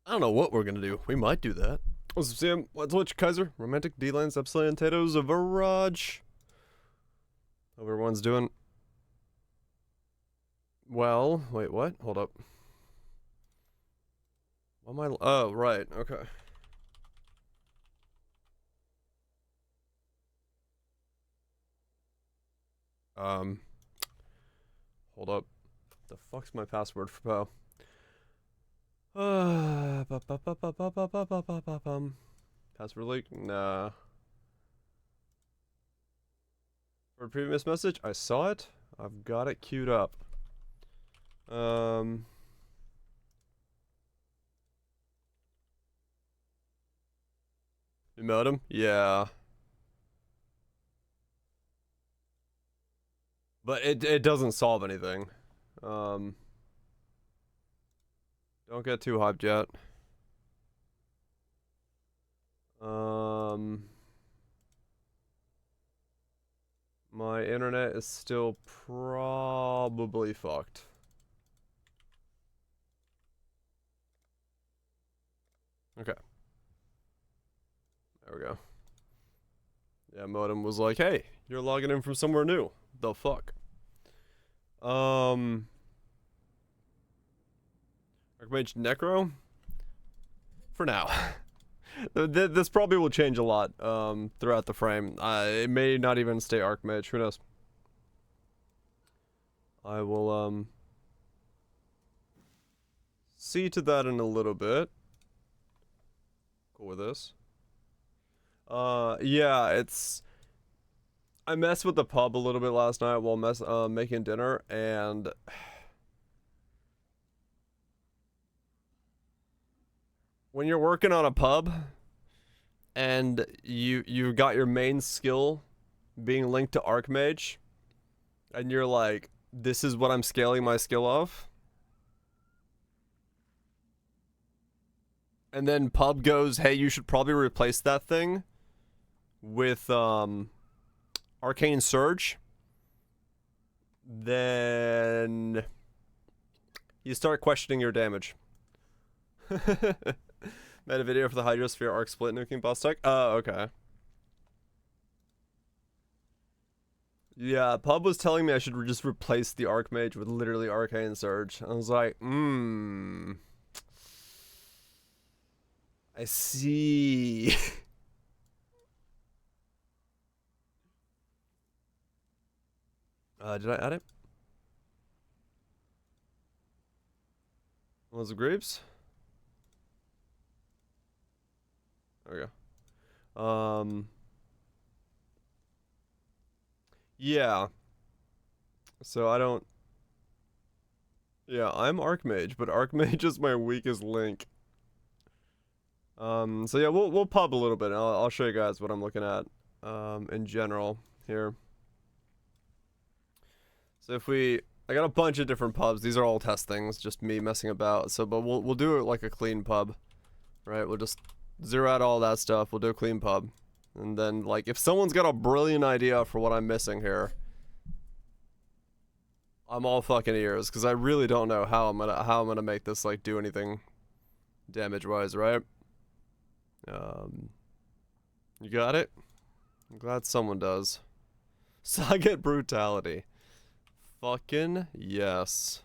I don't know what we're gonna do. We might do that. What's up, Sam? Let's watch Kaiser. Romantic D-Lines, Epsilon, Potatoes, Virage. Hope everyone's doing well. Wait, what? Hold up. What am I? Oh, right. Okay. Um. Hold up. The fuck's my password for Poe? Password leak? Nah. For a previous message, I saw it. I've got it queued up. New modem? Yeah. But it doesn't solve anything. Don't get too hyped yet. My internet is still probably fucked. Okay. There we go. Yeah, modem was like, hey, you're logging in from somewhere new. The fuck? Archmage Necro? For now. This probably will change a lot throughout the frame. It may not even stay Archmage. Who knows? I will see to that in a little bit. Cool with this. Yeah, it's... I messed with the pub a little bit last night while making dinner, and... when you're working on a pub, and you got your main skill being linked to Archmage, and you're like, this is what I'm scaling my skill of. And then pub goes, hey, you should probably replace that thing with Arcane Surge. Then you start questioning your damage. Made a video for the Hydrosphere Arc Split nuking boss tech. Oh, okay. Yeah, Pub was telling me I should just replace the Archmage with literally Arcane Surge. I was like, I see. Did I add it? Was it Graves? There we go. Yeah. So I don't... Yeah, I'm Archmage, but Archmage is my weakest link. So yeah, we'll pub a little bit. I'll show you guys what I'm looking at, in general here. So if I got a bunch of different pubs. These are all test things, just me messing about. So, but we'll do it like a clean pub, right? We'll just zero out all that stuff. We'll do a clean pub, and then like if someone's got a brilliant idea for what I'm missing here, I'm all fucking ears because I really don't know how I'm gonna make this like do anything damage wise, right? You got it? I'm glad someone does. Sagat Brutality. Fucking yes.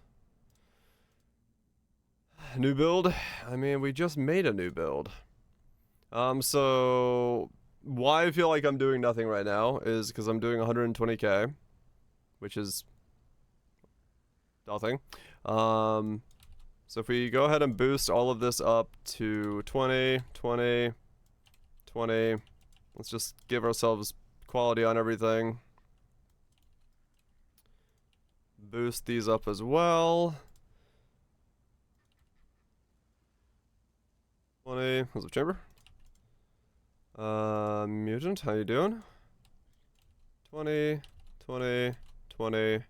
New build? I mean, we just made a new build. So why I feel like I'm doing nothing right now is because I'm doing 120k, which is nothing. So if we go ahead and boost all of this up to 20, 20, 20, let's just give ourselves quality on everything. Boost these up as well. 20, what's up, chamber? Mutant, how you doing? 20, 20, 20.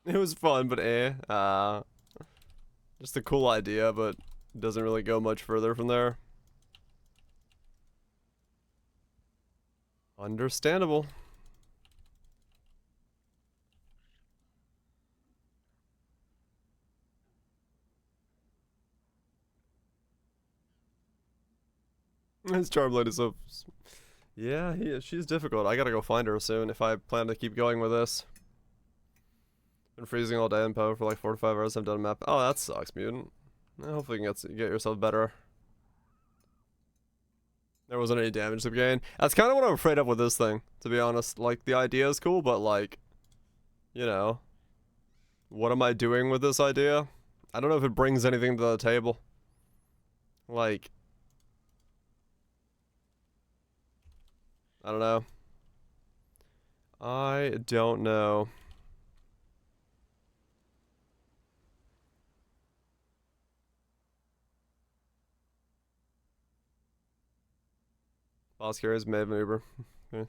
It was fun, but just a cool idea, but doesn't really go much further from there. Understandable. His Charmblade is so... Yeah, she's difficult. I gotta go find her soon if I plan to keep going with this. Been freezing all day in Poe for like 4 to 5 hours. I've done a map. Oh, that sucks, Mutant. Hopefully you can get yourself better. There wasn't any damage to gain. That's kind of what I'm afraid of with this thing, to be honest. Like, the idea is cool, but like, you know, what am I doing with this idea? I don't know if it brings anything to the table. Like, I don't know. I don't know. Boss carries may have an Uber. Okay.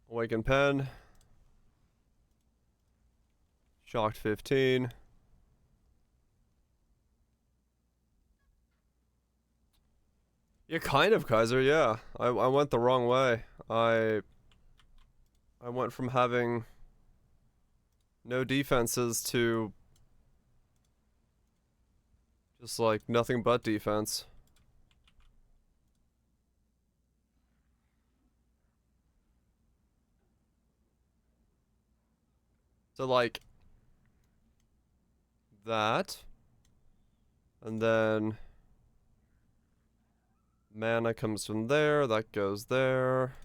Awaken Pen. Shocked 15. Yeah, kind of, Kaiser, yeah. I went the wrong way. I went from having no defenses to just like nothing but defense. So like that. And then mana comes from there, that goes there.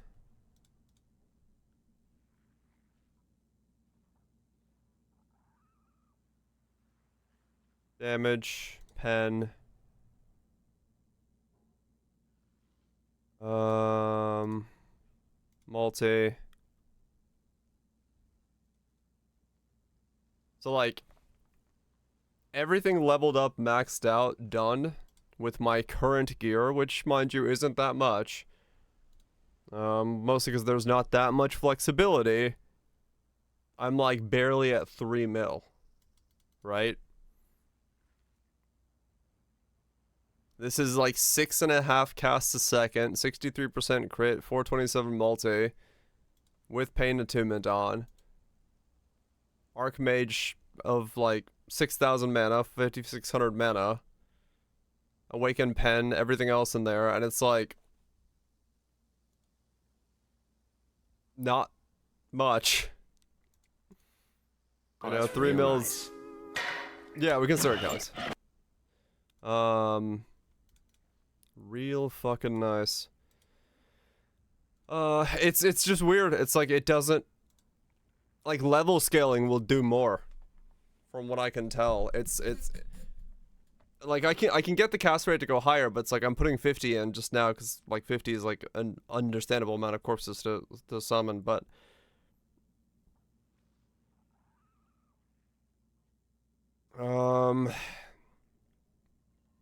Damage, pen. Multi. So like everything leveled up, maxed out, done with my current gear, which mind you isn't that much. Mostly because there's not that much flexibility. I'm like barely at 3 mil, right? This is like 6.5 casts a second, 63% crit, 427 multi, with Pain Attunement on. Archmage of like 6,000 mana, 5,600 mana. Awaken Pen, everything else in there, and it's like not much. You know, 3 mils. Yeah, we can start counts. Real fucking nice. It's just weird. It's like it doesn't, like, level scaling will do more, from what I can tell. It's like I can get the cast rate to go higher, but it's like I'm putting 50 in just now because like 50 is like an understandable amount of corpses to summon, but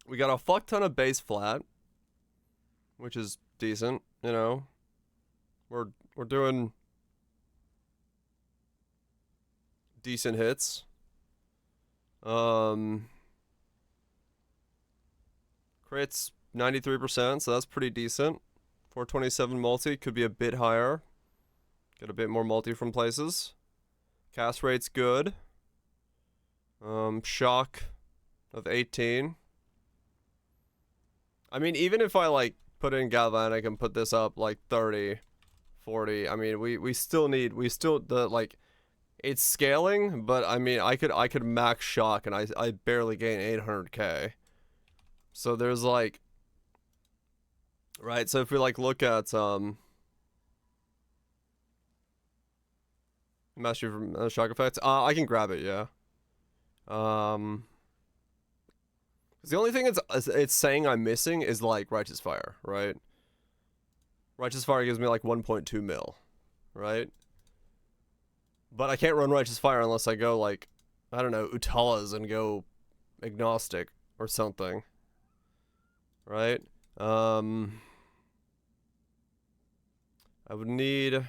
we got a fuck ton of base flat, which is decent, you know. We're doing decent hits. Crits 93%, so that's pretty decent. 427 multi, could be a bit higher. Get a bit more multi from places. Cast rate's good. Shock of 18. I mean, even if I like put in Galvanic and put this up like 30, 40, I mean, we still need, like, it's scaling, but I mean, I could max shock and I barely gain 800k. So there's like, right, so if we like look at mastery from shock effects, I can grab it, yeah. The only thing it's saying I'm missing is like Righteous Fire, right? Righteous Fire gives me like 1.2 mil, right? But I can't run Righteous Fire unless I go like, I don't know, Utalas and go Agnostic or something, right? I would need,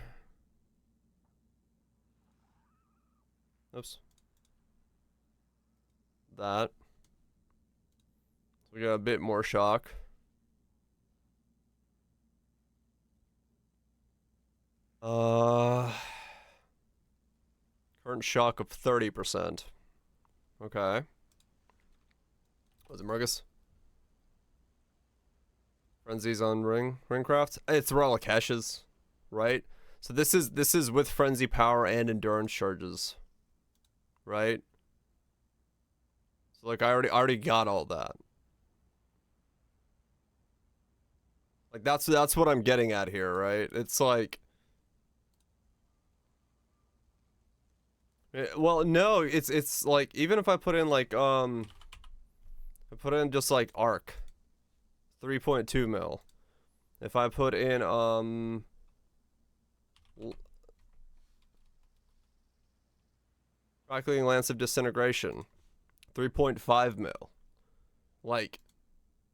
oops, that. We got a bit more shock. Current shock of 30%. Okay. Was it Murgus? Frenzies on Ringcraft. It's Relakesh's, right? So this is with frenzy power and endurance charges, right? So like I already got all that. Like that's what I'm getting at here, right? It's like, well, no, it's like even if I put in like I put in just like arc 3.2 mil. If I put in Crackling Lance of Disintegration 3.5 mil. Like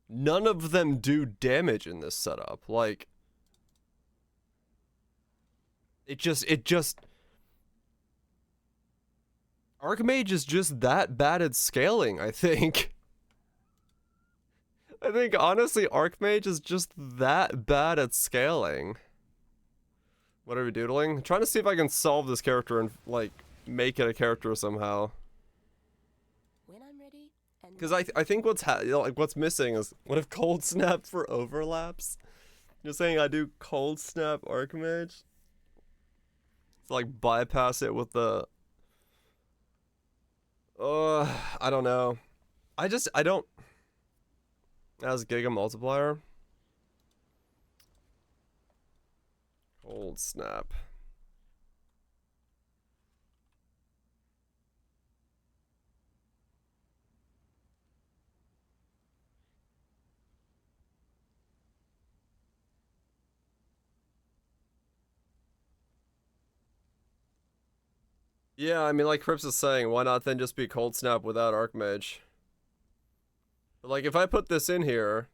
none of them do damage in this setup. Like it just Archmage is just that bad at scaling, I think. I think honestly Archmage is just that bad at scaling. What are we doodling? I'm trying to see if I can solve this character and like make it a character somehow. When I'm ready. Because I think what's missing is, what if Cold Snap for overlaps? You're saying I do Cold Snap Archmage? To like bypass it with the I don't know. I don't. As Giga Multiplier. Cold Snap. Yeah, I mean, like Crips is saying, why not then just be Cold Snap without Archmage? But like, if I put this in here,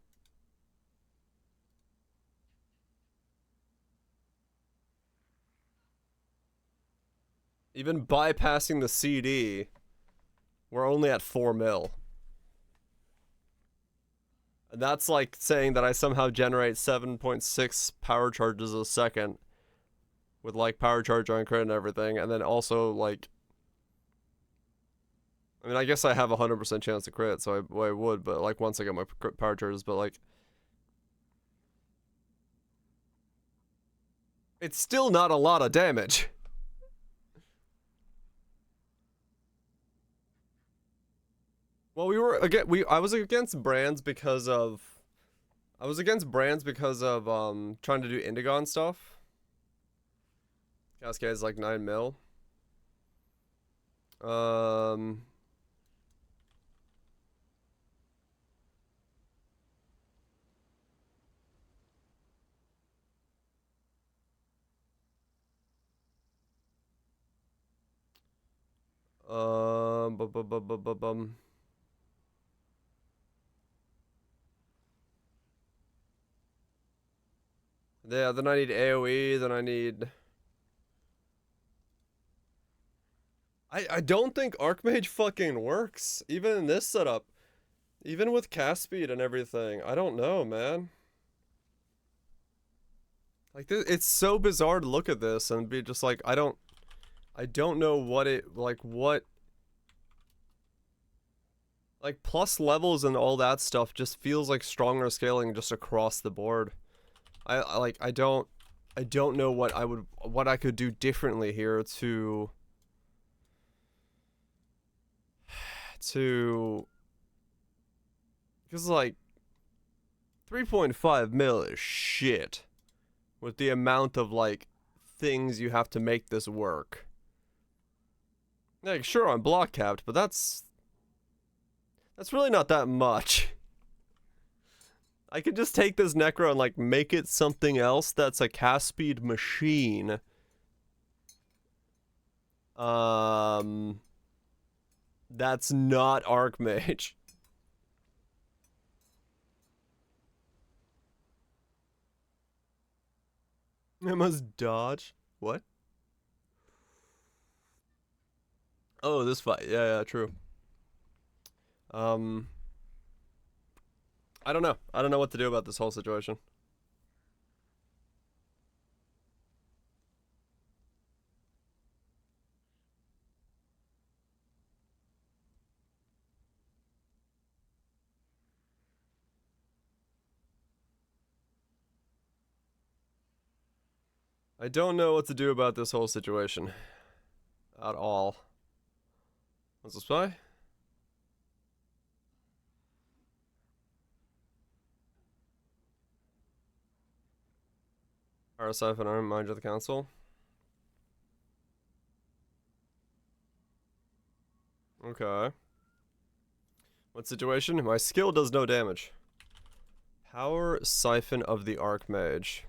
even bypassing the CD, we're only at 4 mil. And that's like saying that I somehow generate 7.6 power charges a second with like power charge on crit and everything, and then also like, I mean, I guess I have a 100% chance to crit, so I would, but like once I get my power charges, but like, it's still not a lot of damage. Well, I was against brands because of trying to do Indigon stuff. Cascade's like 9 mil. Yeah, then I need AoE, then I need... I don't think Archmage fucking works, even in this setup. Even with cast speed and everything. I don't know, man. Like, it's so bizarre to look at this and be just like, I don't know what it, like, what... Like, plus levels and all that stuff just feels like stronger scaling just across the board. I don't know what I could do differently here to because like 3.5 mil is shit with the amount of like things you have to make this work. Like sure I'm block capped, but that's really not that much. I could just take this Necro and like make it something else that's a cast speed machine. That's not Archmage. I must dodge. What? Oh, this fight. Yeah, true. I don't know. I don't know what to do about this whole situation. I don't know what to do about this whole situation. At all. What's the spy? RSF and Archmage of the Council. Okay. What situation? My skill does no damage. Power Siphon of the Archmage.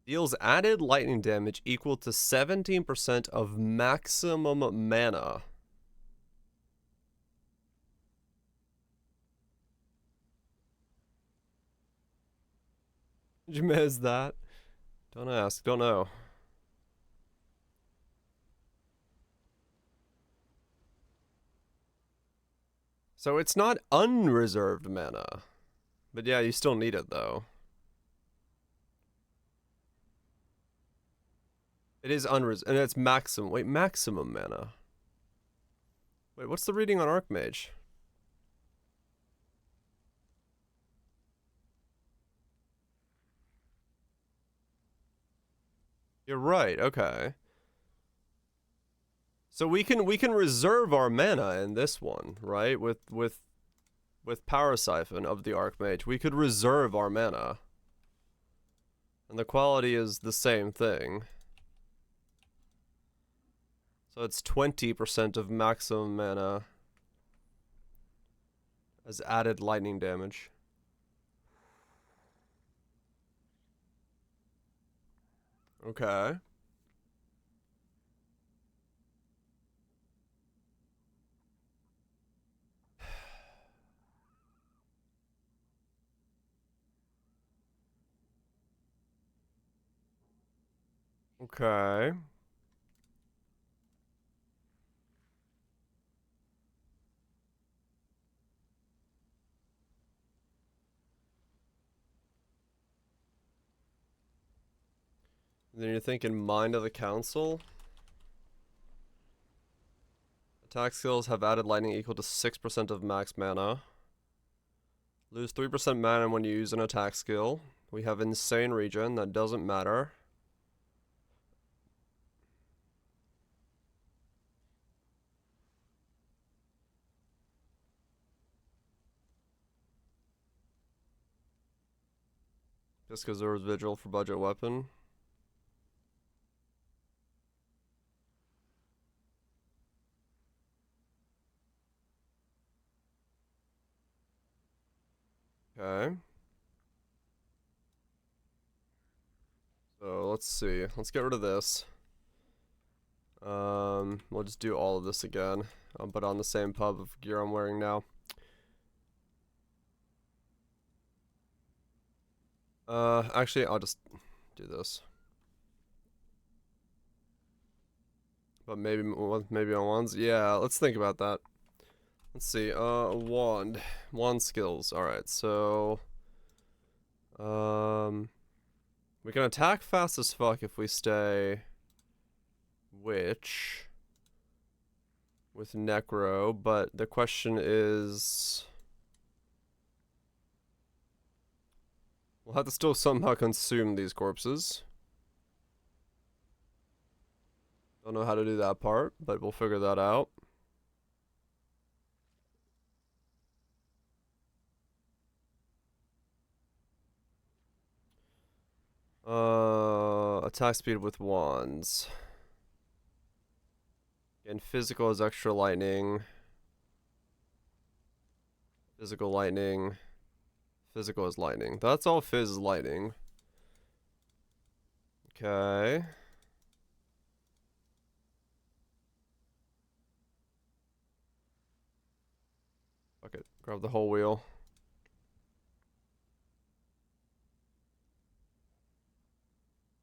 Deals added lightning damage equal to 17% of maximum mana. Did you miss that? Don't ask, don't know. So it's not unreserved mana. But yeah, you still need it though. It is unreserved, and it's maximum. Wait, maximum mana. Wait, what's the reading on Archmage? You're right. Okay. So we can reserve our mana in this one, right? With Power Siphon of the Archmage, we could reserve our mana. And the quality is the same thing. So it's 20% of maximum mana as added lightning damage. Okay. Okay. Then you're thinking Mind of the Council. Attack skills have added lightning equal to 6% of max mana. Lose 3% mana when you use an attack skill. We have Insane Regen, that doesn't matter. Just because there was Vigil for budget weapon. Okay. So let's see. Let's get rid of this. We'll just do all of this again, but on the same pub of gear I'm wearing now. Actually, I'll just do this. But maybe on wands. Yeah, let's think about that. Let's see. Wand skills. All right, so we can attack fast as fuck if we stay Witch with Necro, but the question is, we'll have to still somehow consume these corpses. Don't know how to do that part, but we'll figure that out. Attack speed with wands. And physical is extra lightning. Physical lightning. Physical is lightning. That's all Fizz is lightning. Okay. Fuck it. Grab the whole wheel.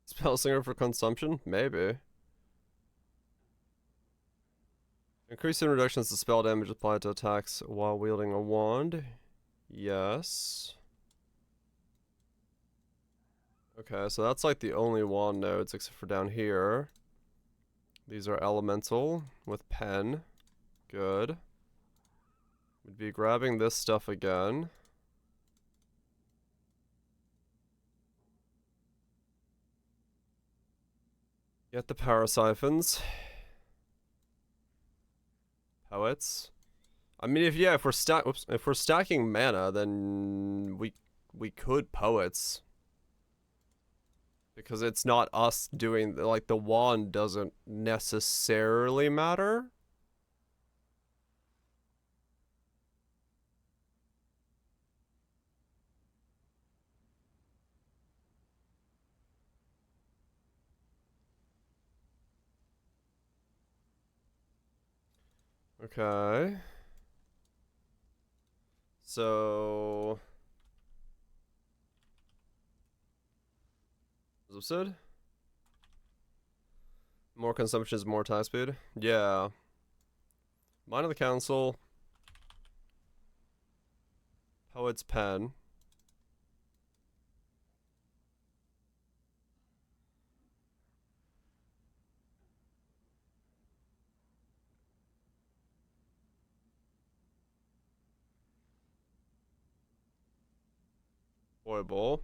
Spell Singer for consumption? Maybe. Increasing reductions to spell damage applied to attacks while wielding a wand. Yes. Okay, so that's like the only wand nodes except for down here. These are elemental with pen. Good. We'd be grabbing this stuff again. Get the power siphons. Poets. I mean, if we're stacking mana, then we could poets. Because it's not us doing, like, the wand doesn't necessarily matter. Okay. So... As I said? More consumption is more attack speed? Yeah. Mind of the Council. Poet's Pen. Foible.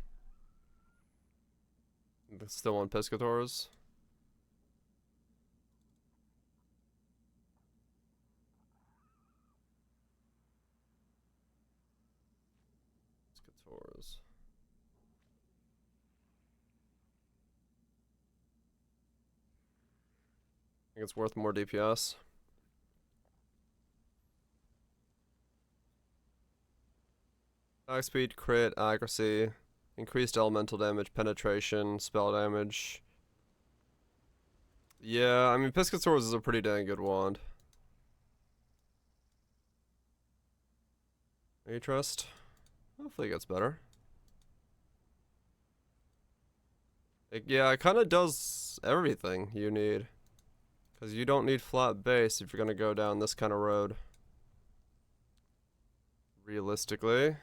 Still on Piscators. Piscators. I think it's worth more DPS. Attack speed, crit, accuracy, increased elemental damage, penetration, spell damage. Yeah, I mean, Piscators is a pretty dang good wand. You trust? Hopefully it gets better. Yeah, it kind of does everything you need. Because you don't need flat base if you're going to go down this kind of road. Realistically.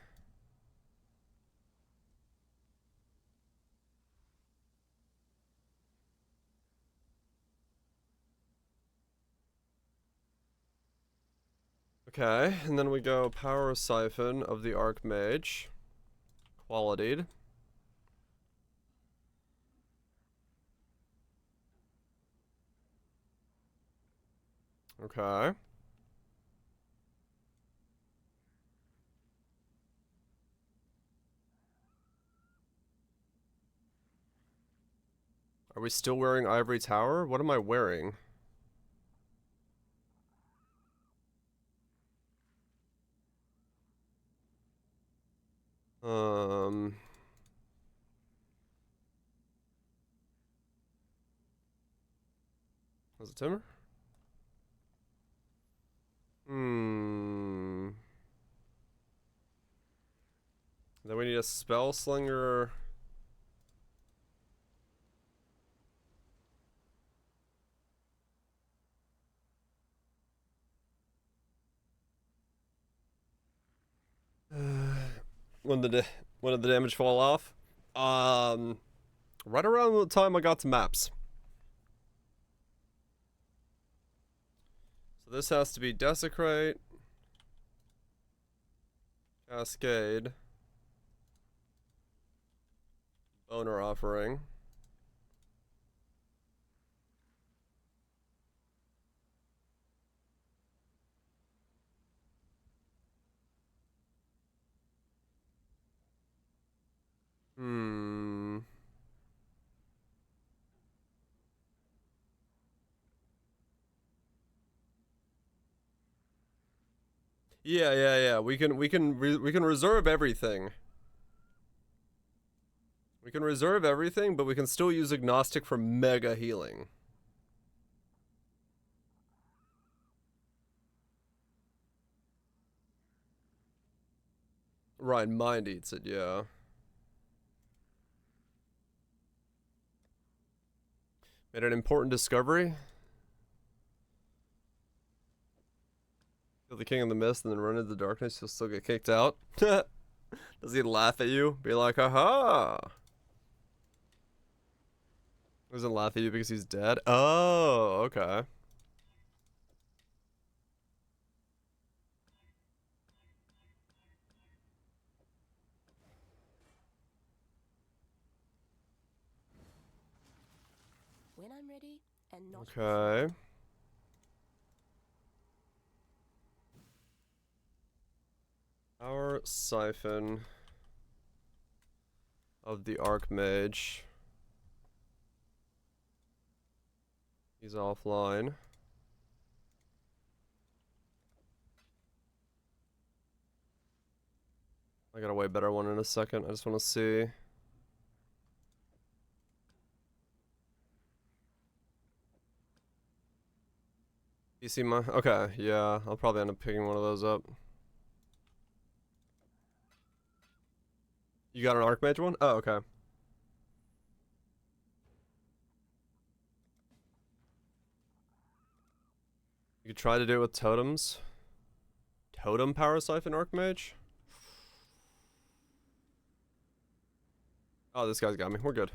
Okay, and then we go Power Siphon of the Archmage. Qualitied. Okay. Are we still wearing Ivory Tower? What am I wearing? Was it Timber? Then we need a Spell Slinger. When did the damage fall off? Right around the time I got to maps. So this has to be Desecrate, Cascade, Boner Offering. Yeah. We can reserve everything. We can reserve everything, but we can still use Agnostic for mega healing. Right, Mind Eats it, yeah. Made an important discovery. Kill the King of the Mist and then run into the darkness, you'll still get kicked out. Does he laugh at you? Be like, haha. Doesn't laugh at you because he's dead? Oh, okay. when I'm ready and not Okay. Our siphon of the Archmage. He's offline. I got a way better one in a second. I just want to see. You see my... Okay, yeah. I'll probably end up picking one of those up. You got an Archmage one? Oh, okay. You could try to do it with totems. Totem power siphon Archmage? Oh, this guy's got me. We're good.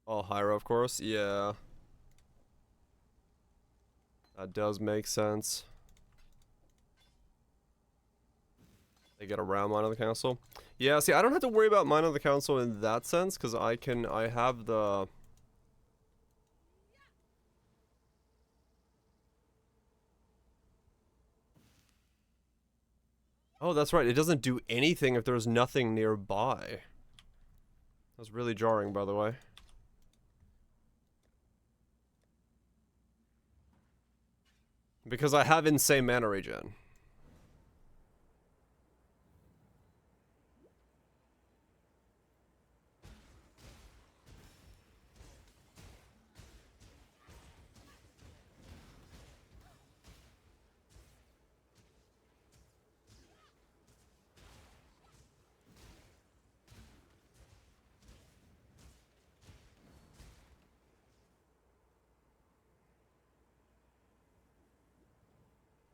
Oh, Hyra, of course. Yeah. That does make sense. They get around Mine of the Council. Yeah, see, I don't have to worry about Mine of the Council in that sense, because I have the... Oh, that's right. It doesn't do anything if there's nothing nearby. That's really jarring, by the way. Because I have insane mana regen.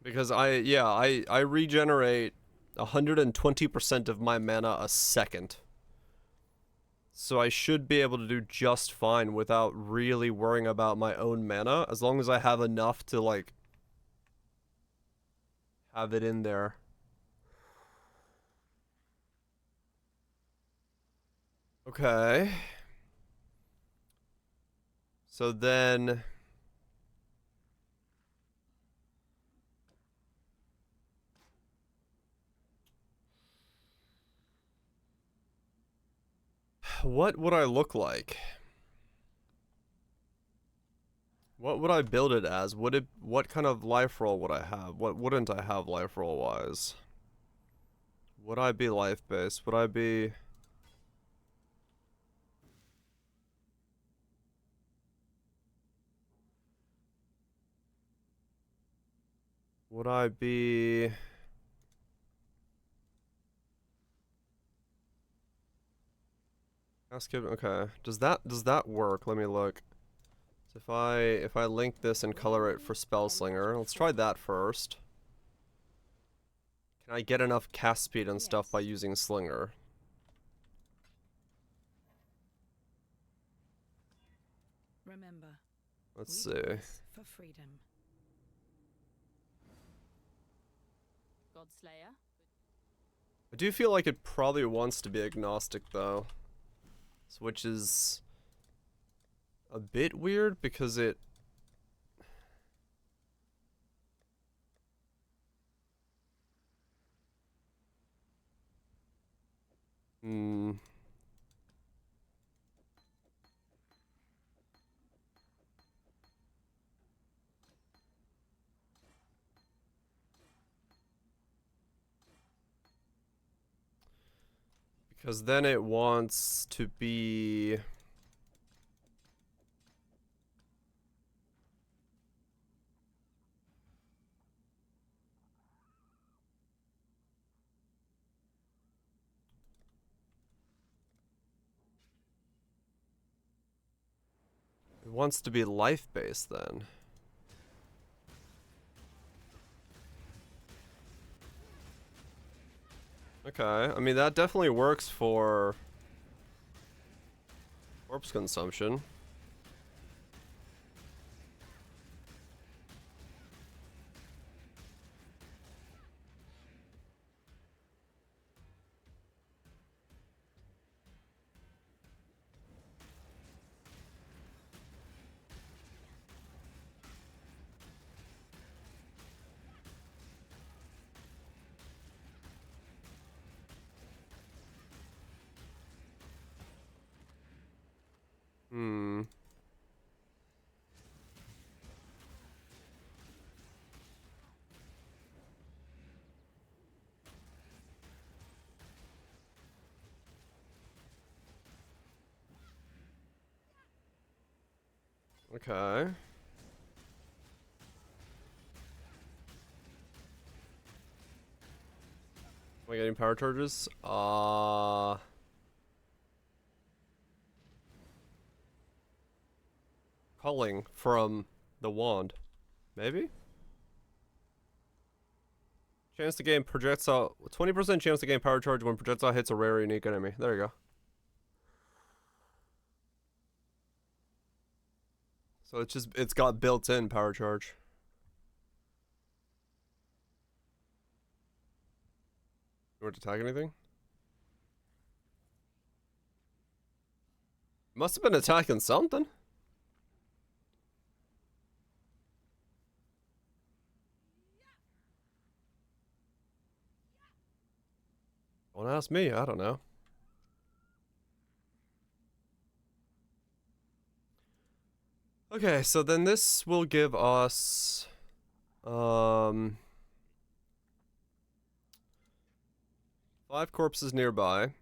Because I regenerate 120% of my mana a second. So I should be able to do just fine without really worrying about my own mana, as long as I have enough to, like, have it in there. Okay. So then... What would I look like? What would I build it as? What kind of life roll would I have? What wouldn't I have life roll wise? Would I be life based? Would I be... Would I be... Okay. Does that work? Let me look. So if I link this and color it for Spellslinger, let's try that first. Can I get enough cast speed and stuff by using Slinger? Remember, Let's we see. do this for freedom. Godslayer. I do feel like it probably wants to be agnostic though. Which is a bit weird because it... Because then it wants to be... It wants to be life-based then. Okay, I mean that definitely works for corpse consumption. Okay. Am I getting power charges? Calling from the wand. Maybe? Chance to gain projectile. 20% chance to gain power charge when projectile hits a rare or unique enemy. There you go. So it's got built-in power charge. You want to attack anything? Must have been attacking something. Don't ask me, I don't know. Okay, so then this will give us 5 corpses nearby.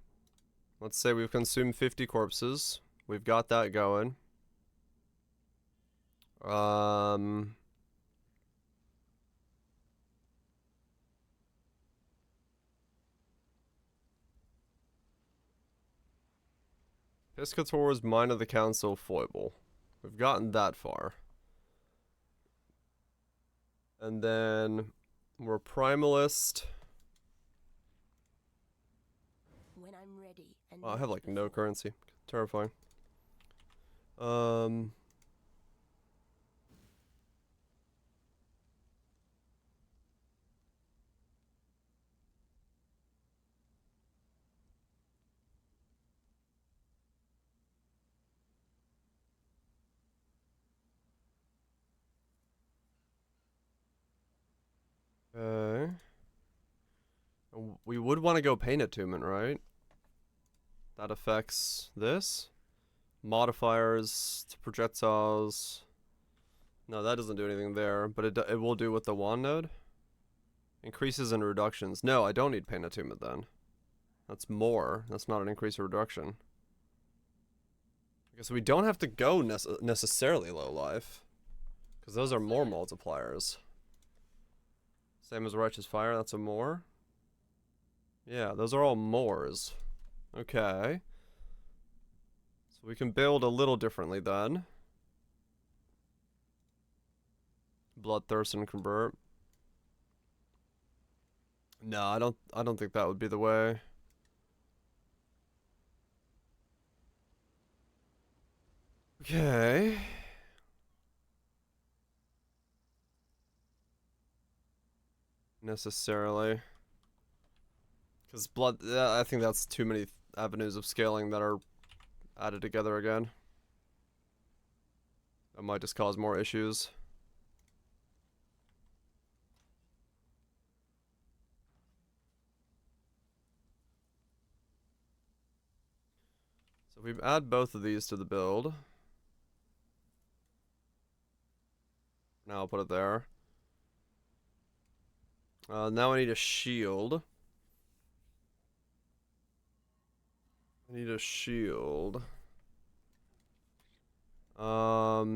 Let's say we've consumed 50 corpses. We've got that going. Piscator's Mind of the Council foible. We've gotten that far. And then we're Primalist. When I'm ready. And Oh, I have not like no before. currency. Terrifying. Okay. We would want to go Pain Attunement, right? That affects this. Modifiers to projectiles. No, that doesn't do anything there, but it will do with the wand node. Increases and reductions. No, I don't need Pain Attunement then. That's more. That's not an increase or reduction. I guess we don't have to go necessarily low life, because those are more multipliers. Same as Righteous Fire, that's a more. Yeah, those are all mores. Okay. So we can build a little differently then. Bloodthirst and Convert. No, I don't think that would be the way. Okay. Necessarily. Because blood, I think that's too many avenues of scaling that are added together again. That might just cause more issues. So if we add both of these to the build. Now I'll put it there. Now I need a shield. I need a shield. Well,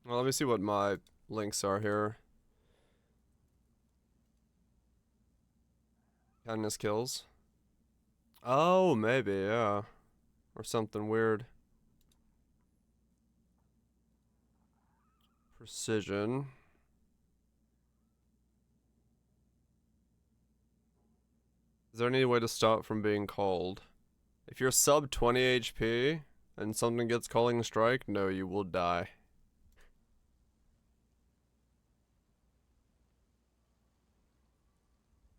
let me see what my links are here. Kindness kills. Oh, maybe, yeah. Or something weird. Precision. Is there any way to stop from being called? If you're sub 20 HP and something gets calling strike, no, you will die.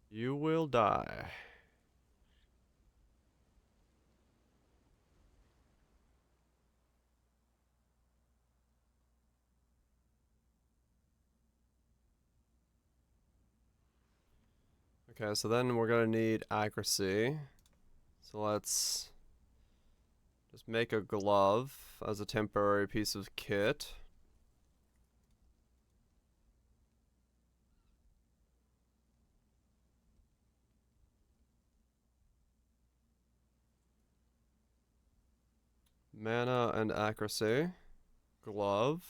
You will die. Okay, so then we're gonna need accuracy. So let's just make a glove as a temporary piece of kit. Mana and accuracy. Glove.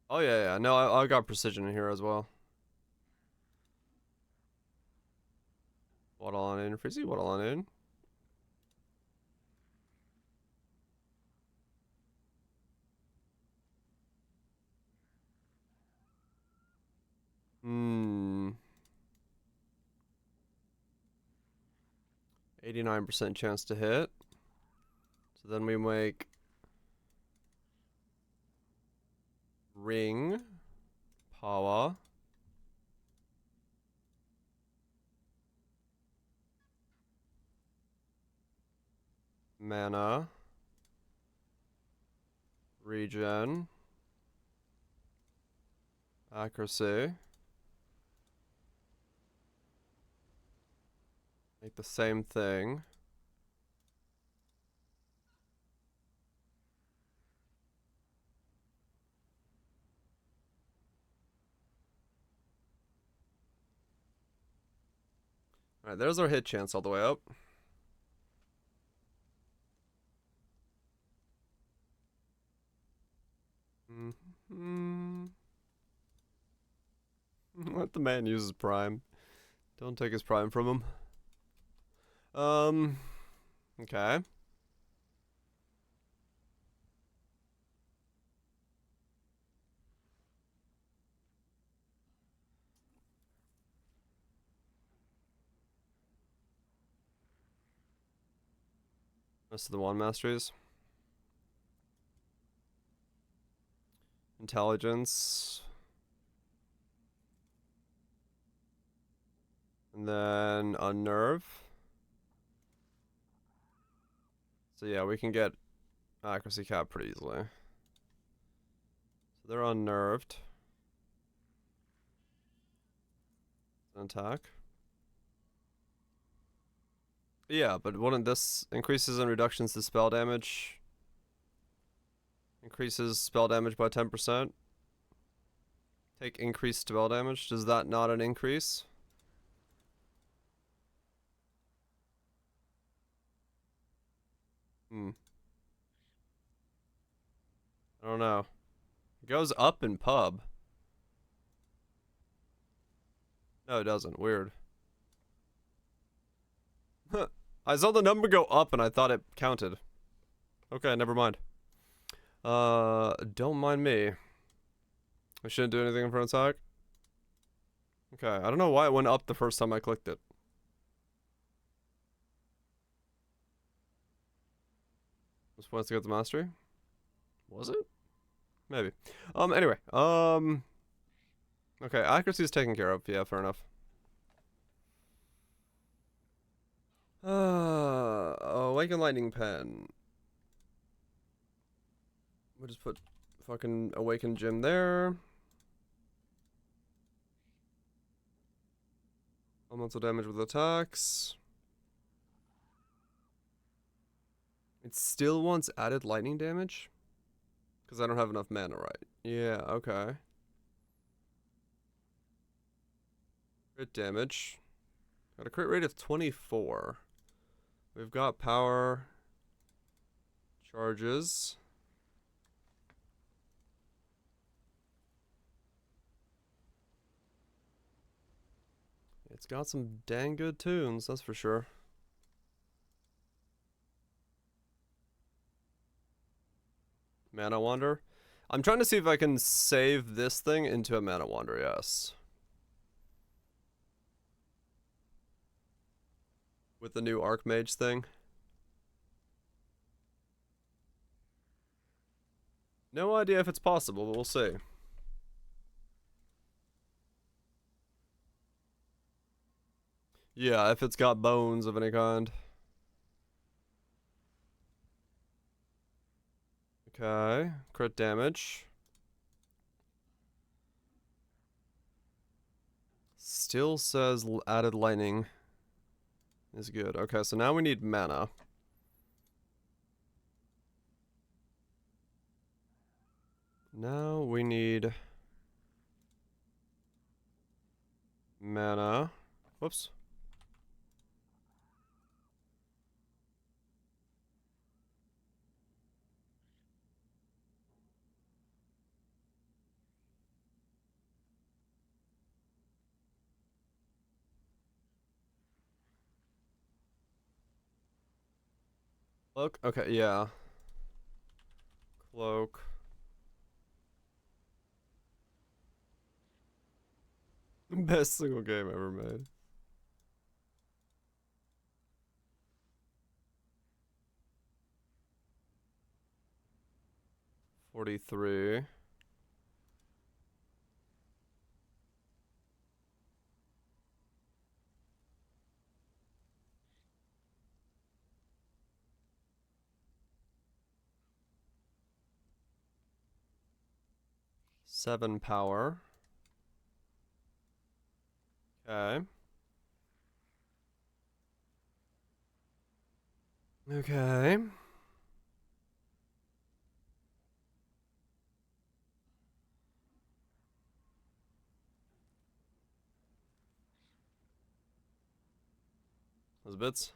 Oh yeah. No, I got precision in here as well. Waddle on in, Frizzy. Waddle on in. Hmm. 89% chance to hit. So then we make ring, power, mana, regen, accuracy. Make the same thing. Alright, there's our hit chance all the way up. Let the man use his prime. Don't take his prime from him. Okay. Rest of the wand masteries. Intelligence. And then unnerve. So yeah, we can get accuracy cap pretty easily. So they're unnerved. Attack. Yeah, but wouldn't this increases and reductions to spell damage? Increases spell damage by 10%. Take increased spell damage. Does that not an increase? I don't know. It goes up in pub. No, it doesn't. Weird. I saw the number go up and I thought it counted. Okay, never mind. Don't mind me. I shouldn't do anything in front of attack. Okay, I don't know why it went up the first time I clicked it. Was supposed to get the mastery? Was it? Maybe. Anyway. Okay, accuracy is taken care of. Yeah, fair enough. Awaken Lightning Pen. We'll just put fucking Awaken Gem there. Elemental damage with attacks. It still wants added lightning damage? Because I don't have enough mana, right? Yeah, okay. Crit damage. Got a crit rate of 24. We've got power. Charges. It's got some dang good tunes, that's for sure. Mana Wander. I'm trying to see if I can save this thing into a Mana Wander, yes. With the new Archmage thing. No idea if it's possible, but we'll see. Yeah, if it's got bones of any kind. Okay, crit damage. Still says added lightning is good. Okay, so now we need mana. Now we need mana. Whoops. Cloak? Okay, yeah. Cloak. Best single game ever made. $43. Seven power. Okay. Okay. Those bits.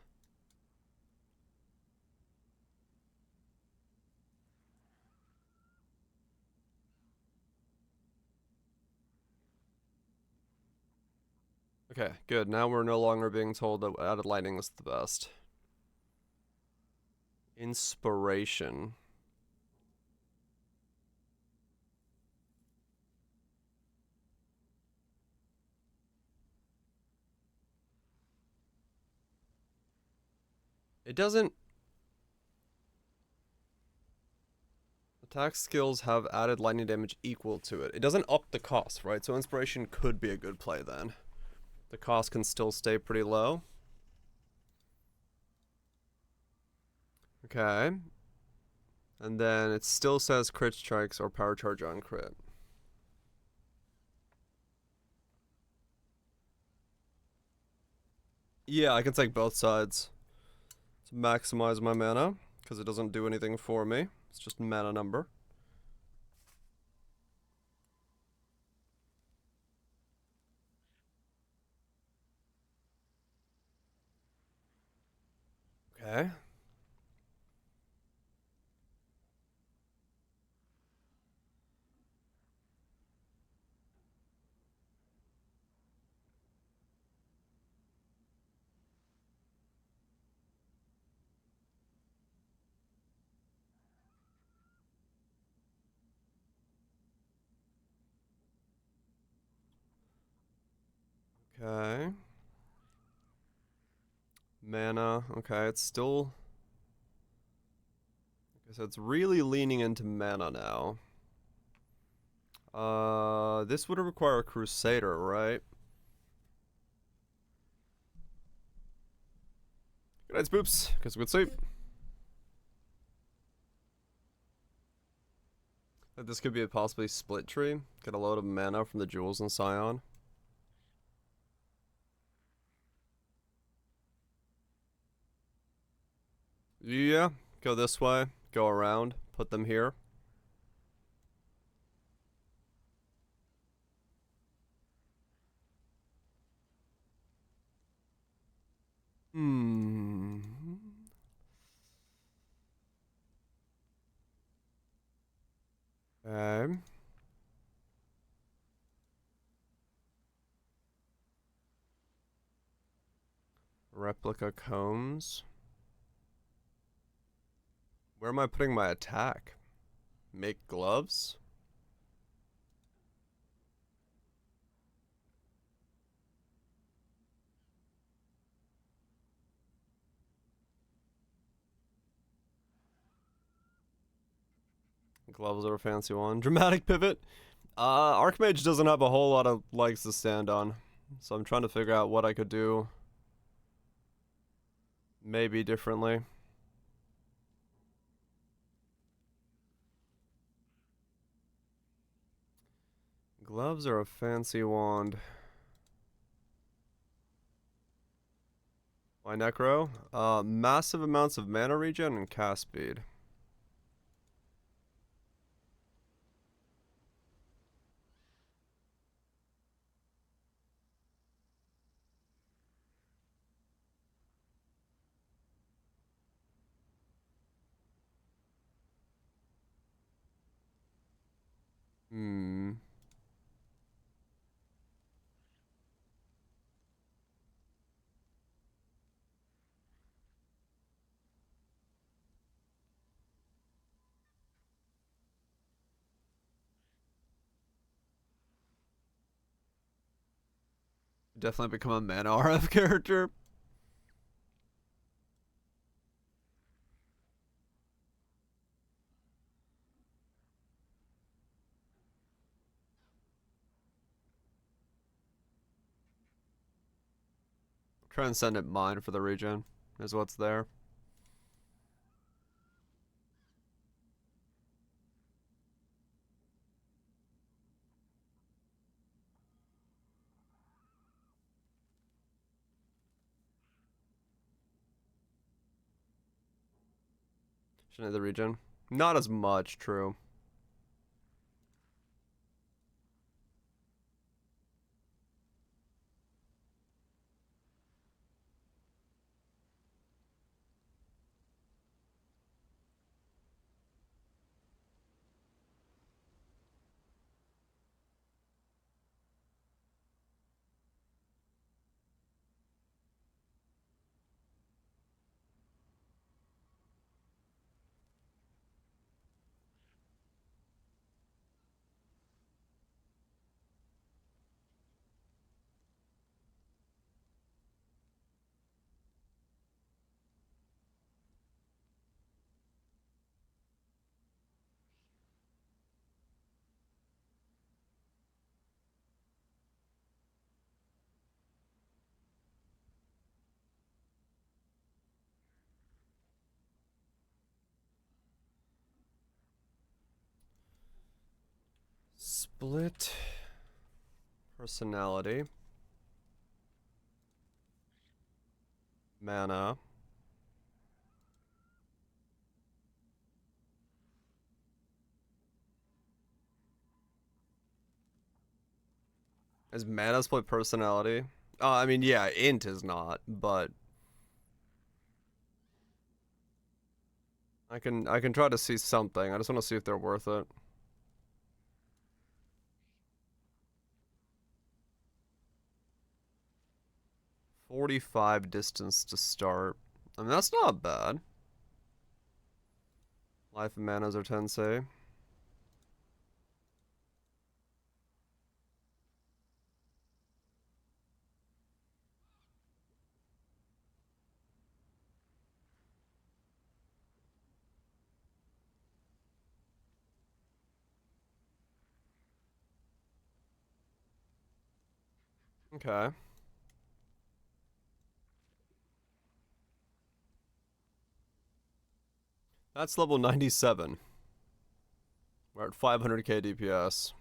Okay, good. Now we're no longer being told that added lightning is the best. Inspiration. It doesn't... Attack skills have added lightning damage equal to it. It doesn't up the cost, right? So inspiration could be a good play then. The cost can still stay pretty low. Okay. And then it still says crit strikes or power charge on crit. Yeah, I can take both sides to maximize my mana, because it doesn't do anything for me. It's just mana number. Okay. Okay. Mana. Okay, it's still... Like I said, it's really leaning into mana now. This would require a Crusader, right? Good night, spoops. Guess good sleep. This could be a possibly split tree. Get a load of mana from the jewels in Scion. Yeah, go this way, go around, put them here. Hmm. Okay. Replica combs. Where am I putting my attack? Make gloves? Gloves are a fancy one. Dramatic pivot. Archmage doesn't have a whole lot of legs to stand on. So I'm trying to figure out what I could do. Maybe differently. Gloves are a fancy wand. Why Necro? Massive amounts of mana regen and cast speed. Hmm. Definitely become a mana RF character. Transcendent Mind for the regen is what's there. Shouldn't have the regen. Not as much, true. Split personality. Mana. Is mana split personality? I mean, yeah, int is not, but I can try to see something. I just want to see if they're worth it. .45 distance to start. I mean, that's not bad. Life and manas are tensei. Okay. That's level 97. We're at 500k DPS.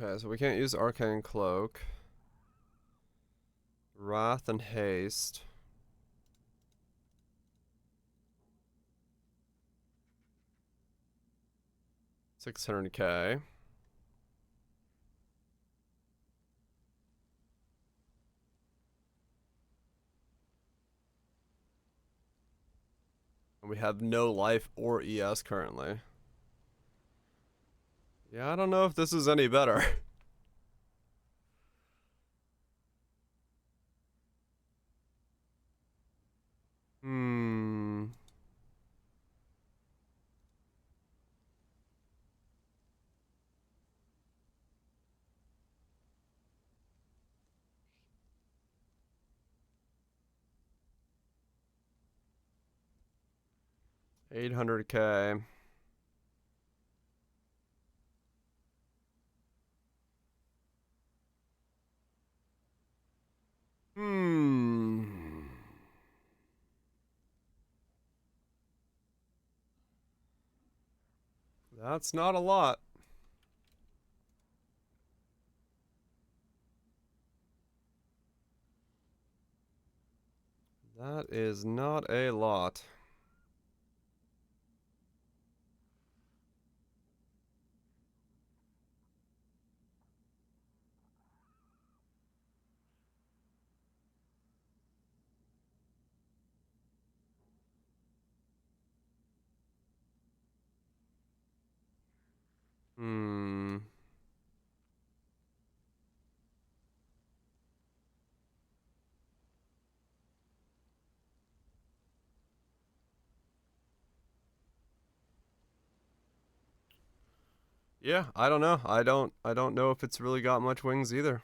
Okay, so we can't use Arcane Cloak. Wrath and Haste. 600k. And we have no life or ES currently. Yeah, I don't know if this is any better. Hmm. $800k. Hmm. That's not a lot. That is not a lot. Yeah, I don't know. I don't know if it's really got much wings either.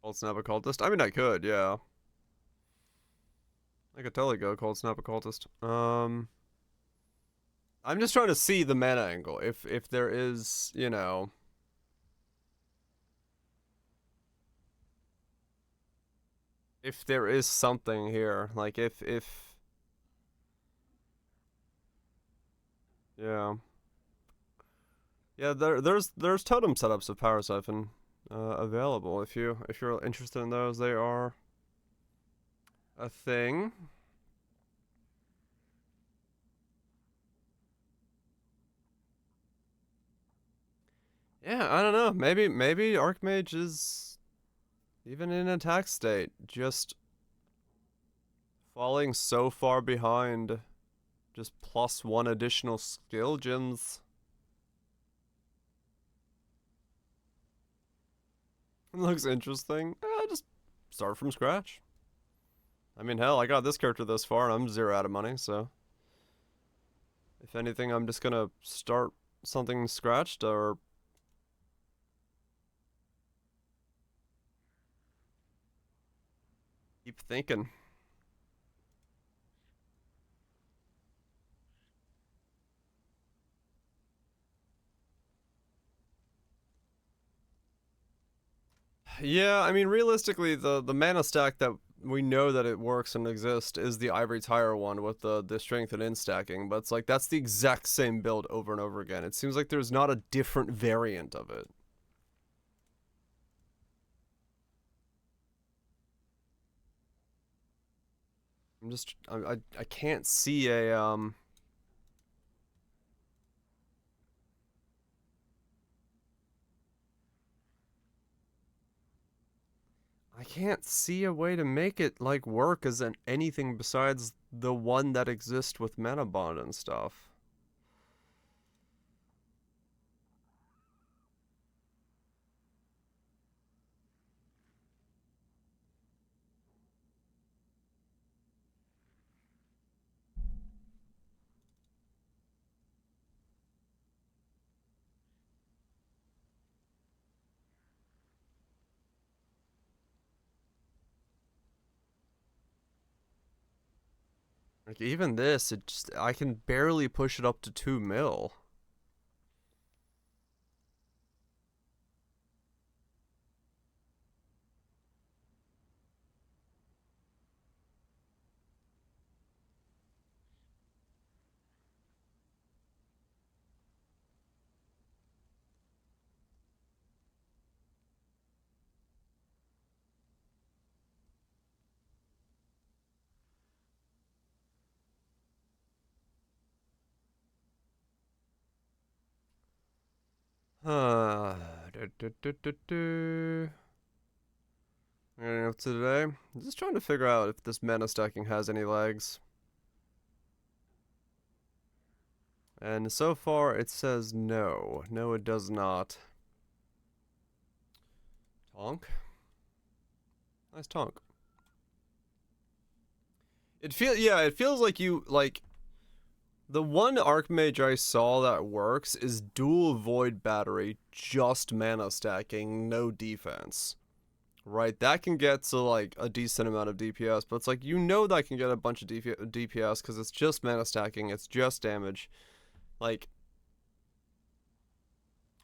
Cold Snap Occultist? I mean, I could, yeah. I could totally go Cold Snap Occultist. I'm just trying to see the mana angle. If there is, you know, if there is something here, like if yeah. Yeah, there's totem setups of Power Siphon available if you're interested in those. They are a thing. Yeah, I don't know. Maybe Archmage is even in attack state, just falling so far behind. Just +1 additional skill gems. Looks interesting. Just start from scratch. I mean, hell, I got this character this far and I'm 0 out of money, so if anything, I'm just gonna start something scratched or keep thinking. Yeah, I mean, realistically, the mana stack that we know that it works and exists is the Ivory Tire one with the strength and in stacking, but it's like that's the exact same build over and over again. It seems like there's not a different variant of it. I can't see a I can't see a way to make it like work as anything besides the one that exists with mana bond and stuff. Like even this, it just I can barely push it up to 2 mil. Uh, do, do, do, do, do. Up to today, I'm just trying to figure out if this mana stacking has any legs. And so far it says no. No, it does not. Tonk? Nice tonk. It feels like you like the one Archmage I saw that works is dual void battery, just mana stacking, no defense. Right, that can get to like a decent amount of DPS, but it's like you know that can get a bunch of DPS because it's just mana stacking, it's just damage. Like,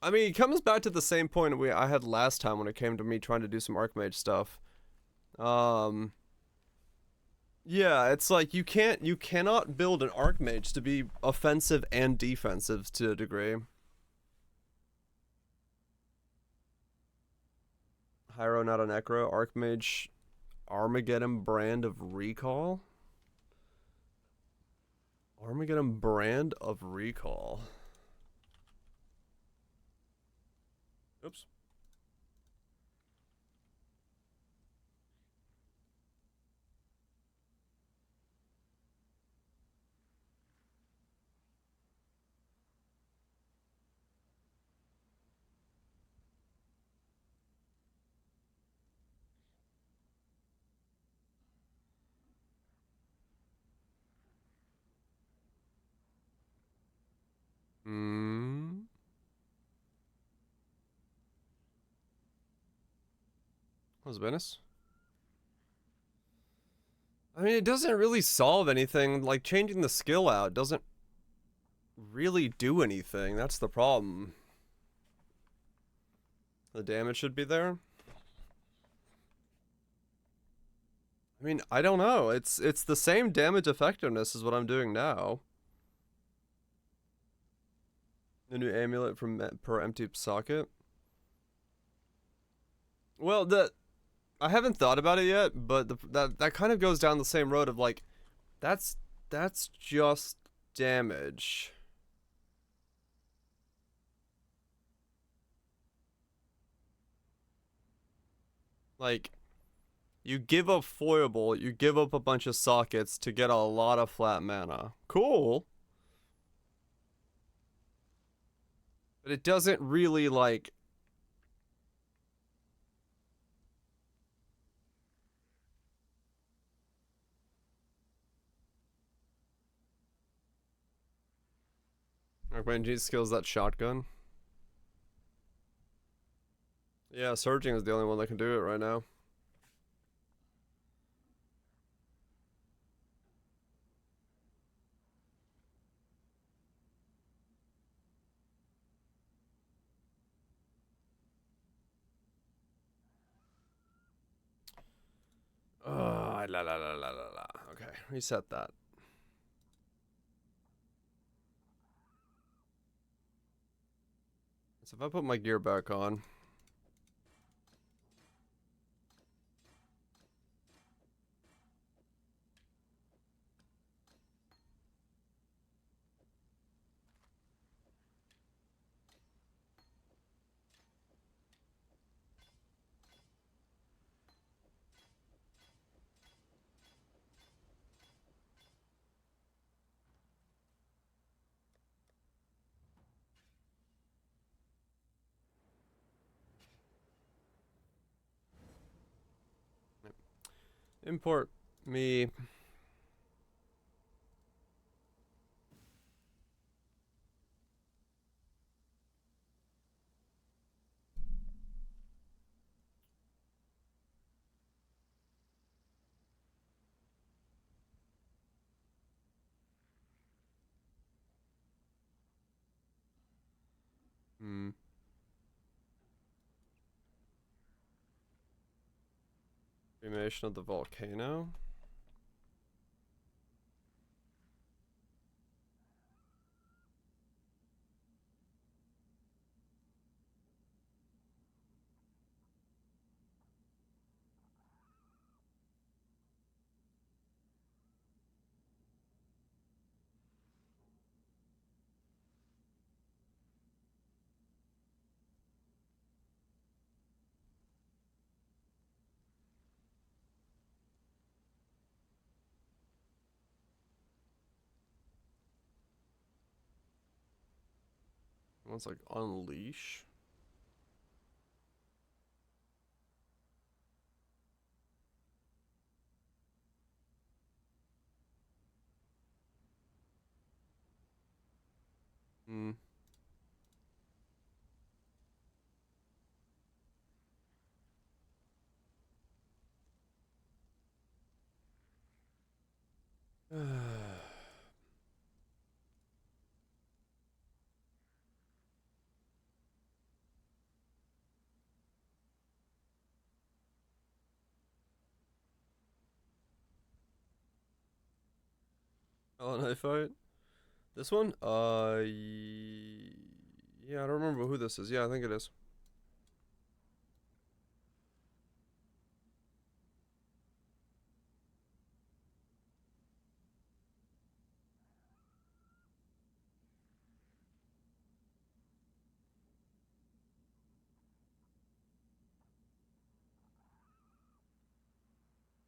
I mean, it comes back to the same point I had last time when it came to me trying to do some Archmage stuff. Um, yeah, it's like you cannot build an Archmage to be offensive and defensive to a degree. Hyro, not a Necro. Archmage Armageddon brand of recall. Armageddon brand of recall. Oops. was Venice. I mean, it doesn't really solve anything. Like, changing the skill out doesn't really do anything. That's the problem. The damage should be there. I mean, I don't know. It's the same damage effectiveness as what I'm doing now. The new amulet from per empty socket. Well, I haven't thought about it yet, but that kind of goes down the same road of like, that's just damage. Like, you give up foible, you give up a bunch of sockets to get a lot of flat mana. Cool. But it doesn't really like... Archmage skills that shotgun. Yeah, surging is the only one that can do it right now. Okay, reset that. So if I put my gear back on. Import me. Cremation of the volcano. One's like unleash. Hmm. Oh, knife fight. This one? Yeah, I don't remember who this is. Yeah, I think it is.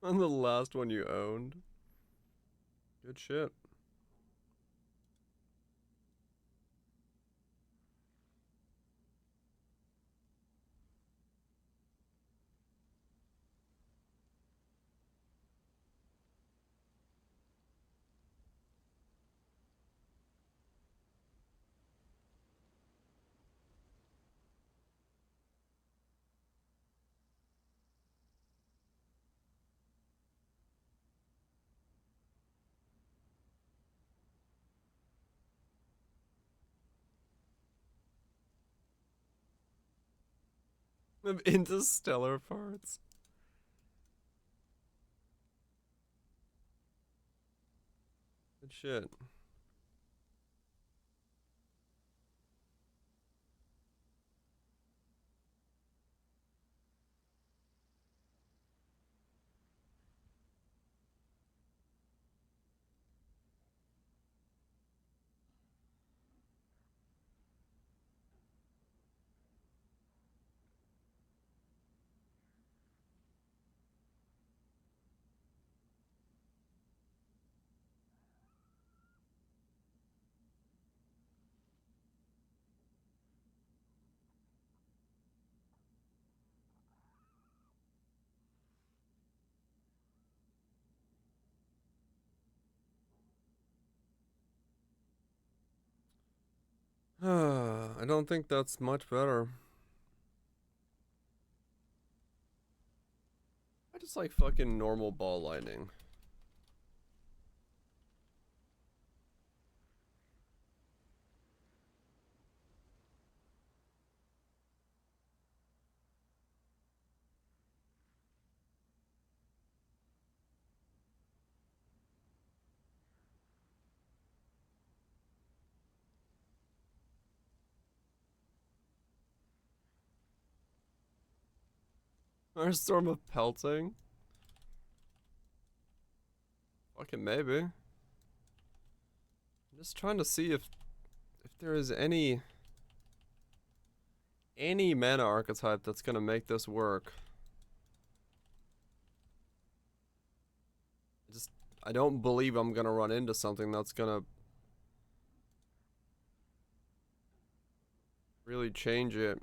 On the last one you owned. Good shit. Of interstellar parts. Good shit. I don't think that's much better. I just like fucking normal ball lightning. Or a storm of pelting? Fucking maybe. I'm just trying to see if there is any mana archetype that's gonna make this work. I don't believe I'm gonna run into something that's gonna really change it.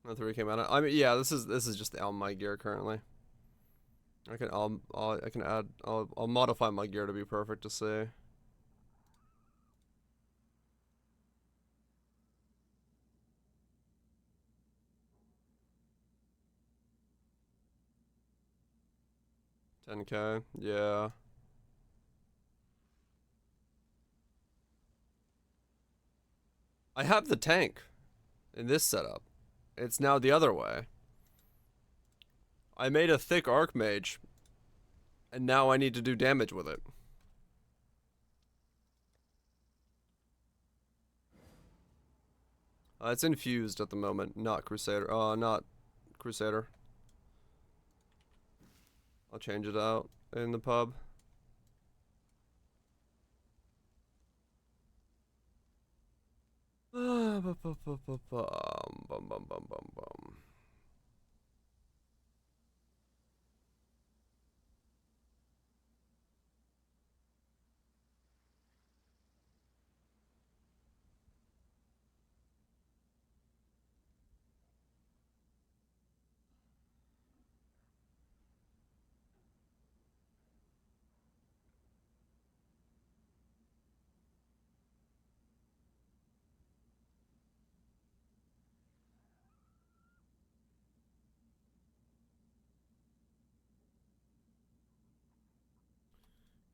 No 3 came out. I mean, yeah, this is just on my gear currently. I'll modify my gear to be perfect to see. $10K, yeah. I have the tank in this setup. It's now the other way. I made a thick Archmage, and now I need to do damage with it. It's infused at the moment, not Crusader. Not Crusader. I'll change it out in the pub.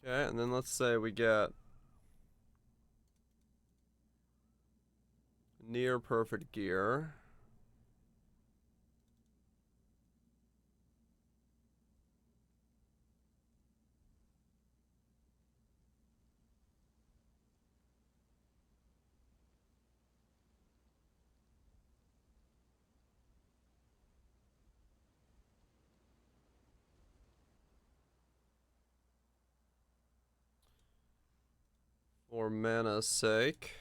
Okay, and then let's say we get near perfect gear. For mana's sake.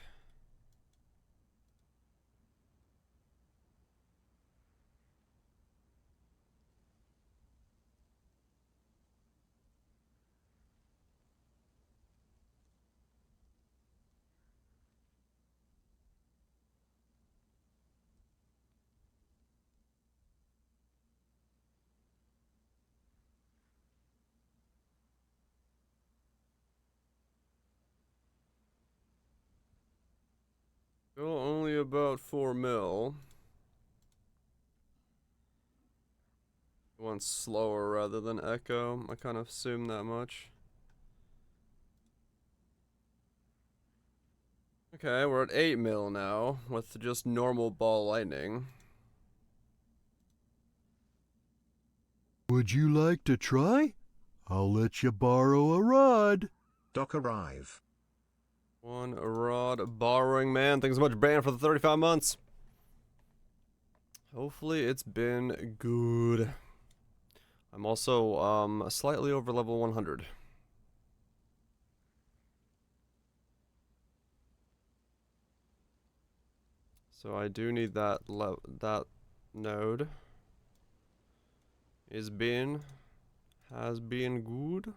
Still only about 4 mil. Went slower rather than echo. I kind of assumed that much. Okay, we're at 8 mil now with just normal ball lightning. Would you like to try? I'll let you borrow a rod. Doc arrive. One rod borrowing, man. Thanks so much, Brand, for the 35 months. Hopefully it's been good. I'm also slightly over level 100. So I do need that that node. Has been good.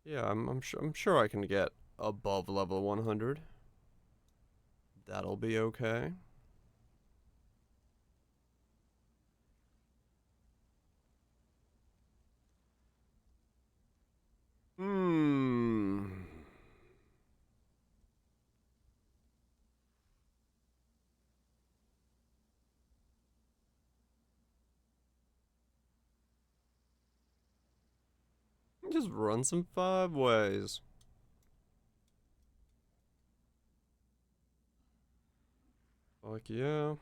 Yeah, I'm sure I can get above level 100. That'll be okay. Hmm. Just run some 5-ways. Fuck yeah.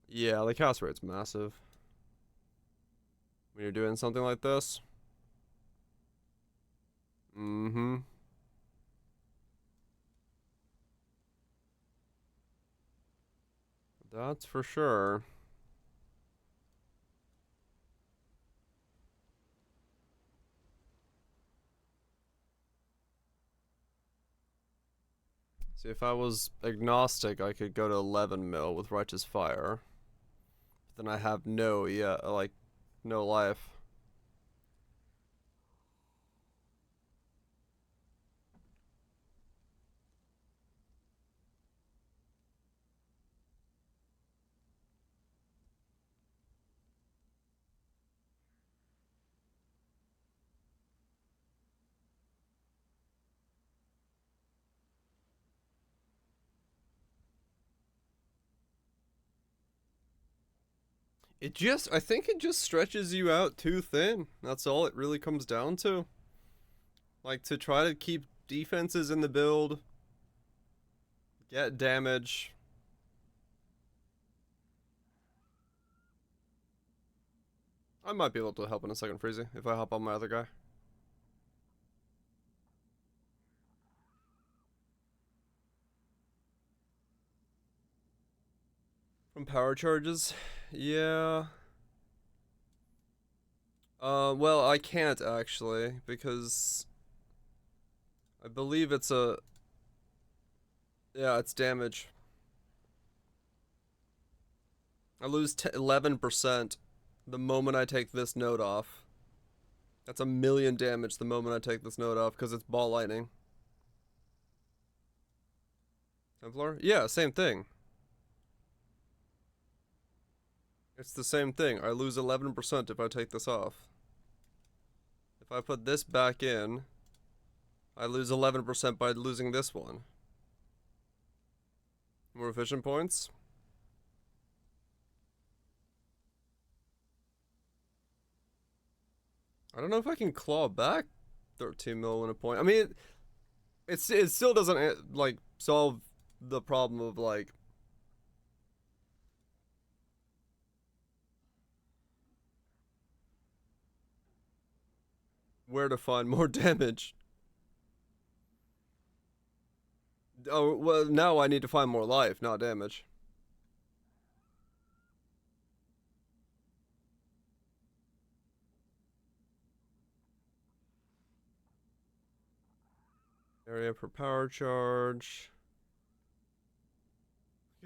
Yeah, the cast rate's massive when you're doing something like this. Mm-hmm. That's for sure. See, if I was agnostic, I could go to 11 mil with Righteous Fire. But then I have no, like, no life. I think it just stretches you out too thin. That's all it really comes down to. Like, to try to keep defenses in the build, get damage. I might be able to help in a second, Freezy, if I hop on my other guy. From power charges? Yeah. Well, I can't actually, because I believe it's a... Yeah, it's damage. I lose 11% the moment I take this node off. That's 1,000,000 damage the moment I take this node off, because it's ball lightning. Templar? Yeah, same thing. It's the same thing. I lose 11% if I take this off. If I put this back in, I lose 11% by losing this one. More efficient points? I don't know if I can claw back 13 mil in a point. I mean, it still doesn't, like, solve the problem of, like, where to find more damage. Oh, well, now I need to find more life, not damage. Area per power charge.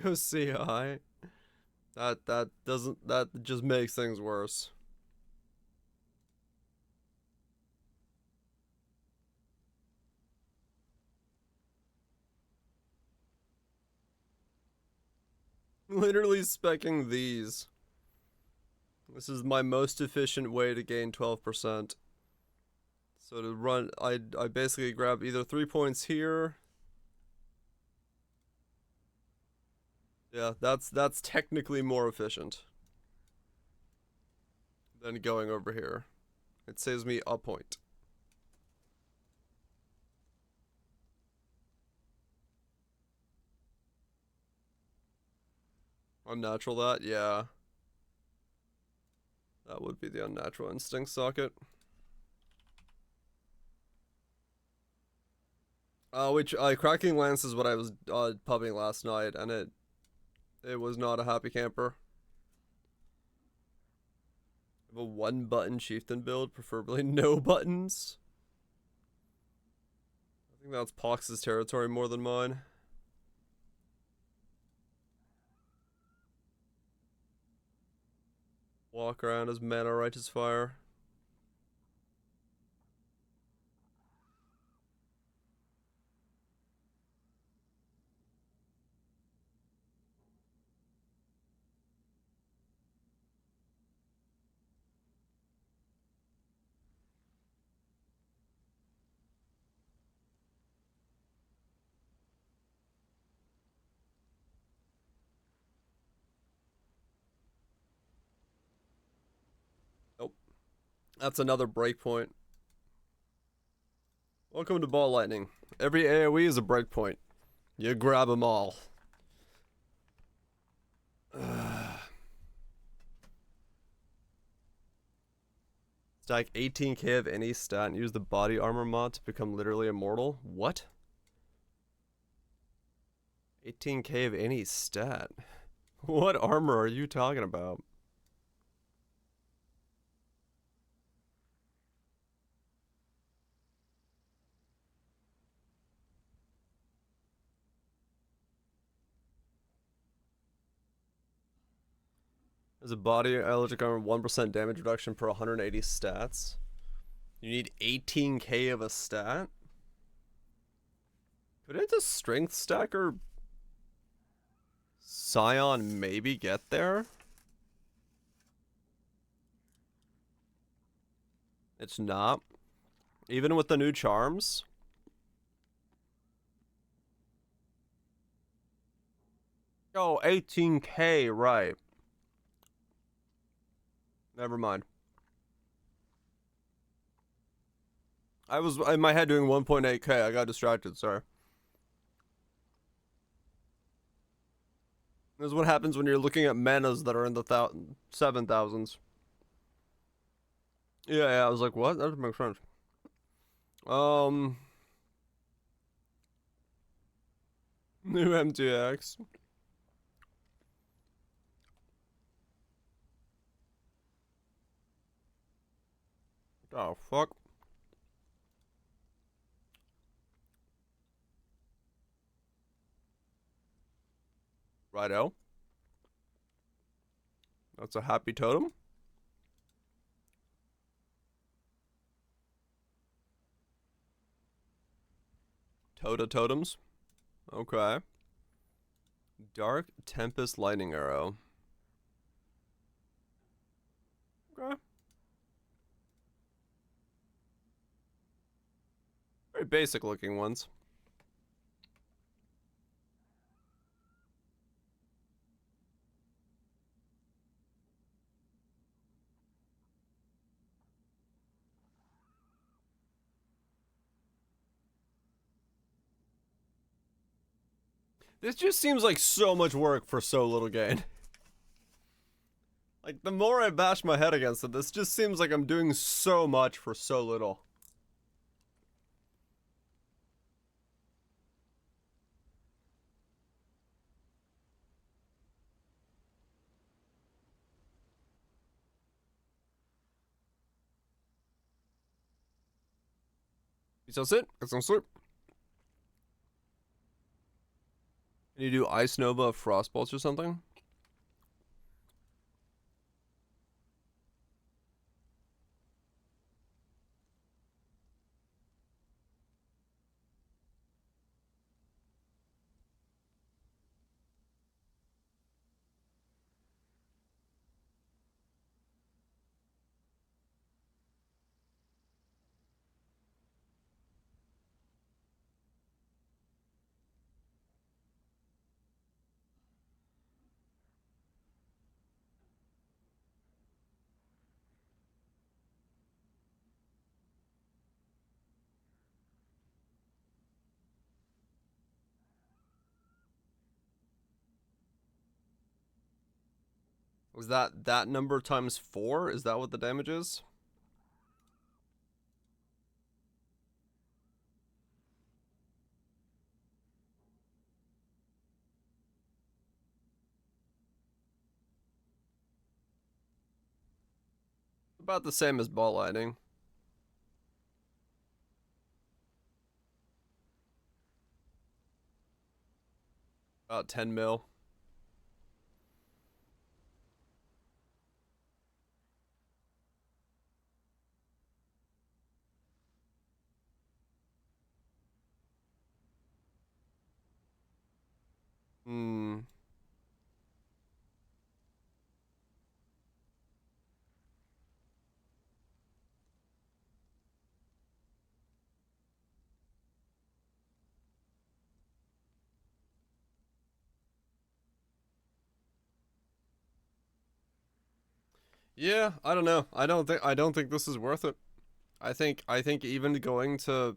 Go CI. That just makes things worse. Literally specking these. This is my most efficient way to gain 12%. So to run, I basically grab either 3 points here. Yeah, that's technically more efficient than going over here. It saves me a point. Unnatural that? Yeah. That would be the unnatural instinct socket. Which cracking lance is what I was pubbing last night, and it was not a happy camper. I have a 1-button chieftain build, preferably no buttons. I think that's Pox's territory more than mine. Walk around as mana righteous fire. Nope. That's another breakpoint. Welcome to Ball Lightning. Every AoE is a breakpoint. You grab them all. Stack 18k of any stat and use the body armor mod to become literally immortal? What? 18k of any stat? What armor are you talking about? There's a body electric armor 1% damage reduction per 180 stats. You need 18k of a stat? Couldn't a strength stacker Scion maybe get there? It's not. Even with the new charms? Oh, 18k, right. Never mind. I was in my head doing 1.8k. I got distracted, sorry. This is what happens when you're looking at manas that are in the 7,000s. Yeah, I was like, what? That doesn't make sense. New MTX. Oh, fuck. Righto. That's a happy totem. Totems. Okay. Dark Tempest Lightning Arrow. Okay. Very basic looking ones. This just seems like so much work for so little gain. Like, the more I bash my head against it, this just seems like I'm doing so much for so little. So sit, get some sleep. Can you do Ice Nova Frost Bolts or something? Was that number times 4? Is that what the damage is? About the same as ball lightning. About 10 mil. Hmm. Yeah, I don't know. I don't think this is worth it. I think even going to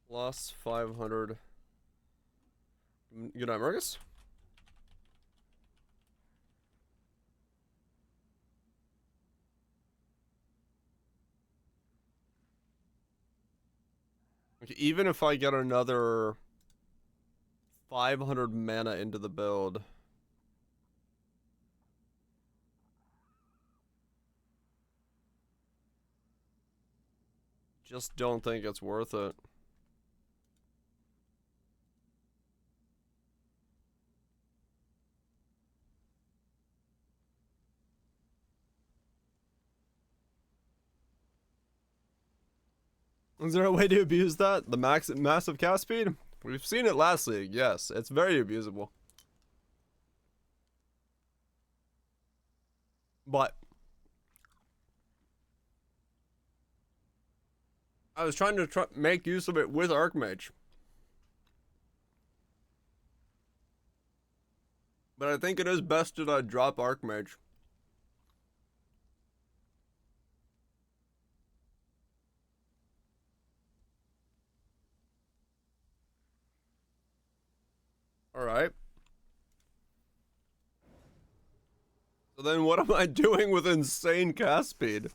plus 500. Good night, Marcus. Okay, even if I get another 500 mana into the build, just don't think it's worth it. Is there a way to abuse that? The massive cast speed? We've seen it last league, yes. It's very abusable. But I was trying to make use of it with Archmage. But I think it is best that I drop Archmage. Alright. So then what am I doing with insane cast speed?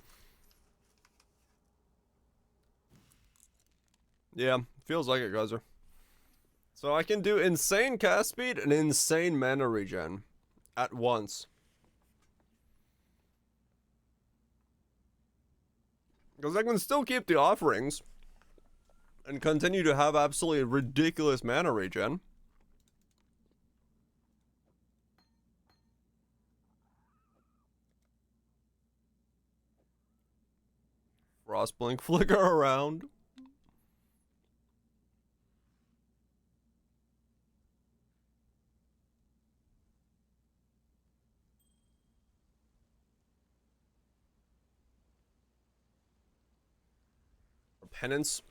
Yeah, feels like it, Guzer. So I can do insane cast speed and insane mana regen at once. Because I can still keep the offerings and continue to have absolutely ridiculous mana regen. Frostblink flicker around. Penance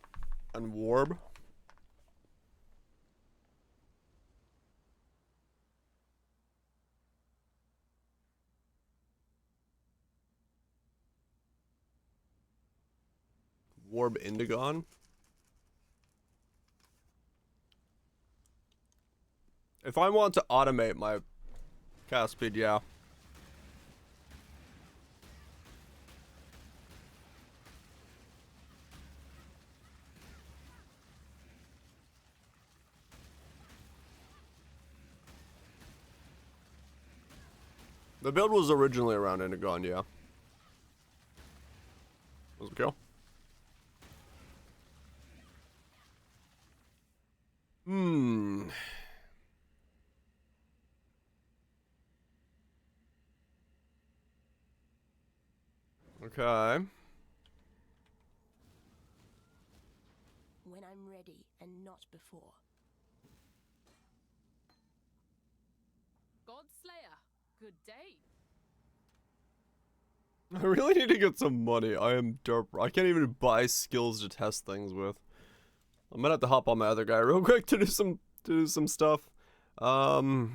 and Warb. Warb Indigon. If I want to automate my cast speed, yeah. The build was originally around Indigon, yeah. Was it kill? Hmm. Okay. When I'm ready and not before. Godslayer, good day. I really need to get some money. I am derp. I can't even buy skills to test things with. I'm gonna have to hop on my other guy real quick to do some stuff. Hmm.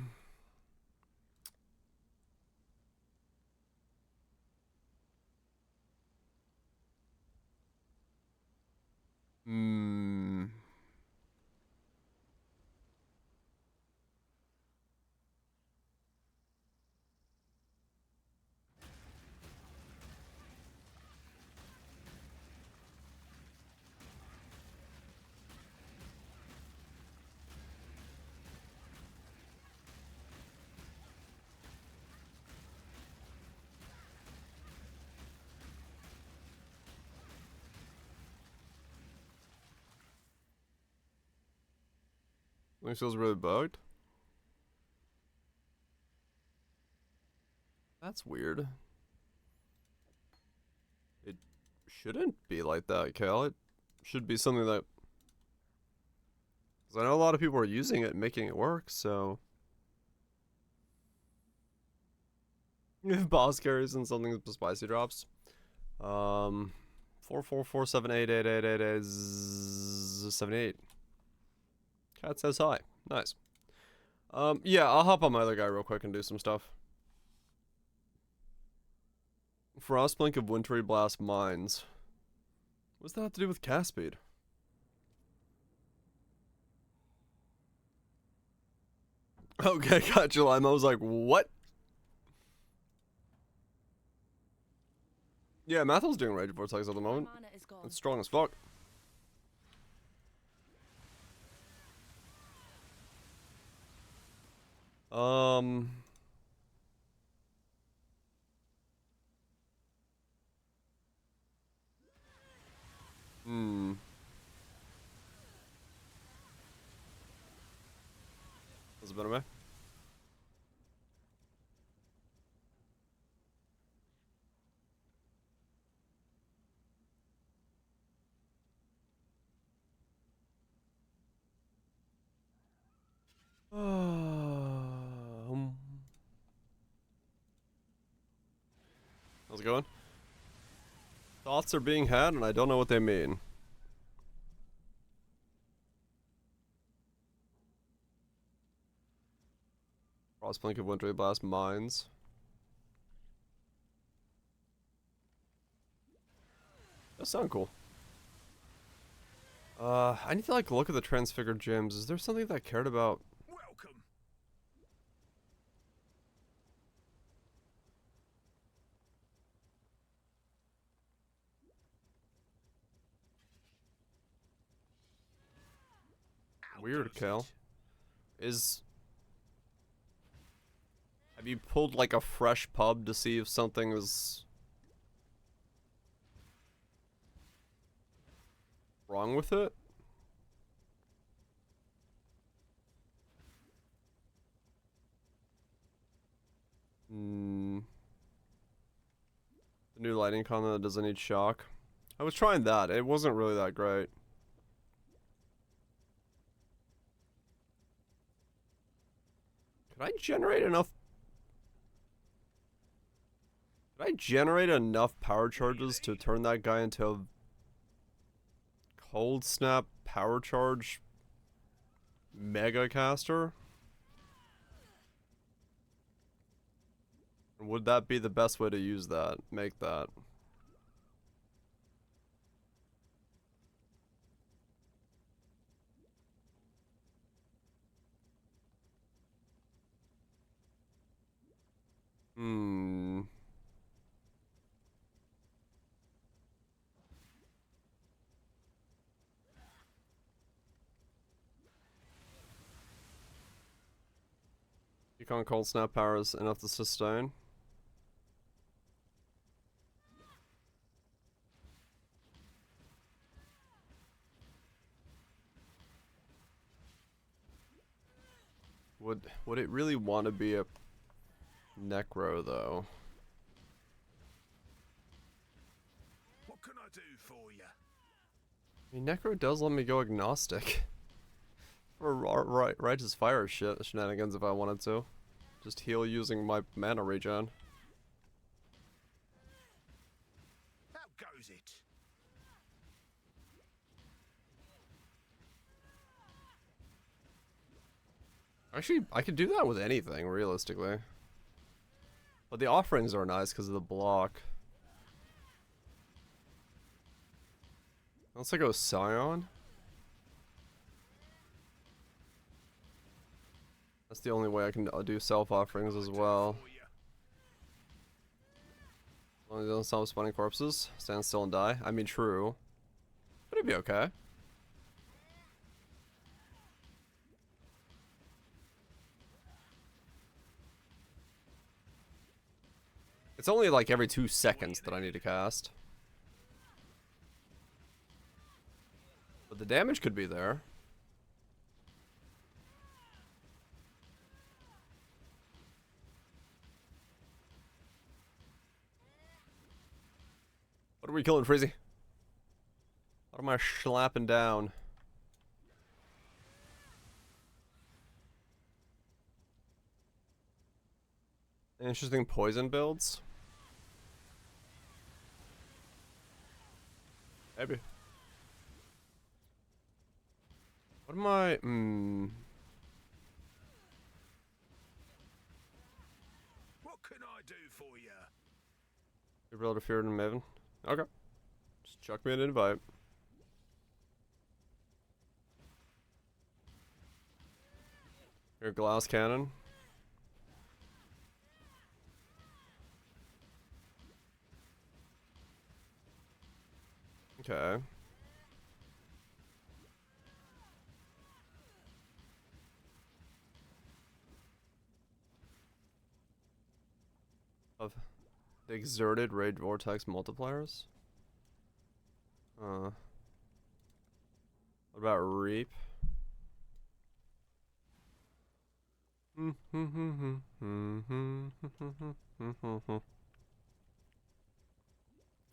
Link feels really bugged. That's weird. It shouldn't be like that, Cal. It should be something that... Because I know a lot of people are using it and making it work, so... If boss carries and something spicy drops. 44478888878. Cat says hi. Nice. Yeah, I'll hop on my other guy real quick and do some stuff. Frostblink of Wintry Blast Mines. What's that have to do with cast speed? Okay, got you, Lime. I was like, what? Yeah, Mathel's doing Rage Vortex at the moment. Mana is gone. It's strong as fuck. That's a better way. How's it going? Thoughts are being had, and I don't know what they mean. Frostblink of Wintry Blast Mines. That sound cool. I need to like look at the transfigured gems. Is there something that I cared about? Welcome. Weird, Cal. Have you pulled like a fresh pub to see if something is wrong with it? The new lighting content that doesn't need shock. I was trying that. It wasn't really that great. Could I generate enough power charges to turn that guy into a cold snap power charge mega caster? Would that be the best way to use that? Make that? Econ cold snap power is enough to sustain. Would it really want to be a Necro though? What can I do for you? I mean, Necro does let me go agnostic. Or righteous fire shenanigans if I wanted to. Just heal using my mana regen. How goes it? Actually, I could do that with anything, realistically. But the offerings are nice because of the block. Unless I go Scion. That's the only way I can do self-offerings as well. As long as it doesn't stop spawning corpses, stand still and die. I mean, true. But it'd be okay. It's only like every 2 seconds that I need to cast. But the damage could be there. What are we killing, Freezy? What am I slapping down? Interesting poison builds. Maybe. What am I? What can I do for you? You're able to fear in Maven. Okay. Just chuck me an invite. Your glass cannon. Okay. Of the exerted rage vortex multipliers. What about reap?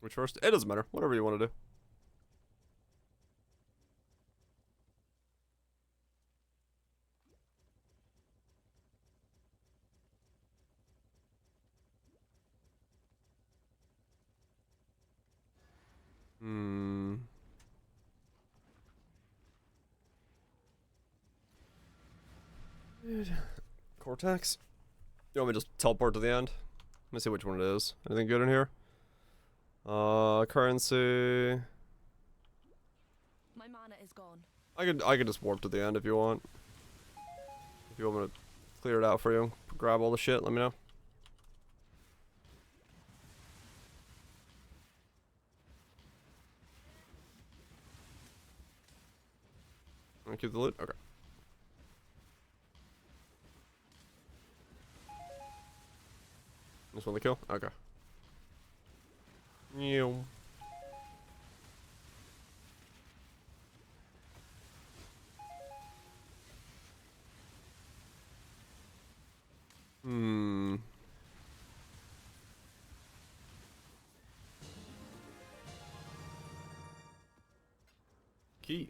Which first? It doesn't matter. Whatever you want to do. Dude. Cortex? You want me to just teleport to the end? Let me see which one it is. Anything good in here? Currency. My mana is gone. I could just warp to the end if you want. If you want me to clear it out for you, grab all the shit, let me know. Wanna keep the loot? Okay. Just want to kill? Okay. Meow. Key.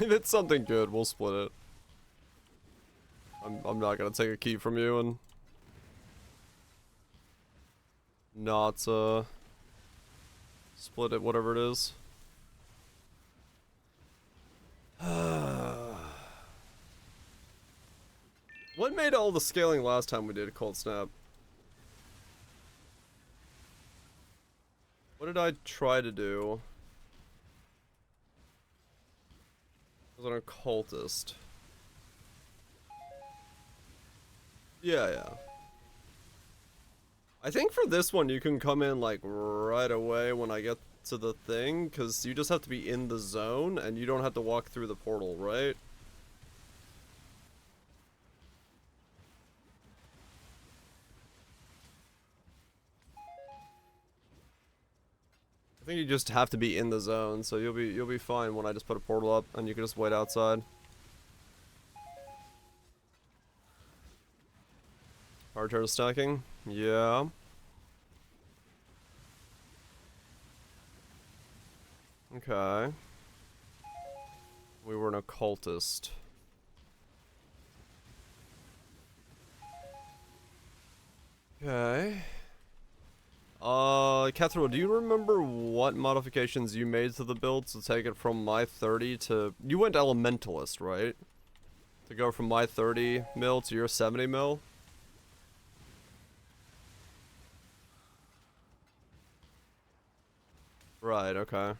If it's something good, we'll split it. I'm not gonna take a key from you and not split it, whatever it is. What made all the scaling last time we did a cold snap? What did I try to do? I was an occultist. Yeah. I think for this one you can come in like right away when I get to the thing, because you just have to be in the zone and you don't have to walk through the portal, right? I think you just have to be in the zone, so you'll be fine when I just put a portal up and you can just wait outside. Power turn stacking? Yeah. Okay. We were an occultist. Okay. Cathro, do you remember what modifications you made to the build to take it from my 30 to... You went Elementalist, right? To go from my 30 mil to your 70 mil? Right, okay.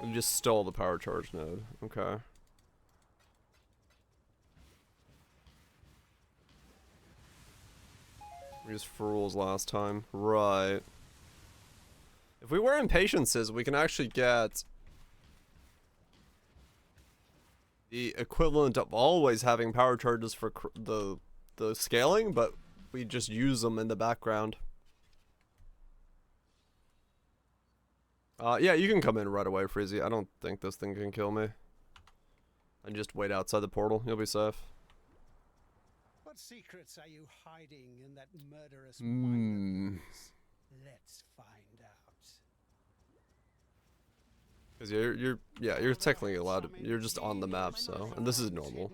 You just stole the power charge node. Okay. We used Fools last time. Right. If we wear Impatiences, we can actually get the equivalent of always having power charges for the scaling, but we just use them in the background. Yeah, you can come in right away, Freezy. I don't think this thing can kill me. And just wait outside the portal. You'll be safe. What secrets are you hiding in that murderous Hmm. wine? Let's find out. Because you're technically allowed to, you're just on the map, so, and this is normal.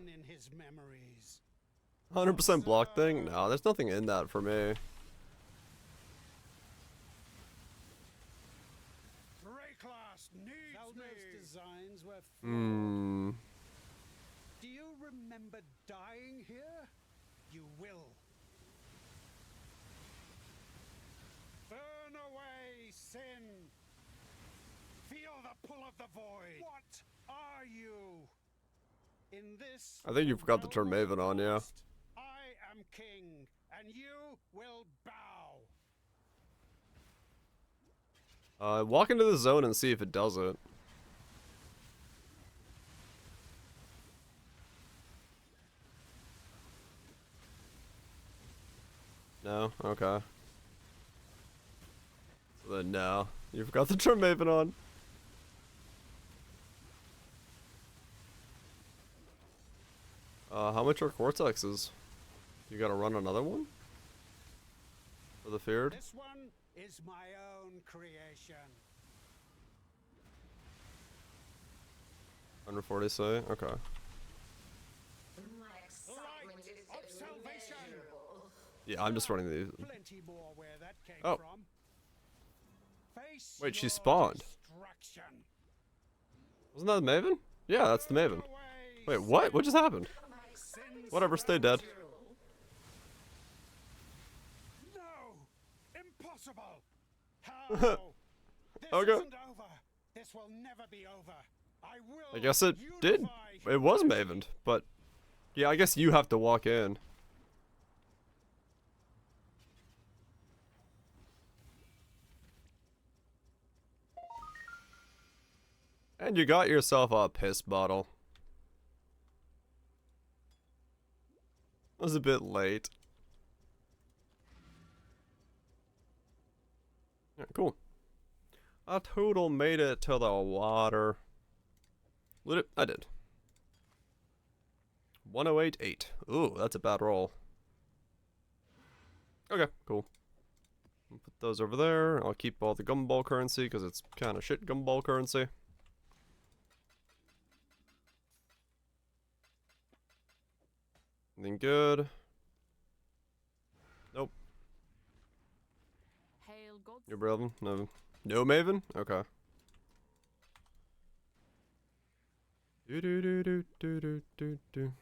100% block thing? No, there's nothing in that for me. Designs were Hmm. Do you remember dying here? You will. Burn away sin. Feel the pull of the void. What are you? In this, I think you forgot to turn Maven on, yeah. I am king, and you will bow. Walk into the zone and see if it does it. No? Okay. So then no. You forgot to turn Maven on. How much are Cortexes? You gotta run another one? For the feared? This one is my own creation. 140 say? Okay. My excitement is immeasurable. Yeah, I'm just running these. Plenty more where that came Oh. from. Face Wait, she your spawned. destruction. Wasn't that the Maven? Yeah, that's the Maven. Wait, what? What just happened? Whatever, stay dead. No! Impossible! How? This Okay. isn't over. This will never be over. I will I guess it did. unify It was Mavened, but yeah, I guess you have to walk in. And you got yourself a piss bottle. It was a bit late. Yeah, cool. I total made it to the water. Lit it? I did. 108.8. Ooh, that's a bad roll. Okay, cool. I'll put those over there. I'll keep all the gumball currency because it's kind of shit gumball currency. Anything good? Nope. Hail gods. You're Braven? No. No Maven? Okay. Do do do do do do do do.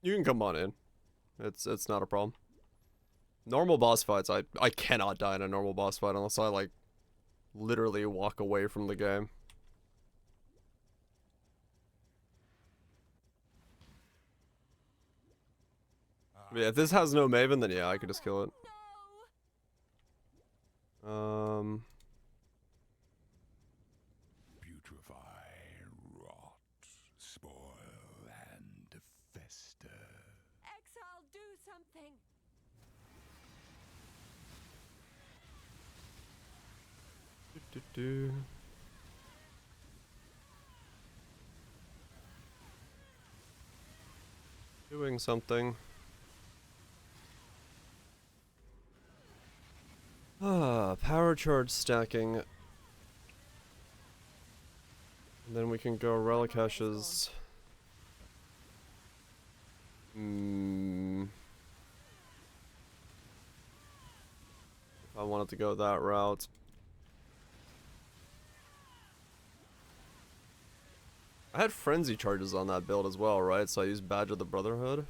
You can come on in. It's not a problem. Normal boss fights, I cannot die in a normal boss fight unless I like literally walk away from the game. Yeah, if this has no Maven, then yeah, I could just kill it. Putrefy, rot, spoil, and fester. Exile, do something. Do. Doing something. Power charge stacking. And then we can go relic hashes. If I wanted to go that route. I had frenzy charges on that build as well, right? So I used Badge of the Brotherhood.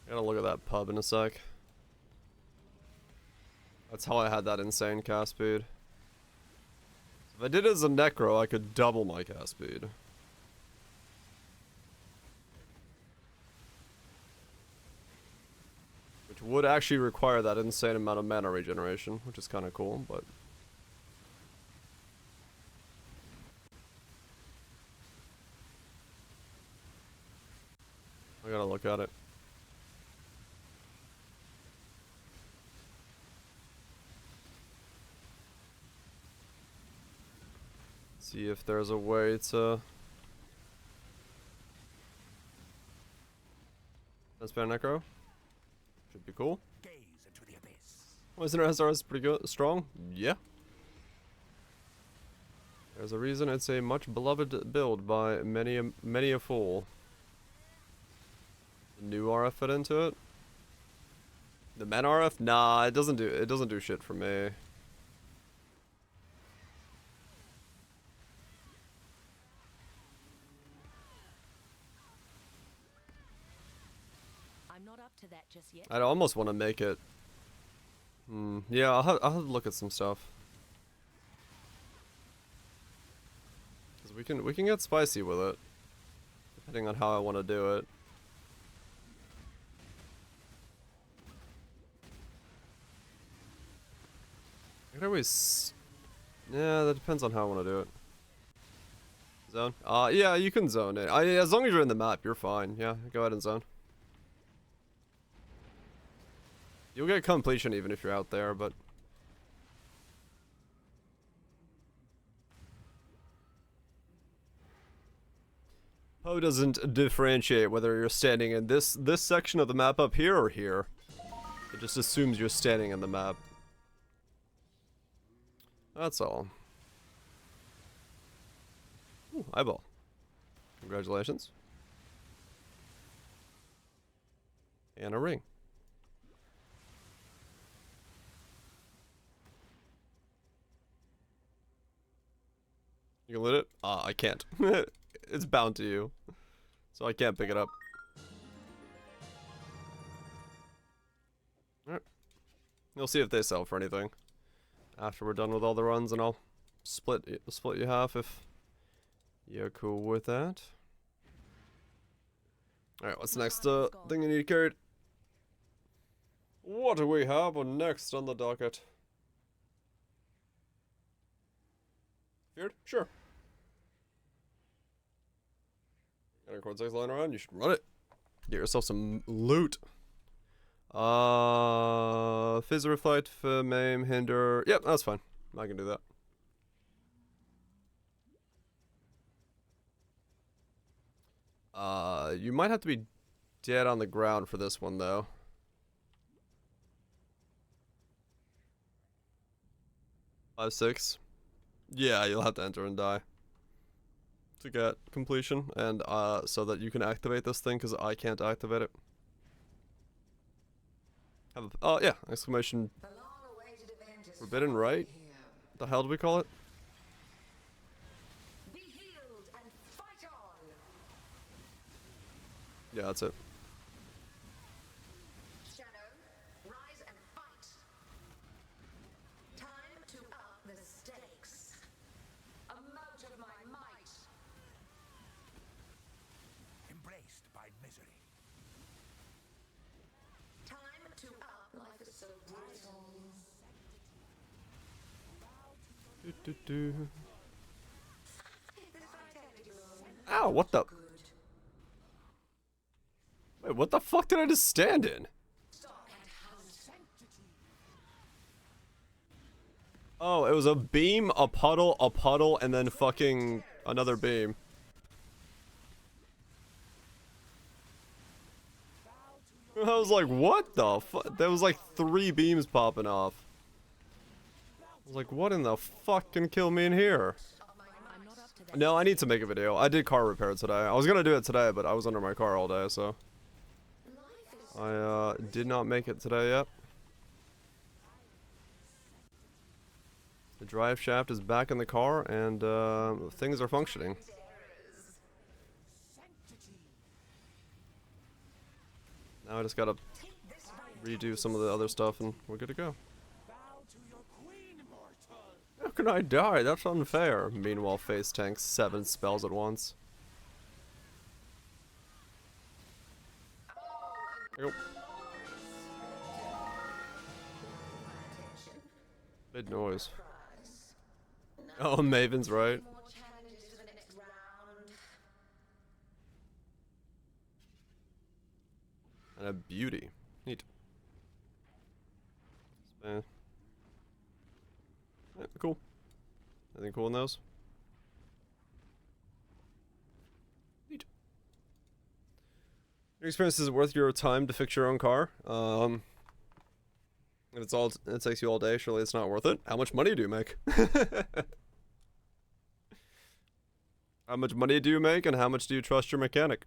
Gotta look at that pub in a sec. That's how I had that insane cast speed. If I did it as a Necro, I could double my cast speed. Which would actually require that insane amount of mana regeneration, which is kind of cool, but... I gotta look at it. See if there's a way to... That's Archmage Necro. Should be cool. Gaze into the abyss. Wasn't our SRS pretty good? Strong? Yeah. There's a reason it's a much beloved build by many a fool. The new RF fit into it. The men RF? Nah, it doesn't do shit for me. I'm not up to that just yet. I almost want to make it. Yeah, I'll have to look at some stuff. 'Cause we can get spicy with it, depending on how I want to do it. I could always. Yeah, that depends on how I want to do it. Zone? Yeah, you can zone it. As long as you're in the map, you're fine. Yeah, go ahead and zone. You'll get completion even if you're out there, but... Poe doesn't differentiate whether you're standing in this section of the map up here or here. It just assumes you're standing in the map. That's all. Ooh, eyeball. Congratulations. And a ring. You can lit it? I can't. It's bound to you. So I can't pick it up. Alright. We'll see if they sell for anything. After we're done with all the runs, and I'll split you half if you're cool with that. Alright, what's the next thing you need carried? What do we have next on the docket? Feared? Sure. Got a Cortex lying around, you should run it. Get yourself some loot. Fizz Reflect, Maim, Hinder. Yep, that's fine. I can do that. You might have to be dead on the ground for this one, though. Five, 6. Yeah, you'll have to enter and die to get completion, and so that you can activate this thing, because I can't activate it. Yeah, exclamation. Forbidden Right? What the hell do we call it? Be healed and fight on. Yeah, that's it. Shadow, rise and fight. Time to up the stakes. Amount of my might. Embraced by misery. Time to up. Life is so brutal. Ow, what the? Wait, what the fuck did I just stand in? Oh, it was a beam, a puddle, and then fucking another beam. I was like, what the fuck? There was like 3 beams popping off. I was like, what in the fuck can kill me in here? I'm not up to that. No, I need to make a video. I did car repair today. I was gonna do it today, but I was under my car all day, so I did not make it today yet. The drive shaft is back in the car, and things are functioning. Now I just gotta redo some of the other stuff, and we're good to go. How can I die? That's unfair. Meanwhile, face tanks 7 spells at once. Yep. Big noise. Oh, Maven's right. More challenges for the next round. And a beauty. Neat. Yeah, cool. Anything cool in those? Neat. Your experience is worth your time to fix your own car. If it's all it takes you all day, surely it's not worth it. How much money do you make? How much money do you make, and how much do you trust your mechanic?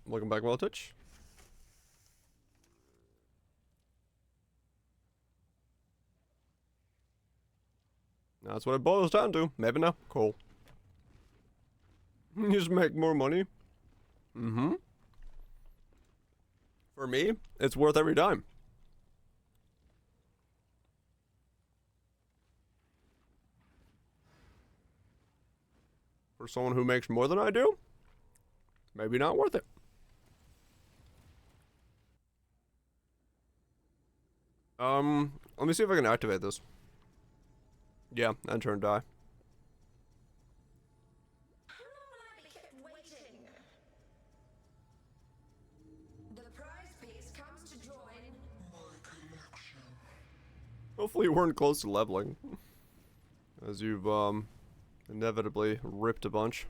Welcome back, Weltich. That's what it boils down to. Maybe not. Cool. You just make more money. Mm-hmm. For me, it's worth every dime. For someone who makes more than I do, maybe not worth it. Let me see if I can activate this. Yeah, enter and die. How long will I be kept waiting? The prize piece comes to join my collection. Hopefully you weren't close to leveling. As you've, inevitably ripped a bunch.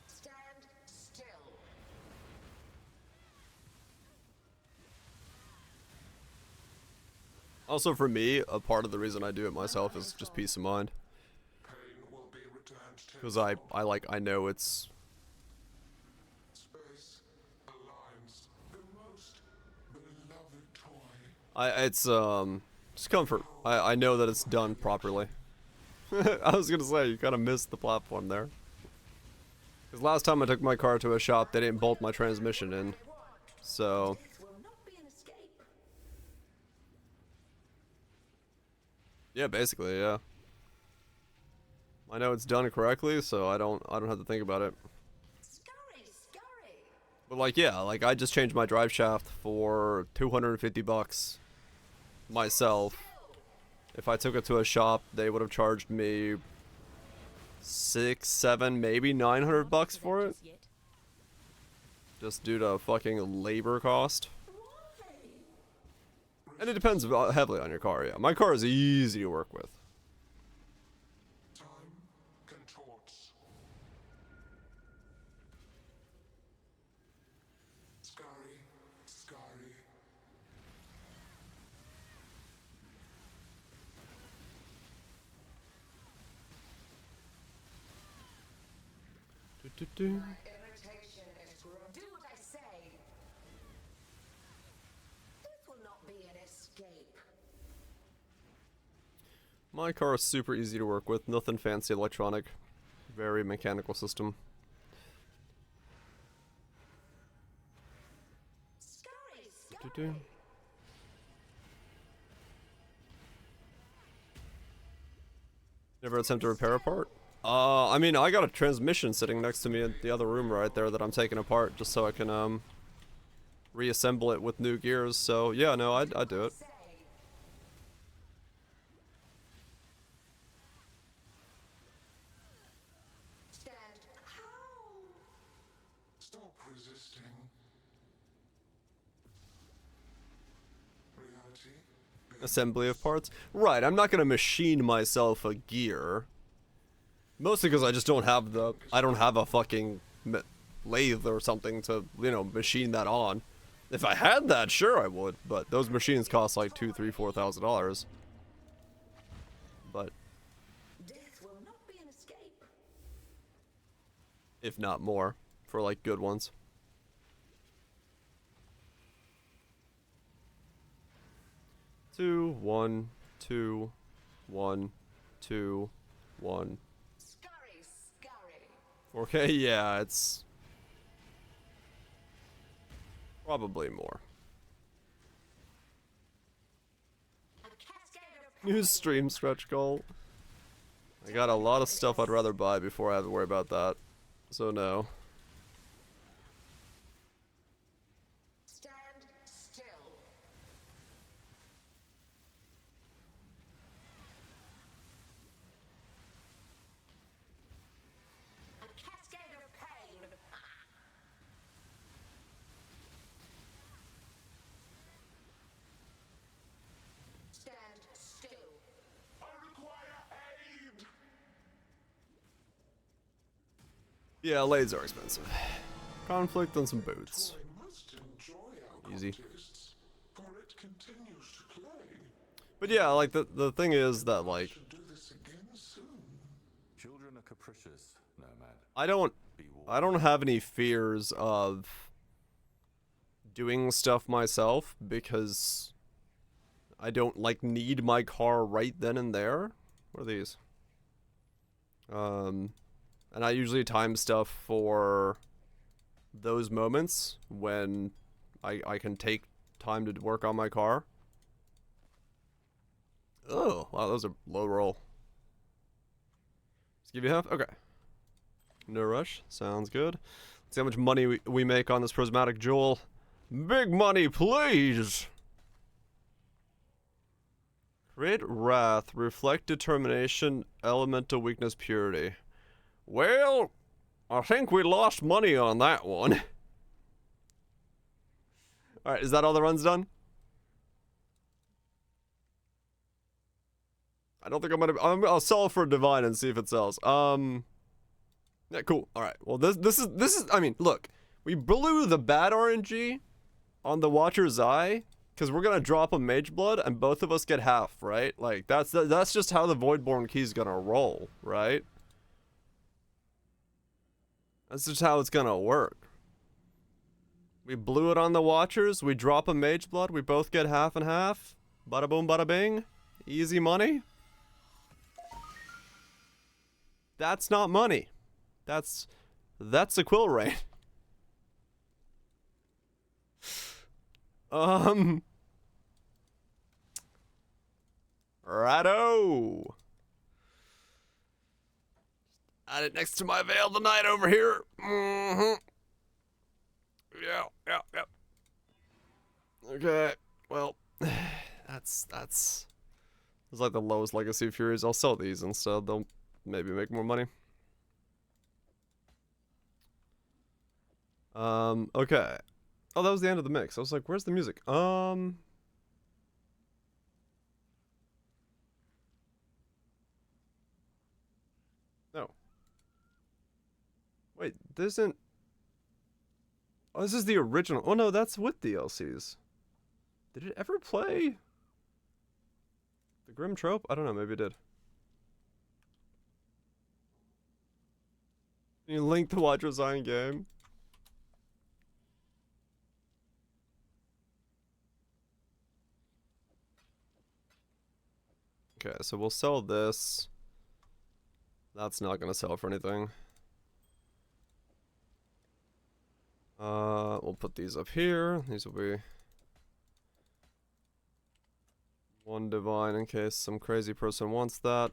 Stand still. Also, for me, a part of the reason I do it myself is just peace of mind. Pain will be returned to Because I know it's... space. Aligns the most beloved toy. It's comfort. I know that it's done properly. I was gonna say, you kinda missed the platform there. Because last time I took my car to a shop, they didn't bolt my transmission in. So... This will not be an escape. yeah, basically, yeah. I know it's done correctly, so I don't have to think about it. Scurry, scurry. But like, yeah, like I just changed my drive shaft for $250 myself. If I took it to a shop, they would have charged me 6, 7, maybe $900 for it. Just due to fucking labor cost. And it depends heavily on your car, yeah. My car is easy to work with. Time contorts. Scurry, scurry. Irritation is growing. Do what I say. This will not be an escape. My car is super easy to work with, nothing fancy electronic. Very mechanical system. Scurry, scurry. Never attempt to repair a part? I mean, I got a transmission sitting next to me in the other room right there that I'm taking apart just so I can, reassemble it with new gears. So, yeah, no, I'd do it. Say. Stand. How? Stop resisting. Reality. Assembly of parts? Right, I'm not gonna machine myself a gear. Mostly because I just don't have I don't have a fucking lathe or something to, you know, machine that on. If I had that, sure I would, but those machines cost like $2,000, $3,000, $4,000. But Death will not be an escape. if not more, for like good ones. Two, 1, 2, 1, 2, 1. Scurry, scurry. Okay, yeah, it's probably more. A cascade of Use stream stretch goal. I got a lot of stuff I'd rather buy before I have to worry about that. So no. Stand still. A cascade of pain. Stand still. I require aid! Yeah, lades are expensive. Conflict and some boots. I must enjoy our Easy. contests, for it continues to play. But yeah, like the thing is that like Should do this again soon. Children are capricious, Nomad. I don't Be warned. have any fears of doing stuff myself because I don't like need my car right then and there. What are these? And I usually time stuff for those moments when I can take time to work on my car. Oh, wow, that was a low roll. Just give you half? Okay. No rush. Sounds good. Let's see how much money we make on this prismatic jewel. Big money, please! Create wrath, reflect determination, elemental weakness, purity. Well, I think we lost money on that one. Alright, is that all the runs done? I don't think I'll sell it for a divine and see if it sells. Yeah, cool. Alright, well this is, I mean, look. We blew the bad RNG on the Watcher's Eye, because we're gonna drop a Mage Blood and both of us get half, right? Like, that's just how the Voidborn key's gonna roll, right? That's just how it's gonna work. We blew it on the Watchers, we drop a Mage Blood, we both get half and half. Bada boom, bada bing. Easy money. That's not money. That's a quill rate. Righto. Add it next to my Veil of the Night over here. Yeah. Okay, well, that's like the lowest legacy Furies. I'll sell these instead. They'll maybe make more money. Okay. Oh, that was the end of the mix. I was like, where's the music? No. Wait, this isn't... Oh, this is the original. Oh no, that's with DLCs. Did it ever play the Grim Trope? I don't know, maybe it did. Can you link the Watcher's Eye game? Okay, so we'll sell this. That's not gonna sell for anything. We'll put these up here. These will be one divine in case some crazy person wants that.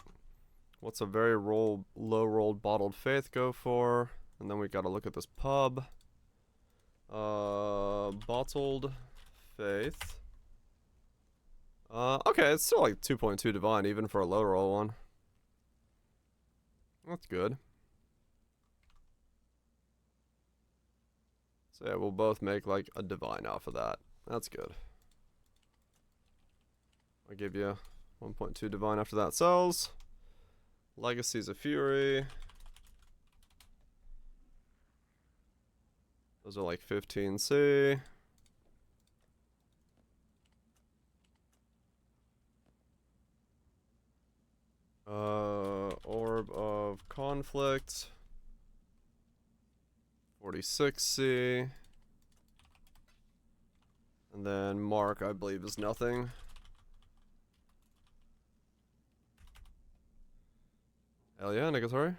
What's a very low rolled bottled faith go for? And then we gotta look at this pub. Bottled faith. Okay, it's still like 2.2 divine even for a low roll one. That's good. So yeah, we'll both make like a divine off of that. That's good. I'll give you 1.2 divine after that sells. Legacies of Fury. Those are like 15C. Orb of Conflict. 46C. And then Mark, I believe, is nothing. Hell yeah, Negatory.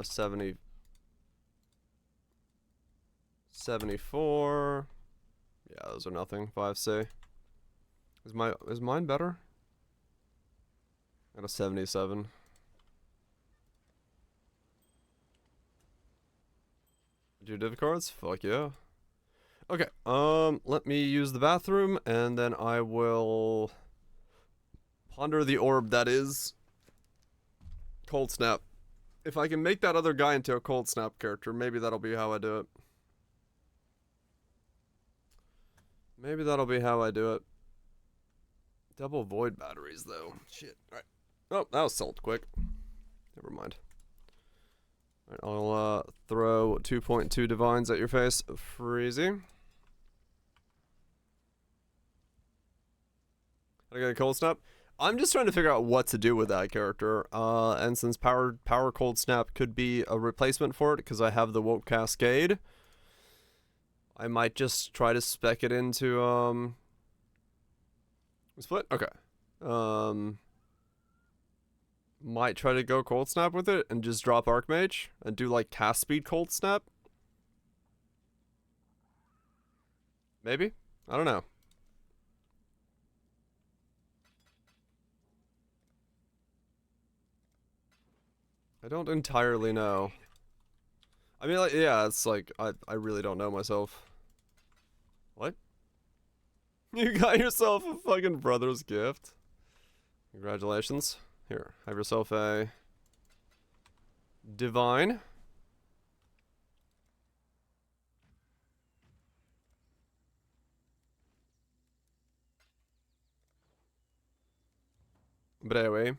70. 74. Yeah, those are nothing. 5C. Is mine better? Got a 77. Do div cards? Fuck yeah. Okay, let me use the bathroom, and then I will ponder the orb that is Cold Snap. If I can make that other guy into a Cold Snap character, maybe that'll be how I do it. Maybe that'll be how I do it. Double void batteries, though. Shit. Alright. Oh, that was sold quick. Never mind. Alright, I'll throw 2.2 divines at your face. Freezy. I get a Cold Snap? I'm just trying to figure out what to do with that character. And since Power Cold Snap could be a replacement for it, because I have the Woke Cascade, I might just try to spec it into, split? Okay. Might try to go Cold Snap with it and just drop Archmage and do like cast speed Cold Snap. Maybe? I don't know. I don't entirely know. I mean, like, yeah, it's like, I really don't know myself. What? You got yourself a fucking brother's gift. Congratulations. Here, have yourself a divine. But anyway.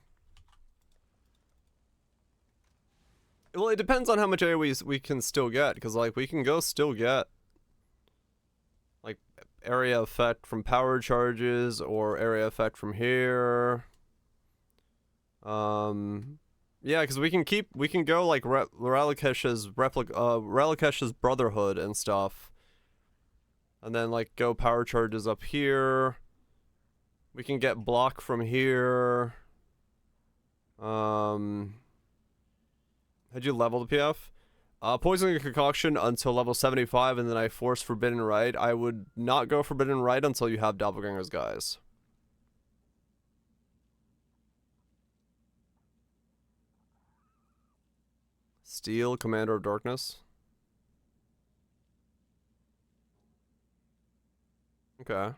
Well, it depends on how much AoE we can still get, because, like, we can go still get, like, area effect from power charges, or area effect from here. Yeah, because we can go, like, Relikesh's Brotherhood and stuff. And then, like, go power charges up here. We can get block from here. Had you leveled the PF? Poisoning Concoction until level 75, and then I force Forbidden Rite. I would not go Forbidden Rite until you have Doppelganger's Guise. Steel, Commander of Darkness. Okay.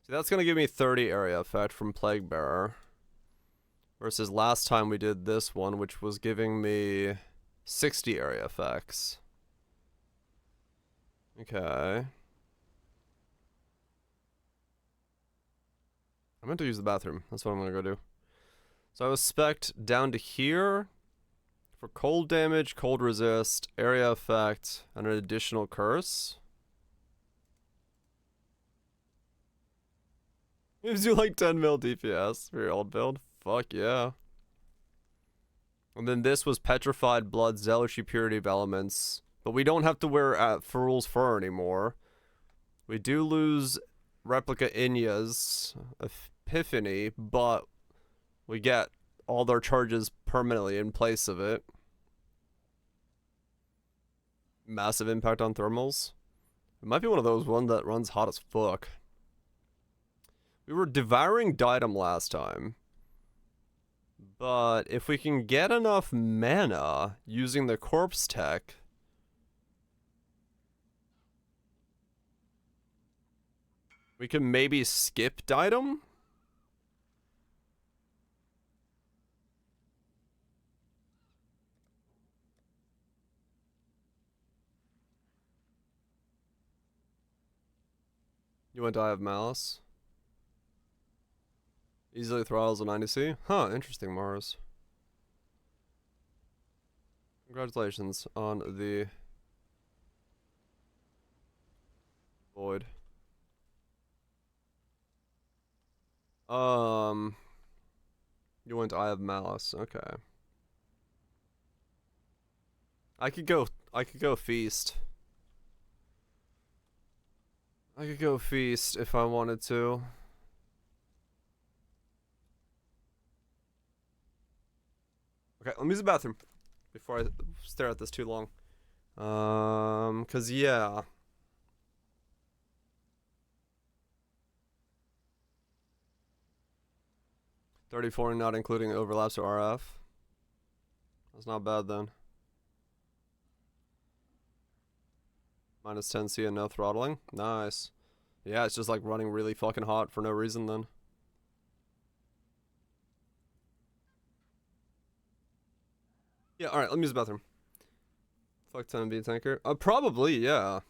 See, that's gonna give me 30 area effect from Plague Bearer. Versus last time we did this one, which was giving me 60 area effects. Okay. I meant to use the bathroom. That's what I'm gonna go do. So I was spec'd down to here for cold damage, cold resist, area effect, and an additional curse. Gives you like 10 mil DPS for your old build. Fuck yeah. And then this was Petrified Blood, Zealotry, Purity of Elements. But we don't have to wear Ferul's Fur anymore. We do lose Replica Inya's Epiphany, but we get all their charges permanently in place of it. Massive impact on thermals. It might be one of those ones that runs hot as fuck. We were devouring Diadem last time. But if we can get enough mana using the corpse tech, we can maybe skip Diadem? You want Eye of Malice? Easily throttles a 90C? Huh, interesting, Mars. Congratulations on the void. You went Eye of Malice, okay. I could go Feast. I could go Feast if I wanted to. Okay, let me use the bathroom before I stare at this too long. Cause yeah. 34 not including overlaps or RF. That's not bad then. Minus 10 C and no throttling. Nice. Yeah, it's just like running really fucking hot for no reason then. Yeah, alright, let me use the bathroom. Fuck 10 B tanker. Probably, yeah.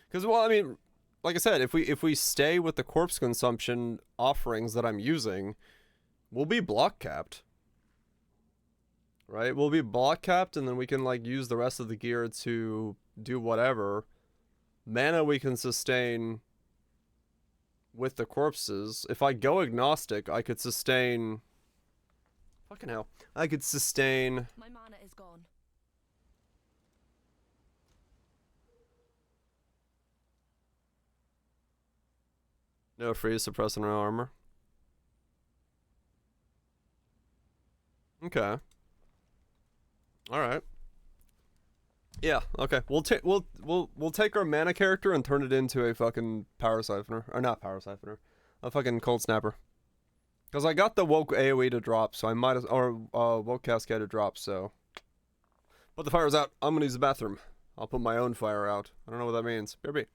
Because, well, I mean, like I said, if we stay with the corpse consumption offerings that I'm using, we'll be block capped. Right? We'll be block capped, and then we can, like, use the rest of the gear to do whatever. Mana we can sustain with the corpses. If I go agnostic, I could sustain... Fucking hell. I could sustain... My mana is gone. No freeze, suppress, and no armor. Okay. Alright. Yeah, okay. We'll take our mana character and turn it into a fucking power siphoner. Or not power siphoner. A fucking cold snapper. Because I got the woke AoE to drop, so I might as or woke cascade to drop, so. But the fire's out. I'm gonna use the bathroom. I'll put my own fire out. I don't know what that means. BRB.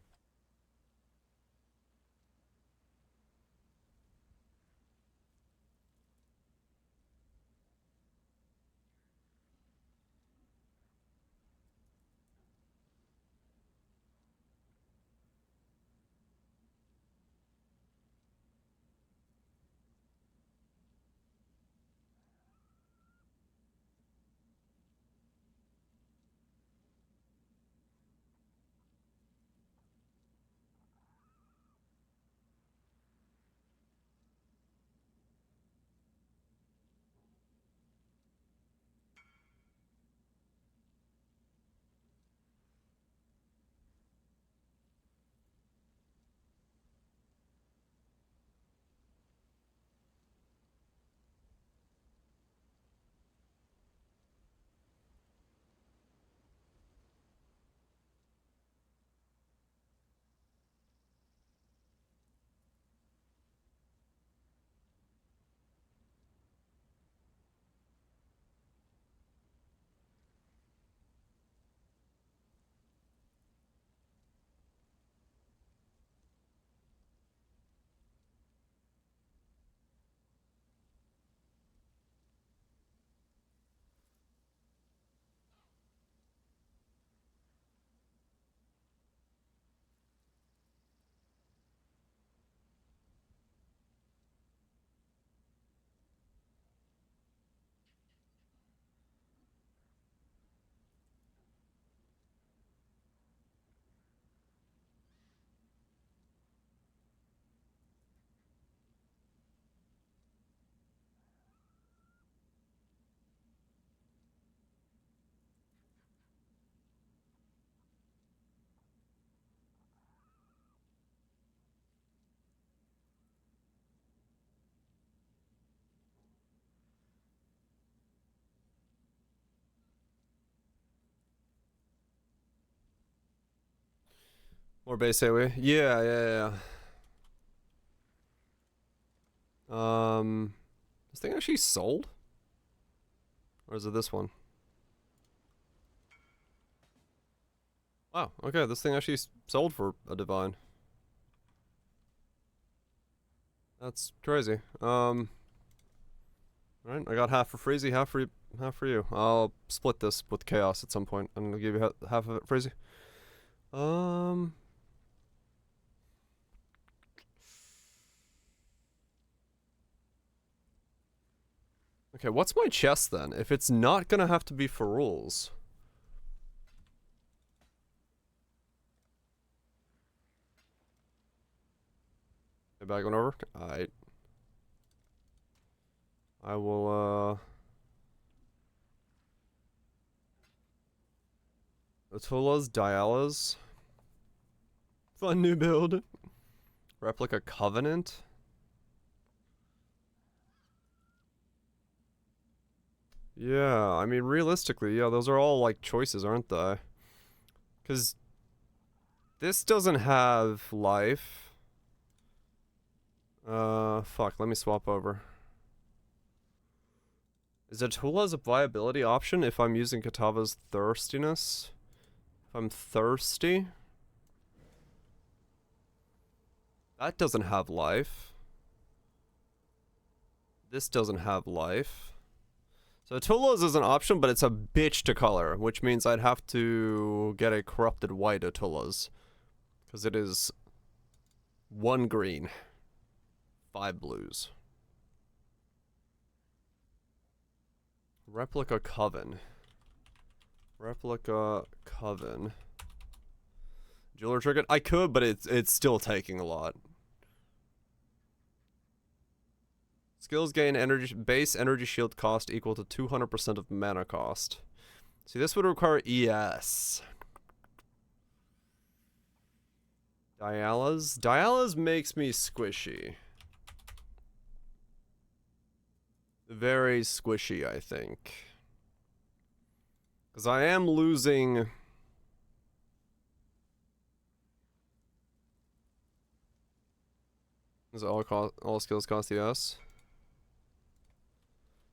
More base AoE. Yeah. This thing actually sold? Or is it this one? Wow, okay, this thing actually sold for a divine. That's crazy. Right, I got half for Freezy, half for you. I'll split this with Chaos at some point. I'm gonna give you half of it, Freezy. Okay, what's my chest then? If it's not gonna have to be for rules. Okay, back on over. Alright. I will, Atula's Dialas. Fun new build. Replica Covenant. Yeah, I mean, realistically, yeah, those are all, like, choices, aren't they? Because this doesn't have life. Fuck, let me swap over. Is Atula's a viability option if I'm using Katava's thirstiness? If I'm thirsty? That doesn't have life. This doesn't have life. So Atula's is an option, but it's a bitch to color, which means I'd have to get a corrupted white Atula's. Because it is 1 green, 5 blues. Replica Coven. Replica Coven. Jeweler Trinket? I could, but it's still taking a lot. Skills gain energy, base energy shield cost equal to 200% of mana cost. See, this would require ES. Dialas? Dialas makes me squishy. Very squishy, I think. Because I am losing... Does all skills cost ES?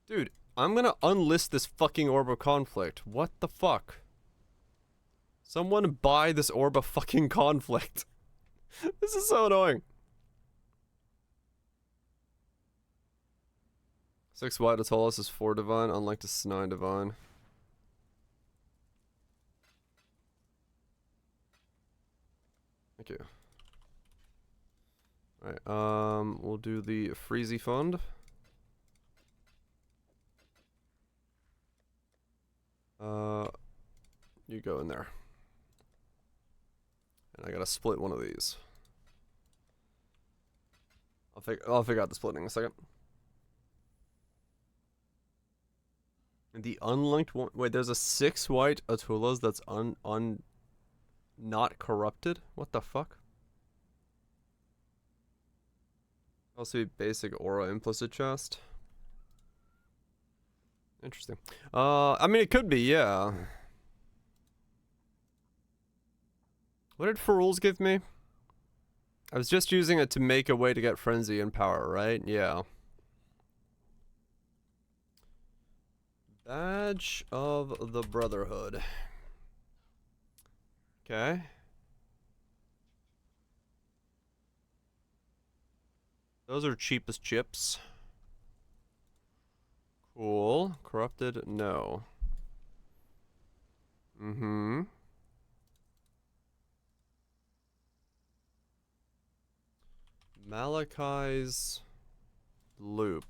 Dude, I'm gonna unlist this fucking Orb of Conflict. What the fuck? Someone buy this Orb of fucking Conflict. This is so annoying. 6 white Atolus is 4 divine, unlike this 9 divine. Thank you. Alright, we'll do the Freezy Fund. You go in there. And I gotta split one of these. I'll figure out the splitting in a second. And the unlinked one. Wait, there's a 6 white Atulas that's not corrupted? What the fuck? Also basic aura implicit chest. Interesting. I mean it could be, yeah. What did Ferul's give me? I was just using it to make a way to get Frenzy and power, right? Yeah. Badge of the Brotherhood. Okay. Those are cheapest chips. Cool. Corrupted? No. Mm-hmm. Malachi's loop.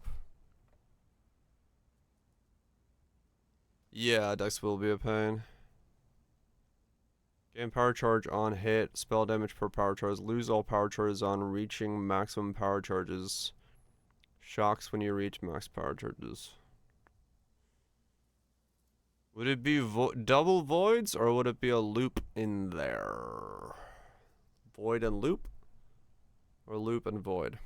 Yeah, Dex will be a pain. Gain power charge on hit, spell damage per power charge, lose all power charges on reaching maximum power charges. Shocks when you reach max power charges. Would it be double voids or would it be a loop in there? Void and loop? Or loop and void?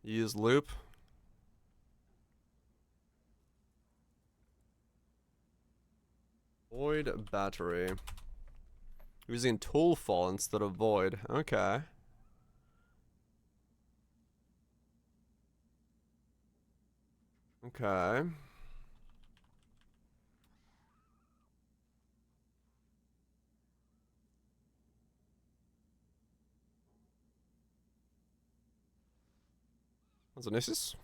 Use loop. Void battery. Using tool fall instead of void. Okay. Okay. What's an Isis?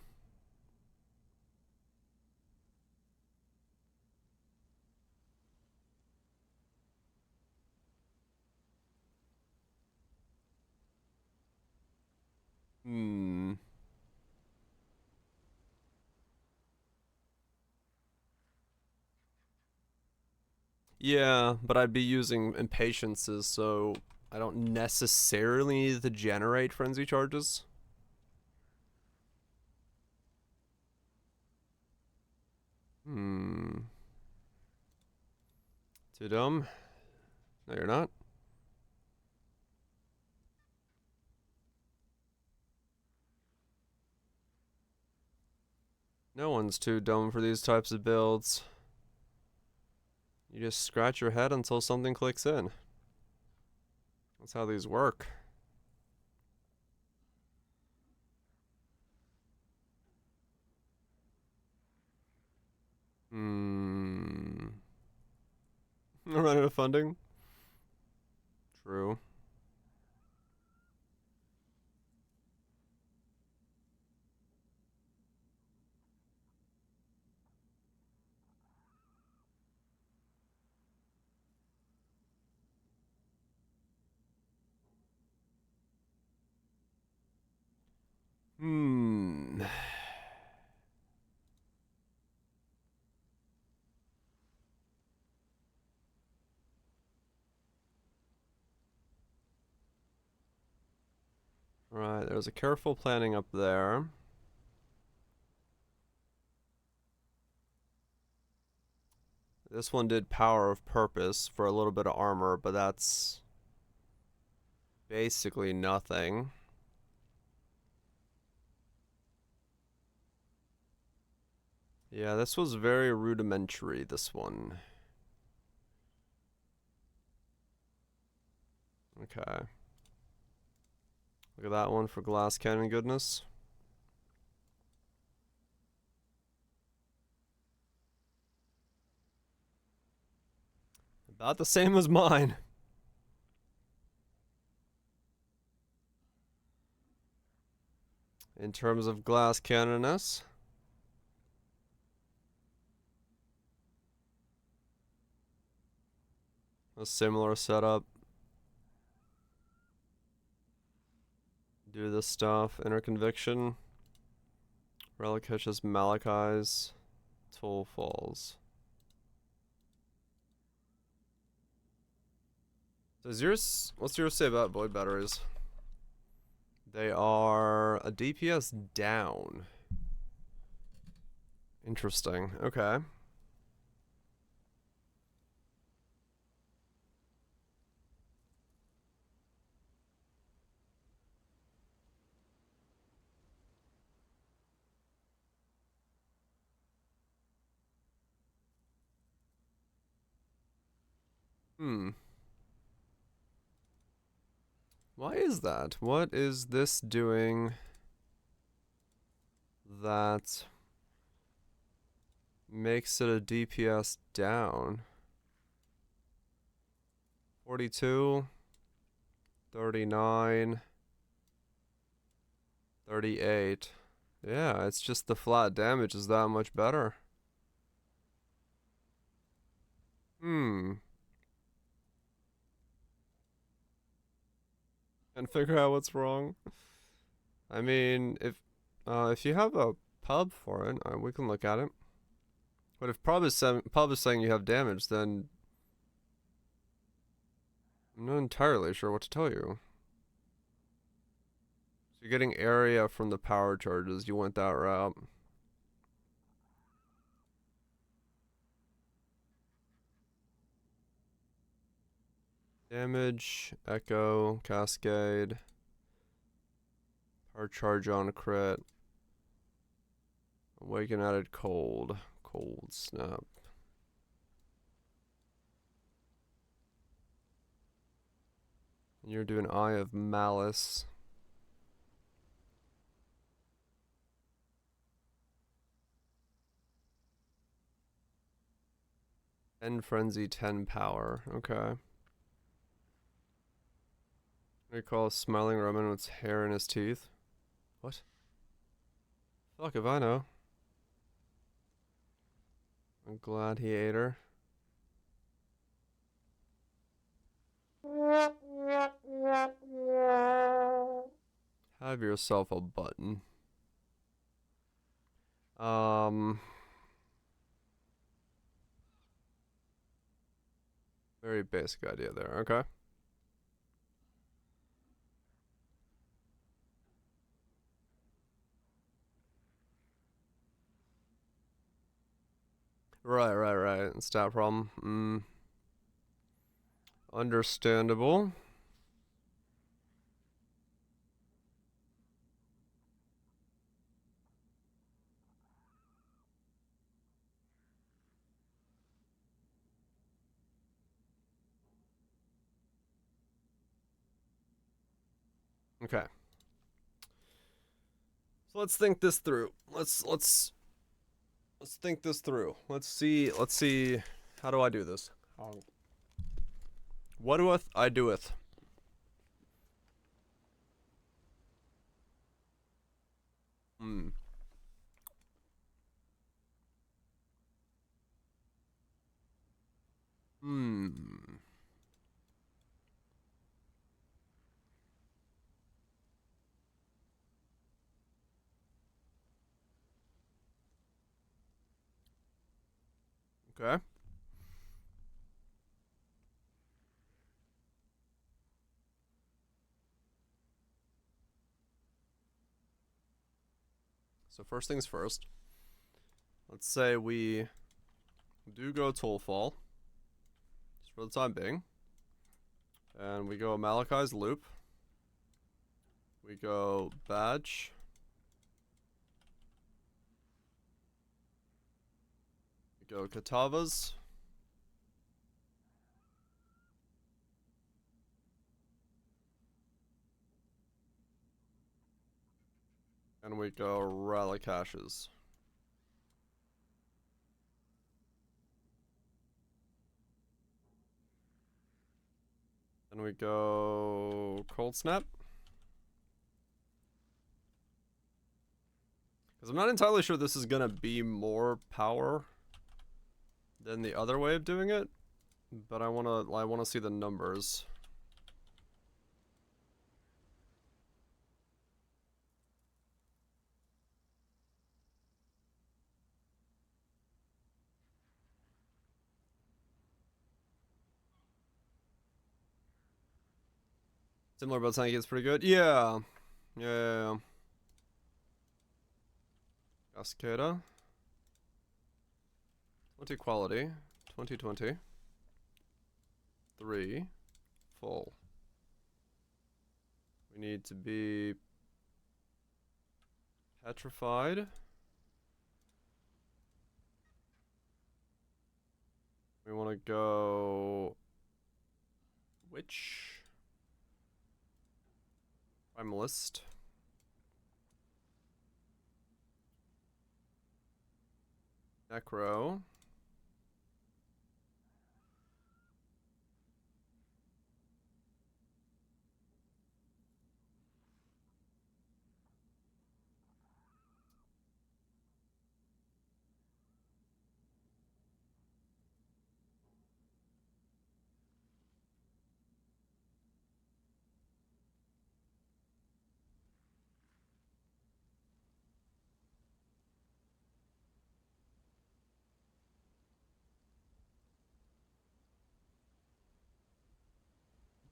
Hmm. Yeah, but I'd be using impatiences, so I don't necessarily need to generate frenzy charges. Hmm. Too dumb? No, you're not. No one's too dumb for these types of builds. You just scratch your head until something clicks in. That's how these work. Hmm. Run out of funding? True. Hmm. Right, there's a careful planning up there. This one did Power of Purpose for a little bit of armor, but that's basically nothing. Yeah, this was very rudimentary, this one. Okay. Look at that one for glass cannon goodness. About the same as mine. In terms of glass cannonness. A similar setup. Do this stuff. Inner Conviction. Relic catches Malachi's. Toll falls. Does yours, what's yours say about void batteries? They are a DPS down. Interesting. Okay. Hmm. Why is that? What is this doing that makes it a DPS down? 42, 39, 38. Yeah, it's just the flat damage is that much better. Hmm. And figure out what's wrong. I mean, if you have a pub for it, we can look at it. But if pub is saying you have damage, then I'm not entirely sure what to tell you. So you're getting area from the power charges. You went that route. Damage, echo, cascade, power charge on a crit. Awaken added cold. Cold snap. And you're doing Eye of Malice. End Frenzy 10 power. Okay. What do you call a smiling Roman with hair in his teeth? What? Fuck if I know. I'm glad he ate her. Have yourself a button. Very basic idea there. Okay. Right. Stat problem. Understandable. Okay. So let's think this through. Let's think this through. Let's see. How do I do this? What doeth I doeth? Hmm. Hmm. Okay. So first things first. Let's say we do go Tollfall, just for the time being. And we go Malachi's Loop. We go Badge. We go Katavas. And we go Rally Caches. And we go Cold Snap. Because I'm not entirely sure this is gonna be more power than the other way of doing it, but I wanna see the numbers. Similar but saying it's pretty good. Yeah. Yeah. Cascada. 20 quality. 2020. 3. Full. We need to be petrified. We want to go Witch. Primalist. Necro.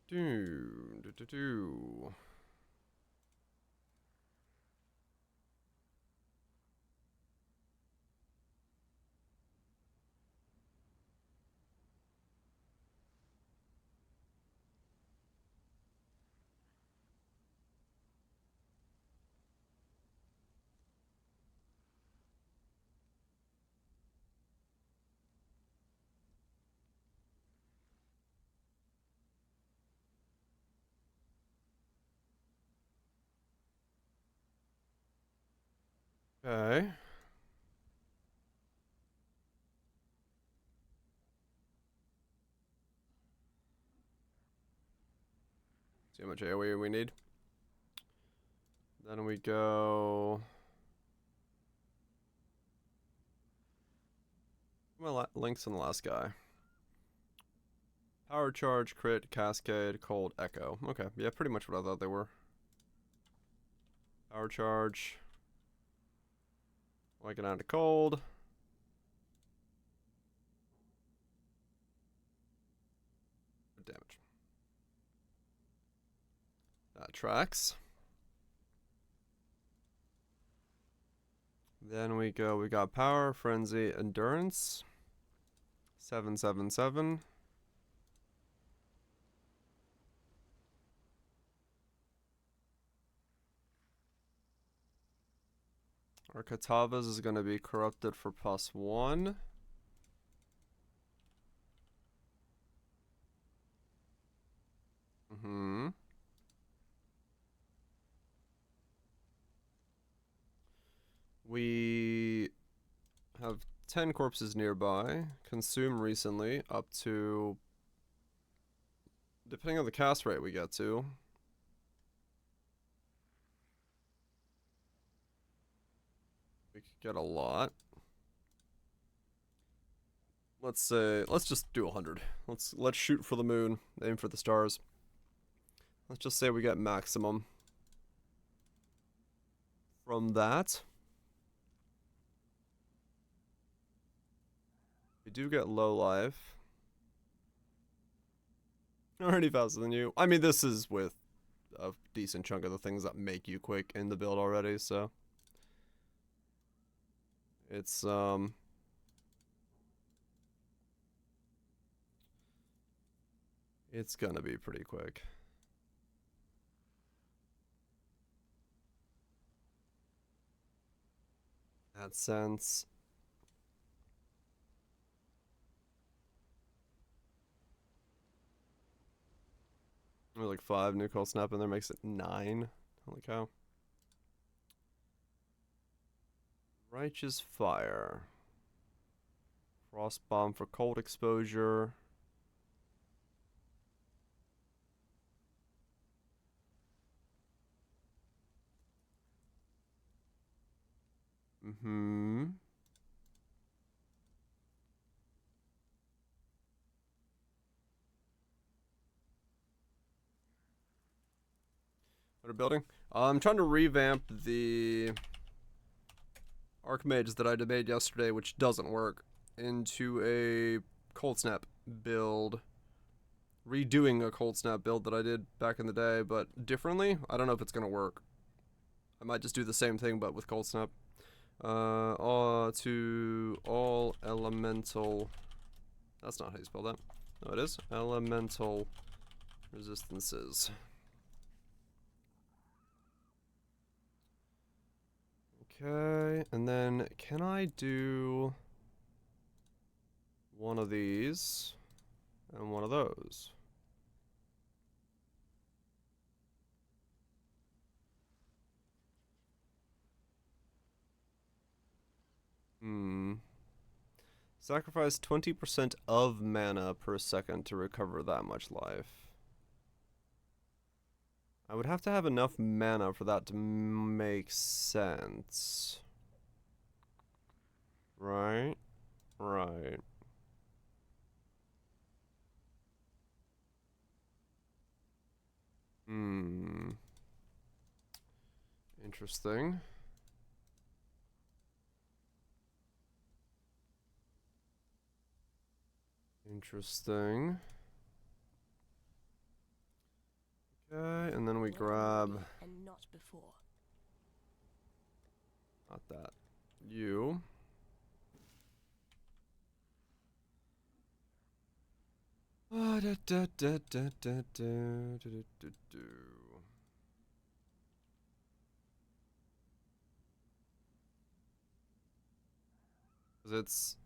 Do. Okay. See how much AoE we need. Then we go. Well, links on the last guy. Power charge, crit, cascade, cold, echo. Okay, yeah, pretty much what I thought they were. Power charge. Like it down to cold. Damage. That tracks. Then we got power, frenzy, endurance. 777. Our Katavas is going to be corrupted for +1. have 10 corpses nearby. Consume recently, up to, depending on the cast rate we get to. We could get a lot. Let's say, let's just do 100. Let's shoot for the moon, aim for the stars. Let's just say we get maximum from that. We do get low life. Already faster than you. I mean, this is with a decent chunk of the things that make you quick in the build already, so it's it's gonna be pretty quick. That sense. There's like 5 new cold snap in there, makes it 9. Holy cow. Righteous Fire. Frost Bomb for cold exposure. What a building. I'm trying to revamp the Archmage that I made yesterday, which doesn't work, into a cold snap build. Redoing a cold snap build that I did back in the day, but differently. I don't know if it's gonna work. I might just do the same thing, but with cold snap. To all elemental. That's not how you spell that. No, it is. Elemental resistances. Okay, and then can I do one of these and one of those? Sacrifice 20% of mana per second to recover that much life. I would have to have enough mana for that to make sense. Right? Right. Interesting. Interesting. Okay, and then we grab... And not before. Not that. You. Da, da, da, da, da, da, da, da, da. It's...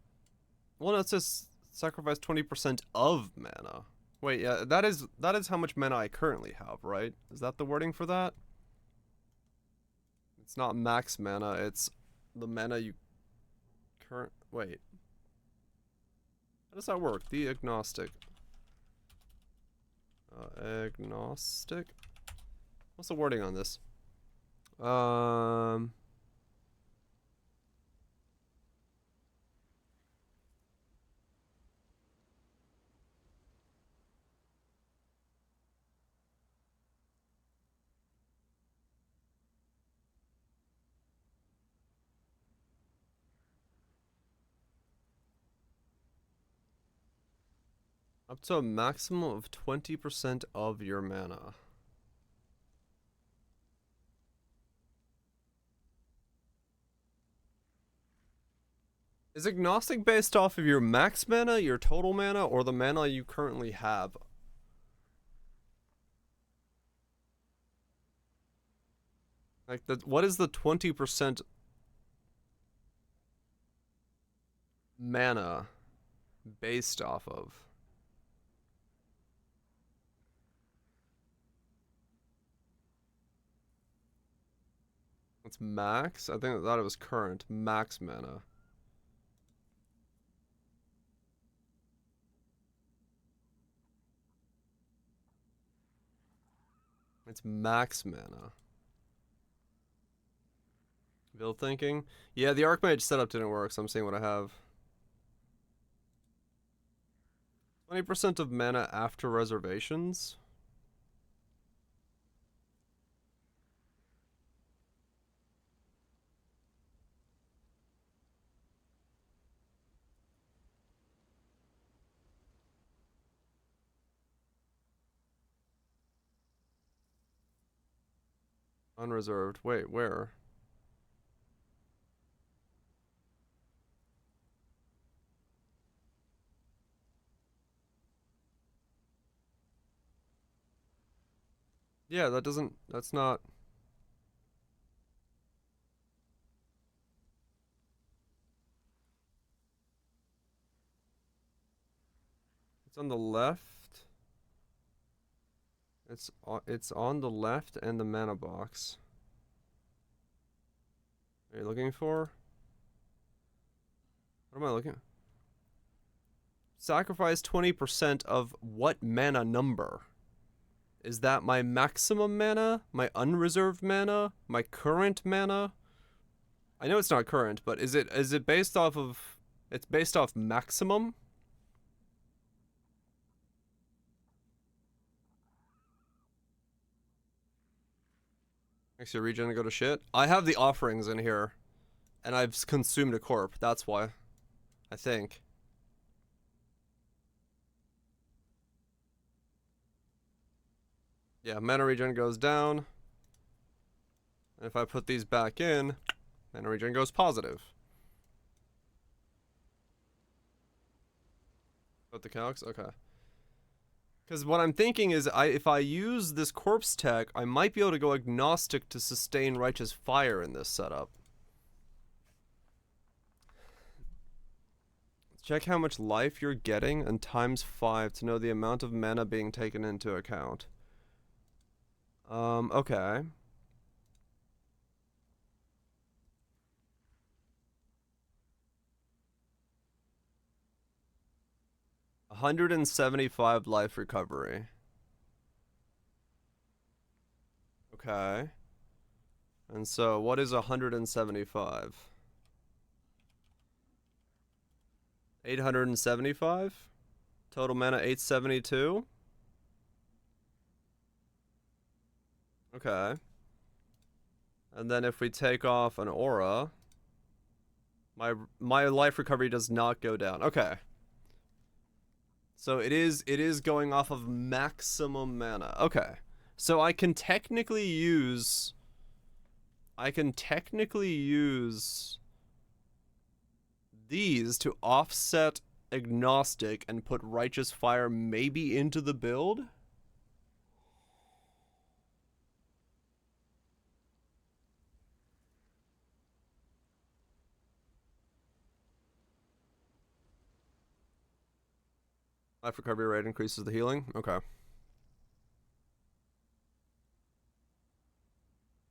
Well, no, it says sacrifice 20% of mana. Wait, yeah, that is how much mana I currently have, right? Is that the wording for that? It's not max mana, it's the mana you wait. How does that work? The agnostic. Agnostic? What's the wording on this? Up to a maximum of 20% of your mana. Is agnostic based off of your max mana, your total mana, or the mana you currently have? Like, what is the 20% mana based off of? It's max? I thought it was current. Max mana. It's max mana. Build thinking. Yeah, the Archmage setup didn't work, so I'm seeing what I have. 20% of mana after reservations? Unreserved. Wait, where? Yeah, that doesn't, that's not. It's on the left. It's on the left and the mana box. Are you looking for? What am I looking? Sacrifice 20% of what mana number? Is that my maximum mana? My unreserved mana? My current mana? I know it's not current, but is it based off of, it's based off maximum? Makes your regen go to shit. I have the offerings in here, and I've consumed a corp. That's why. I think. Yeah, mana regen goes down. And if I put these back in, mana regen goes positive. Put the calcs? Okay. Because what I'm thinking is, if I use this corpse tech, I might be able to go agnostic to sustain righteous fire in this setup. Check how much life you're getting and times 5 to know the amount of mana being taken into account. Okay. $175 life recovery. Okay. And so, what is 175? 875? Total mana 872? Okay. And then if we take off an aura, my life recovery does not go down. Okay. So it is going off of maximum mana. Okay. So I can technically use these to offset agnostic and put righteous fire maybe into the build. Life recovery rate increases the healing. Okay.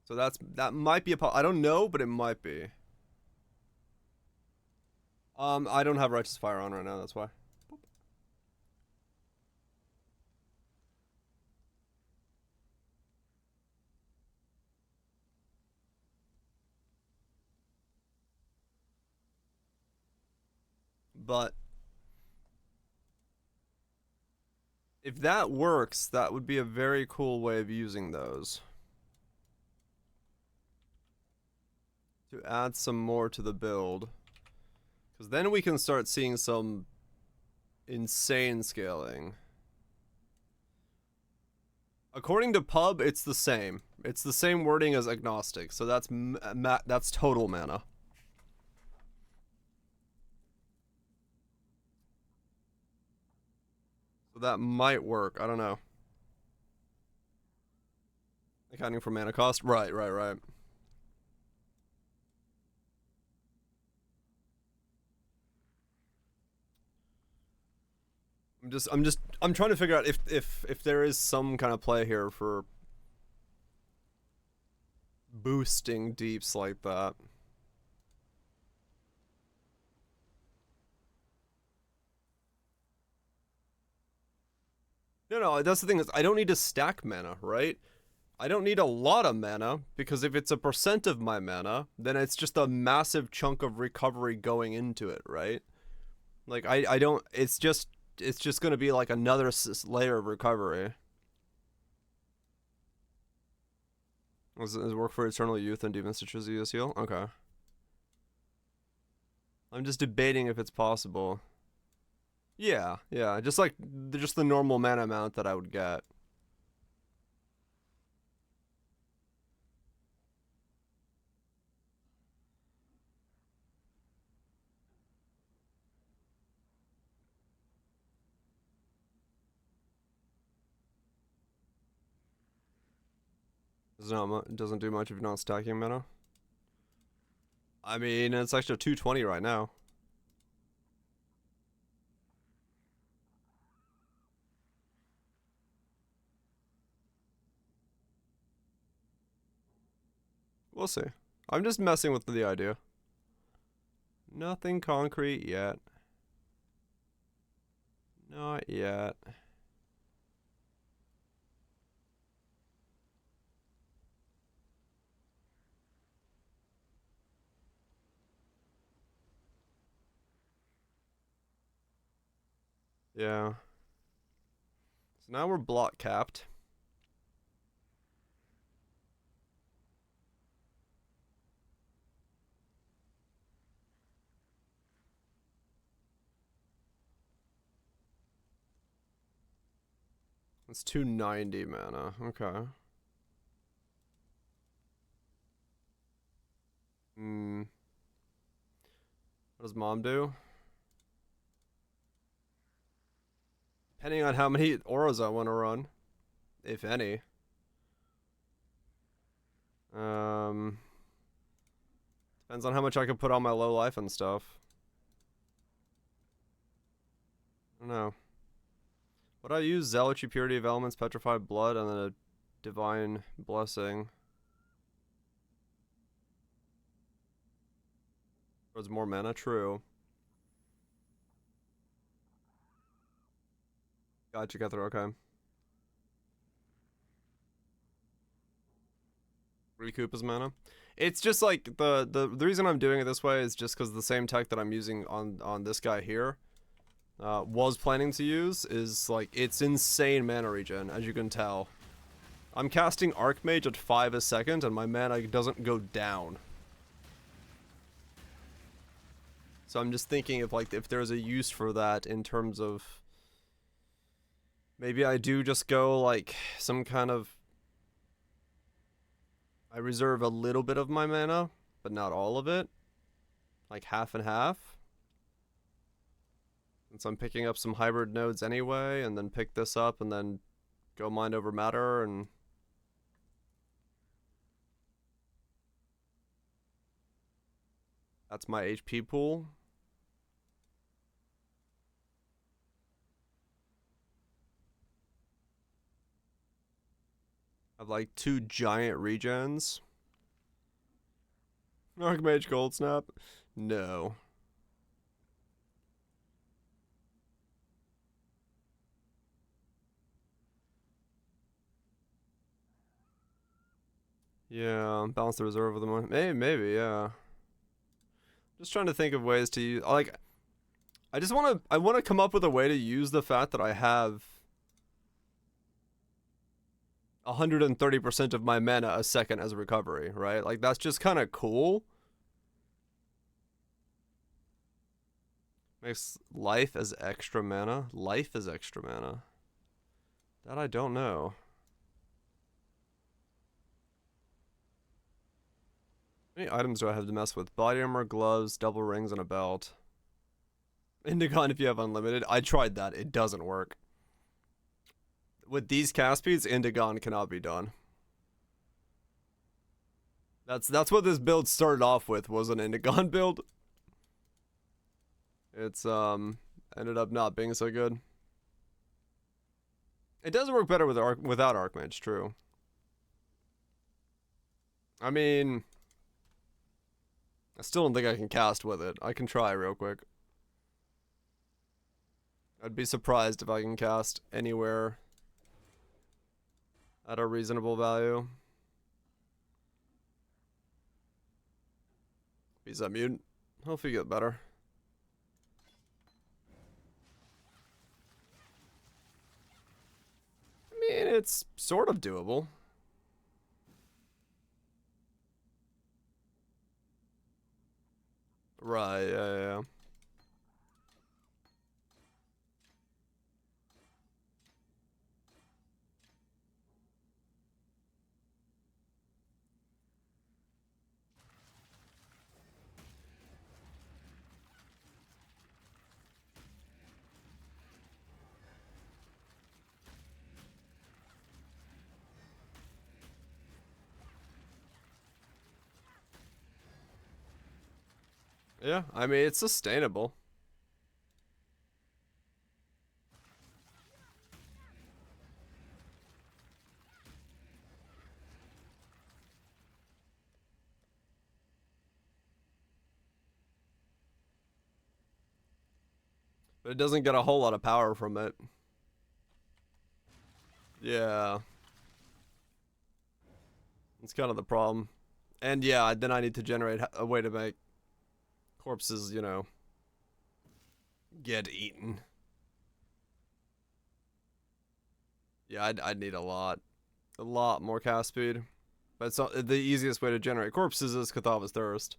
So that might be I don't know, but it might be. I don't have righteous fire on right now, that's why. But if that works, that would be a very cool way of using those. To add some more to the build. Because then we can start seeing some insane scaling. According to pub, it's the same. It's the same wording as agnostic, so that's total mana. So that might work. I don't know. Accounting for mana cost? Right. I'm trying to figure out if there is some kind of play here for boosting deeps like that. No, that's the thing, is I don't need to stack mana, right? I don't need a lot of mana, because if it's a percent of my mana, then it's just a massive chunk of recovery going into it, right? Like, I don't, it's just gonna be like another layer of recovery. Does it work for Eternal Youth and Demon Stitches ES heal? Okay. I'm just debating if it's possible. Yeah, just like, just the normal mana amount that I would get. It doesn't do much if you're not stacking mana. I mean, it's extra 220 right now. We'll see. I'm just messing with the idea. Nothing concrete yet. Not yet. Yeah. So now we're block capped. It's 290 mana. Okay. What does mom do? Depending on how many auras I want to run, if any. Depends on how much I can put on my low life and stuff. I don't know. Would I use Zealotry, Purity of Elements, Petrified Blood, and then a Divine Blessing? Towards more mana? True. Gotcha, Cather, okay. Recoup his mana. It's just like the reason I'm doing it this way is just because the same tech that I'm using on this guy here was planning to use is like it's insane mana regen, as you can tell. I'm casting Archmage at 5 a second and my mana doesn't go down. So I'm just thinking if there's a use for that in terms of maybe I do just go like some kind of I reserve a little bit of my mana, but not all of it. Like half and half. Since I'm picking up some hybrid nodes anyway, and then pick this up and then go mind over matter and that's my HP pool. I have like 2 giant regens. Archmage Cold Snap? No. Yeah, balance the reserve with the money. Maybe, yeah. Just trying to think of ways to use, like, I want to come up with a way to use the fact that I have 130% of my mana a second as a recovery, right? Like, that's just kind of cool. Makes life as extra mana. Life is extra mana. That I don't know. How many items do I have to mess with? Body armor, gloves, double rings, and a belt. Indigon if you have unlimited. I tried that. It doesn't work. With these cast speeds, Indigon cannot be done. That's what this build started off with, was an Indigon build. It's ended up not being so good. It does work better with without Archmage, true. I mean, I still don't think I can cast with it. I can try real quick. I'd be surprised if I can cast anywhere at a reasonable value. He's a mutant. Hopefully you get better. I mean, it's sort of doable. Right, yeah. Yeah, I mean, it's sustainable. But it doesn't get a whole lot of power from it. Yeah. It's kind of the problem. And yeah, then I need to generate a way to make corpses, you know, get eaten. Yeah, I'd need a lot more cast speed. But it's not, the easiest way to generate corpses is Cathava's Thirst.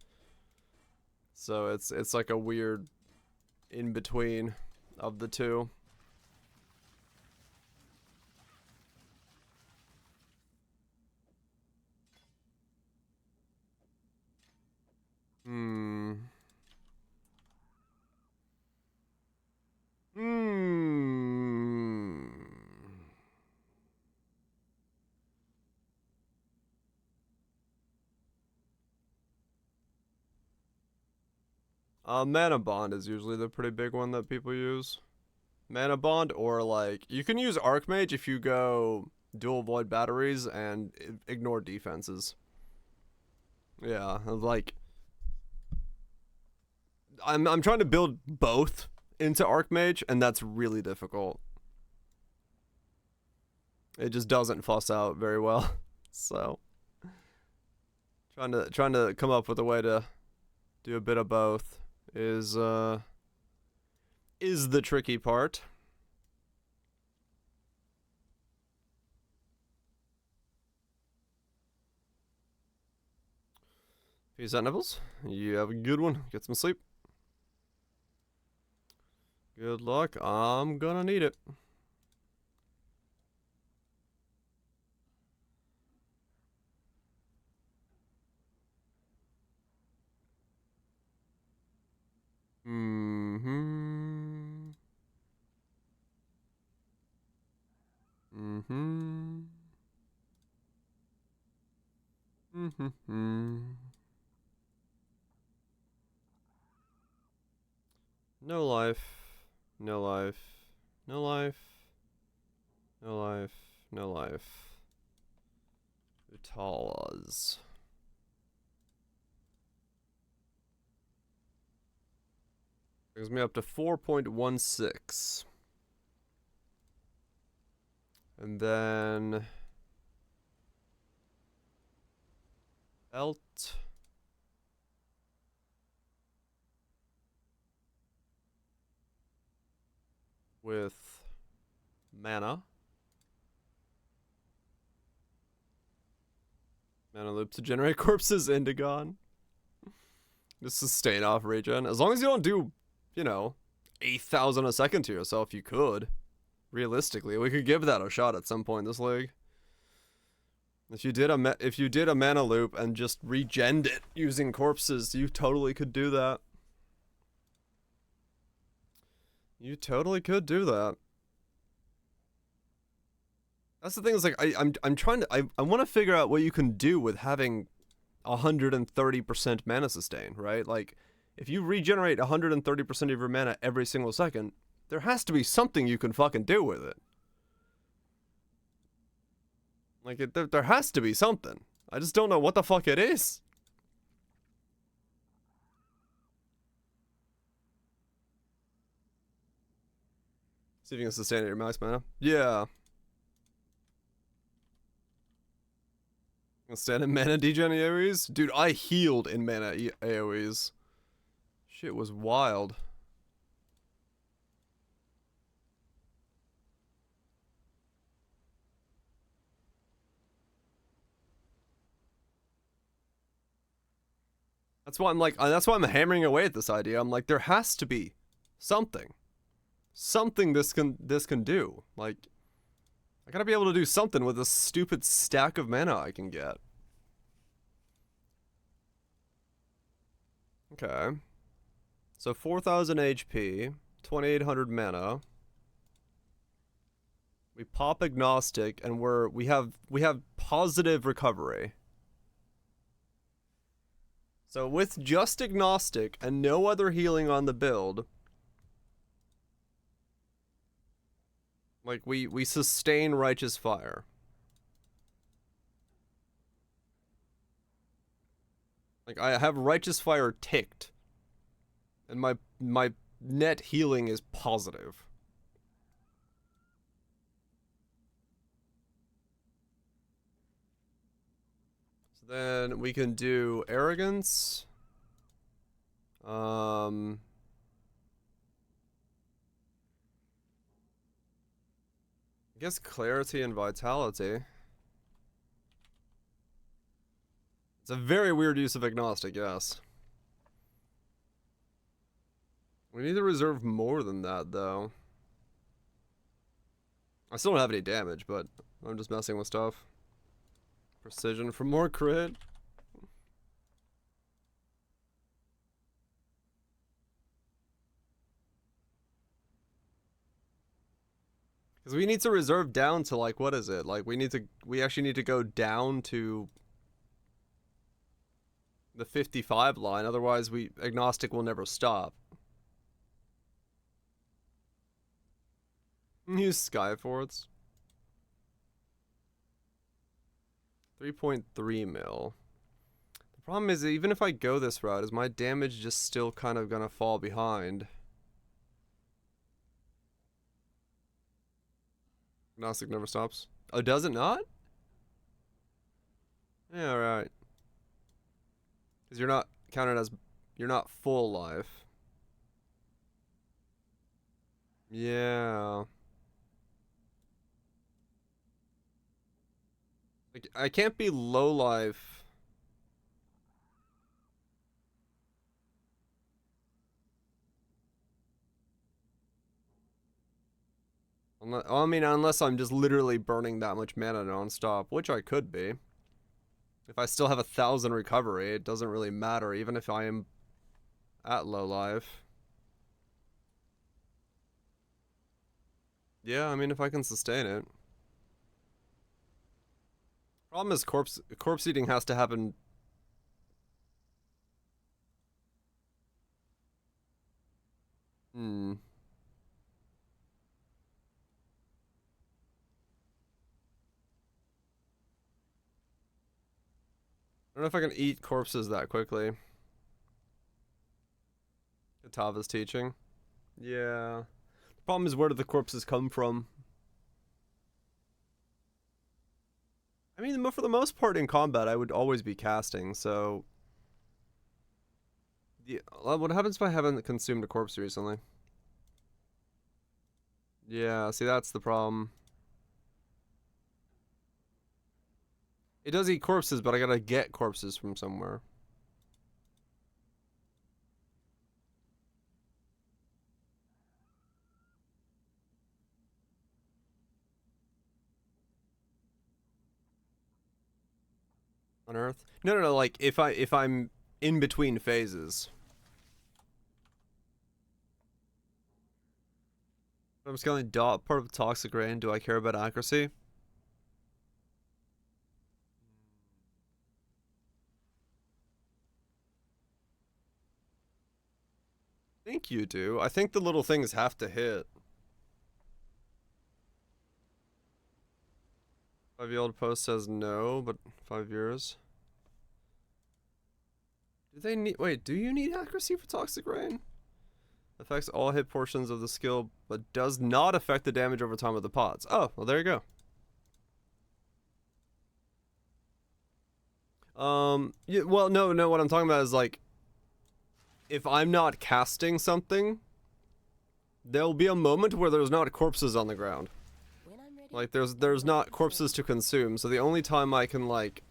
So it's like a weird in between of the two. Hmm. Mana Bond is usually the pretty big one that people use. Mana Bond, or like, you can use Archmage if you go dual void batteries and ignore defenses. Yeah, like, I'm trying to build both into Archmage, and that's really difficult. It just doesn't fuss out very well. So trying to come up with a way to do a bit of both is the tricky part. Peace out, Nibbles. You have a good one. Get some sleep. Good luck. I'm gonna need it. Mm-hmm. Mm-hmm. Mm-hmm. No life. No life. No life. No life. No life. Utalas. Brings me up to 4.16. And then belt. With mana. Mana loop to generate corpses, Indigon. Just sustain off regen. As long as you don't do, you know, 8,000 a second to yourself, you could. Realistically, we could give that a shot at some point in this league. If you did a mana loop and just regened it using corpses, you totally could do that. You totally could do that. That's the thing, is like I'm trying to I want to figure out what you can do with having 130% mana sustain, right? Like, if you regenerate 130% of your mana every single second, there has to be something you can fucking do with it. Like, there has to be something. I just don't know what the fuck it is. See if you can sustain it at your max mana. Yeah. Instead of mana degen AoEs? Dude, I healed in mana AoEs. Shit was wild. That's why I'm like, that's why I'm hammering away at this idea. I'm like, there has to be something this can do. Like, I gotta be able to do something with this stupid stack of mana I can get. Okay. So 4,000 HP, 2,800 mana. We pop agnostic, and we have positive recovery. So with just agnostic and no other healing on the build, like we sustain righteous fire. Like I have righteous fire ticked, and my net healing is positive. So then we can do arrogance. I guess clarity and vitality. It's a very weird use of agnostic, yes. We need to reserve more than that, though. I still don't have any damage, but I'm just messing with stuff. Precision for more crit. Because we need to reserve down to, like, what is it? Like, we actually need to go down to the 55 line, otherwise agnostic will never stop. Use Skyforts. 3.3 mil. The problem is, even if I go this route, is my damage just still kind of gonna fall behind? Agnostic never stops. Oh, does it not? Yeah, right. Because you're not counted as, you're not full life. Yeah. Like, I can't be low life. I mean, unless I'm just literally burning that much mana non-stop, which I could be. If I still have 1,000 recovery, it doesn't really matter, even if I am at low life. Yeah, I mean, if I can sustain it. Problem is, corpse eating has to happen. I don't know if I can eat corpses that quickly. Katava's teaching. Yeah. The problem is, where do the corpses come from? I mean, for the most part in combat, I would always be casting, so... Yeah, what happens if I haven't consumed a corpse recently? Yeah, see, that's the problem. It does eat corpses, but I gotta get corpses from somewhere. On Earth? No, like, if I'm in between phases. If I'm scaling dot part of toxic rain, do I care about accuracy? I think you do. I think the little things have to hit. 5-year-old post says no, but 5 years. Do they need? Wait, do you need accuracy for toxic rain? Affects all hit portions of the skill, but does not affect the damage over time of the pods. Oh, well, there you go. Yeah, well, no, what I'm talking about is like, if I'm not casting something, there'll be a moment where there's not corpses on the ground. When I'm ready, Like, there's not corpses to consume, so the only time I can, like...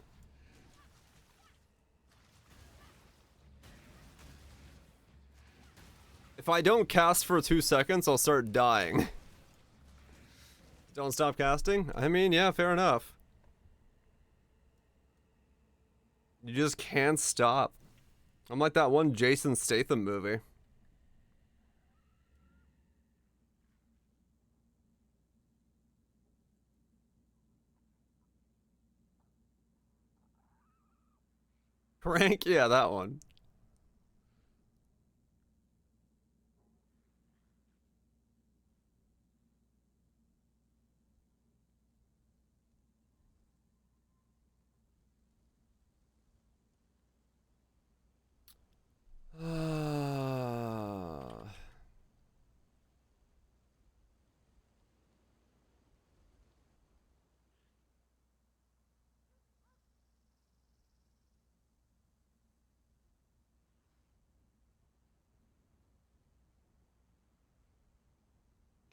If I don't cast for 2 seconds, I'll start dying. Don't stop casting? I mean, yeah, fair enough. You just can't stop. I'm like that one Jason Statham movie. Crank? Yeah, that one.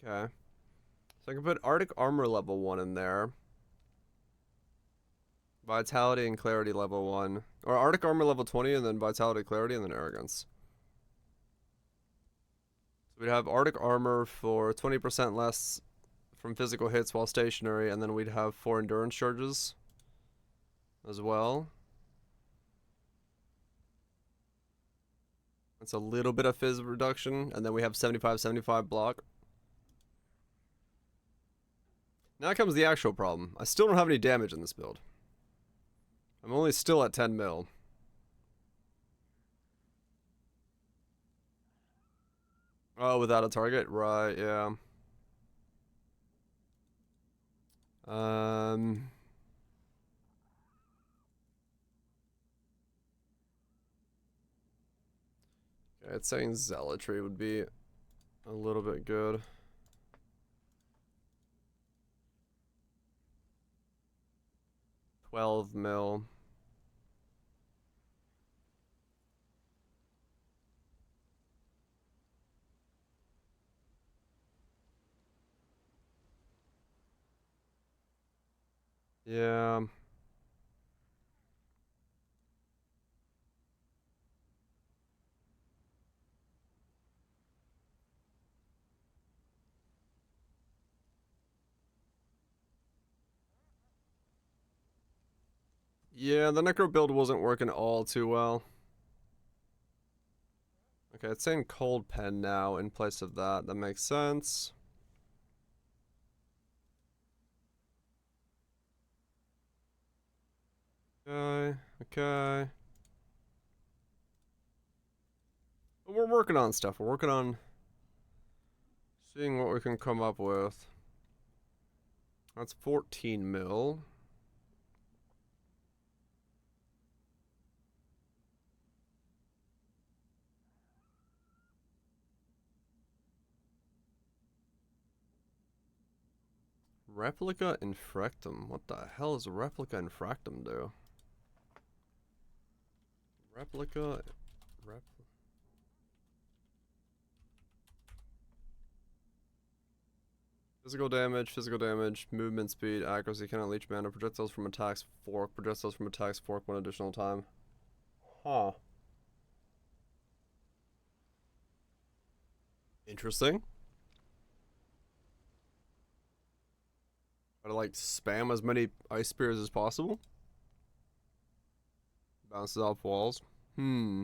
Okay. So I can put Arctic Armor level 1 in there. Vitality and Clarity level 1. Or Arctic Armor level 20 and then Vitality, Clarity, and then Arrogance. So we'd have Arctic Armor for 20% less from physical hits while stationary, and then we'd have 4 Endurance charges as well. That's a little bit of phys reduction, and then we have 75-75 block. Now comes the actual problem. I still don't have any damage in this build. I'm only still at 10 mil. Oh, without a target? Right, yeah. Okay, it's saying Zealotry would be a little bit good. $12 mil. Yeah. Yeah, the Necro build wasn't working all too well. Okay, it's saying Cold Pen now in place of that. That makes sense. Okay, okay. But we're working on stuff. We're working on seeing what we can come up with. That's 14 mil. Replica Infractum. What the hell does Replica Infractum do? Replica... physical damage, movement speed, accuracy, cannot leech mana, projectiles from attacks, fork, projectiles from attacks, fork one additional time. Huh. Interesting. Gotta like spam as many ice spears as possible. Bounces off walls. Hmm.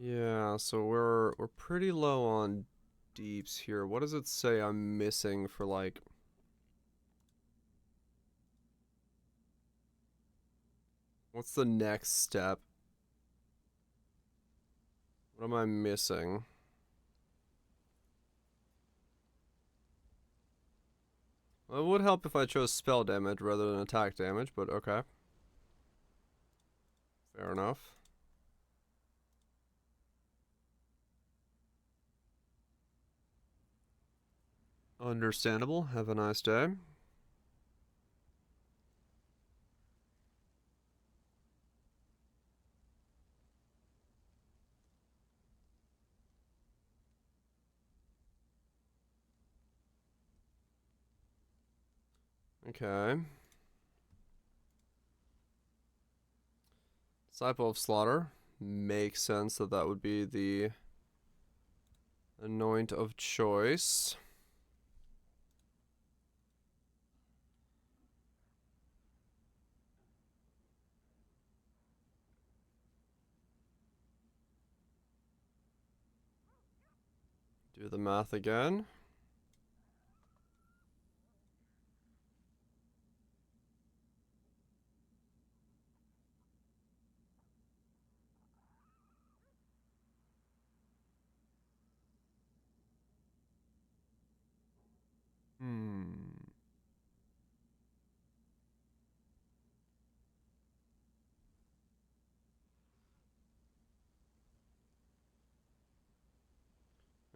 Yeah, so we're pretty low on deeps here. What does it say I'm missing for like what's the next step? What am I missing? Well, it would help if I chose spell damage rather than attack damage, but okay. Fair enough. Understandable. Have a nice day. Okay. Disciple of Slaughter. Makes sense that that would be the anoint of choice. Do the math again.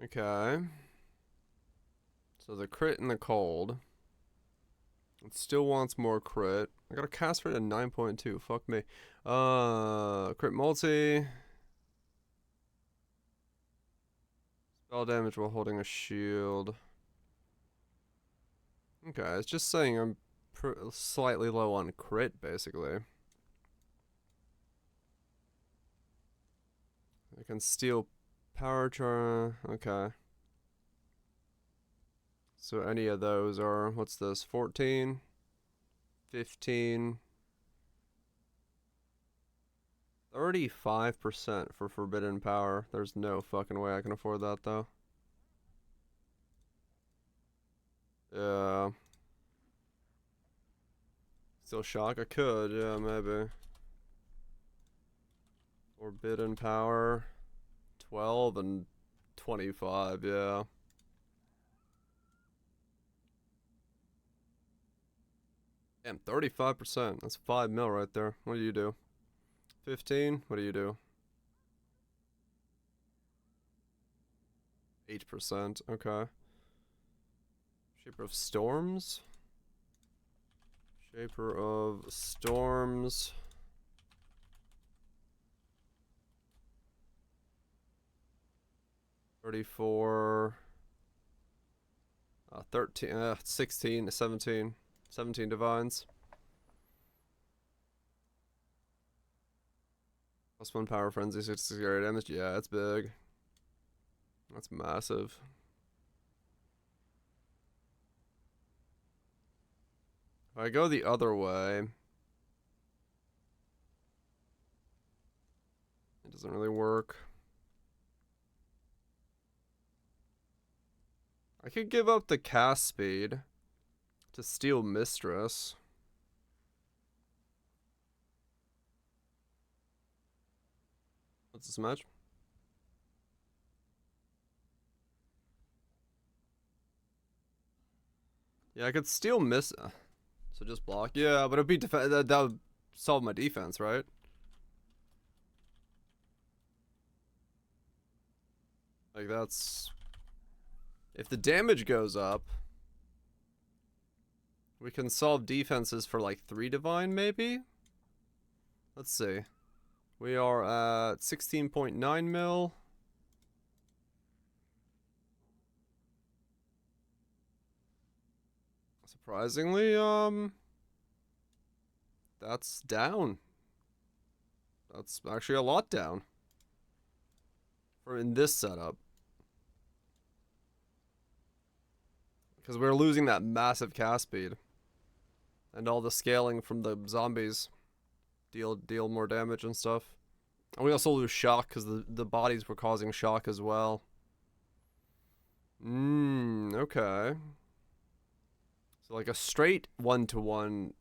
Okay. So the crit and the cold. It still wants more crit. I got a cast rate of 9.2. Fuck me. Crit multi. Spell damage while holding a shield. Okay, it's just saying I'm slightly low on crit, basically. I can steal power charm. Okay. So any of those are, what's this, 14, 15, 35% for forbidden power. There's no fucking way I can afford that, though. Yeah. Still shock? I could, yeah, maybe. Forbidden power, 12 and 25, yeah. Damn, 35%. That's 5 mil right there. What do you do? 15? What do you do? 8%. Okay. Shaper of Storms? Shaper of Storms. 34. 13. 16 to 17. 17 divines. +1 power frenzy, 60 area damage. Yeah, it's big. That's massive. If I go the other way, it doesn't really work. I could give up the cast speed to steal Mistress. What's this match? Yeah, I could steal so just block. Yeah, but it'd be that would solve my defense, right? Like that's if the damage goes up, we can solve defenses for like 3 divine maybe? Let's see. We are at 16.9 mil. Surprisingly, that's down. That's actually a lot down. For in this setup. Because we're losing that massive cast speed. And all the scaling from the zombies deal more damage and stuff. And we also lose shock because the bodies were causing shock as well. Okay. So like a straight 1-to-1,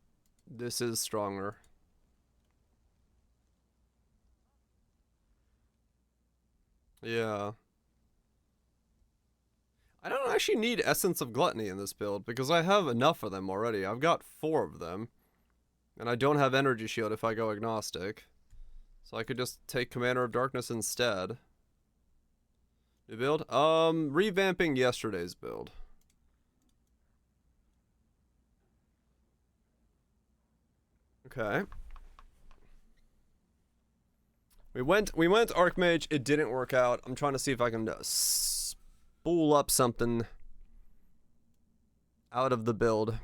this is stronger. Yeah. I don't actually need Essence of Gluttony in this build because I have enough of them already. I've got 4 of them. And I don't have Energy Shield if I go Agnostic. So I could just take Commander of Darkness instead. New build? Revamping yesterday's build. Okay. We went Archmage, it didn't work out. I'm trying to see if I can spool up something out of the build.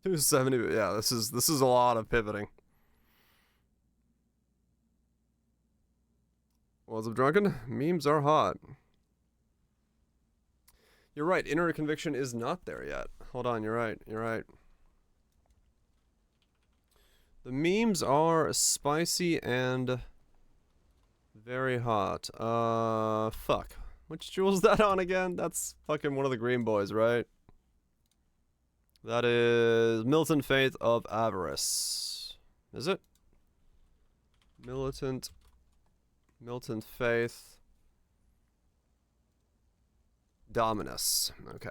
270, yeah, this is a lot of pivoting. Walls of Drunken? Memes are hot. You're right, Inner Conviction is not there yet. Hold on, you're right. The memes are spicy and very hot. Fuck. Which jewel is that on again? That's fucking one of the green boys, right? That is Militant Faith of Avarice. Is it? Militant Faith. Dominus. Okay.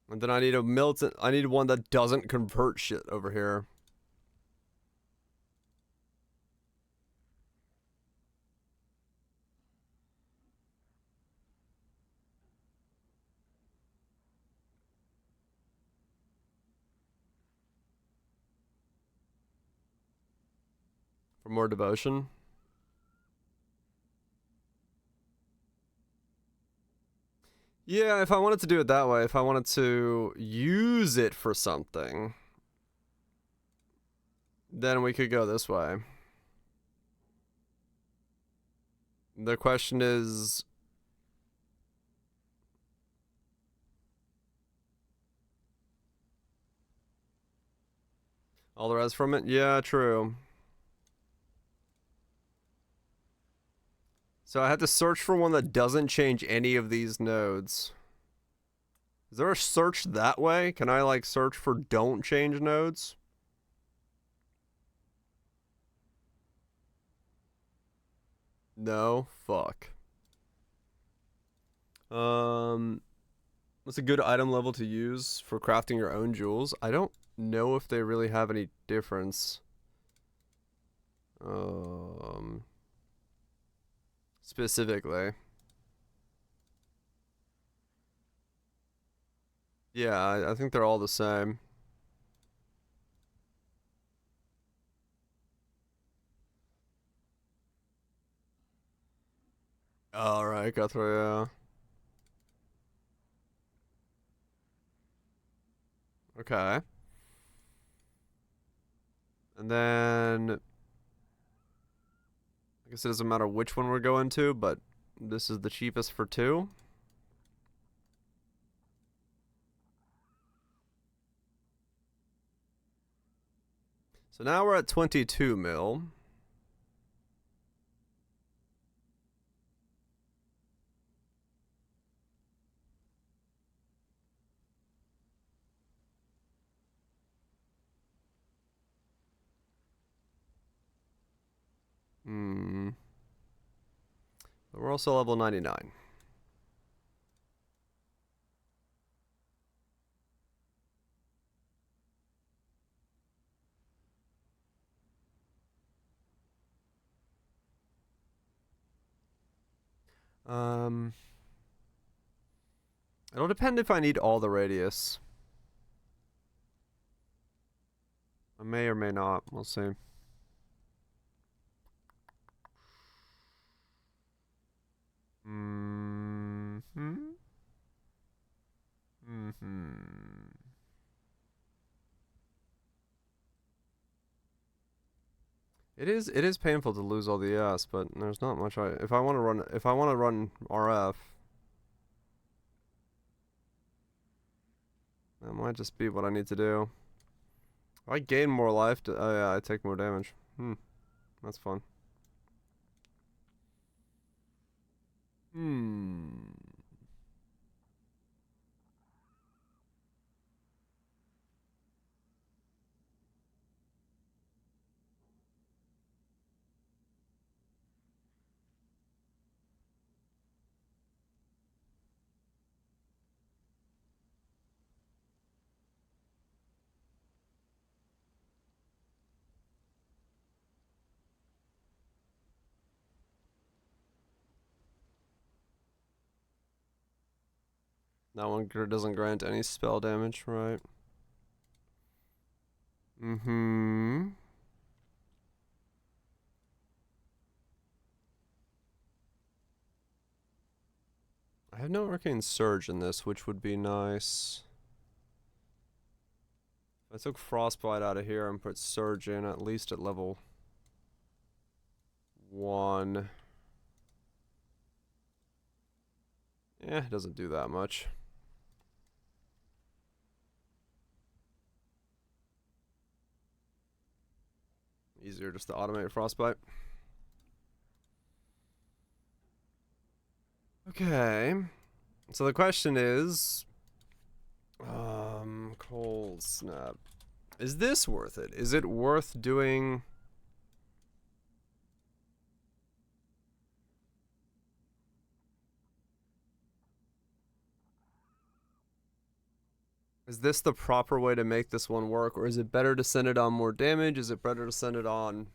And then I need I need one that doesn't convert shit over here. For more devotion. Yeah, if I wanted to do it that way, if I wanted to use it for something, then we could go this way. The question is... all the rest from it? Yeah, true. So I had to search for one that doesn't change any of these nodes. Is there a search that way? Can I like search for don't change nodes? No? Fuck. What's a good item level to use for crafting your own jewels? I don't know if they really have any difference. Specifically. Yeah, I think they're all the same. Alright, got through, yeah. Okay. And then... I guess it doesn't matter which one we're going to, but this is the cheapest for 2. So now we're at 22 mil. But we're also level 99. It'll depend if I need all the radius. I may or may not. We'll see. It is painful to lose all the S, but there's not much if I want to run RF, that might just be what I need to do. I gain more life oh yeah, I take more damage. That's fun. That one doesn't grant any spell damage, right? I have no arcane surge in this, which would be nice. If I took frostbite out of here and put surge in at least at level 1. Yeah, it doesn't do that much. Easier just to automate frostbite. Okay. So the question is, cold snap. Is this worth it? Is it worth doing? Is this the proper way to make this one work, or is it better to send it on more damage? Is it better to send it on?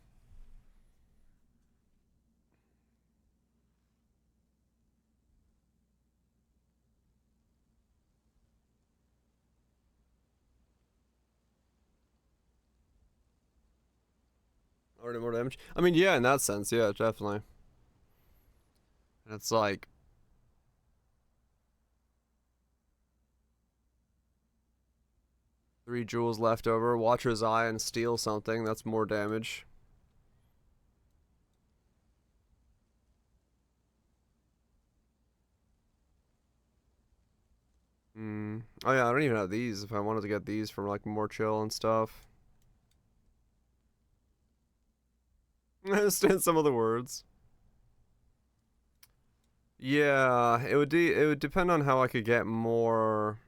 Already more damage? I mean, yeah, in that sense, yeah, definitely. And it's like, 3 jewels left over. Watcher's Eye and steal something. That's more damage. Oh yeah, I don't even have these if I wanted to get these for like more chill and stuff. I understand some of the words. Yeah, it would depend on how I could get more.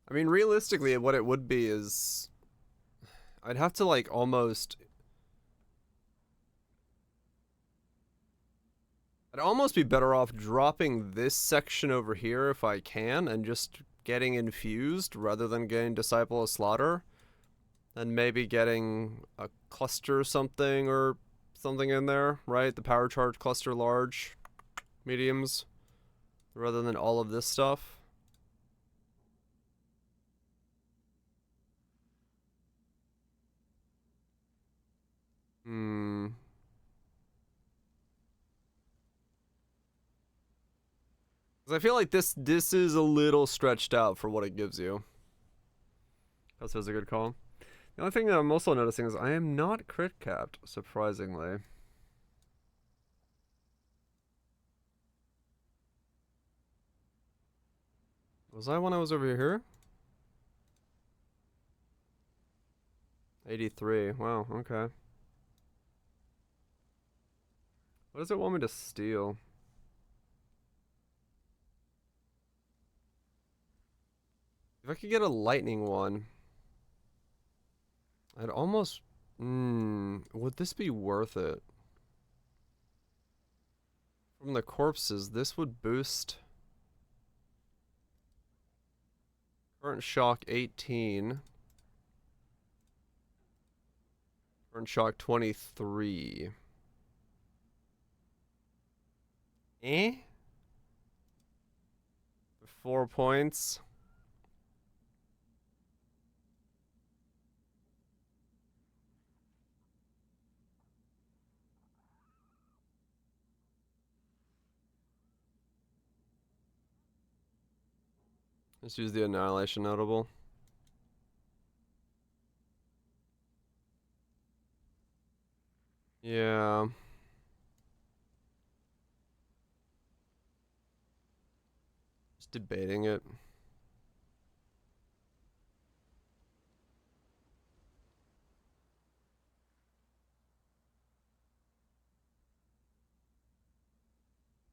I mean, realistically, what it would be is I'd have to like almost. I'd almost be better off dropping this section over here if I can and just getting infused rather than getting Disciple of Slaughter. And maybe getting a cluster or something in there, right? The power charge cluster large, mediums, rather than all of this stuff. Because I feel like this is a little stretched out for what it gives you. That was a good call. The only thing that I'm also noticing is I am not crit capped, surprisingly. Was I when I was over here? 83. Wow, okay. What does it want me to steal? If I could get a lightning one, I'd almost... would this be worth it? From the corpses, this would boost... Current shock 18. Current shock 23. Eh? 4 points. Let's use the Annihilation Notable. Yeah. Just debating it.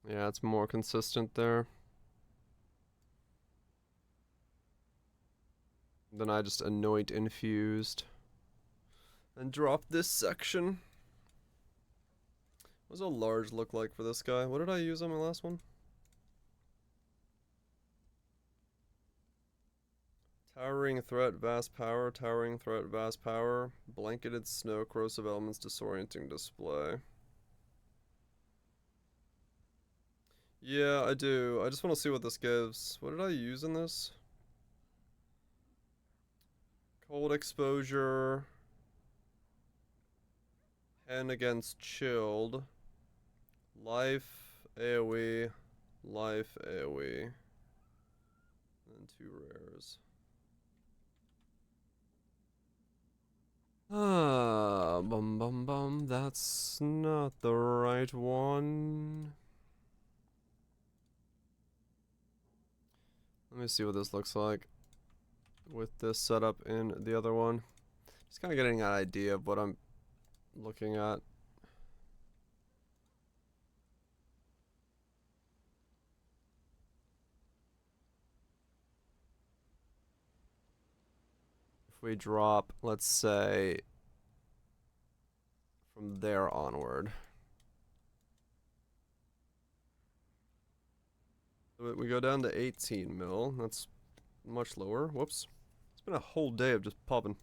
Yeah, it's more consistent there. Then I just anoint infused. And drop this section. What does a large look like for this guy? What did I use on my last one? Towering threat, vast power, towering threat, vast power, blanketed snow, corrosive elements, disorienting display. Yeah, I do. I just want to see what this gives. What did I use in this? Cold exposure. Pen against chilled. Life, AoE. Life, AoE. And 2 rares. Ah, bum bum bum. That's not the right one. Let me see what this looks like with this setup in the other one. Just kind of getting an idea of what I'm looking at. If we drop, let's say, from there onward. We go down to 18 mil. That's much lower. Whoops. It's been a whole day of just popping.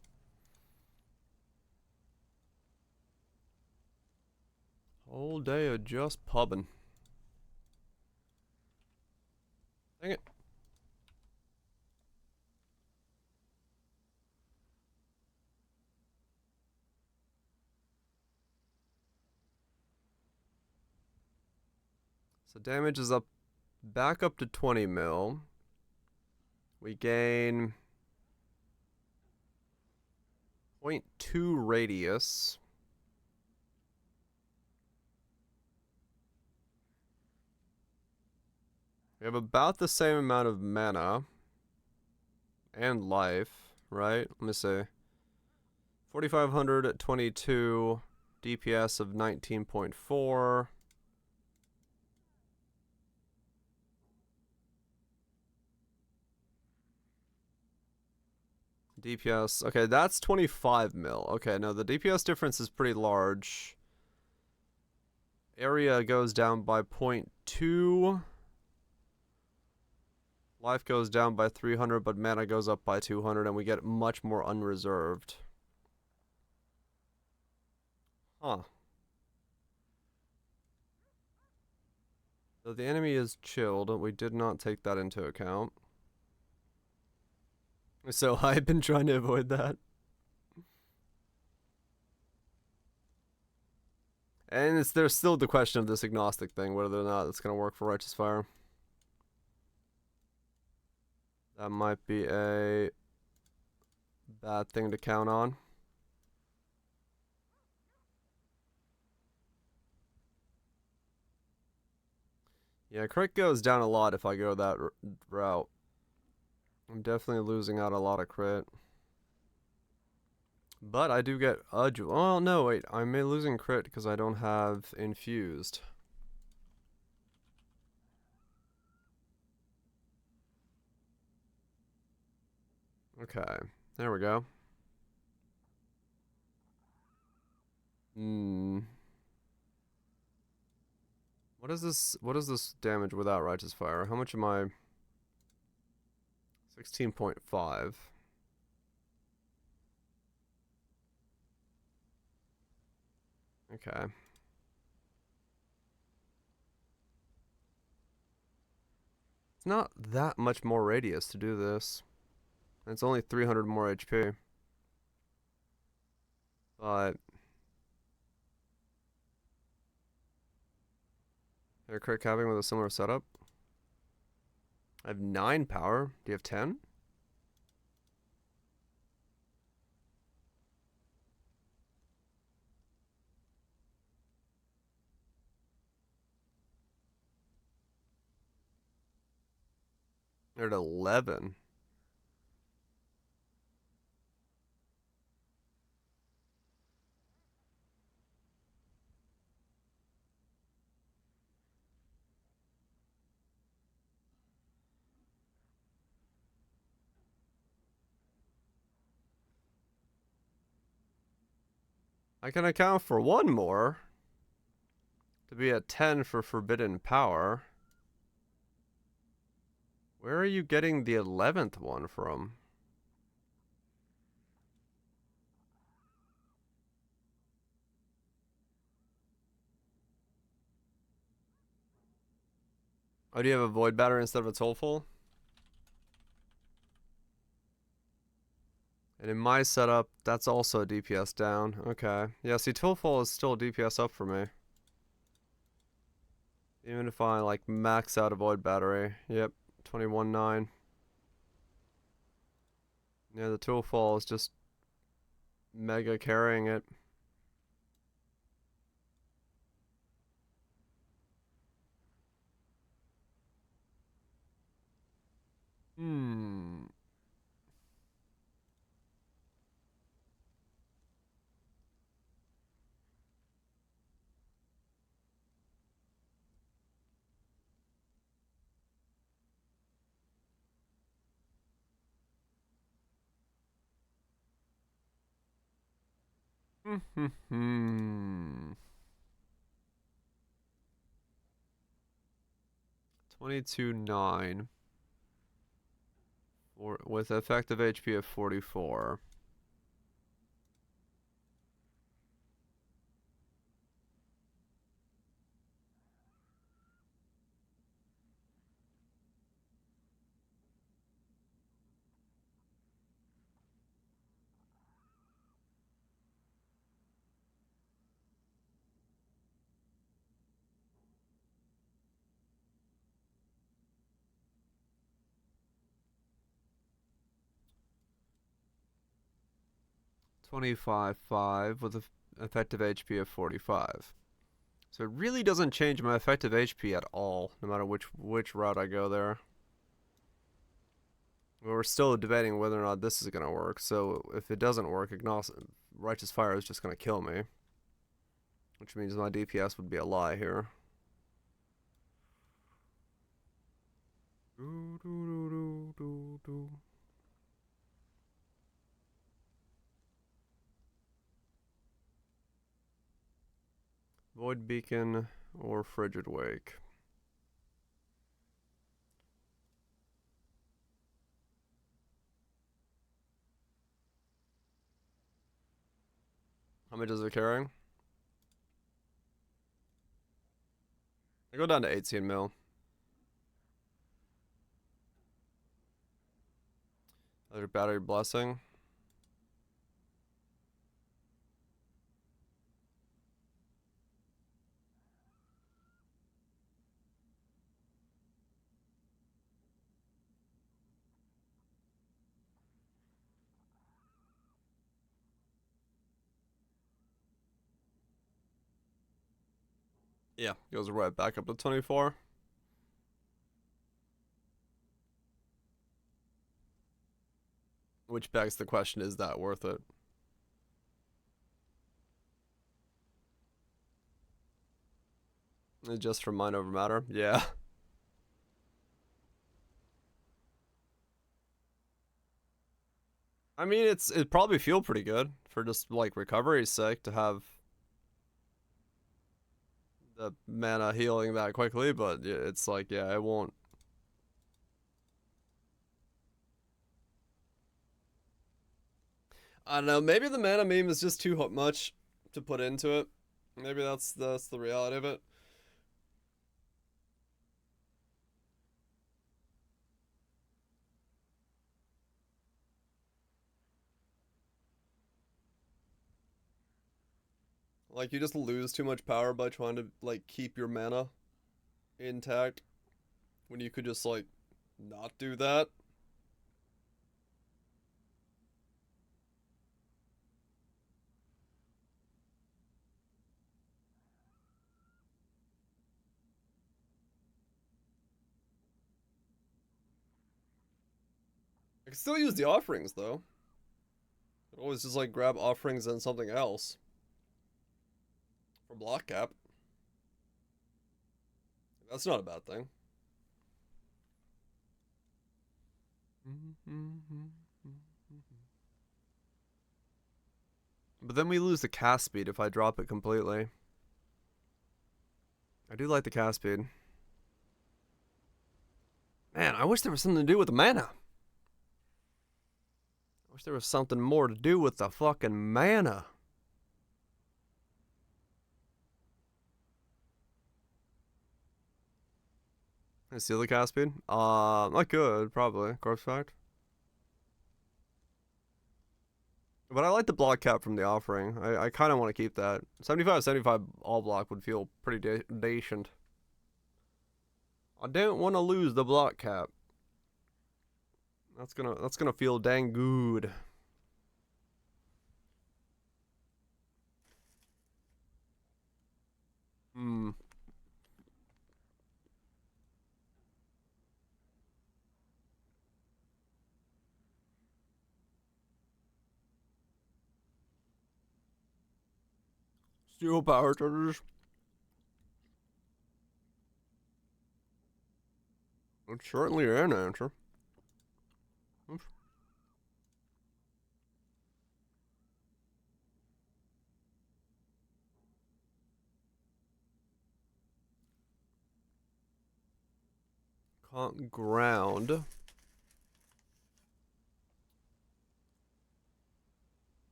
Whole day of just pubbing. Dang it. So damage is up, back up to 20 mil. We gain 0.2 radius. We have about the same amount of mana and life, right? Let me see. 4,500 at 22, DPS of 19.4. DPS, okay, that's 25 mil. Okay, no, the DPS difference is pretty large. Area goes down by 0.2. Life goes down by 300, but mana goes up by 200, and we get much more unreserved. Huh. So the enemy is chilled. We did not take that into account. So I've been trying to avoid that. And there's still the question of this agnostic thing, whether or not it's going to work for Righteous Fire. That might be a bad thing to count on. Yeah, crit goes down a lot if I go that route. I'm definitely losing out a lot of crit. But I do get a jewel. Oh, no, wait. I'm losing crit because I don't have infused. Okay, there we go. What is this damage without Righteous Fire? How much am I? 16.5. Okay. It's not that much more radius to do this. And it's only 300 more HP. But they're crit capping with a similar setup. I have 9 power. Do you have 10? They're at 11. I can account for one more to be at 10 for Forbidden Power. Where are you getting the 11th one from? Oh, do you have a Void Battery instead of a Tollful? And in my setup, that's also a DPS down. Okay. Yeah, see, Tollful is still a DPS up for me. Even if I, like, max out a Void Battery. Yep, 21.9. Yeah, the Toolfall is just mega carrying it. Hmm. Hmm. 22.9. With effective HP of 44. $25.5 with effective HP of 45. So it really doesn't change my effective HP at all, no matter which route I go there. But we're still debating whether or not this is gonna work. So if it doesn't work, Righteous Fire is just gonna kill me, which means my DPS would be a lie here. Void Beacon or Frigid Wake. How much is it carrying? I go down to 18 mil. Other battery blessing. Yeah, goes right back up to 24. Which begs the question, is that worth it? Just for mind over matter? Yeah. I mean, it'd probably feel pretty good for just like recovery's sake to have the mana healing that quickly, but it's like, yeah, it won't. I don't know, maybe the mana meme is just too much to put into it. Maybe that's the reality of it. Like, you just lose too much power by trying to, like, keep your mana intact when you could just, like, not do that. I can still use the offerings though. I always just like grab offerings and something else for block cap. That's not a bad thing. But then we lose the cast speed if I drop it completely. I do like the cast speed. Man, I wish there was something to do with the mana. I wish there was something more to do with the fucking mana. Can I steal the cast speed? I could, probably. Corpse fact. But I like the block cap from the offering. I kind of want to keep that. 75 all block would feel pretty decent. I don't want to lose the block cap. That's gonna feel dang good. Steel power chargers. It's certainly an answer. Oops. Can't ground.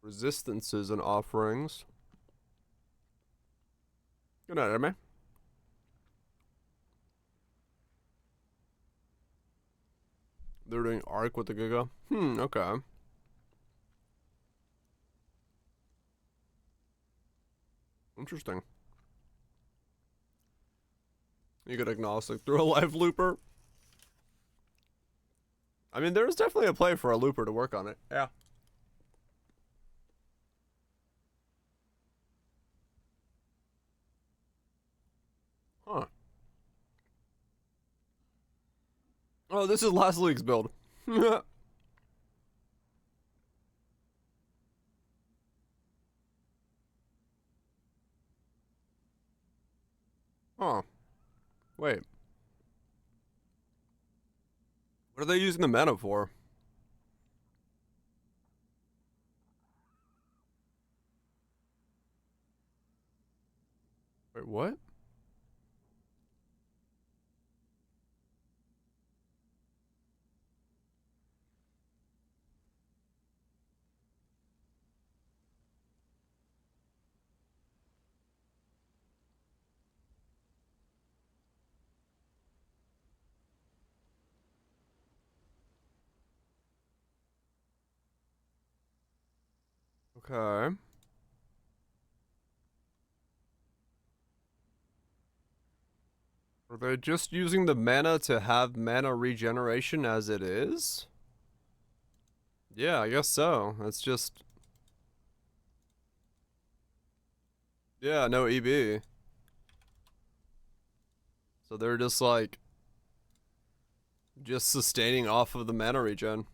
Resistances and offerings. Good night, man. They're doing arc with the Giga. Okay. Interesting. You get agnostic through a live looper. I mean, there's definitely a play for a looper to work on it. Yeah. Huh. Oh, this is last league's build. Huh. Wait. What are they using the mana for? Wait, what? Okay. Are they just using the mana to have mana regeneration as it is? Yeah, I guess so. That's just... Yeah, no EB. So they're just like... just sustaining off of the mana regen.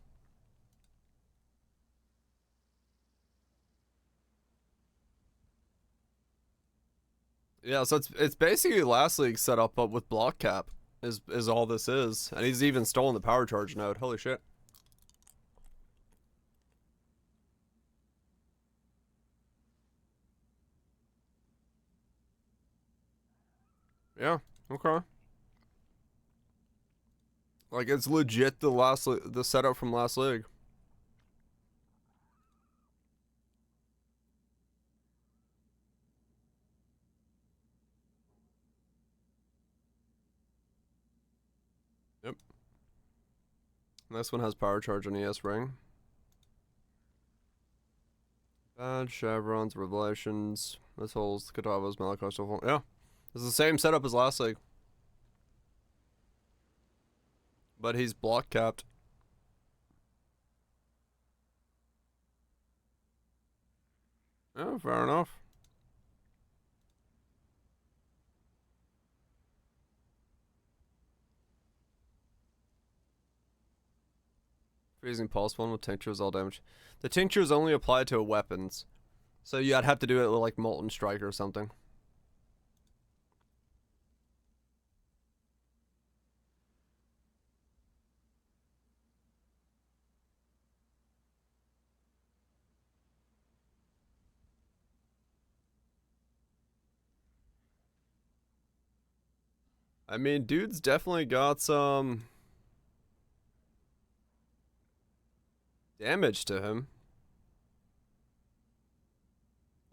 Yeah, so it's basically last league set up with block cap is all this is. And he's even stolen the power charge node. Holy shit. Yeah, okay. Like it's legit the setup from last league. Yep. And this one has power charge on ES ring. Bad chevrons, revelations. This holds Katava's Malachar so far. Yeah. It's the same setup as last league. But he's block capped. Yeah, fair enough. Freezing pulse one with tinctures all damage. The tinctures only apply to weapons, so you'd have to do it with like molten strike or something. I mean, dude's definitely got some damage to him.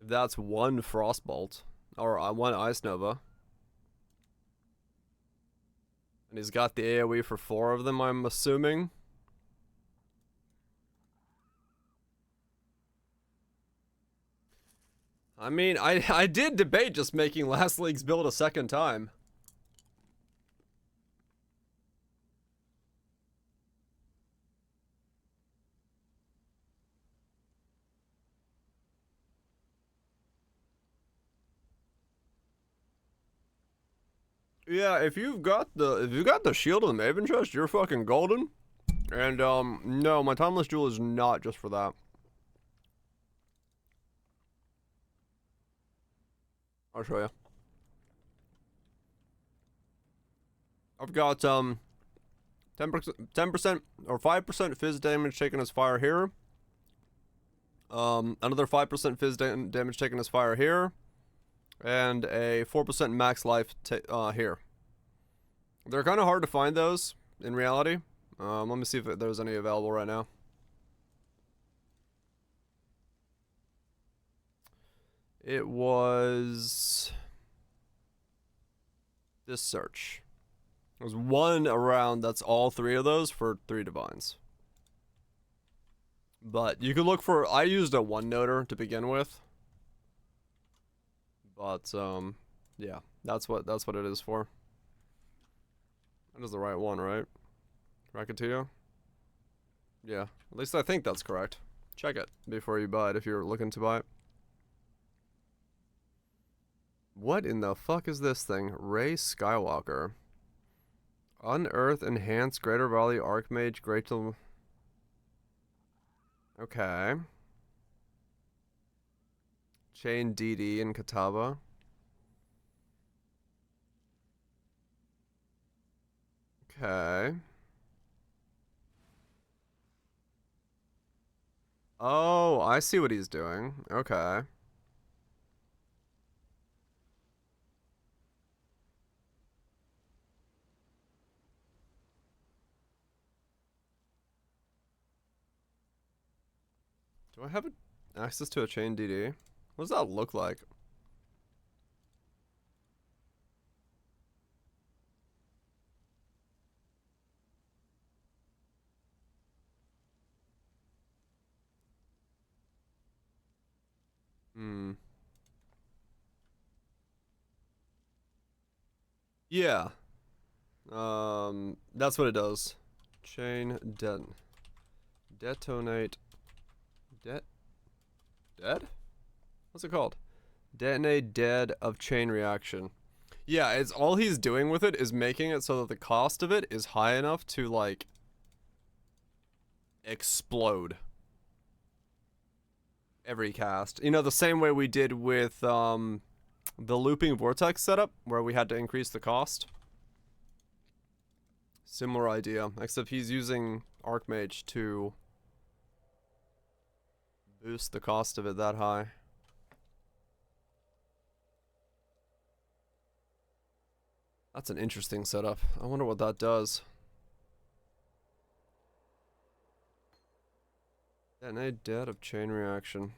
If that's one frostbolt or one ice nova. And he's got the AoE for 4 of them, I'm assuming. I mean, I did debate just making last league's build a second time. Yeah, if you've got the shield of the Maven chest, you're fucking golden. And no, my timeless jewel is not just for that. I'll show you. I've got 10% or 5% fizz damage taken as fire here. Another 5% fizz damage taken as fire here. And a 4% max life here. They're kind of hard to find those in reality. Let me see if there's any available right now. It was this search. There's one around that's all 3 of those for 3 divines. But you could look for, I used a 1-noter to begin with. But yeah, that's what it is for. That is the right one, right? Racketeer? Yeah, at least I think that's correct. Check it before you buy it if you're looking to buy it. What in the fuck is this thing? Ray Skywalker. Unearth, enhance, greater value, Archmage, greater... Okay. Chain DD and Kataba. Okay. Oh, I see what he's doing. Okay. Do I have access to a chain DD? What does that look like? Yeah. That's what it does. Chain detonate. Dead? What's it called? Detonate dead of chain reaction. Yeah, it's all he's doing with it is making it so that the cost of it is high enough to like explode every cast. You know, the same way we did with the looping vortex setup where we had to increase the cost. Similar idea, except he's using Archmage to boost the cost of it that high. That's an interesting setup. I wonder what that does. Detonate dead of chain reaction.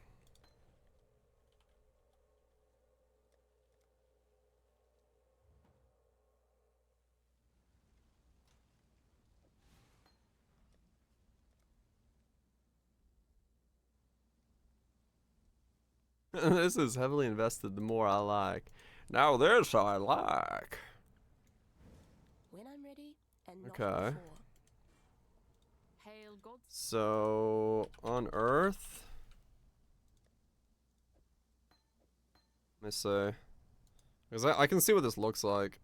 This is heavily invested, the more I like. Now this I like. When I'm ready, and not Okay. before. Hail gods. So, on Earth. Let me see. Because I can see what this looks like.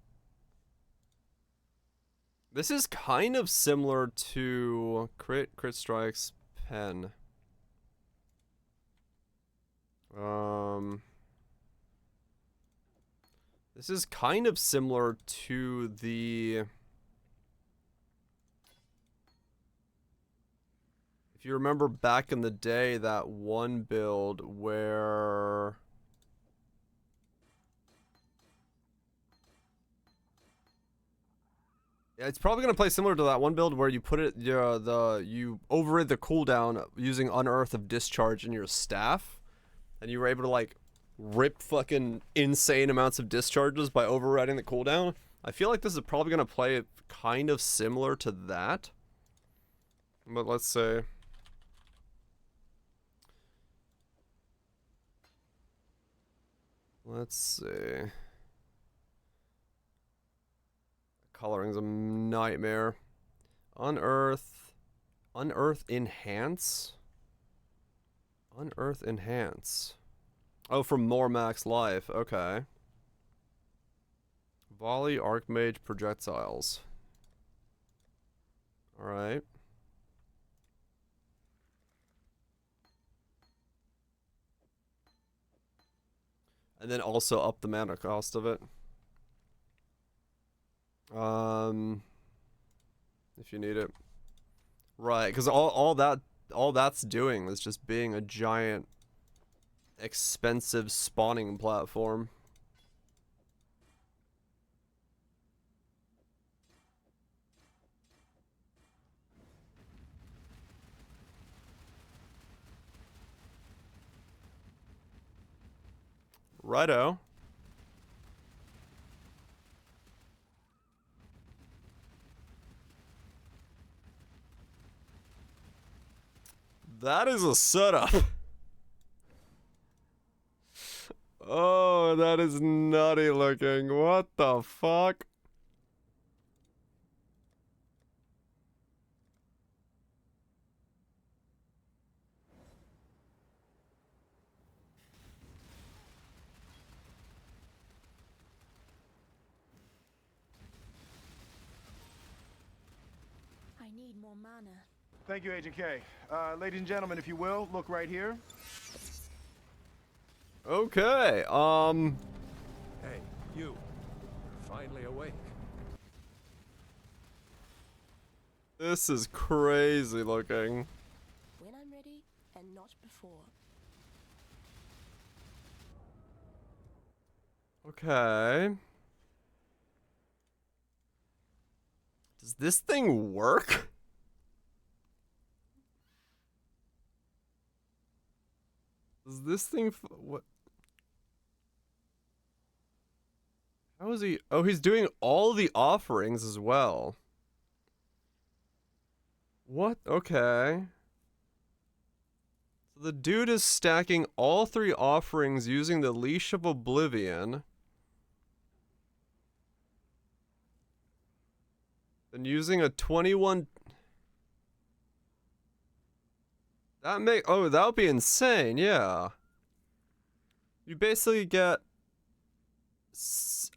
This is kind of similar to Crit Strike's pen. This is kind of similar to the... If you remember back in the day, that one build where... Yeah, it's probably gonna play similar to that one build where you put it, you overrid the cooldown using Unearth of Discharge in your staff, and you were able to like rip fucking insane amounts of discharges by overriding the cooldown. I feel like this is probably gonna play kind of similar to that. But let's say, coloring's a nightmare. Unearth Enhance. Unearth Enhance. Oh, from more max life. Okay. Volley Archmage projectiles. All right. And then also up the mana cost of it. If you need it. Right, because all that's doing is just being a giant expensive spawning platform. Righto. That is a setup. Oh, that is nutty looking. What the fuck? I need more mana. Thank you, Agent K. Ladies and gentlemen, if you will, look right here. Okay, Hey, you. You're finally awake. this is crazy looking. When I'm ready, and not before. Okay. Does this thing work? Does this thing what? How is he? Oh, he's doing all the offerings as well. What? Okay. So the dude is stacking all 3 offerings using the Leash of Oblivion. And using a 21... Oh, that would be insane, yeah. You basically get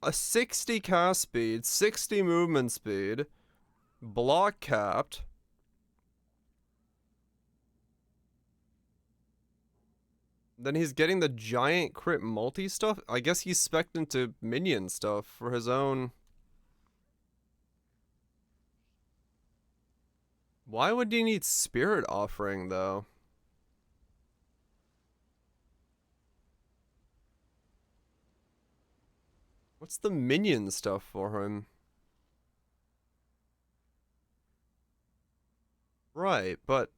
a 60 cast speed, 60 movement speed, block capped. Then he's getting the giant crit multi stuff. I guess he's spec'd into minion stuff for his own. Why would he need Spirit Offering, though? What's the minion stuff for him? Right, but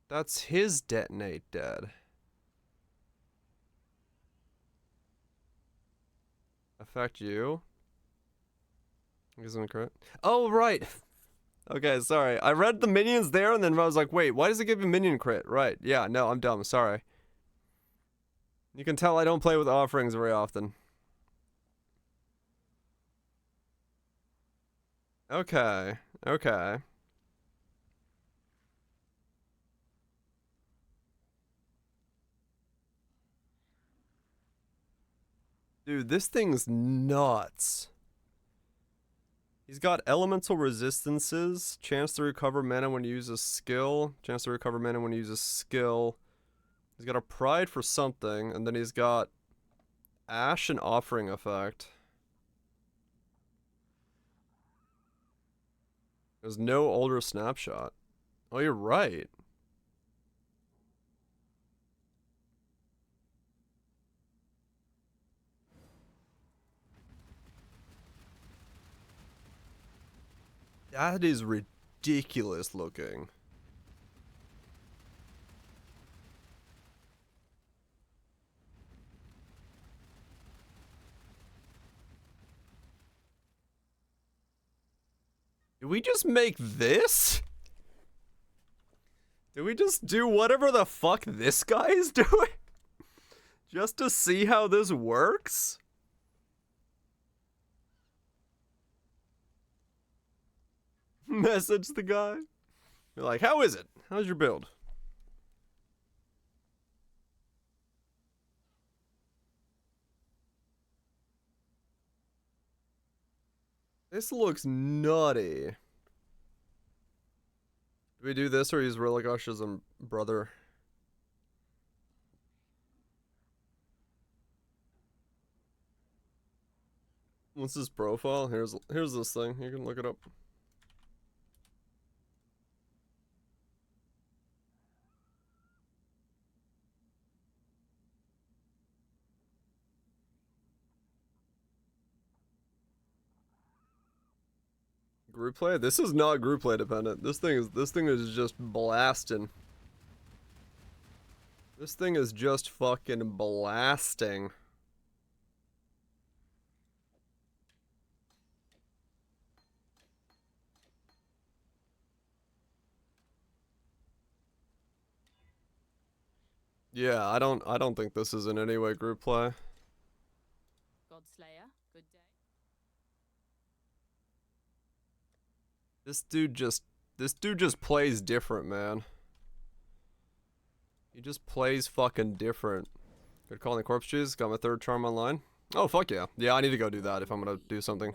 that's his detonate dead. Affect you? Isn't correct? Oh, right. Okay, sorry. I read the minions there and then I was like, wait, why does it give him minion crit? Right. Yeah, no, I'm dumb. Sorry. You can tell I don't play with offerings very often. Okay. Okay. Dude, this thing's nuts. He's got elemental resistances, chance to recover mana when you use a skill, chance to recover mana when you use a skill. He's got a pride for something, and then he's got ash and offering effect. There's no older snapshot. Oh, you're right. That is ridiculous looking. Did we just make this? Did we just do whatever the fuck this guy is doing? Just to see how this works? Message the guy. You're like, how is it? How's your build? This looks nutty. Do we do this or use Religosh as a brother? What's his profile? Here's this thing. You can look it up. Group play? This is not group play dependent. This thing is just blasting. This thing is just fucking blasting. Yeah, I don't think this is in any way group play. Godslayer, good day. This dude just plays different, man. He just plays fucking different. Good call on the corpse cheese. Got my third charm online. Oh fuck yeah. Yeah, I need to go do that if I'm gonna do something.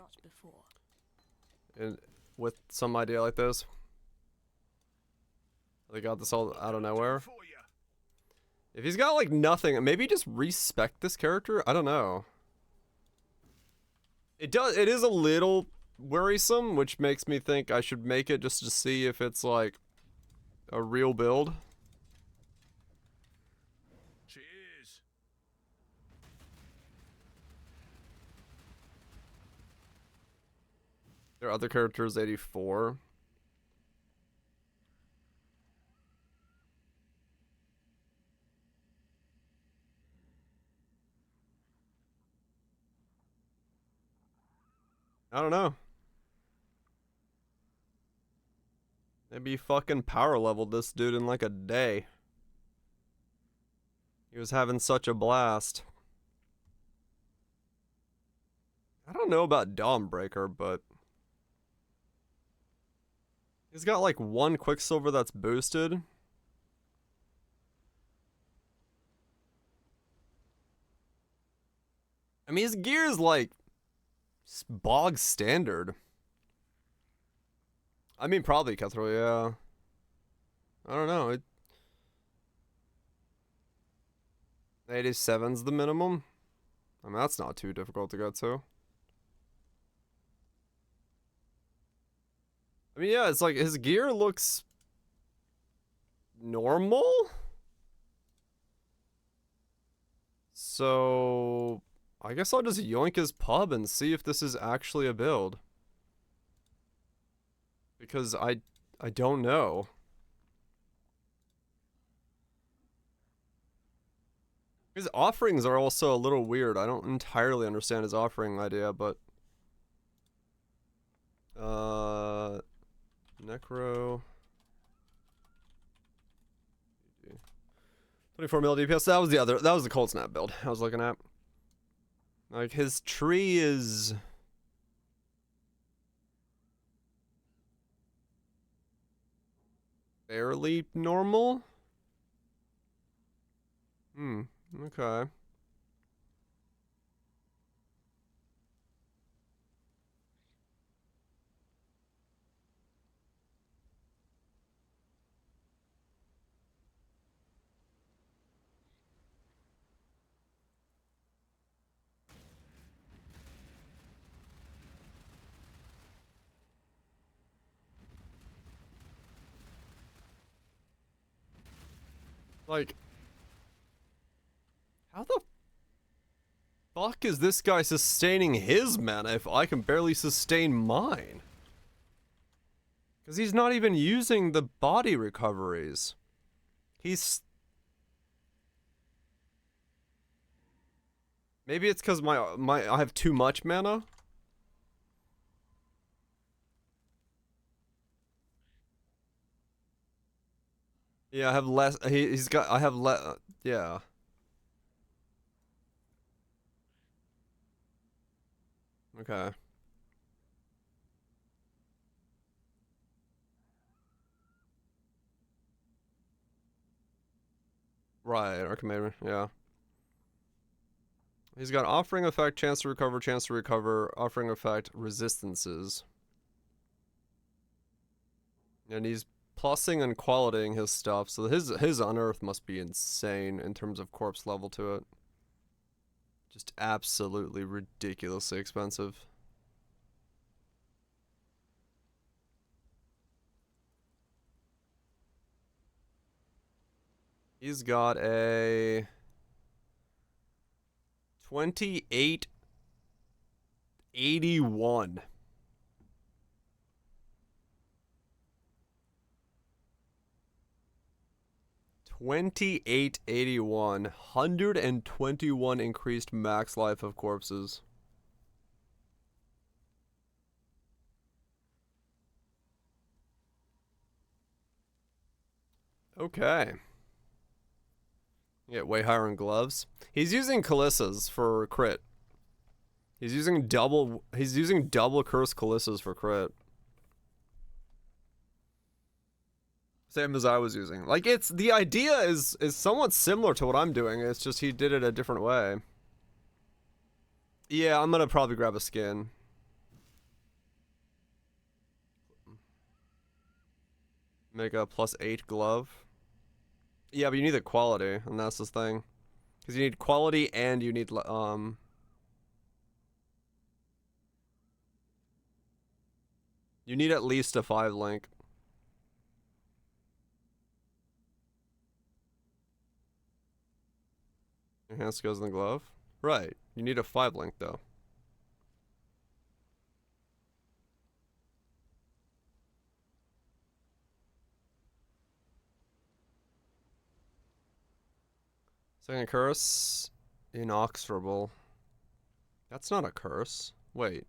And with some idea like this. They got this all out of nowhere. If he's got like nothing, maybe just respect this character? I don't know. It is a little worrisome, which makes me think I should make it just to see if it's like a real build. Cheers. There are other characters 84. I don't know. Maybe fucking power leveled this dude in like a day. He was having such a blast. I don't know about Dawnbreaker, but he's got like one Quicksilver that's boosted. I mean, his gear is like bog standard. I mean, probably Cutthroat, yeah. I don't know. 87's the minimum. I mean, that's not too difficult to get to. I mean, yeah, it's like his gear looks normal. So I guess I'll just yoink his pub and see if this is actually a build. Because I don't know. His offerings are also a little weird. I don't entirely understand his offering idea, but Necro 24 mil DPS. That was the Cold Snap build I was looking at. Like his tree is fairly normal. Okay. Like, how the fuck is this guy sustaining his mana if I can barely sustain mine? Because he's not even using the body recoveries. He's... Maybe it's because I have too much mana? Yeah, I have less... He's got... I have less... Yeah. Okay. Right, Archmage, yeah. He's got offering effect, chance to recover, offering effect, resistances. And he's plussing and qualitying his stuff, so his unearth must be insane in terms of corpse level to it. Just absolutely ridiculously expensive. He's got a 2881. $28.81, 121 increased max life of corpses. Okay. Yeah, way higher in gloves. He's using Kalissas for crit. He's using double curse Kalissas for crit. Same as I was using. Like, it's the idea is somewhat similar to what I'm doing. It's just he did it a different way. Yeah, I'm gonna probably grab a skin. Make a +8 glove. Yeah, but you need the quality, and that's the thing. Because you need quality and you need you need at least a 5 link. Enhanced goes in the glove. Right. You need a 5 link though. Second curse. Inexorable. That's not a curse. Wait.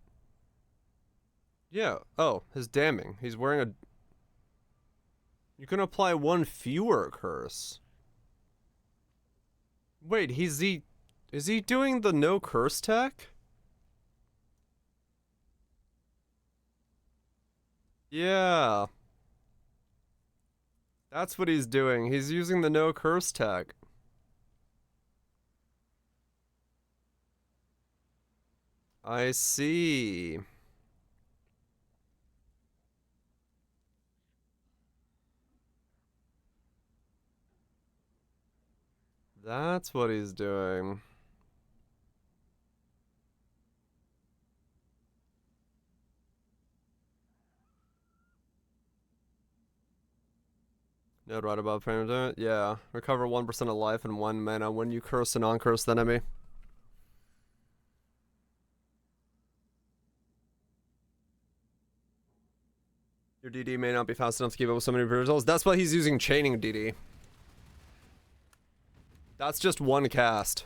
Yeah. Oh, his damning. He's wearing a... You can apply 1 fewer curse. Wait, is he doing the no curse tech? Yeah. That's what he's doing. He's using the no curse tech. I see. That's what he's doing. Node right above frame. Yeah. Recover 1% of life and 1 mana when you curse a non-cursed enemy. Your DD may not be fast enough to keep up with so many results. That's why he's using chaining DD. That's just 1 cast.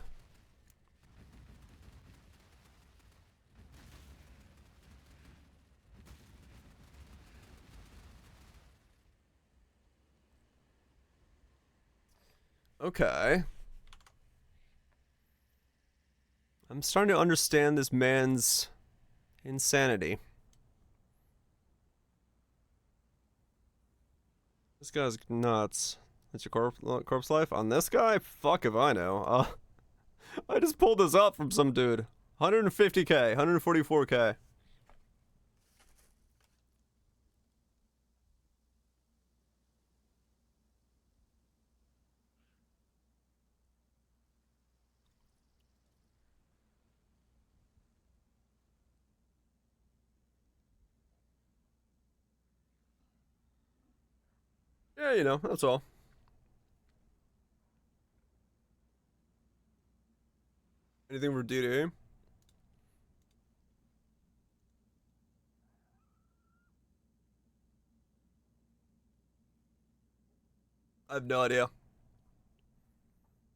Okay. I'm starting to understand this man's insanity. This guy's nuts. That's your corpse life? On this guy? Fuck if I know. I just pulled this up from some dude. 150k, 144k. Yeah, you know, that's all. Anything for DD? I have no idea.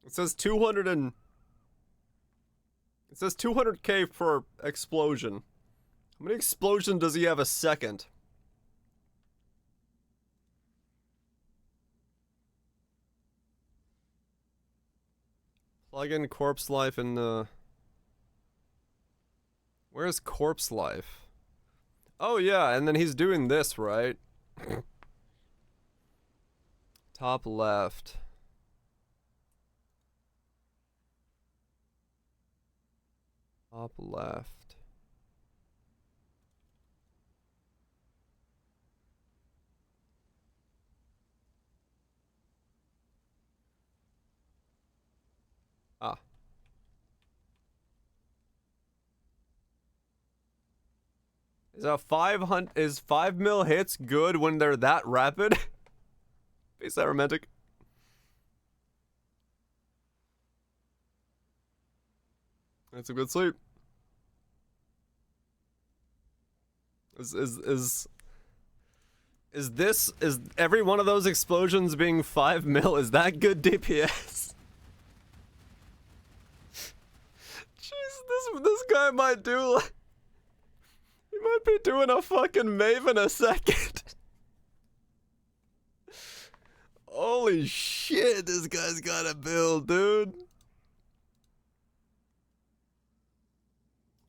It says 200 and... It says 200k per explosion. How many explosions does he have a second? Plug in corpse life in the... Where's corpse life? Oh yeah, and then he's doing this, right? Top left. Top left. Ah. Is 5 mil hits good when they're that rapid? Is that romantic? That's a good sleep. Is every one of those explosions being 5 mil? Is that good DPS? Jeez, this guy might do like, he might be doing a fucking Maven a second. Holy shit, this guy's got a build, dude.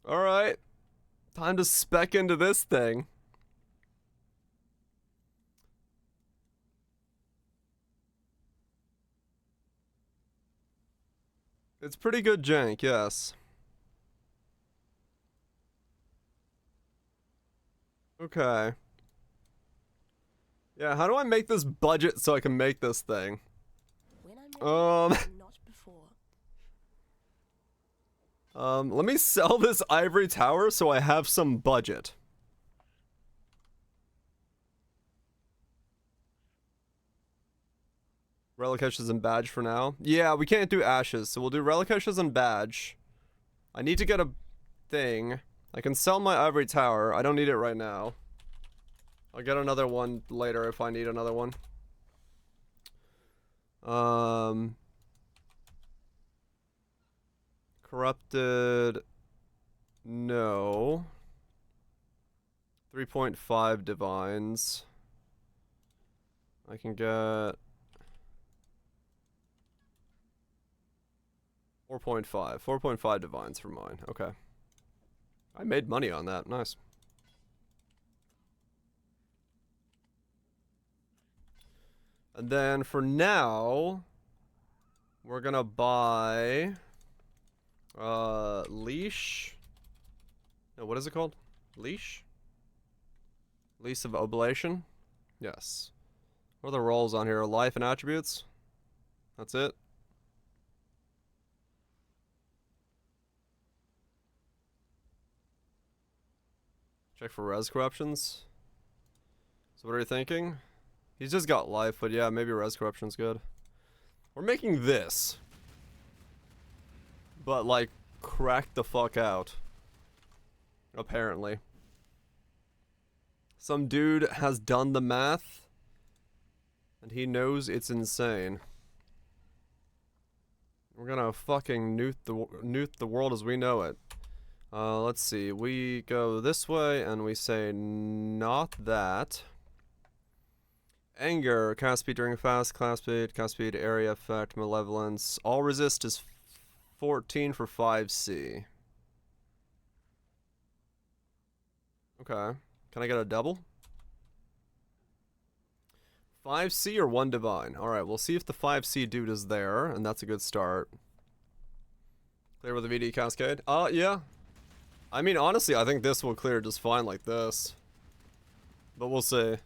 Alright. Time to spec into this thing. It's pretty good jank, yes. Okay. Yeah, how do I make this budget so I can make this thing? Not before. Let me sell this ivory tower so I have some budget. Relic ashes and badge for now. Yeah, we can't do ashes, so we'll do relic ashes and badge. I need to get a thing. I can sell my ivory tower. I don't need it right now. I'll get another one later if I need another one. Corrupted. No. 3.5 divines. I can get 4.5. 4.5 divines for mine. Okay. I made money on that. Nice. And then for now, we're gonna buy leash. No, what is it called? Leash? Leash of oblation? Yes. What are the roles on here? Life and attributes? That's it. Check for res corruptions. So what are you thinking? He's just got life, but yeah, maybe res corruption's good. We're making this. But like, crack the fuck out. Apparently. Some dude has done the math. And he knows it's insane. We're gonna fucking nuke the world as we know it. Let's see. We go this way and we say not that. Anger, cast speed during fast, cast speed, area effect, malevolence. All resist is 14 for 5C. Okay. Can I get a double? 5C or 1 divine? Alright, we'll see if the 5C dude is there, and that's a good start. Clear with a VD cascade? Yeah. I mean, honestly, I think this will clear just fine like this. But we'll see.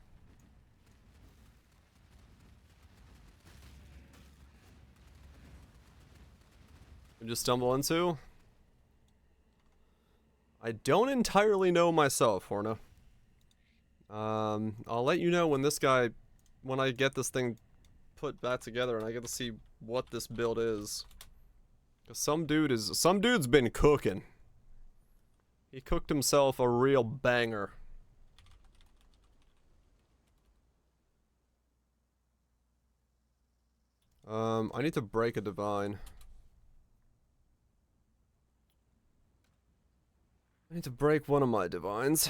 We just stumble into? I don't entirely know myself, Horna. I'll let you know when this guy, when I get this thing put back together and I get to see what this build is. 'Cause some dude's been cooking. He cooked himself a real banger. I need to break a divine. I need to break one of my divines.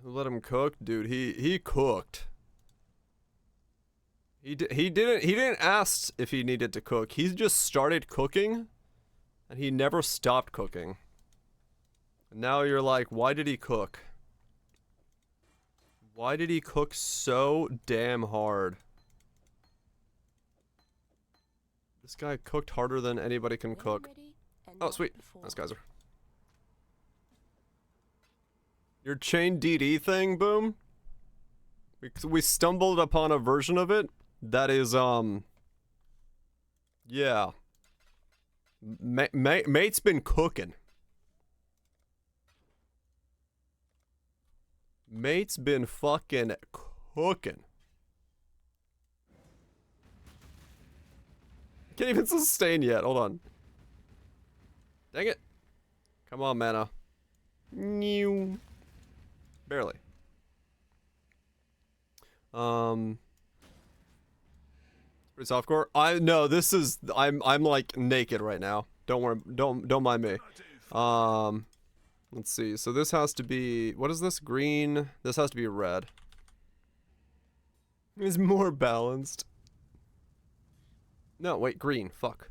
Let him cook, dude. He cooked. He didn't ask if he needed to cook. He just started cooking, and he never stopped cooking. And now you're like, why did he cook? Why did he cook so damn hard? This guy cooked harder than anybody can cook. Oh, sweet. Nice geyser. Your chain DD thing, Boom? We stumbled upon a version of it that is, yeah. Mate's been cooking. Mate's been fucking cooking. Can't even sustain yet. Hold on. Dang it. Come on, mana. New. Barely. Pretty softcore. This is I'm like naked right now. Don't worry. Don't mind me. Let's see. So this has to be, what is this? Green. This has to be red. It's more balanced. No, wait, green. Fuck.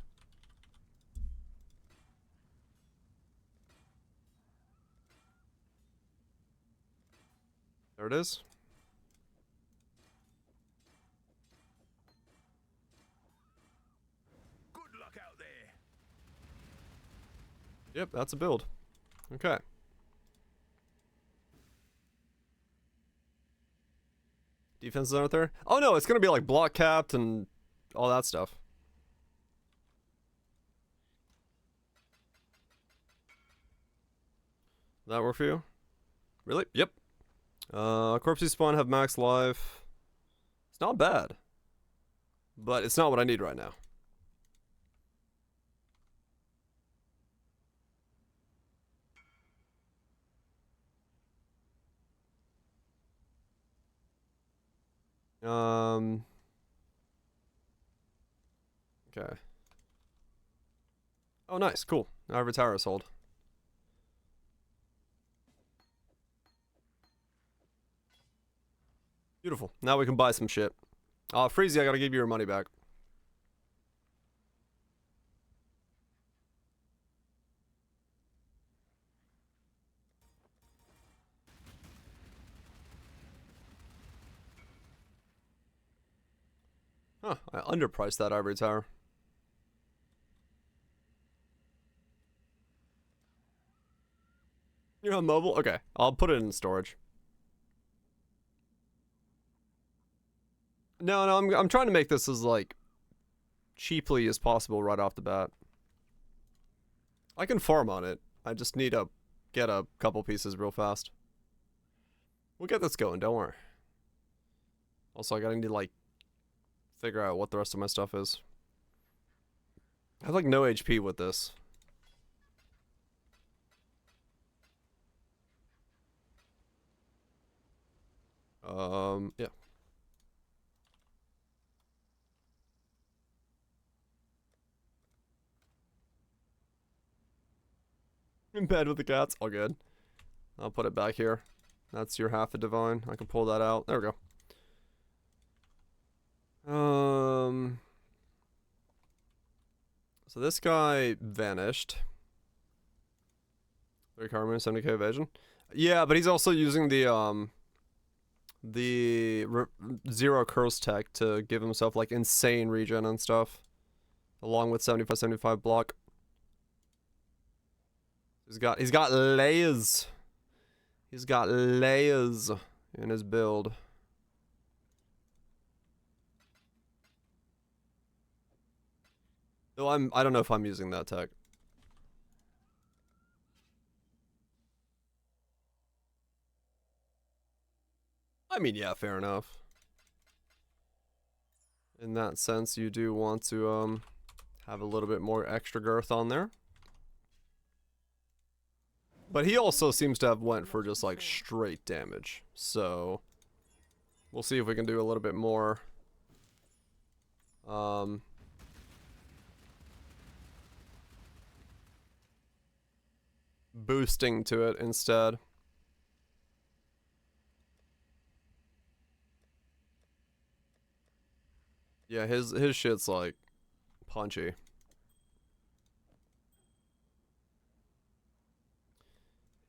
There it is. Good luck out there. Yep, that's a build. Okay. Defenses aren't there? Oh no, it's gonna be like block capped and all that stuff. That work for you? Really? Yep. Corpse spawn have max life. It's not bad. But it's not what I need right now. Okay. Oh, nice. Cool. Now every tower is sold. Beautiful. Now we can buy some shit. Freezy, I gotta give you your money back. Huh, I underpriced that ivory tower. You're on mobile? Okay, I'll put it in storage. No, I'm trying to make this as, like, cheaply as possible right off the bat. I can farm on it. I just need to get a couple pieces real fast. We'll get this going, don't worry. Also, I gotta need to, like, figure out what the rest of my stuff is. I have, like, no HP with this. Yeah. In bed with the cats, all good. I'll put it back here. That's your half a divine. I can pull that out. There we go. So this guy vanished. 3 karma, 70k evasion. Yeah, but he's also using the zero curse tech to give himself like insane regen and stuff, along with 75 block. He's got layers. He's got layers in his build. Though I don't know if I'm using that tech. I mean, yeah, fair enough. In that sense, you do want to have a little bit more extra girth on there. But he also seems to have went for just like straight damage. So we'll see if we can do a little bit more. Boosting to it instead. Yeah, his shit's like punchy.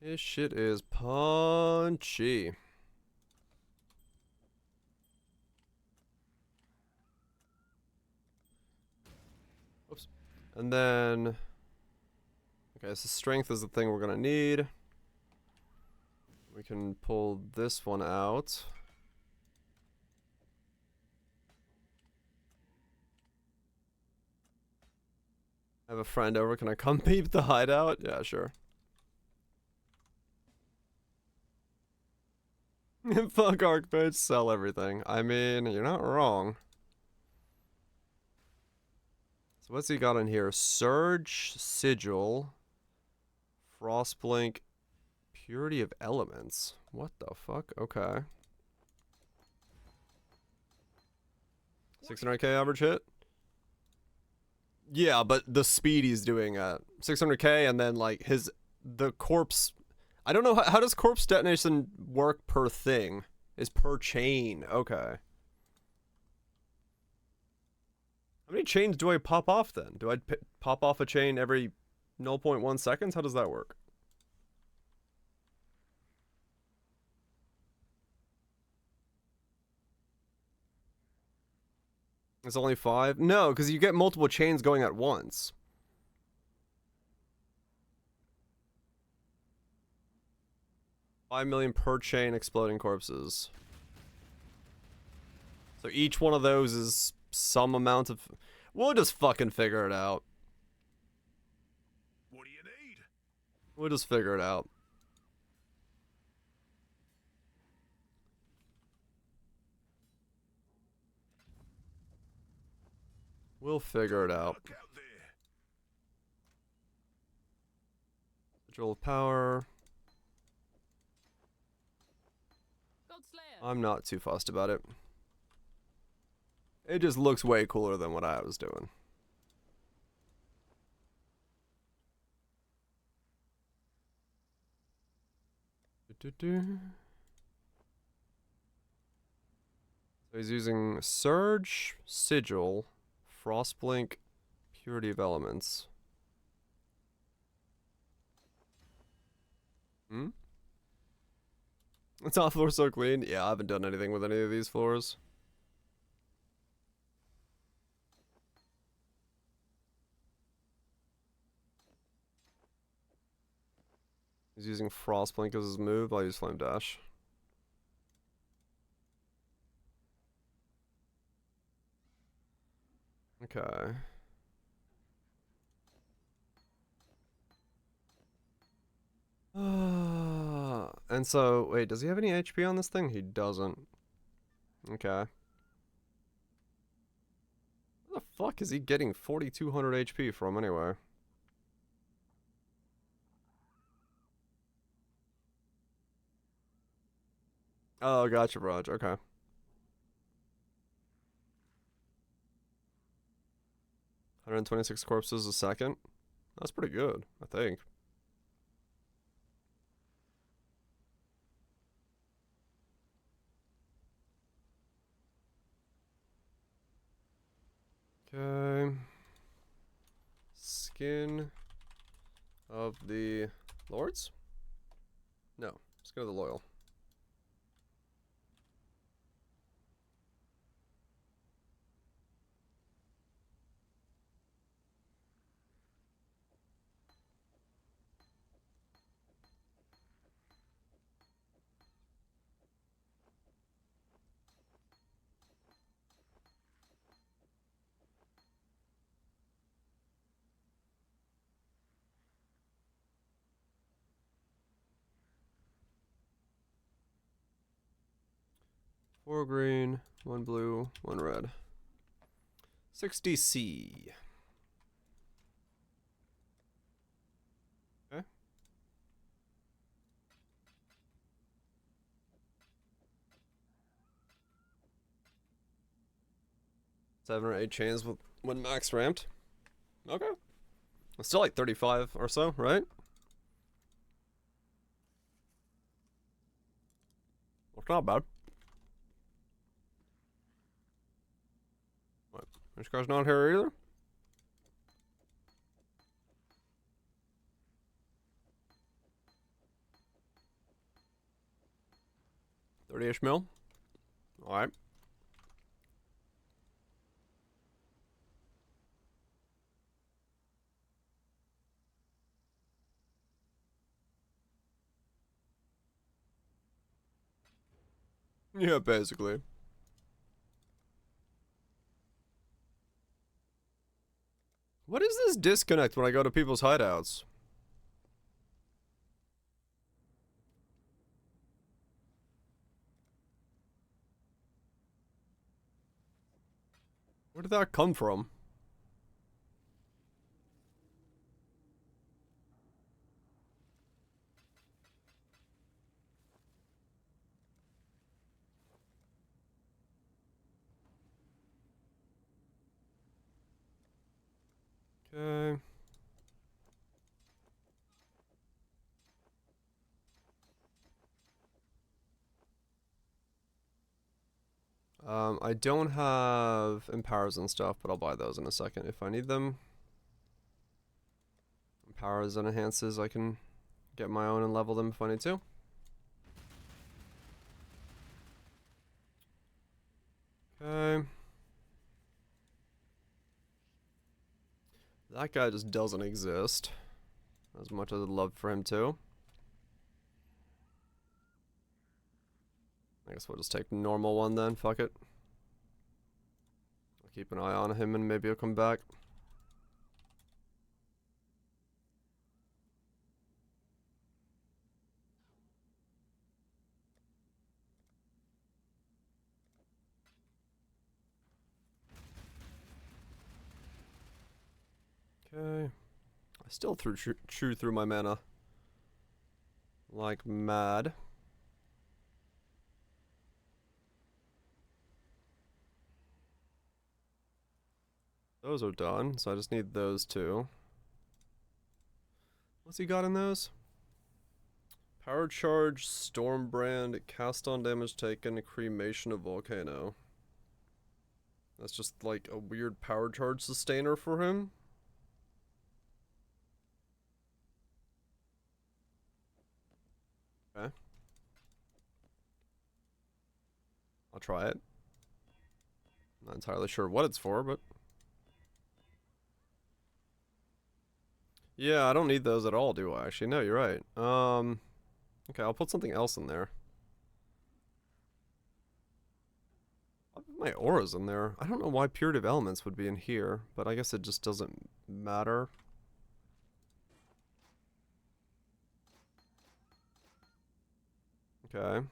His shit is punchy. Oops. And then, okay, so strength is the thing we're gonna need. We can pull this one out. I have a friend over, can I come peep the hideout? Yeah, sure. Fuck Archmage, sell everything. I mean, you're not wrong. So what's he got in here? Surge, Sigil, Frostblink, Purity of Elements. What the fuck? Okay. 600k average hit? Yeah, but the speed he's doing at 600k, and then like the corpse. I don't know how does corpse detonation work per thing? Is per chain? Okay. How many chains do I pop off then? Do I pop off a chain every 0.1 seconds? How does that work? It's only 5? No, because you get multiple chains going at once. $5 million per chain exploding corpses. So each one of those is some amount of... We'll just fucking figure it out. What do you need? We'll just figure it out. We'll figure it out. Look out there. Control of power. Godslayer. I'm not too fussed about it. It just looks way cooler than what I was doing. So he's using Surge, Sigil, Frostblink, Purity of Elements. Hmm? The top floor's so clean. Yeah, I haven't done anything with any of these floors. He's using Frostblink as his move. I'll use Flame Dash. Okay. And so, wait, does he have any HP on this thing? He doesn't. Okay. Where the fuck is he getting 4,200 HP from anyway? Oh, gotcha, Raj. Okay. 126 corpses a second. That's pretty good, I think. Okay. Skin of the Lords? No, Skin of the Loyal. Four green, one blue, one red. 60C. Okay. 7 or 8 chains when max ramped. Okay. It's still like 35 or so, right? Well, not bad. What? This guy's not here either? $30-ish mil. Alright. Yeah, basically. What is this disconnect when I go to people's hideouts? Where did that come from? Okay. I don't have empowers and stuff, but I'll buy those in a second if I need them. Empowers and enhances, I can get my own and level them if I need to. Okay. That guy just doesn't exist. As much as I'd love for him to. I guess we'll just take the normal one then, fuck it. I'll keep an eye on him and maybe he'll come back. Okay. I still chew through my mana. Like mad. Those are done, so I just need those two. What's he got in those? Power charge, Stormbrand, cast on damage taken, cremation of volcano. That's just like a weird power charge sustainer for him. Okay. I'll try it. Not entirely sure what it's for, but... Yeah, I don't need those at all, do I? Actually, no, you're right. Okay, I'll put something else in there. I'll put my auras in there. I don't know why Purative Elements would be in here, but I guess it just doesn't matter. Okay.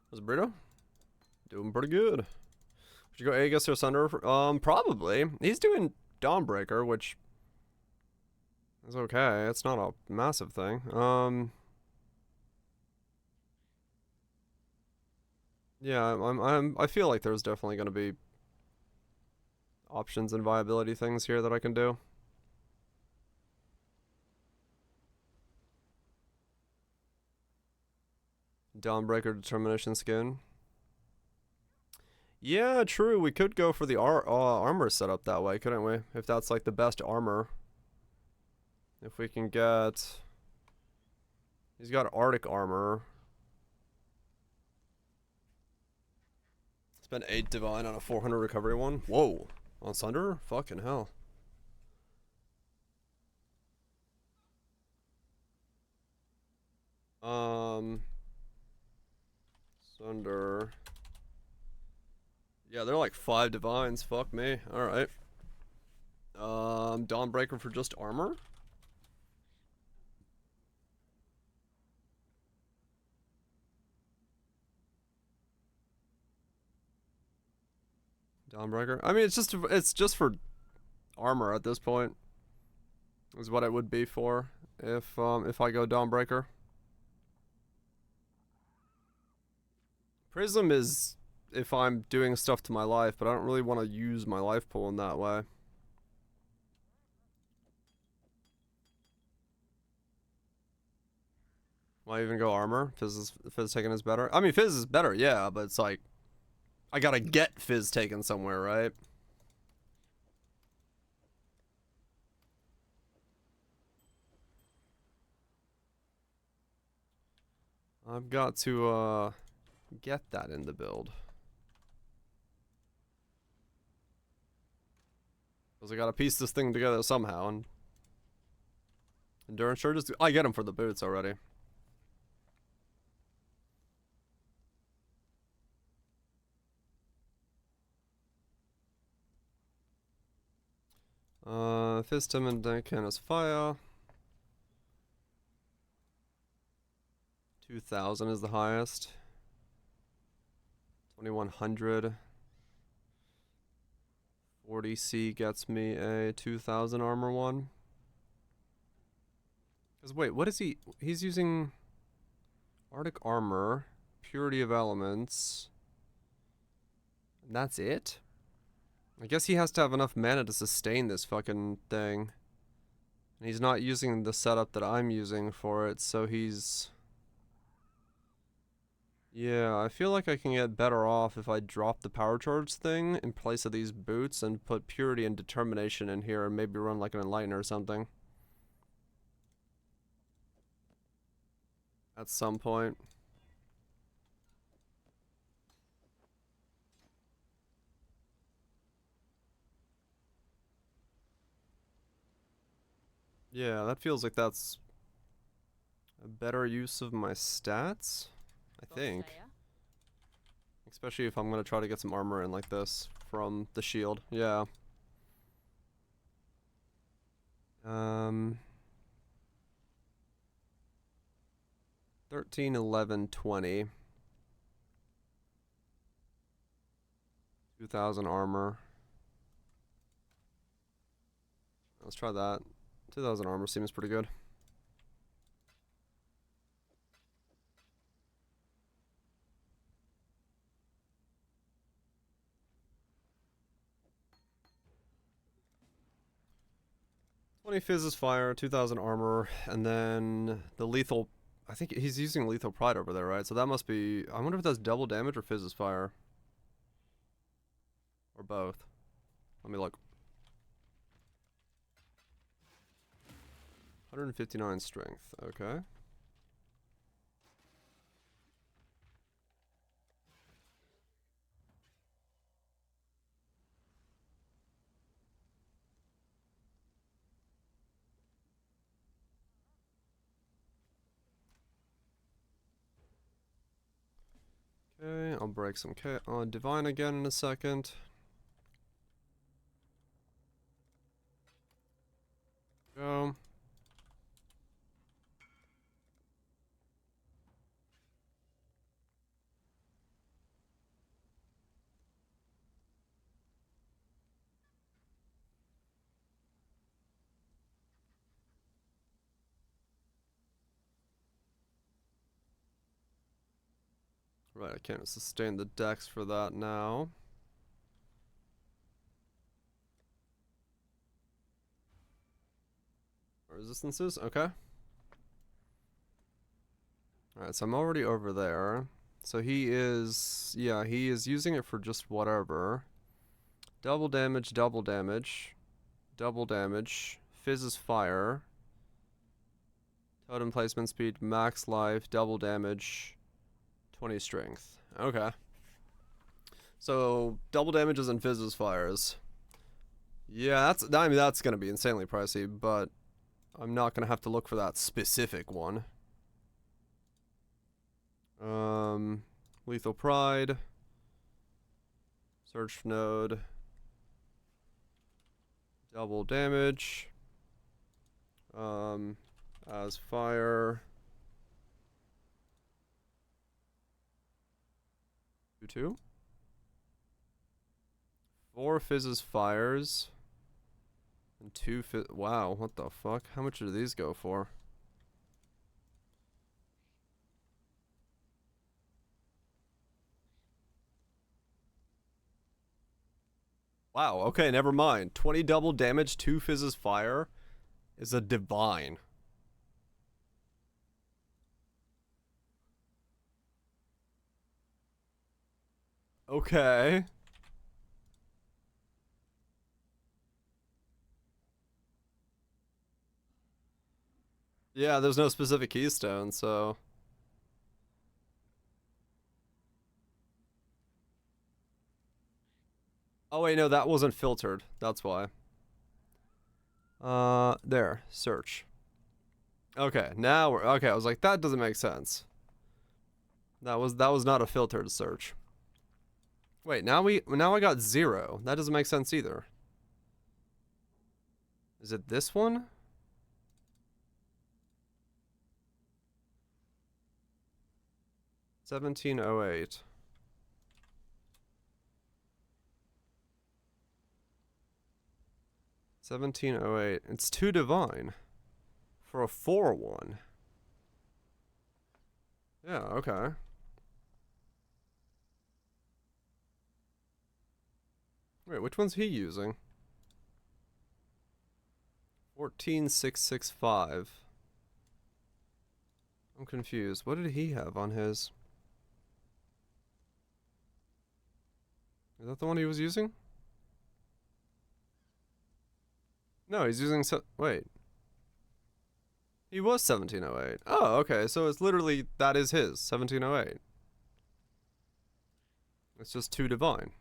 How's Burrito? Doing pretty good. Should you go Aegis or Sunder? Probably. He's doing Dawnbreaker, which is okay. It's not a massive thing. Yeah, I feel like there's definitely going to be options and viability things here that I can do. Dawnbreaker Determination Skin. Yeah, true. We could go for the armor setup that way, couldn't we? If that's like the best armor. If we can get... He's got Arctic armor. Spend 8 divine on a 400 recovery one. Whoa. On Sunder? Fucking hell. Sunder... Yeah, they're like 5 divines. Fuck me. Alright. Dawnbreaker for just armor? Dawnbreaker. I mean, it's just for armor at this point. Is what it would be for if I go Dawnbreaker. Prism is if I'm doing stuff to my life, but I don't really want to use my life pool in that way. Why even go armor? Fizz taken is better. I mean, Fizz is better, yeah, but it's like I gotta get Fizz taken somewhere, right? I've got to get that in the build. Because I gotta piece this thing together somehow, and endurance charges. I get them for the boots already. Fizz Timon Decan is fire. 2,000 is the highest. 2,100. 40C gets me a 2,000 armor one. Because wait, what is he? He's using Arctic armor, purity of elements. And that's it? I guess he has to have enough mana to sustain this fucking thing. And he's not using the setup that I'm using for it, so he's... Yeah, I feel like I can get better off if I drop the power charge thing in place of these boots and put purity and determination in here and maybe run like an enlightener or something. At some point. Yeah, that feels like that's a better use of my stats, I think. Especially if I'm going to try to get some armor in like this from the shield. Yeah. 13, 11, 20. 2,000 armor. Let's try that. 2,000 armor seems pretty good. Fizz is fire, 2,000 armor, and then the lethal. I think he's using lethal pride over there, right? So that must be. I wonder if that's double damage or Fizz is fire, or both. Let me look. 159 strength. Okay. Okay, I'll break some Divine again in a second. Go. Right, I can't sustain the dex for that now. Resistances? Okay. Alright, so I'm already over there. So he is... Yeah, he is using it for just whatever. Double damage, double damage. Double damage. Fizz is fire. Totem placement speed, max life, double damage. 20 strength. Okay. So double damages and Fizz's fires. Yeah, I mean that's gonna be insanely pricey, but I'm not gonna have to look for that specific one. Lethal Pride. Search node. Double damage. As fire. 2. 4 fizzes fires. And 2 fizz. Wow, what the fuck? How much do these go for? Wow, okay, never mind. 20 double damage, 2 fizzes fire is a divine. Okay. Yeah, there's no specific keystone, so... Oh wait, no, that wasn't filtered. That's why. There. Search. Okay, now we're... Okay, I was like, that doesn't make sense. That was not a filtered search. Wait, now I got 0. That doesn't make sense either. Is it this one? $17.08. $17.08. It's too divine for a 4-1. Yeah, okay. Wait, which one's he using? 14665. I'm confused. What did he have on his? Is that the one he was using? No, he's using wait. He was 1708. Oh, okay. So it's literally that is his 1708. It's just too divine.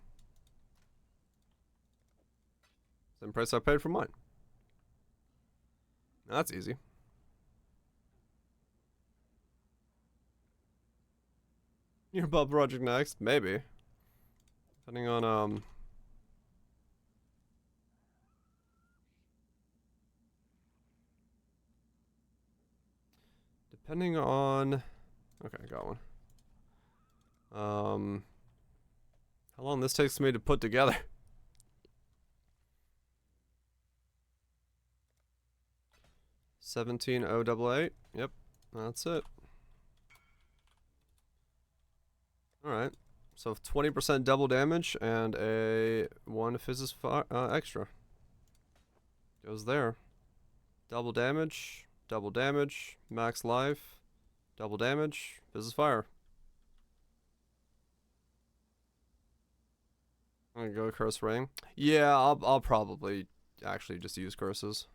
Same price I paid for mine. That's easy. Your Bob Project next? Maybe. Depending on depending on... Okay, I got one. How long this takes me to put together? 17088. Yep, that's it. Alright. So 20% double damage and a 1 fizzes extra. Goes there. Double damage, max life, double damage, fizzes fire. I'm gonna go curse ring. Yeah, I'll probably actually just use curses.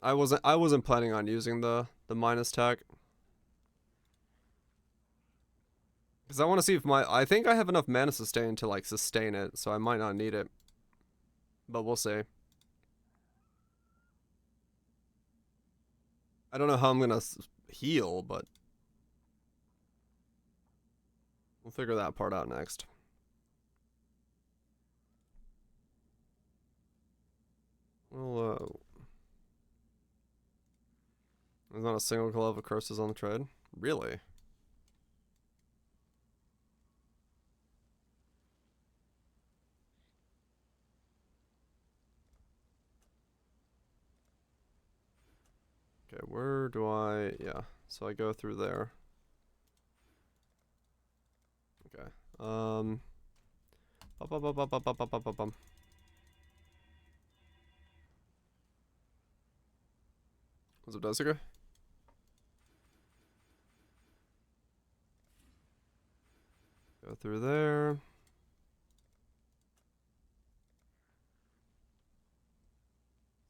I wasn't planning on using the minus tech. Because I want to see if I think I have enough mana sustain to like sustain it, so I might not need it. But we'll see. I don't know how I'm gonna heal, but we'll figure that part out next. Well, there's not a single glove of curses on the trade. Really? Okay, where do I... Yeah, so I go through there. Okay. What's up, Desica? Go through there.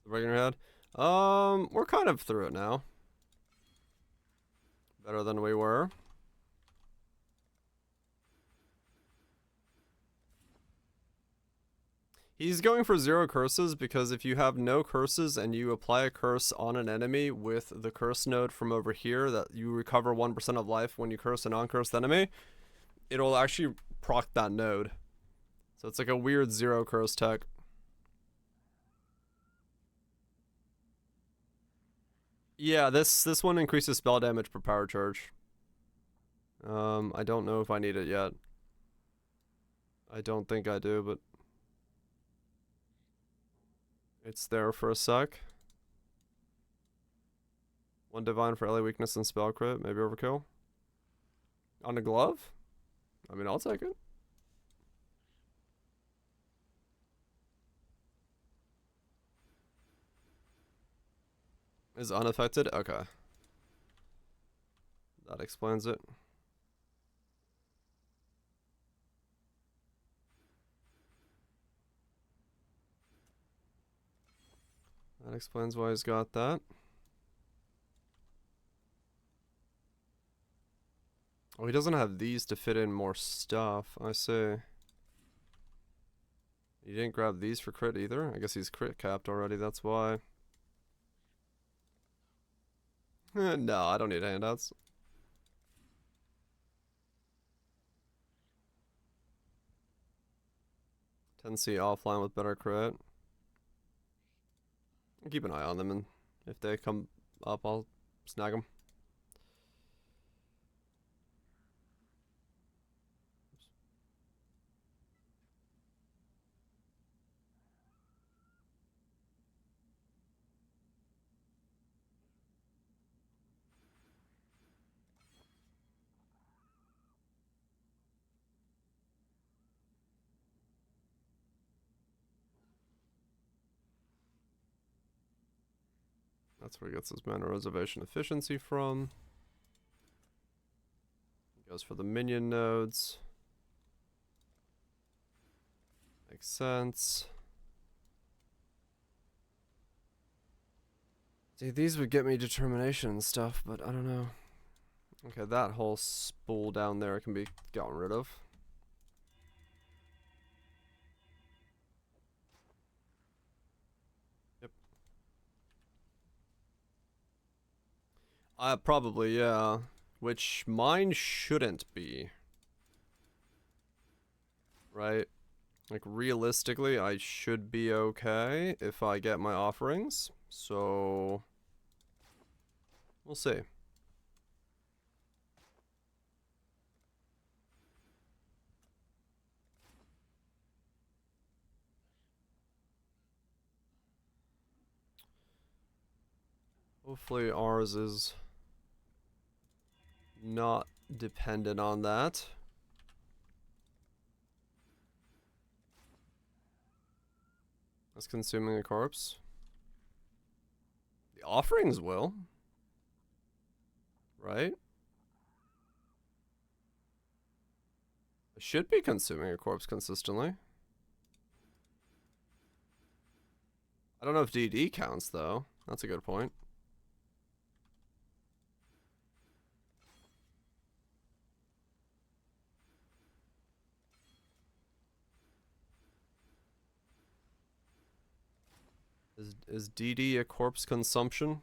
Breaking your head. We're kind of through it now. Better than we were. He's going for 0 curses because if you have no curses and you apply a curse on an enemy with the curse node from over here that you recover 1% of life when you curse a non-cursed enemy, it'll actually proc that node. So it's like a weird 0 curse tech. Yeah, this one increases spell damage per power charge. I don't know if I need it yet. I don't think I do, but it's there for a sec. 1 divine for LA weakness and spell crit, maybe overkill. On a glove? I mean, I'll take it. Is unaffected? Okay. That explains it. That explains why he's got that. Oh, he doesn't have these to fit in more stuff. I see. You didn't grab these for crit either? I guess he's crit capped already, that's why. No, I don't need handouts. Tendency offline with better crit. I'll keep an eye on them, and if they come up, I'll snag them. That's where he gets his mana reservation efficiency from. He goes for the minion nodes. Makes sense. See, these would get me determination and stuff, but I don't know. Okay, that whole spool down there can be gotten rid of. Yep. Probably, yeah. Which mine shouldn't be. Right? Like, realistically, I should be okay if I get my offerings. So, we'll see. Hopefully ours is not dependent on that. That's consuming a corpse. The offerings will. Right? I should be consuming a corpse consistently. I don't know if DD counts, though. That's a good point. Is DD a corpse consumption?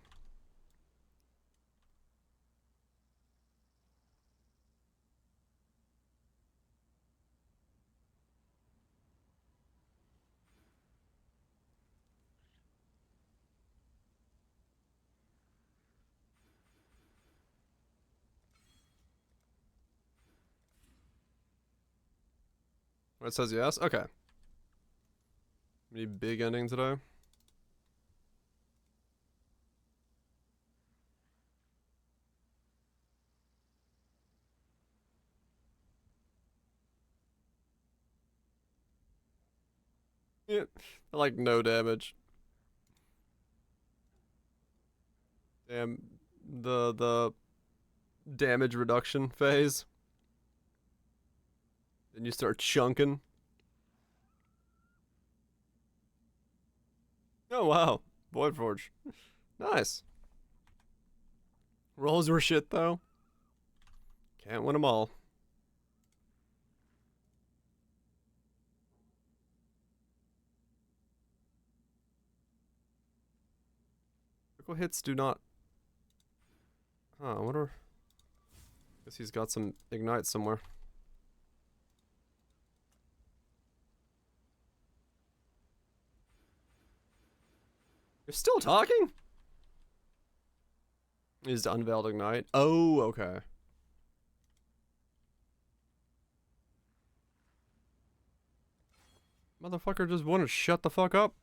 It says yes? Okay. Any big ending today? Yeah, like no damage. Damn, the damage reduction phase. Then you start chunking. Oh wow, Void Forge, nice. Rolls were shit though. Can't win them all. Critical hits do not. Huh, I wonder. Guess he's got some ignite somewhere. You're still talking? Is unveiled ignite? Oh, okay. Motherfucker just wanted to shut the fuck up.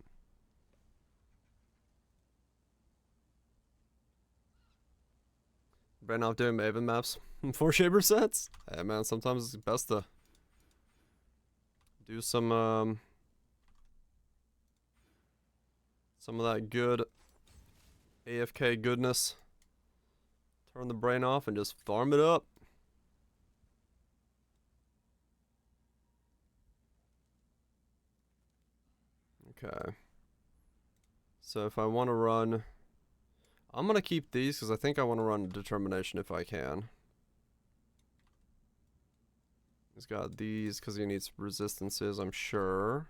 Brain off doing Maven maps. 4 Shaper sets? Hey man, sometimes it's best to do some of that good AFK goodness. Turn the brain off and just farm it up. Okay. So if I want to run, I'm going to keep these because I think I want to run Determination if I can. He's got these because he needs resistances, I'm sure.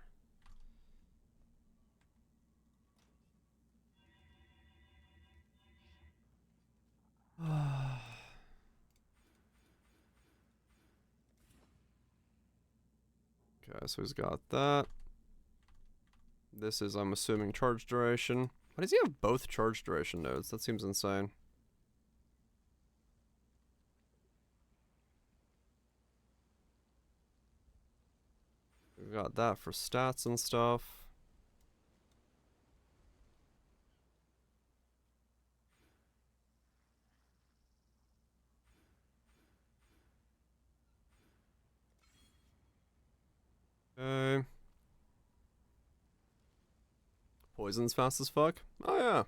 Okay, so he's got that. This is, I'm assuming, charge duration. Why does he have both charge duration nodes? That seems insane. We've got that for stats and stuff. Okay. Poison's fast as fuck? Oh yeah.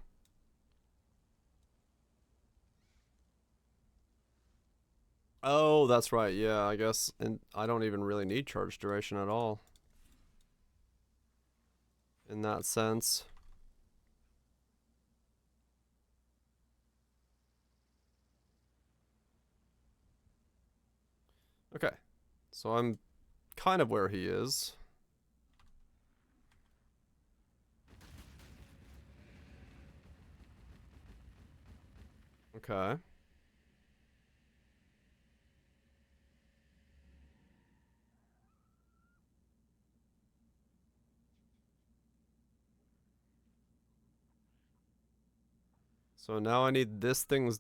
Oh, that's right, yeah, I guess. And I don't even really need charge duration at all. In that sense. Okay. So I'm kind of where he is. Okay. So now I need this thing's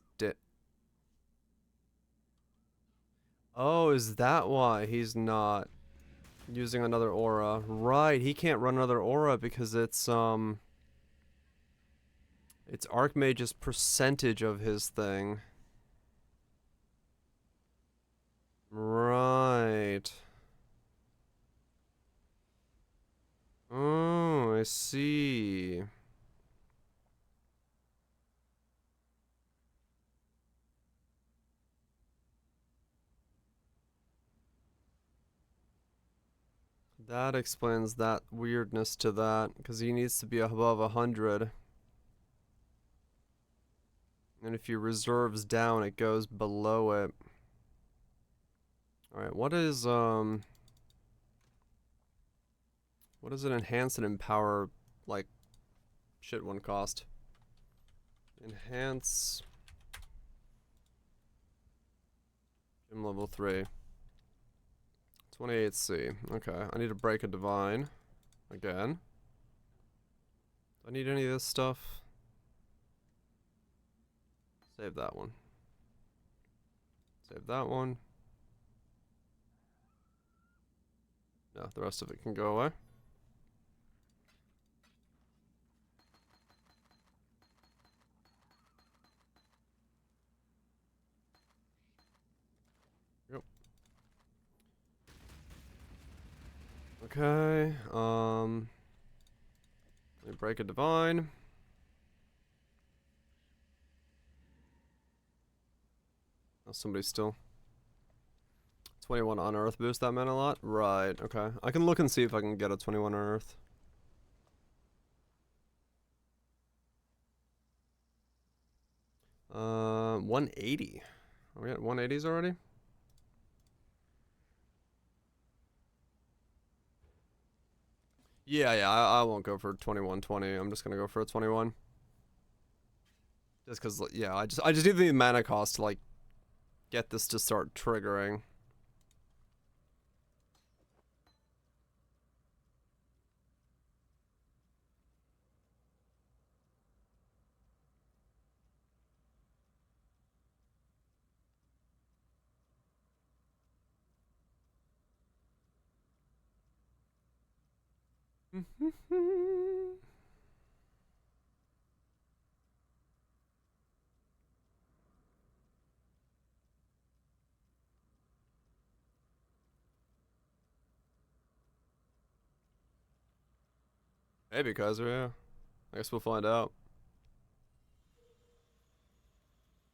Oh, is that why he's not using another aura? Right, he can't run another aura because it's Archmage's percentage of his thing. Right. Oh, I see. That explains that weirdness to that, because he needs to be above 100. And if he reserves down, it goes below it. Alright, what does an enhance and empower, like, shit one cost? Enhance... Gym level 3. 28C. Okay, I need to break a divine. Again. Do I need any of this stuff? Save that one. Save that one. No, the rest of it can go away. Yep. Okay, let me break a divine. Oh, somebody's still 21 on Earth boost that meant a lot? Right, okay. I can look and see if I can get a 21 on Earth. Uh, 180. Are we at 180s already? Yeah, I won't go for 2120. I'm just gonna go for a 21. Just cause, yeah, I just need the mana cost to, like, get this to start triggering. Maybe, Kaiser, yeah. I guess we'll find out.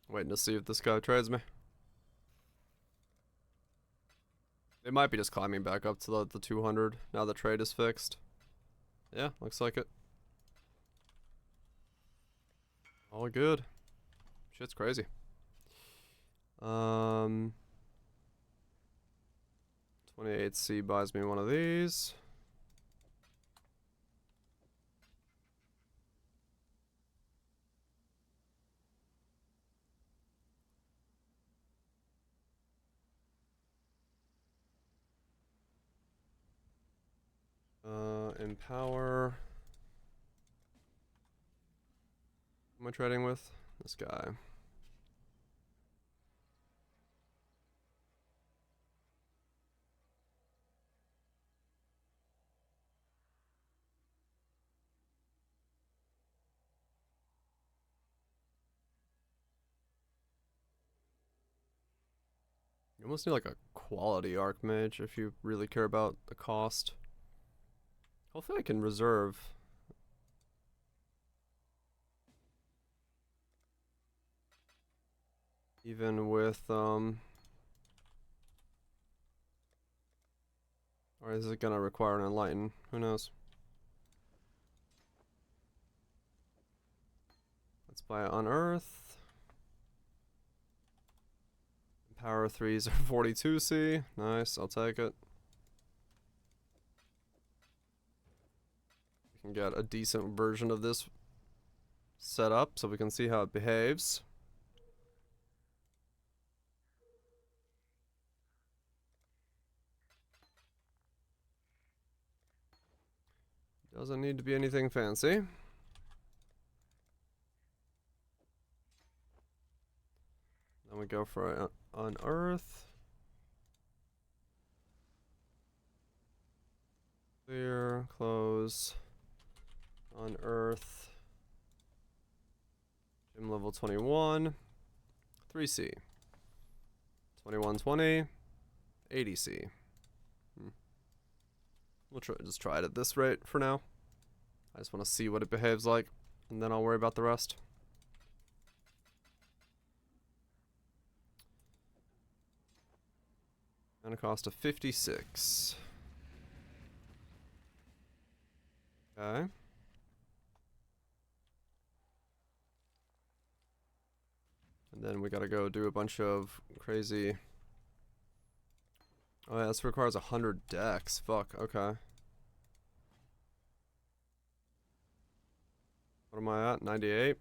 Waiting to see if this guy trades me. They might be just climbing back up to the 200 now the trade is fixed. Yeah, looks like it. All good. Shit's crazy. 28C buys me one of these. Empower. Who am I trading with? This guy. You almost need like a quality Archmage if you really care about the cost. Hopefully I can reserve. Even with, or is it gonna require an Enlighten? Who knows? Let's buy Unearth. Power 3s are 42C. Nice, I'll take it. We can get a decent version of this set up so we can see how it behaves. Doesn't need to be anything fancy. Then we go for Unearth. Clear, close. Unearth. Gym level 21. 3C. 2120. 80C. We'll just try it at this rate for now. I just want to see what it behaves like, and then I'll worry about the rest. And a cost of 56. Okay. And then we gotta go do a bunch of crazy... Oh yeah, this requires 100 decks. Fuck, okay. What am I at? 98?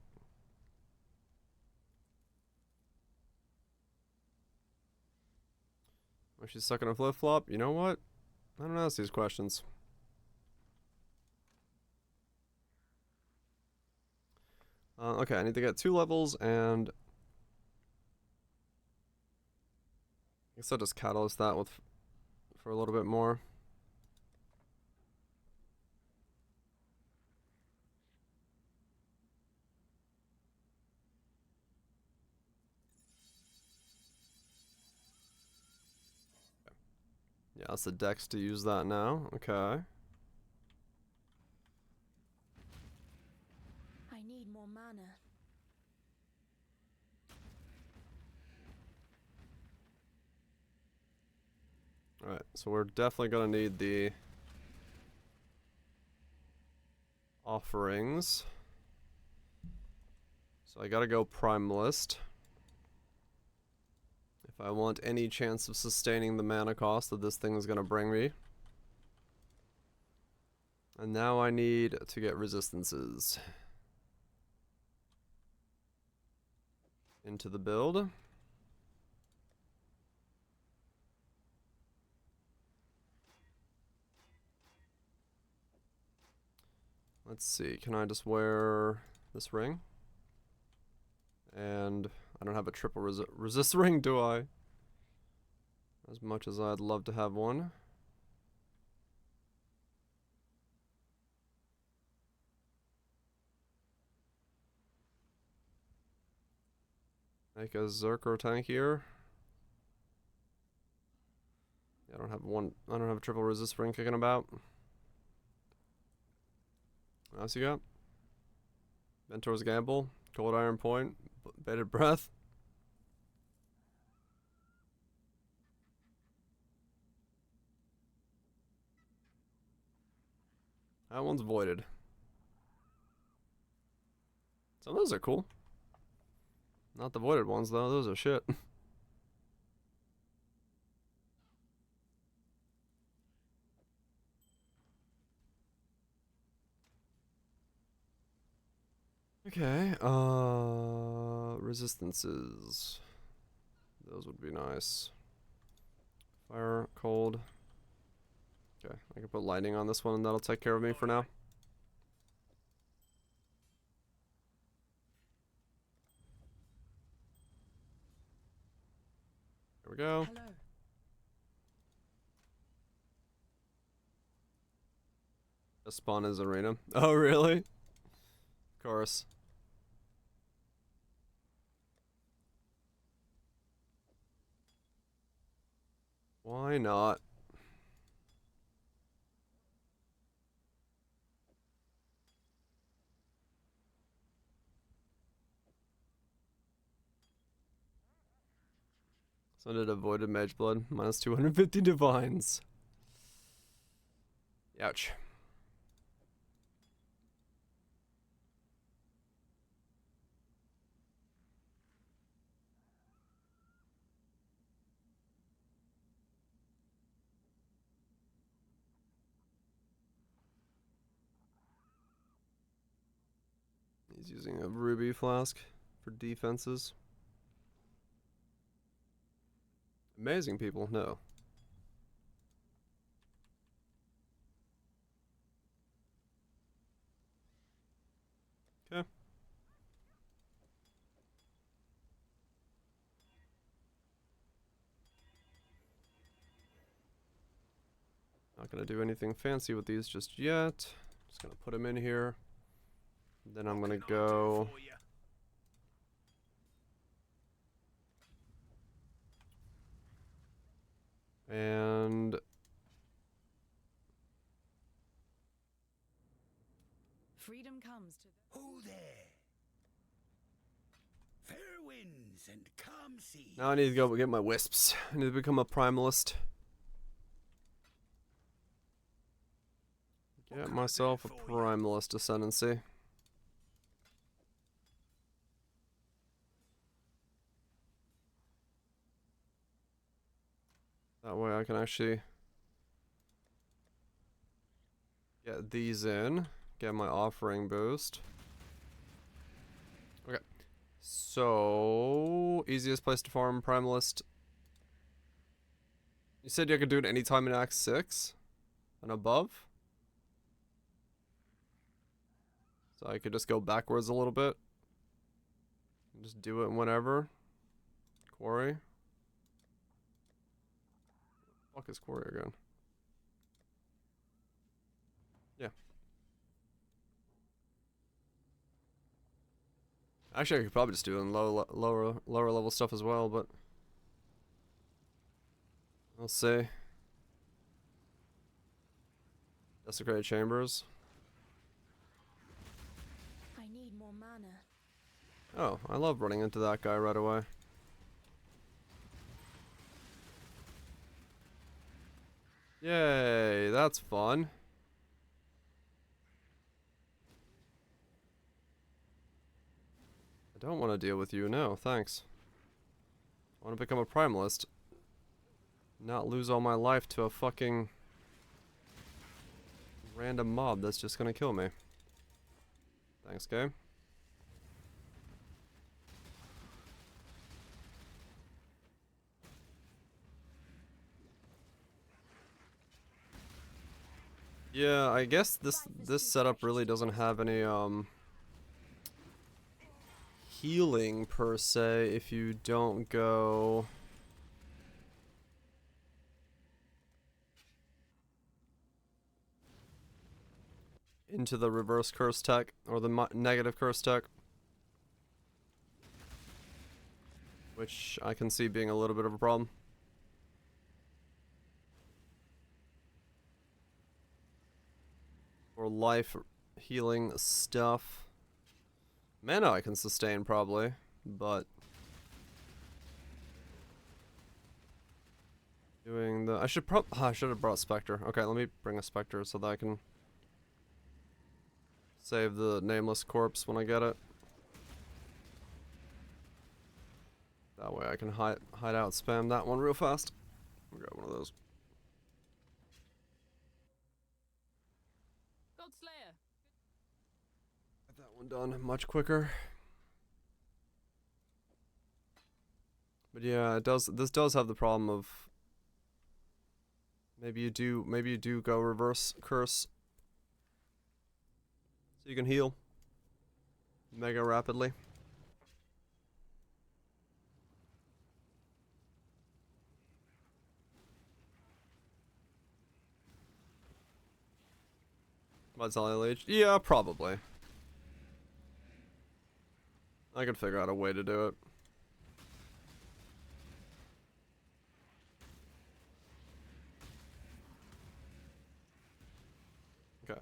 Oh, she's stuck in a flip-flop? You know what? I don't ask these questions. Okay, I need to get 2 levels and... I guess I'll just catalyst that with for a little bit more. Yeah, that's the dex to use that now. Okay. I need more mana. Alright, so we're definitely gonna need the offerings. So I gotta go Primalist. If I want any chance of sustaining the mana cost that this thing is gonna bring me. And now I need to get resistances into the build. Let's see, can I just wear this ring? And I don't have a triple resist ring, do I? As much as I'd love to have one. Make a Zerker tankier. Yeah, I don't have a triple resist ring kicking about. What else you got? Mentor's Gamble, Cold Iron Point, Bated Breath. That one's voided. Some of those are cool. Not the voided ones though, those are shit. Okay, resistances. Those would be nice. Fire, cold. Okay, I can put lightning on this one and that'll take care of me for now. There we go. Hello. Just spawn his arena. Oh, really? Of course. Why not? So I did avoided Mage Blood. Minus 250 divines. Ouch. He's using a ruby flask for defenses. Amazing people, no. Okay. Not gonna do anything fancy with these just yet. Just gonna put them in here. Then I'm gonna go. And Freedom comes to the... Who there? Fair winds and calm seas. now I need to go get my wisps. I need to become a primalist. Get myself a primalist ascendancy. That way I can actually get these in, get my offering boost. Okay, so easiest place to farm primalist. You said you could do it anytime in Act 6 and above? So I could just go backwards a little bit. Just do it whenever. Quarry. Fuck is quarry again? Yeah. Actually, I could probably just do it in lower level stuff as well, but we'll see. Desecrated chambers. I need more mana. Oh, I love running into that guy right away. Yay, that's fun. I don't want to deal with you, no, thanks. I want to become a primalist. Not lose all my life to a fucking random mob that's just gonna kill me. Thanks, game. Yeah, I guess this setup really doesn't have any healing per se if you don't go into the reverse curse tech or the negative curse tech. which I can see being a little bit of a problem. Or life healing stuff. Mana I can sustain probably, but doing the I should have brought Spectre. Okay, let me bring a Spectre so that I can save the nameless corpse when I get it. That way I can hide out, spam that one real fast. Grab one of those. God Slayer. Get that one done much quicker. But yeah, it does. This does have the problem of maybe you do go reverse curse, so you can heal mega rapidly. Vitality Leech? Yeah, probably. I could figure out a way to do it. Okay.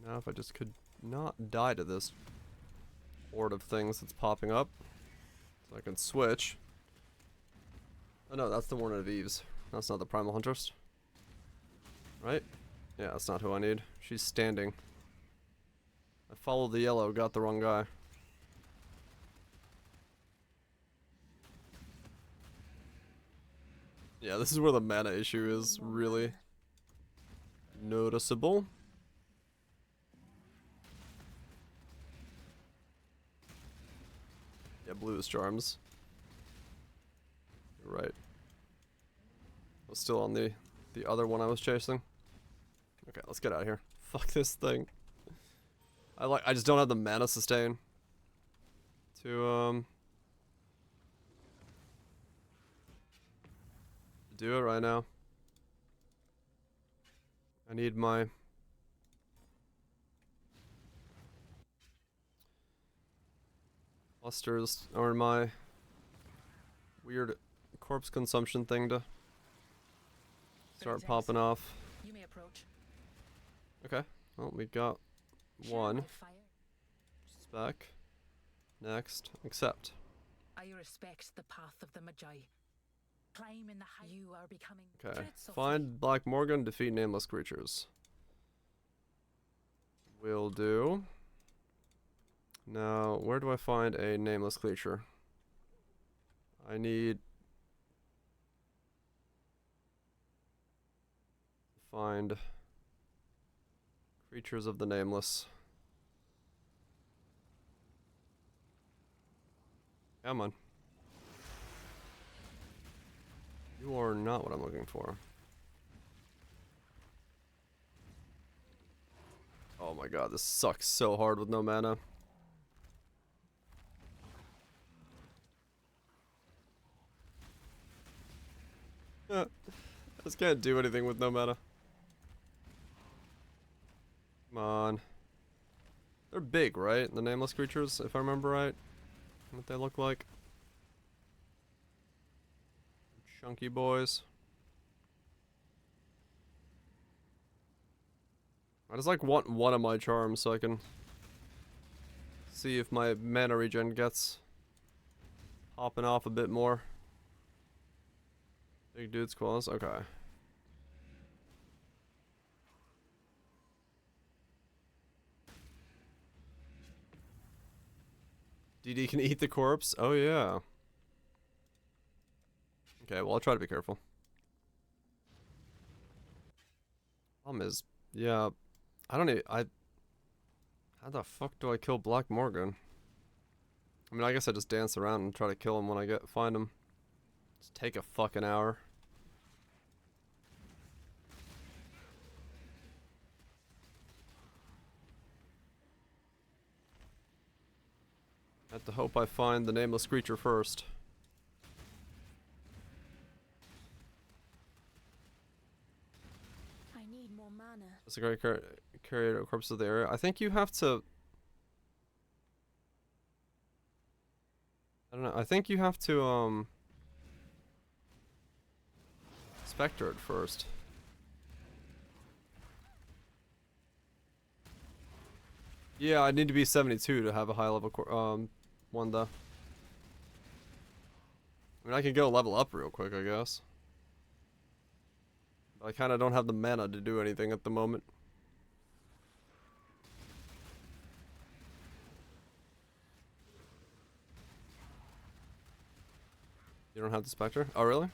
Now if I just could not die to this horde of things that's popping up, so I can switch. Oh no, that's the Warden of Eves. That's not the Primal Huntress. Right? Yeah, that's not who I need. She's standing. I followed the yellow, got the wrong guy. Yeah, this is where the mana issue is really noticeable. Yeah, bluest charms. You're right. I was still on the other one I was chasing. Okay, let's get out of here. Fuck this thing. I just don't have the mana sustain to do it right now. I need my clusters or my weird corpse consumption thing to start popping off. You may approach. Okay, well we got one spec. Next, accept. I respect the path of the Magi. Climb in the high. You are becoming. Okay, Tread softly. find Black Morgan, defeat nameless creatures. Will do. Now, where do I find a nameless creature? I need to find creatures of the nameless. Come on. You are not what I'm looking for. Oh my god, this sucks so hard with no mana. I just can't do anything with no mana. Come on. They're big, right? The nameless creatures, if I remember right. What they look like. Chunky boys. I just like want one of my charms so I can see if my mana regen gets popping off a bit more. Big dude's claws, okay. DD can eat the corpse? Oh yeah. Okay, well I'll try to be careful. Problem is, yeah, I don't need, how the fuck do I kill Black Morgan? I mean, I guess I just dance around and try to kill him when I find him. Just take a fucking hour. I have to hope I find the nameless creature first. Desecrate, carry a corpse of the area. I think you have to. I don't know. I think you have to spectre it first. Yeah, I need to be 72 to have a high level one though. I mean, I can go level up real quick, I guess. But I kind of don't have the mana to do anything at the moment. You don't have the Spectre? Oh, really?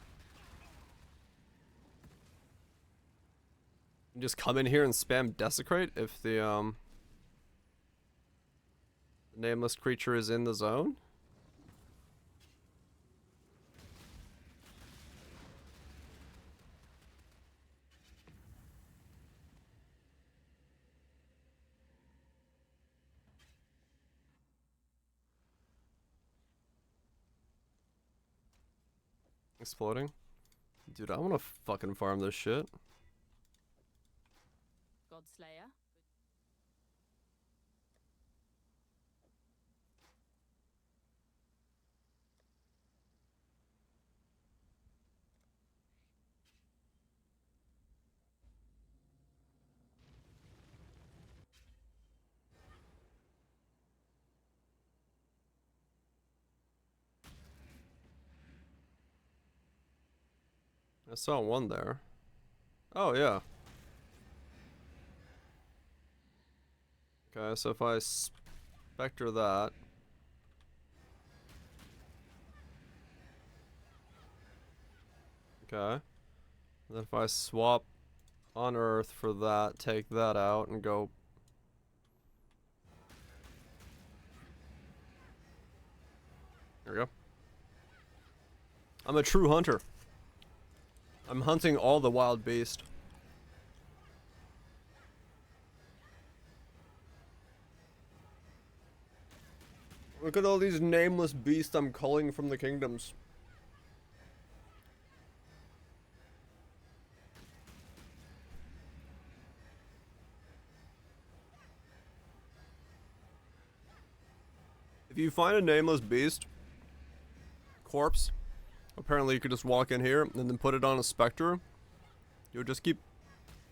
You just come in here and spam Desecrate if the nameless creature is in the zone? Exploding? Dude, I wanna fucking farm this shit. Godslayer. I saw one there. Oh, yeah. Okay, so if I spectre that. Okay. Then if I swap Unearth for that, take that out, and go. There we go. I'm a true hunter. I'm hunting all the wild beast. Look at all these nameless beasts I'm culling from the kingdoms. If you find a nameless beast corpse, apparently you could just walk in here and then put it on a spectre. You'll just keep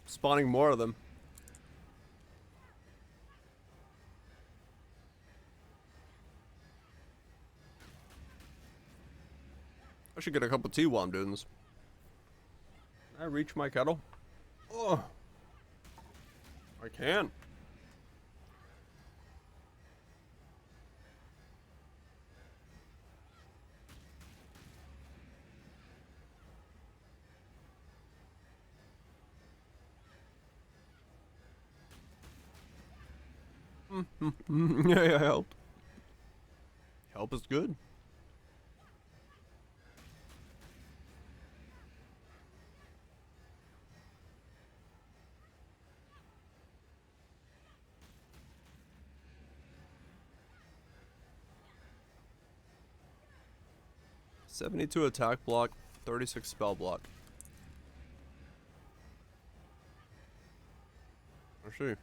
spawning more of them. I should get a cup of tea while I'm doing this. Can I reach my kettle? Oh, I can. Yeah, help. Help is good. $72 attack block, 36 spell block. I see.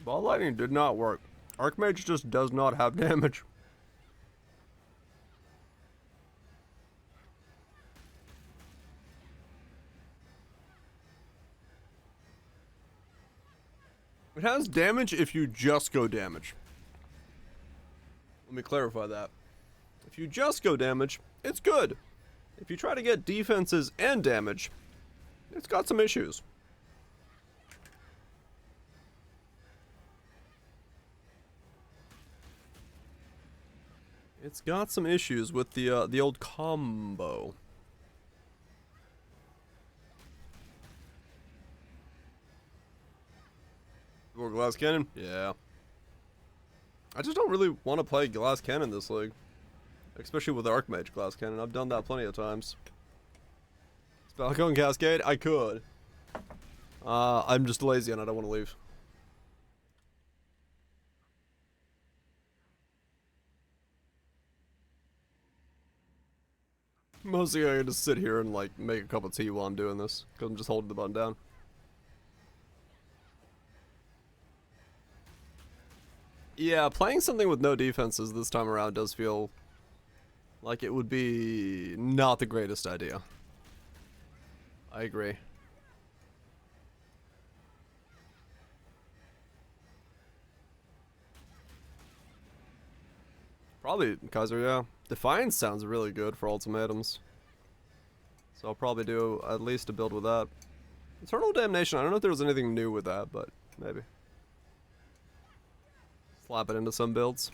Ball lightning did not work. Archmage just does not have damage. It has damage if you just go damage. Let me clarify that. If you just go damage, it's good. If you try to get defenses and damage, it's got some issues. It's got some issues with the old combo. Or glass cannon? Yeah. I just don't really want to play glass cannon this league. Especially with Archmage glass cannon. I've done that plenty of times. Spellcone Cascade? I could. I'm just lazy and I don't want to leave. Mostly I can just sit here and like make a cup of tea while I'm doing this. Because I'm just holding the button down. Yeah, playing something with no defenses this time around does feel like it would be not the greatest idea. I agree. Probably Kaiser, yeah. Defiance sounds really good for ultimatums. So I'll probably do at least a build with that. Eternal Damnation, I don't know if there was anything new with that, but maybe. Slap it into some builds.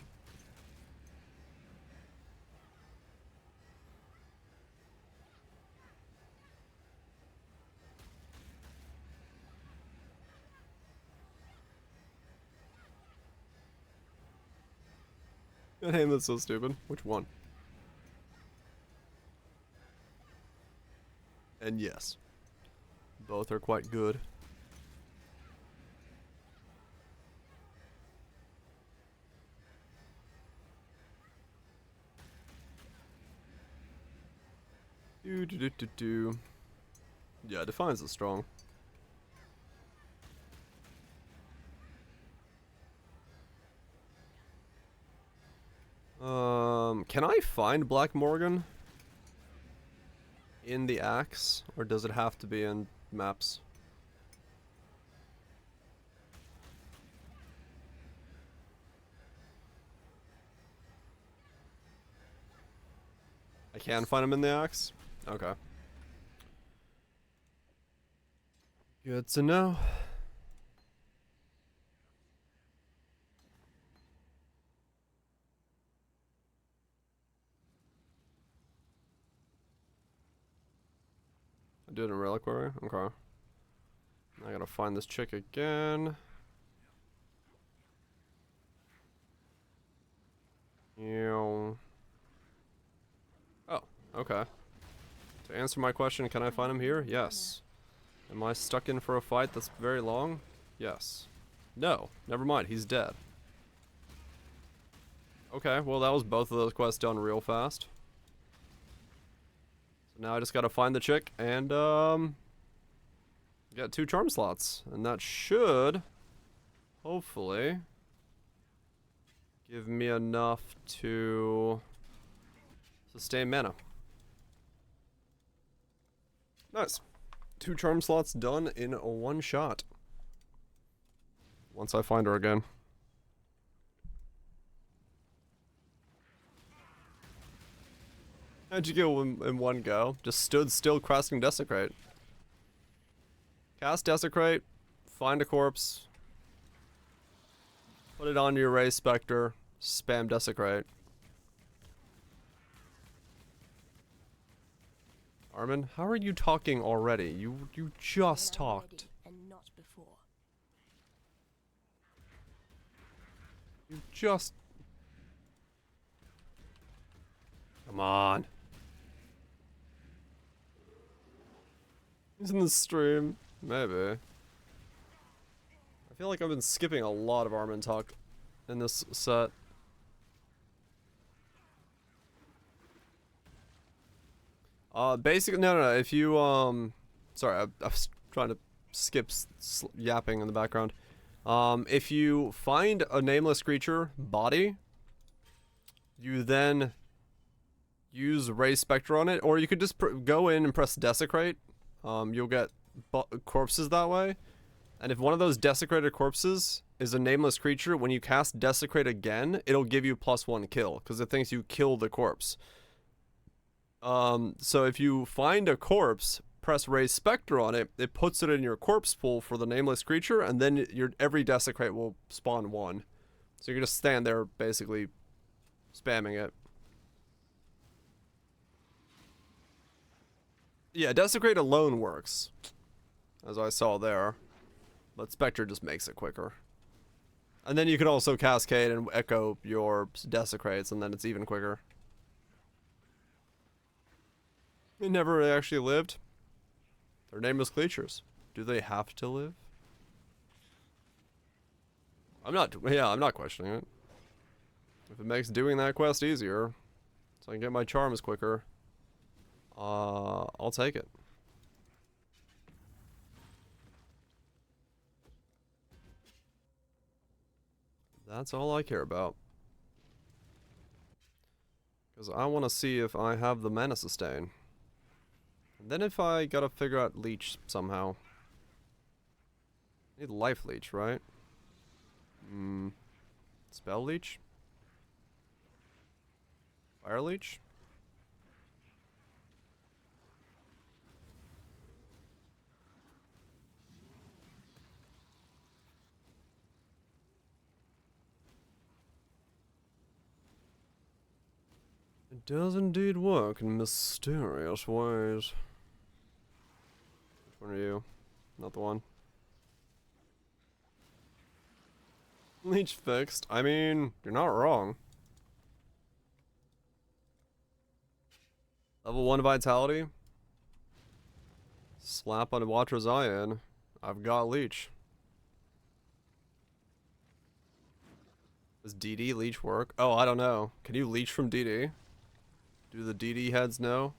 That name is so stupid. Which one? And yes, both are quite good. Do. Yeah, Defiance is strong. Can I find Black Morgan in the axe, or does it have to be in maps? I can find him in the axe? Okay. Good to know. I did a reliquary? Okay. I gotta find this chick again. Ew. Oh, okay. To answer my question, can I find him here? Yes. Am I stuck in for a fight that's very long? Yes. No, never mind, he's dead. Okay, well that was both of those quests done real fast. So now I just gotta find the chick and get 2 charm slots. And that should hopefully give me enough to sustain mana. Nice. 2 charm slots done in a 1 shot. Once I find her again. How'd you go in 1 go? Just stood still casting Desecrate. Cast Desecrate, find a corpse, put it onto your Ray Spectre, spam Desecrate. Armin, how are you talking already? You just talked. And not before. You just... Come on. He's in the stream. Maybe. I feel like I've been skipping a lot of Armin talk in this set. Basically, no, if you, sorry, I was trying to skip yapping in the background. If you find a nameless creature body, you then use Ray Spectre on it, or you could just go in and press Desecrate. You'll get corpses that way. And if one of those desecrated corpses is a nameless creature, when you cast Desecrate again, it'll give you +1 kill, because it thinks you kill the corpse. So if you find a corpse, press Ray Spectre on it, it puts it in your corpse pool for the nameless creature, and then every Desecrate will spawn 1. So you can just stand there, basically spamming it. Yeah, Desecrate alone works, as I saw there, but Spectre just makes it quicker. And then you can also Cascade and echo your Desecrates, and then it's even quicker. They never actually lived. They're nameless creatures. Do they have to live? I'm not questioning it. If it makes doing that quest easier, so I can get my charms quicker, I'll take it. That's all I care about. Because I want to see if I have the mana sustain. And then if I gotta figure out leech somehow. I need life leech, right? Spell leech? Fire leech? It does indeed work in mysterious ways. Which one are you? Not the one. Leech fixed. I mean, you're not wrong. Level 1 vitality. Slap on Watcher's Eye in. I've got leech. Does DD leech work? Oh, I don't know. Can you leech from DD? Do the DD heads know?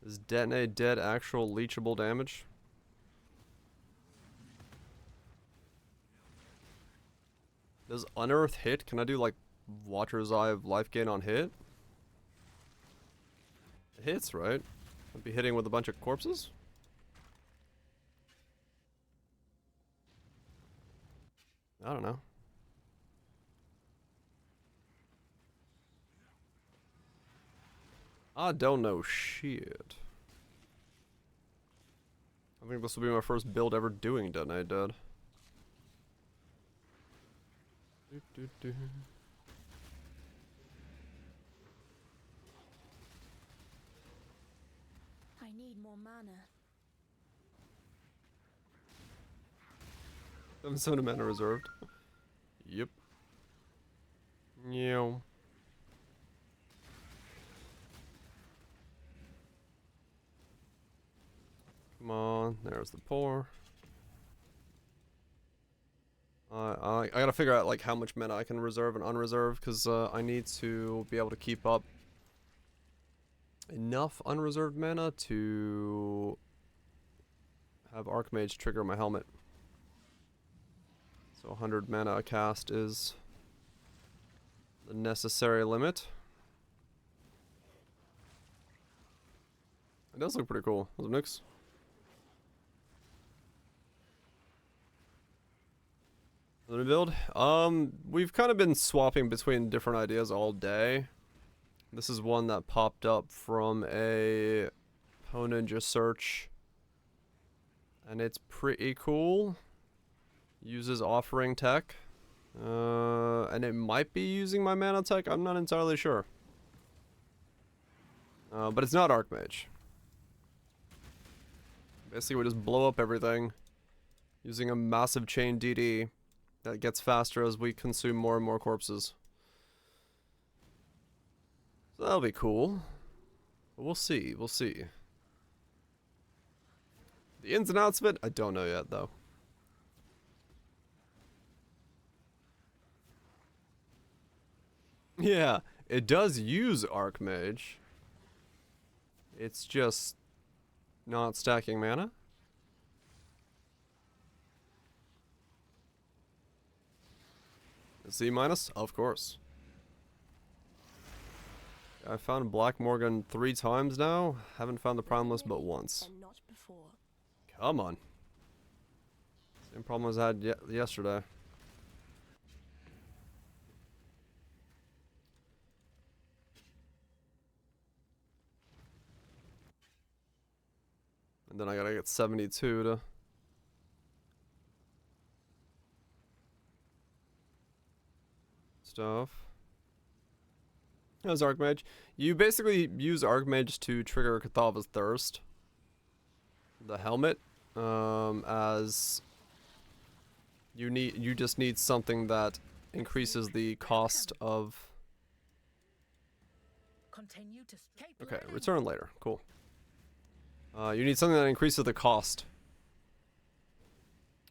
Is detonate dead actual leechable damage? Does unearth hit? Can I do like Watcher's Eye of life gain on hit? It hits, right? I'd be hitting with a bunch of corpses? I don't know. I don't know shit. I think this will be my first build ever doing detonate dead. I need more mana. 7 mana reserved. Yep. Yeah. Come on, there's the pour. I gotta figure out like how much mana I can reserve and unreserve, because I need to be able to keep up enough unreserved mana to have Archmage trigger my helmet. So 100 mana a cast is the necessary limit. It does look pretty cool. What's up, Nix? The build? We've kind of been swapping between different ideas all day. This is one that popped up from a Ninja search. And it's pretty cool. Uses offering tech. And it might be using my mana tech, I'm not entirely sure. But it's not Archmage. Basically we just blow up everything using a massive chain DD. That gets faster as we consume more and more corpses. So that'll be cool. But we'll see, we'll see. The ins and outs of it, I don't know yet though. Yeah, it does use Archmage. It's just not stacking mana. C minus? Of course. I found Black Morgan 3 times now. Haven't found the Primalist but once. And not before. Come on. Same problem as I had yesterday. And then I gotta get 72 to... stuff. How's Archmage? You basically use Archmage to trigger Cathava's Thirst. The helmet, as you just need something that increases the cost of... Continue to keep Okay, learning. return later. Cool. You need something that increases the cost.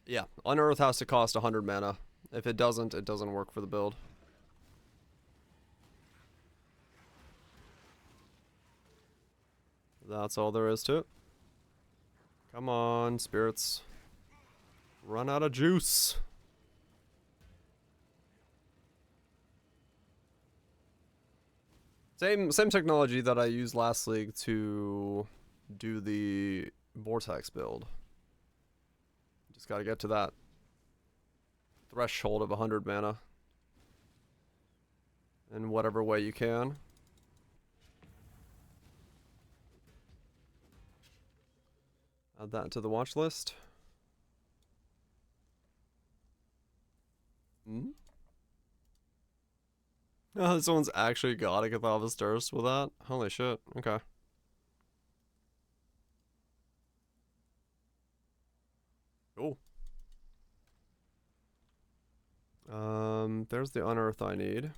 Yeah, Unearth has to cost 100 mana. If it doesn't work for the build. That's all there is to it. Come on, spirits. Run out of juice. Same technology that I used last league to do the vortex build. Just gotta get to that threshold of 100 mana. In whatever way you can. Add that to the watch list. Hmm? Oh, this one's actually got a Cathalva's Thirst with that? Holy shit, okay. Cool. There's the Unearth I need.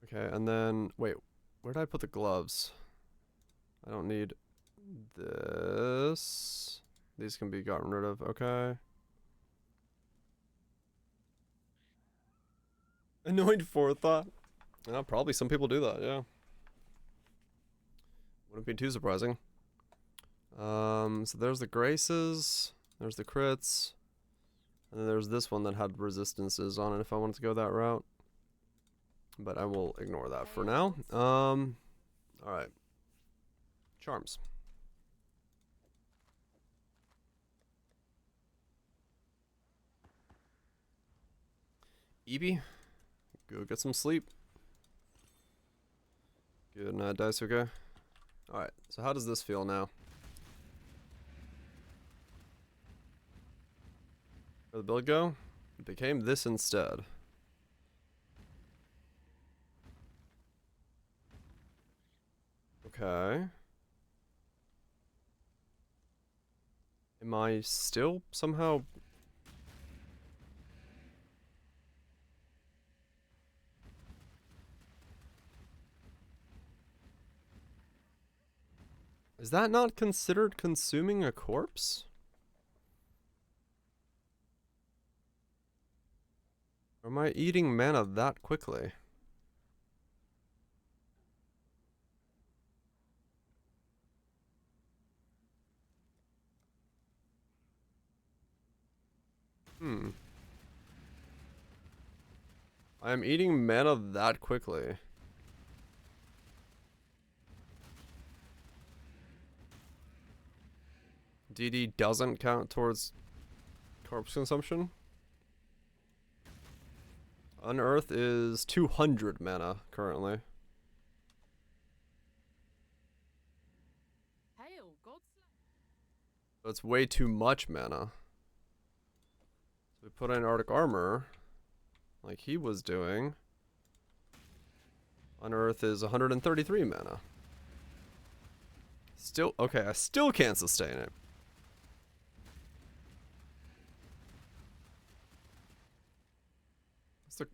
Okay, and then, wait, where did I put the gloves? I don't need this. These can be gotten rid of, okay. Annoyed forethought. Yeah, probably some people do that, yeah. Wouldn't be too surprising. So there's the graces, there's the crits, and then there's this one that had resistances on it if I wanted to go that route. But I will ignore that for now. Alright. Charms. Evie, go get some sleep. Good night, Daisuke. Alright, so how does this feel now? Where'd the build go? It became this instead. Okay. Am I still somehow... Is that not considered consuming a corpse? Or am I eating mana that quickly? I am eating mana that quickly. DD doesn't count towards corpse consumption. Unearth is 200 mana currently. Hail, Godslayer. That's way too much mana. So we put in Arctic Armor, like he was doing. Unearth is 133 mana. Still, okay, I still can't sustain it.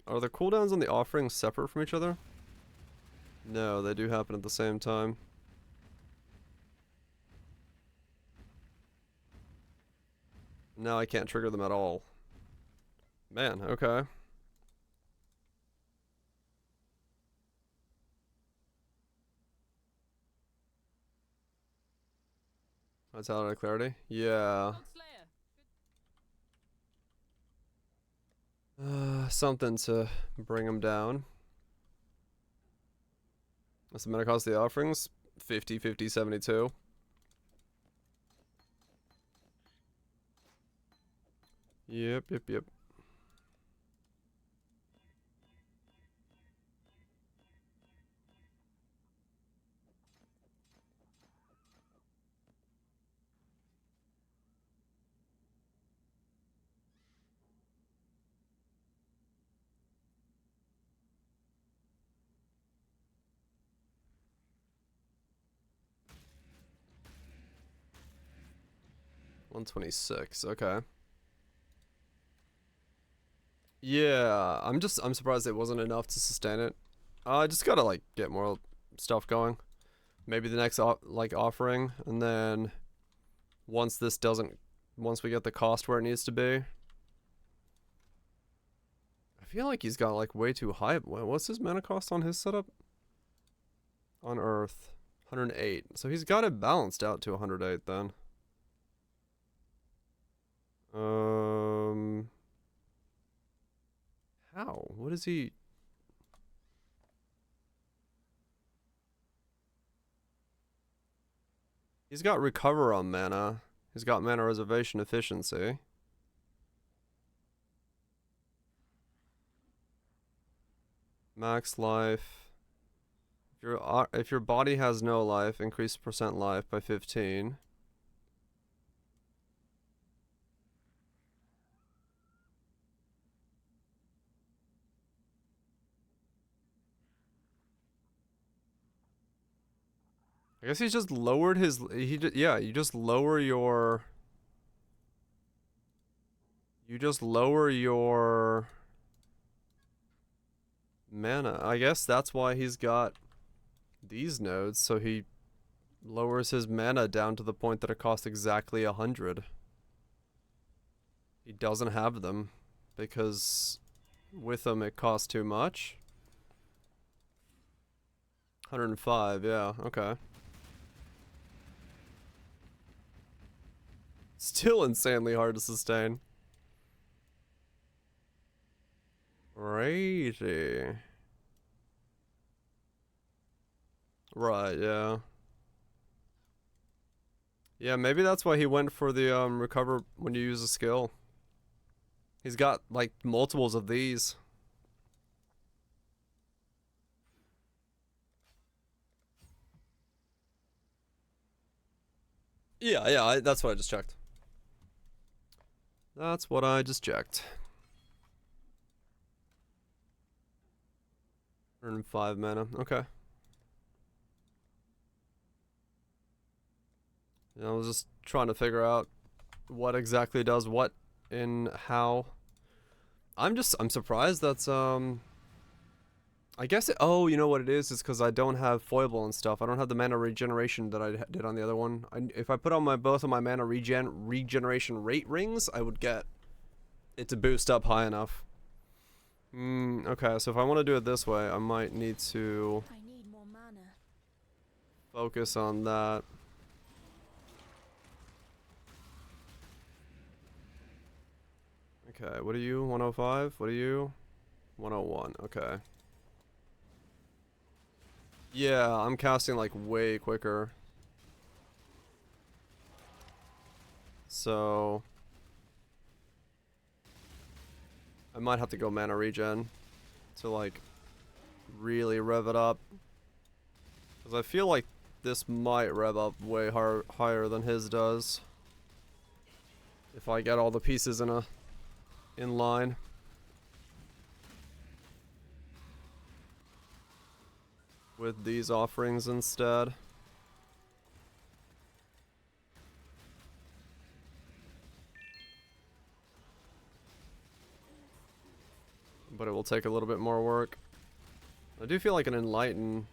Are the cooldowns on the offerings separate from each other? No, they do happen at the same time. Now I can't trigger them at all. Man, okay. That's out of clarity? Yeah. Something to bring them down. What's the mana cost of the offerings? 50, 50, 72. Yep. 126, okay. Yeah, I'm surprised it wasn't enough to sustain it. I just gotta like get more stuff going. Maybe the next offering, and then once this doesn't once we get the cost where it needs to be. I feel like he's got like way too high. What's his mana cost on his setup? On Earth, 108. So he's got it balanced out to 108 then. How? What is he? He's got recover on mana. He's got mana reservation efficiency. Max life. If your body has no life, increase percent life by 15. I guess he's just lowered his. Yeah, you just lower your. You just lower your mana. I guess that's why he's got these nodes, so he lowers his mana down to the point that it costs exactly 100. He doesn't have them because with them it costs too much. 105, yeah, okay. Still insanely hard to sustain. Righty. Right, yeah. Yeah, maybe that's why he went for the recover when you use a skill. He's got like multiples of these. Yeah, that's what I just checked. That's what I just checked. 105 mana, okay. I was just trying to figure out what exactly does what and how. I'm surprised that's I guess oh, you know what it is? It's because I don't have foible and stuff. I don't have the mana regeneration that I did on the other one. If I put on both of my mana regeneration rate rings, I would get it to boost up high enough. Okay, so if I want to do it this way, I might need to more mana. focus on that. Okay, what are you? 105? What are you? 101, okay. Yeah, I'm casting like way quicker. So I might have to go mana regen to like really rev it up. Cause I feel like this might rev up way higher than his does. If I get all the pieces in line. With these offerings instead. But it will take a little bit more work. I do feel like an enlighten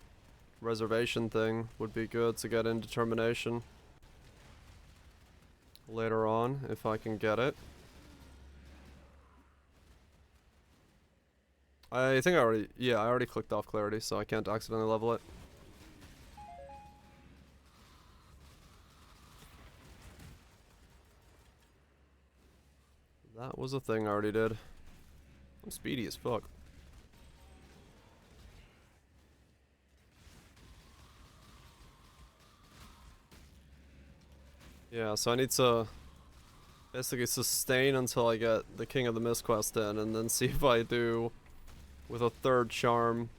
reservation thing would be good to get in determination later on if I can get it. I think I already clicked off clarity, so I can't accidentally level it. That was a thing I already did. I'm speedy as fuck. Yeah, so I need to basically sustain until I get the King of the Mist quest in, and then see if I do with a third charm,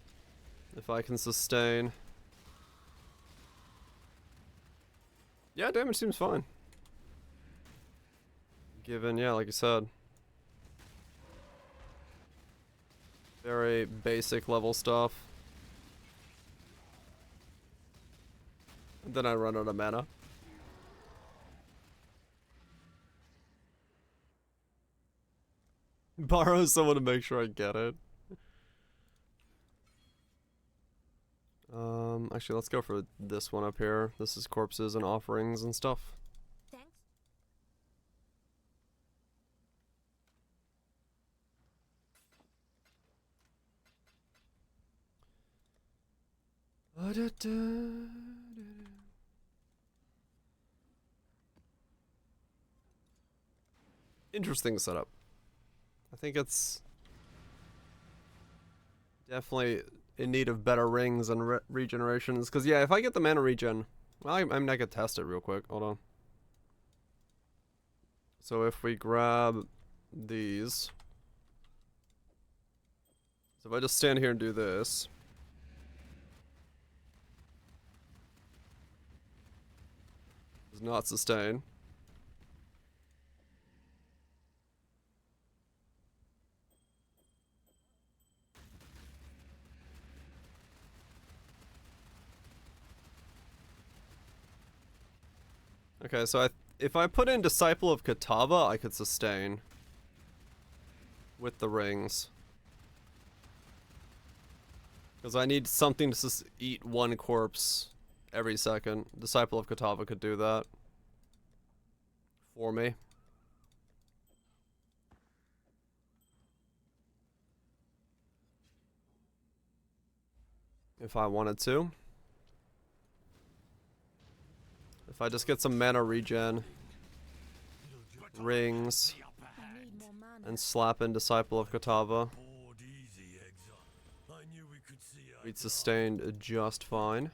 if I can sustain. Yeah, damage seems fine. Given, yeah, like you said. Very basic level stuff. And then I run out of mana. Borrow someone to make sure I get it. Actually, let's go for this one up here. This is corpses and offerings and stuff. Thanks. Interesting setup. I think it's definitely in need of better rings and regenerations. Because, yeah, if I get the mana regen, well, I'm not going to test it real quick. Hold on. So if we grab these. So if I just stand here and do this. Does not sustain. Okay, so if I put in Disciple of Katava, I could sustain with the rings. Because I need something to eat one corpse every second. Disciple of Katava could do that for me. If I wanted to. If I just get some mana regen, rings, and slap in Disciple of Katava, we'd sustained just fine.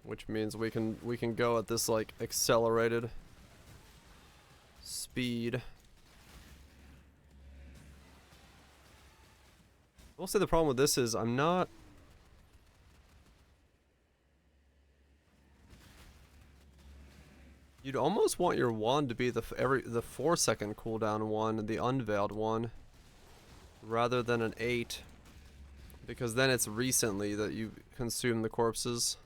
Which means we can go at this like accelerated speed. I will say the problem with this is I'm not. You'd almost want your wand to be the 4-second cooldown one, the unveiled one, rather than an 8, because then it's recently that you consume the corpses,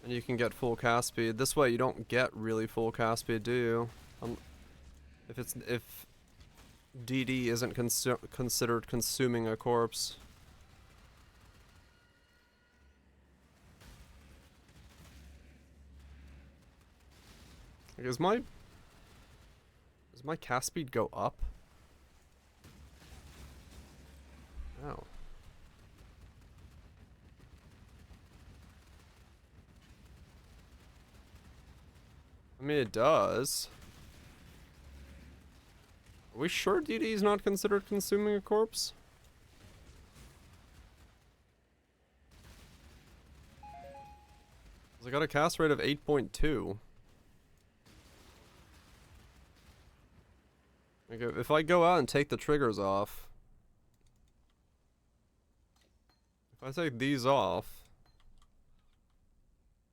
and you can get full cast speed. This way, you don't get really full cast speed, do you? If DD isn't considered consuming a corpse. Like, does my cast speed go up? Oh. I mean, it does. Are we sure DD is not considered consuming a corpse? I got a cast rate of 8.2. Okay, if I go out and take the triggers off, if I take these off,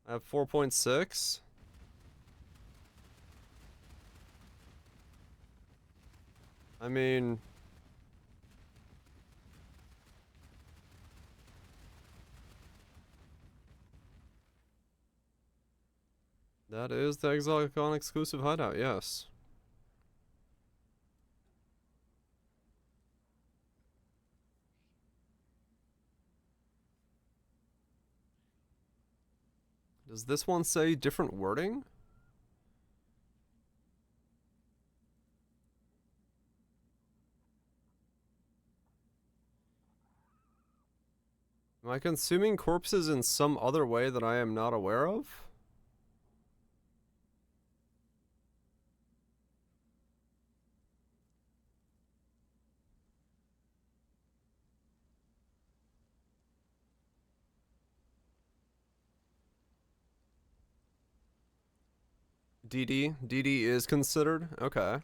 I have 4.6. I mean, that is the Exoticon exclusive hideout, yes. Does this one say different wording? Am I consuming corpses in some other way that I am not aware of? DD is considered? Okay.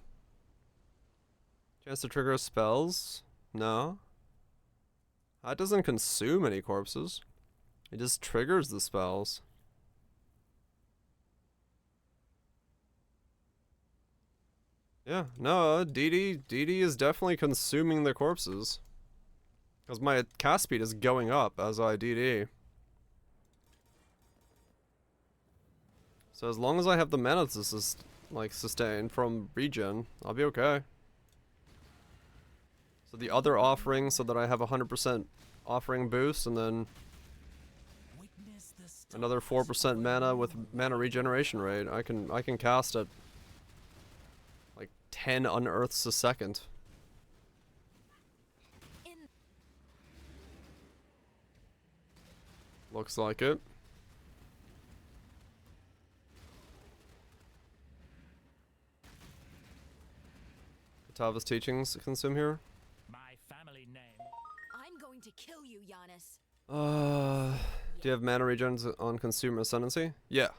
Chance to trigger spells? No. That doesn't consume any corpses. It just triggers the spells. Yeah, no, DD is definitely consuming the corpses. Because my cast speed is going up as I DD. So as long as I have the mana to sustain from regen, I'll be okay. So the other offering, so that I have 100% offering boost, and then Witness the Another 4% mana with mana regeneration rate. I can cast at like 10 unearths a second. Looks like it. Katava's teachings consume here. My family name. I'm going to kill you, Giannis. Do you have mana regens on Consumer Ascendancy? Yeah.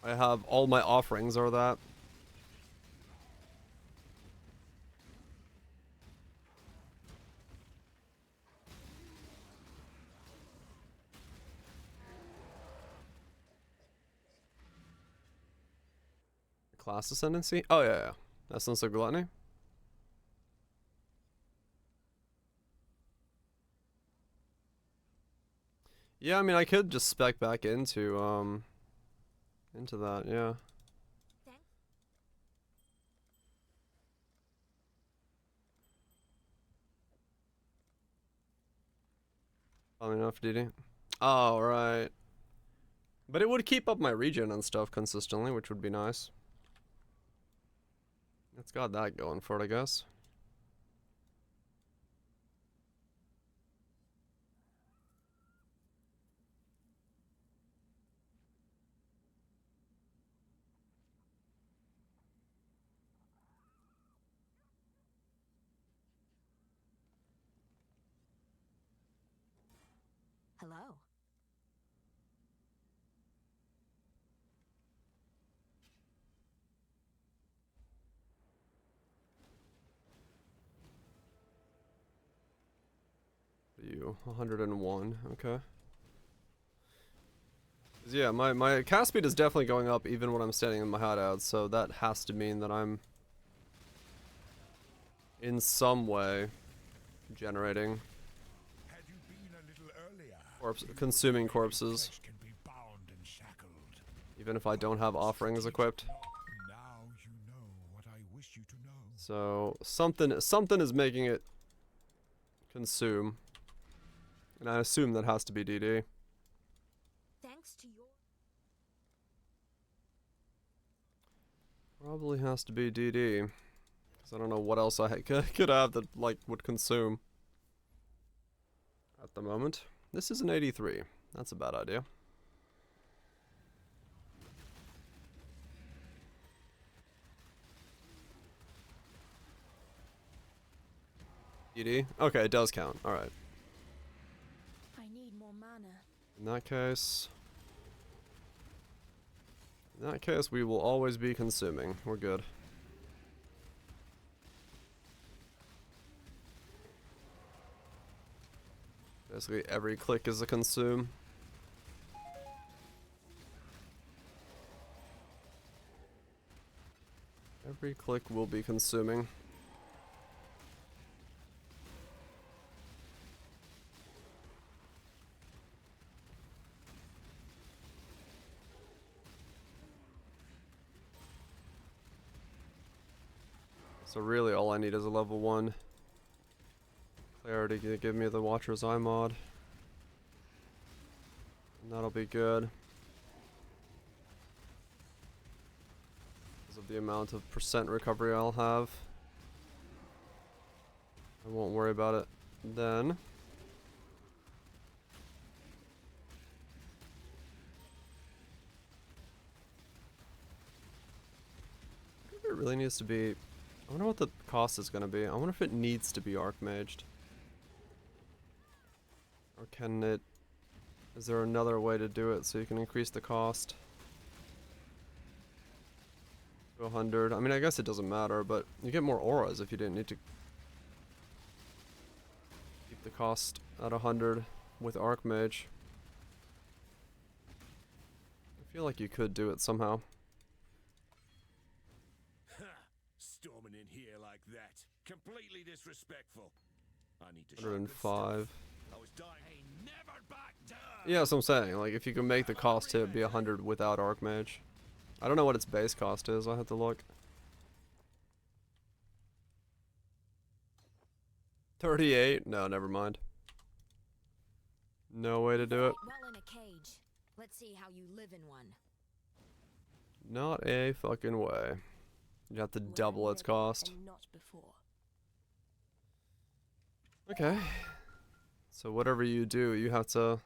I have all my offerings are that. Class Ascendancy? Oh yeah. Essence of Gluttony. Yeah, I mean, I could just spec back into that, yeah. Probably enough, DD. Oh, right. But it would keep up my regen and stuff consistently, which would be nice. It's got that going for it, I guess. Hello. You 101, okay. Yeah, my cast speed is definitely going up even when I'm standing in my hideout, so that has to mean that I'm in some way generating consuming corpses, even if I don't have offerings equipped. So something is making it consume, and I assume that has to be DD. Thanks to your Probably has to be DD, because I don't know what else I could have that like would consume at the moment. This is an 83. That's a bad idea. DD? Okay, it does count. Alright. I need more mana. In that case, we will always be consuming. We're good. Basically, every click is a consume. Every click will be consuming. So really all I need is a level 1 clarity to give me the Watcher's Eye mod. And that'll be good. Because of the amount of percent recovery I'll have. I won't worry about it then. It really needs to be... I wonder what the cost is going to be. I wonder if it needs to be Archmaged. Or can it... Is there another way to do it so you can increase the cost? To 100. I mean, I guess it doesn't matter, but you get more auras if you didn't need to keep the cost at 100 with Archmage. I feel like you could do it somehow. Storming in here like that. Completely disrespectful. I need to 105. I was dying. Hey, never back down. Yeah, that's what I'm saying. Like, if you can make the cost to be 100 without Archmage. I don't know what its base cost is. I'll have to look. 38? No, never mind. No way to do it. Well in a cage. Let's see how you live in one. Not a fucking way. You have to double its cost. Not before. Okay. So whatever you do, you have to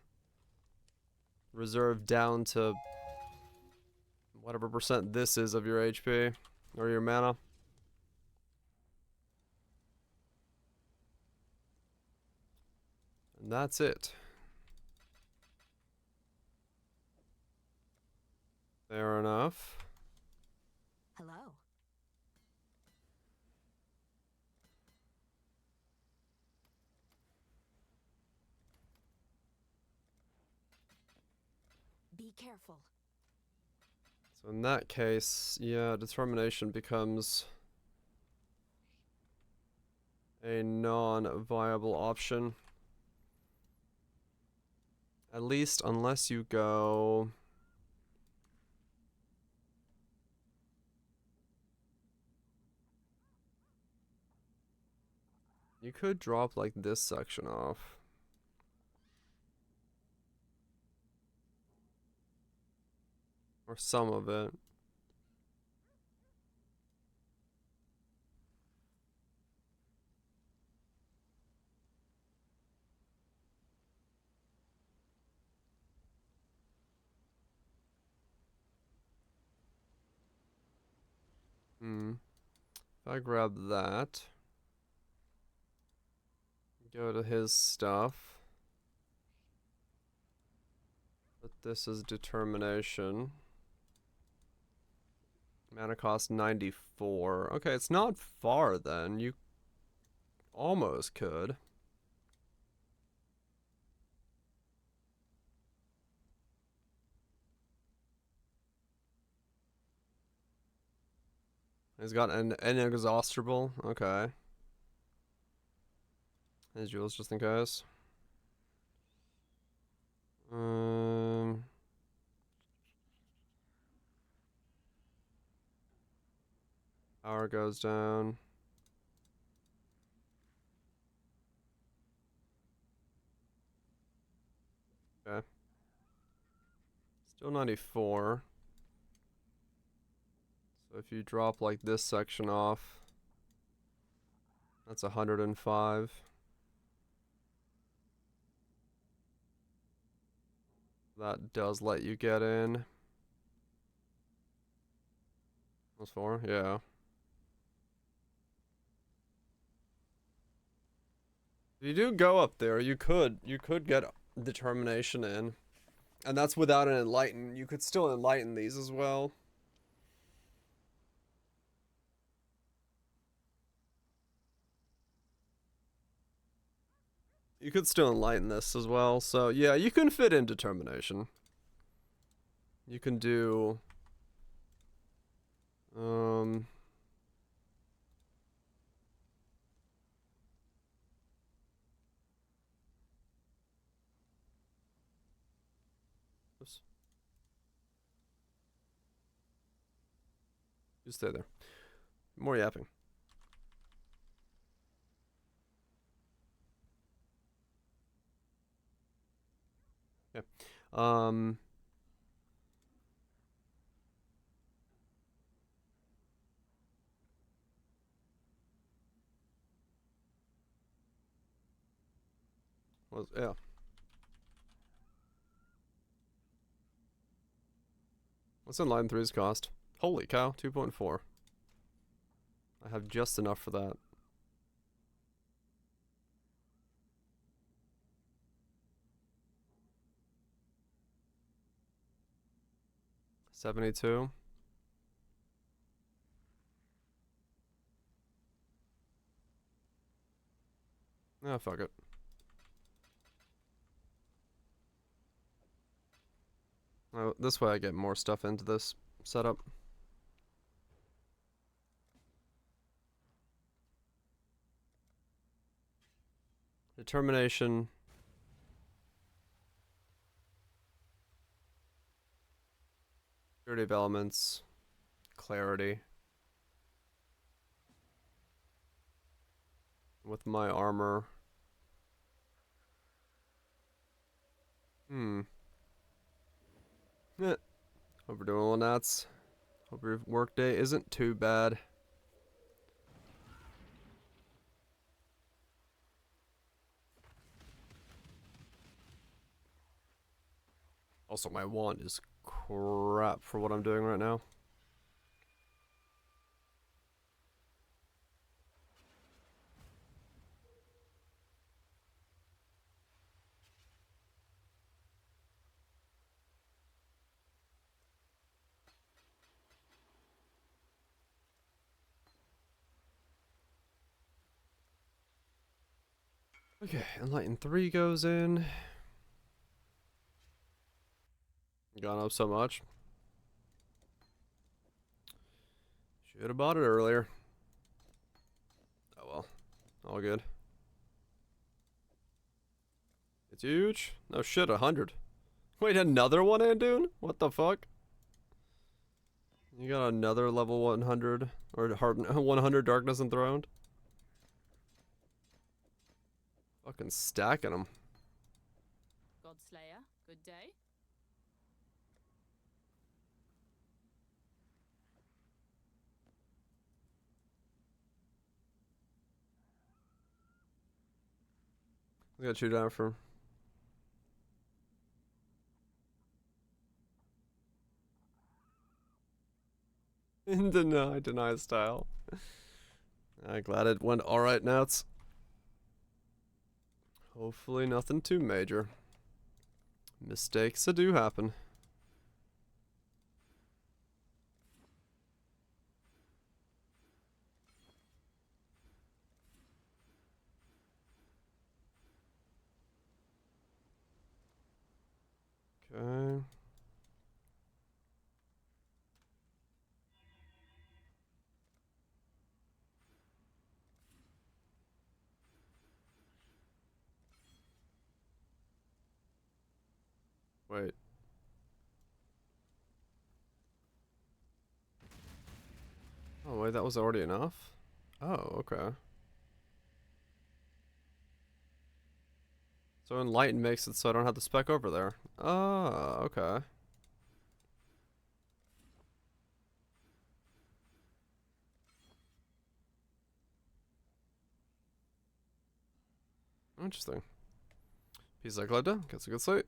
reserve down to whatever percent this is of your HP or your mana. And that's it. Fair enough. Hello. Be careful. So in that case, yeah, determination becomes a non-viable option. At least unless you go... You could drop like this section off. Or some of it. If I grab that, go to his stuff. But this is determination. Mana cost 94. Okay, it's not far then. You almost could. He's got an inexhaustible. Okay. His jewels just in case. Power goes down. Okay. Still 94. So if you drop like this section off, that's 105. That does let you get in. Plus 4, yeah. If you do go up there, you could get determination in. And that's without an enlighten. You could still enlighten these as well. You could still enlighten this as well. So yeah, you can fit in determination. You can do oops. You stay there. More yapping. Yeah. Yeah. What's Enlighten 3's cost? Holy cow, 2.4. I have just enough for that. $72. Ah, fuck it. Oh, this way I get more stuff into this setup. Determination. Purity of elements. Clarity. With my armor. Yeah. Hope we're doing well, Nats. Hope your work day isn't too bad. Also, my wand is crap for what I'm doing right now. Okay, Enlighten 3 goes in. Gone up so much. Should have bought it earlier. Oh well. All good. It's huge. No shit, 100. Wait, another one, Andoon? What the fuck? You got another level 100 or 100 Darkness Enthroned? Fucking stacking them. Godslayer, good day. I got you down for. Deny style. I'm glad it went alright, Nats. Hopefully nothing too major. Mistakes do happen. Okay. Wait. Oh, wait, that was already enough? Oh, okay. So Enlighten makes it so I don't have to spec over there. Oh, okay. Interesting. Peace like Leda. Gets a good sleep.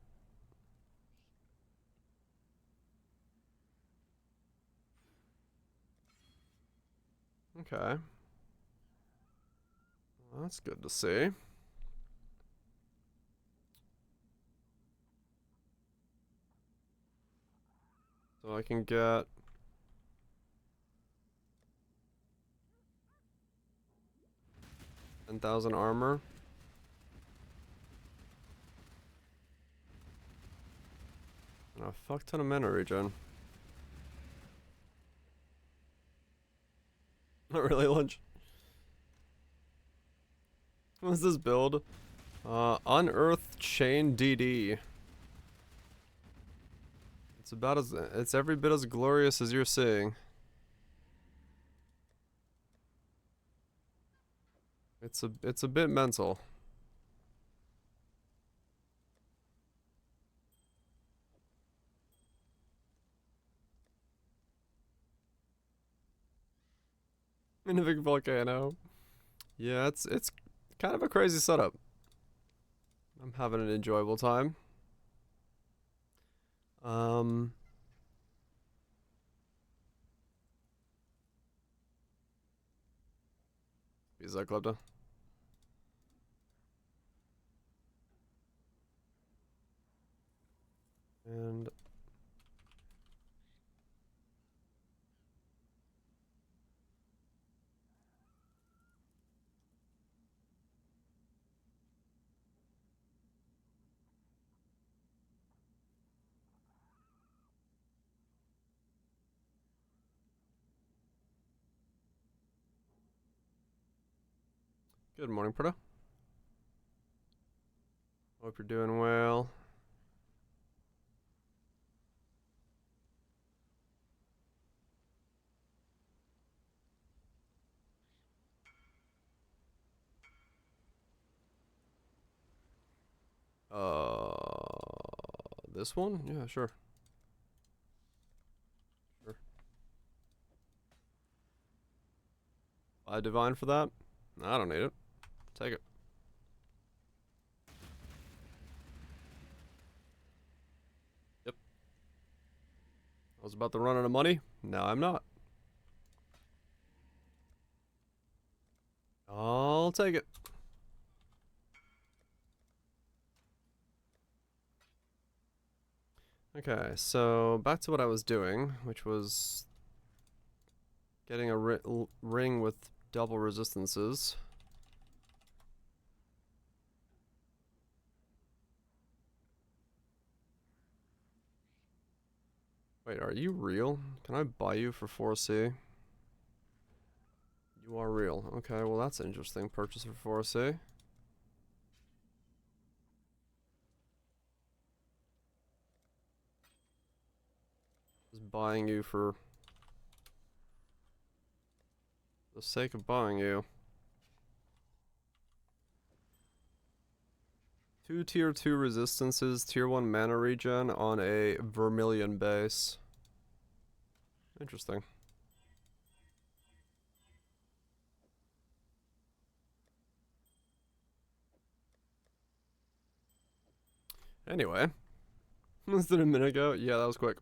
Okay. Well, that's good to see. So I can get 10,000 armor. And a fuck ton of mana regen. Not really, Lunch. What's this build? Unearthed Chain DD. It's every bit as glorious as you're seeing. It's a bit mental. In a big volcano. Yeah, it's kind of a crazy setup. I'm having an enjoyable time. Is that Glebda? And good morning, Proto. Hope you're doing well. This one? Yeah, sure. Sure. I divine for that? I don't need it. Take it. Yep. I was about to run out of money. Now I'm not. I'll take it. Okay, so back to what I was doing, which was getting a ring with double resistances. Wait, are you real? Can I buy you for 4C? You are real. Okay, well that's interesting. Purchase for 4C. Just buying you for the sake of buying you. 2 tier 2 resistances, tier 1 mana regen on a Vermilion base. Interesting. Anyway, was it a minute ago? Yeah, that was quick.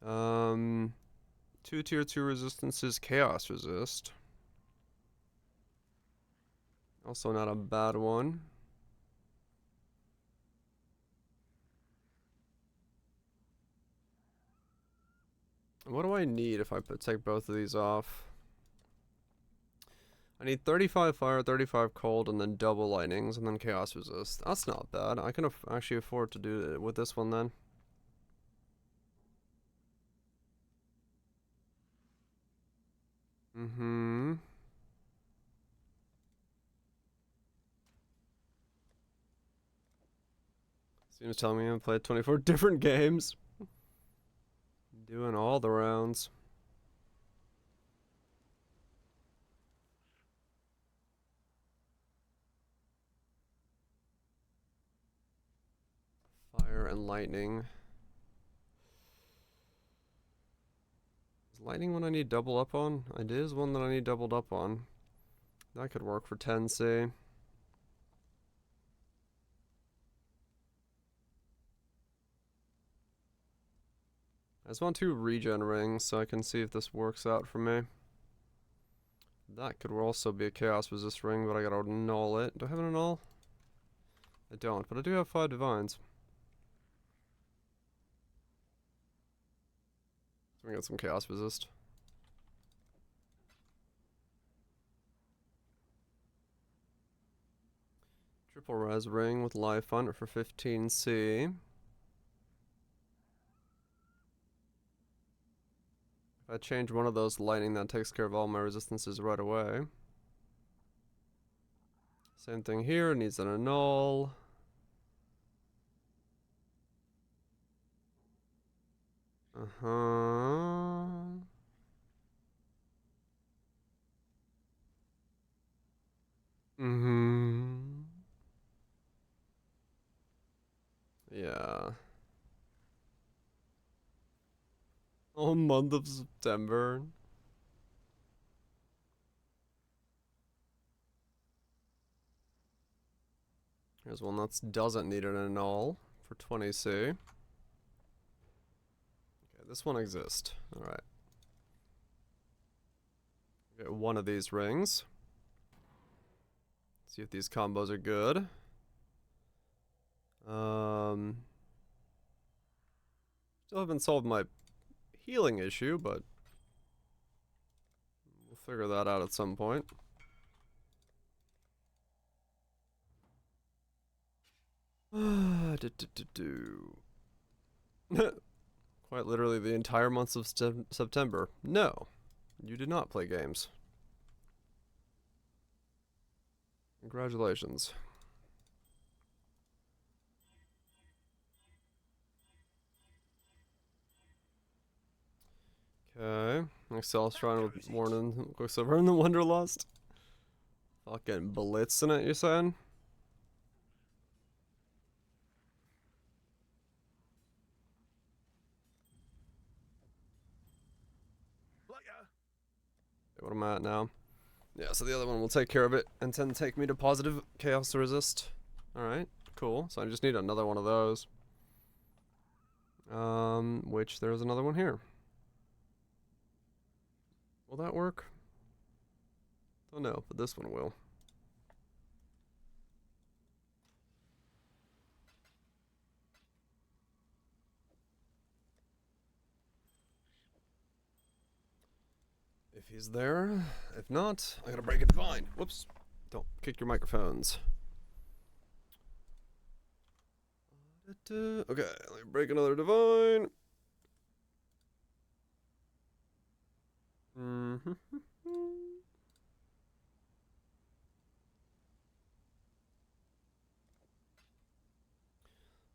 2 tier 2 resistances, chaos resist. Also not a bad one. What do I need if I take both of these off? I need 35 fire, 35 cold, and then double lightnings, and then chaos resist. That's not bad. I can actually afford to do it with this one then. Mm-hmm. Seems telling me I've played 24 different games. Doing all the rounds. Fire and lightning. Is lightning one I need double up on? It is one that I need doubled up on. That could work for 10C. I just want 2 regen rings so I can see if this works out for me. That could also be a chaos resist ring, but I gotta annul it. Do I have an annul? I don't, but I do have 5 divines. So we got some chaos resist. Triple res ring with life hunt for 15C. If I change one of those lightning, that takes care of all my resistances right away. Same thing here, needs an annul. Yeah. Oh, month of September. Here's one that doesn't need an annul for 20C. Okay, this one exists. Alright. Get one of these rings. See if these combos are good. Still haven't solved my healing issue, but we'll figure that out at some point. Quite literally the entire month of September. No, you did not play games. Congratulations. Okay, Excel Shrine with Warning Quicksilver and the Wanderlust. Fucking blitzing it, you saying? what I'm at now. Yeah, so the other one will take care of it and then take me to positive chaos resist. Alright, cool. So I just need another one of those. Which there's another one here. Will that work? Don't know, but this one will. If he's there. If not, I gotta break a divine. Whoops. Don't kick your microphones. Okay, let me break another divine.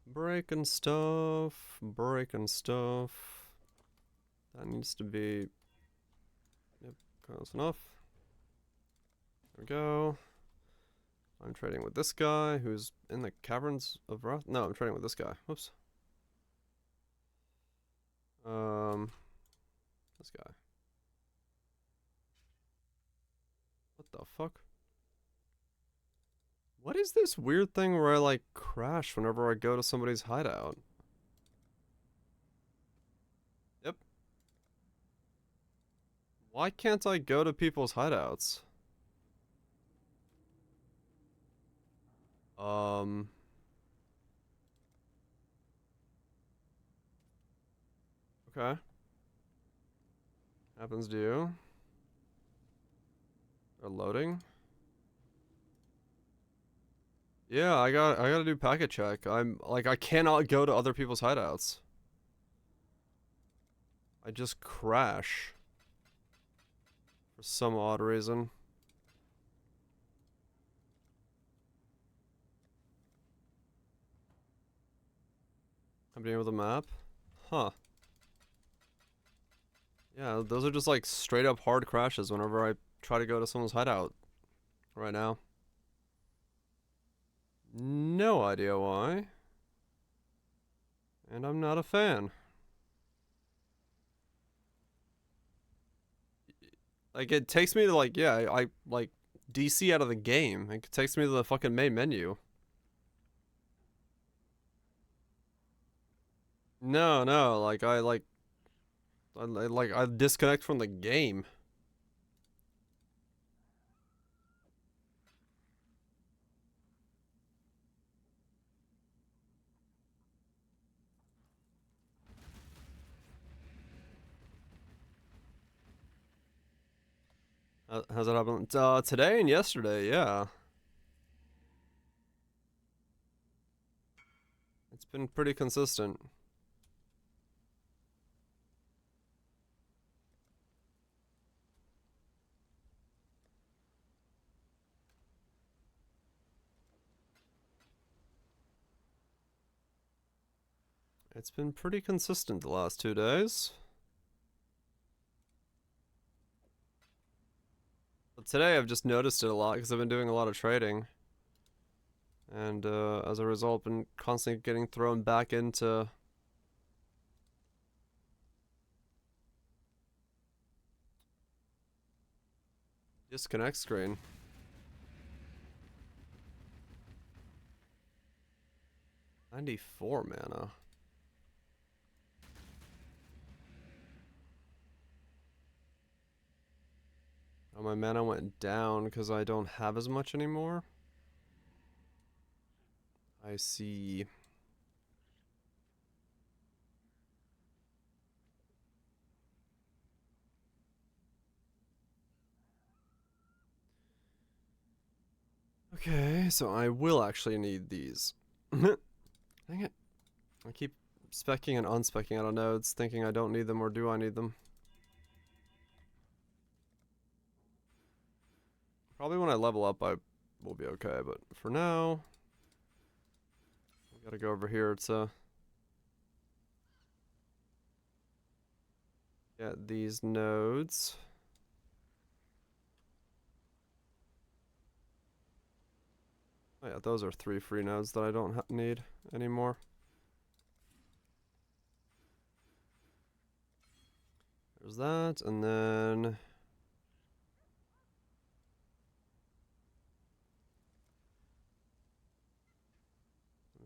Breaking stuff. Breaking stuff. That needs to be... Yep, close enough. There we go. I'm trading with this guy who's in the caverns of Wrath. No, I'm trading with this guy. Whoops. This guy. What the fuck? What is this weird thing where I like crash whenever I go to somebody's hideout? Yep. Why can't I go to people's hideouts? Okay. Happens to you. They're loading. Yeah, I gotta do packet check. I'm like, I cannot go to other people's hideouts. I just crash. For some odd reason. I'm dealing with a map? Huh. Yeah, those are just like straight up hard crashes whenever I try to go to someone's hideout right now. No idea why. And I'm not a fan. Like, it takes me to, like, yeah, I like, DC out of the game. It takes me to the fucking main menu. No, like, I disconnect from the game. How's that happen? Today and yesterday, yeah. It's been pretty consistent. It's been pretty consistent the last 2 days. But today I've just noticed it a lot because I've been doing a lot of trading. And as a result, been constantly getting thrown back into disconnect screen. $94 mana. Oh, my mana went down because I don't have as much anymore. I see. Okay, so I will actually need these. Dang it. I keep speccing and unspecking out of nodes, thinking I don't need them, or do I need them? Probably when I level up, I will be okay, but for now, I gotta go over here to get these nodes. Oh yeah, those are 3 free nodes that I don't need anymore. There's that, and then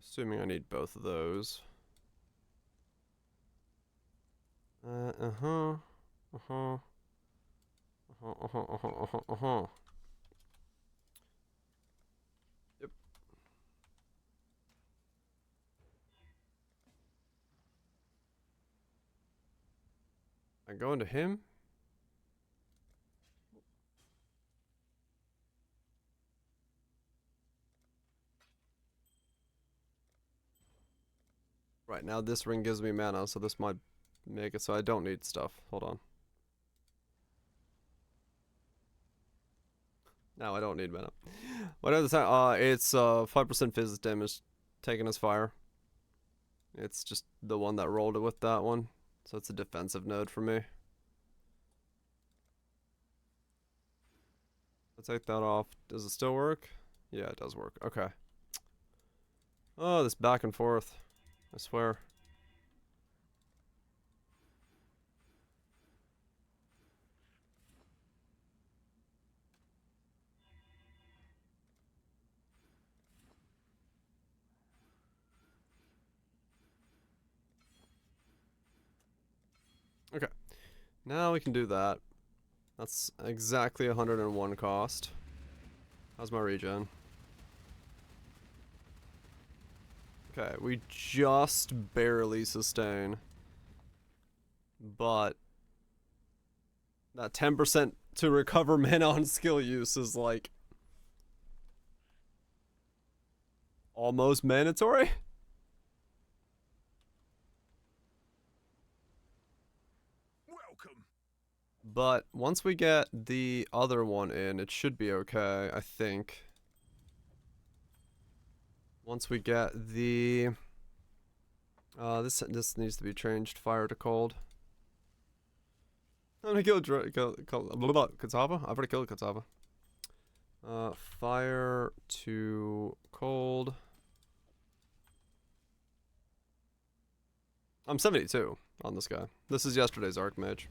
Assuming I need both of those. Uh-huh. Uh-huh. Uh-huh, uh-huh, uh-huh, uh-huh, uh-huh. Yep. I go into him? Right, now this ring gives me mana, so this might make it so I don't need stuff. Hold on. Now I don't need mana. What other time? It's 5% physics damage taken as fire. It's just the one that rolled it with that one. So it's a defensive node for me. I'll take that off. Does it still work? Yeah, it does work. Okay. Oh, this back and forth. I swear. Okay. Now we can do that. That's exactly 101 cost. How's my regen? Okay, we just barely sustain. But that 10% to recover mana on skill use is like almost mandatory. Welcome. But once we get the other one in, it should be okay, I think. Once we get the this needs to be changed fire to cold. I'm gonna kill Katava. I've already killed Katava. Fire to cold. I'm 72 on this guy. This is yesterday's Archmage.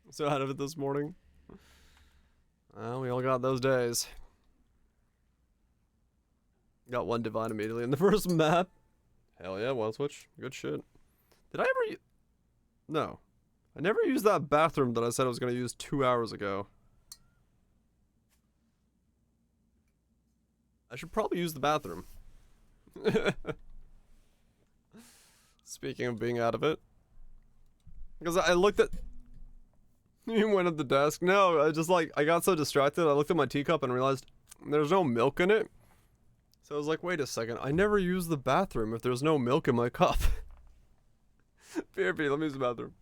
So out of it this morning. Well, we all got those days. Got one divine immediately in the first map. Hell yeah, one switch. Good shit. Did I ever No. I never used that bathroom that I said I was going to use 2 hours ago. I should probably use the bathroom. Speaking of being out of it. Because I looked at... You went at the desk. No, I got so distracted. I looked at my teacup and realized there's no milk in it. So I was like, wait a second. I never use the bathroom if there's no milk in my cup. BRB, let me use the bathroom.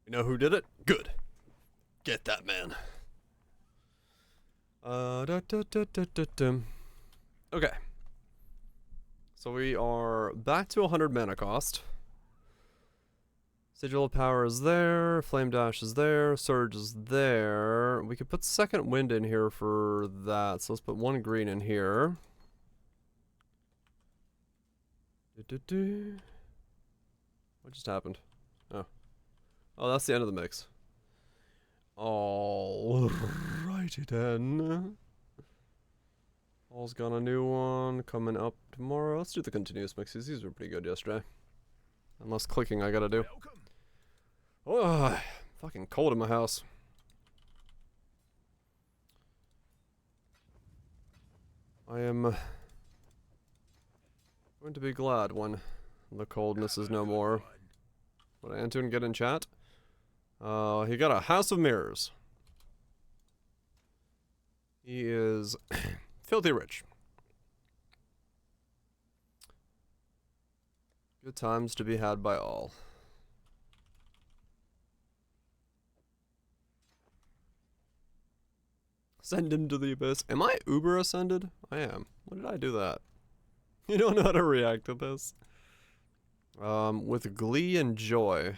We know who did it? Good. Get that man. Okay. So we are back to 100 mana cost. Sigil of Power is there, Flame Dash is there, Surge is there. We could put Second Wind in here for that, so let's put 1 green in here. What just happened? Oh. Oh, that's the end of the mix. Alrighty then. All's got a new one coming up tomorrow. Let's do the continuous mixes. These were pretty good yesterday. And less clicking I gotta do. Oh, fucking cold in my house. I am going to be glad when the coldness is no more. What did Antoon get in chat? He got a House of Mirrors. He is filthy rich. Good times to be had by all. Send him to the abyss. Am I uber ascended? I am. When did I do that? You don't know how to react to this. With glee and joy.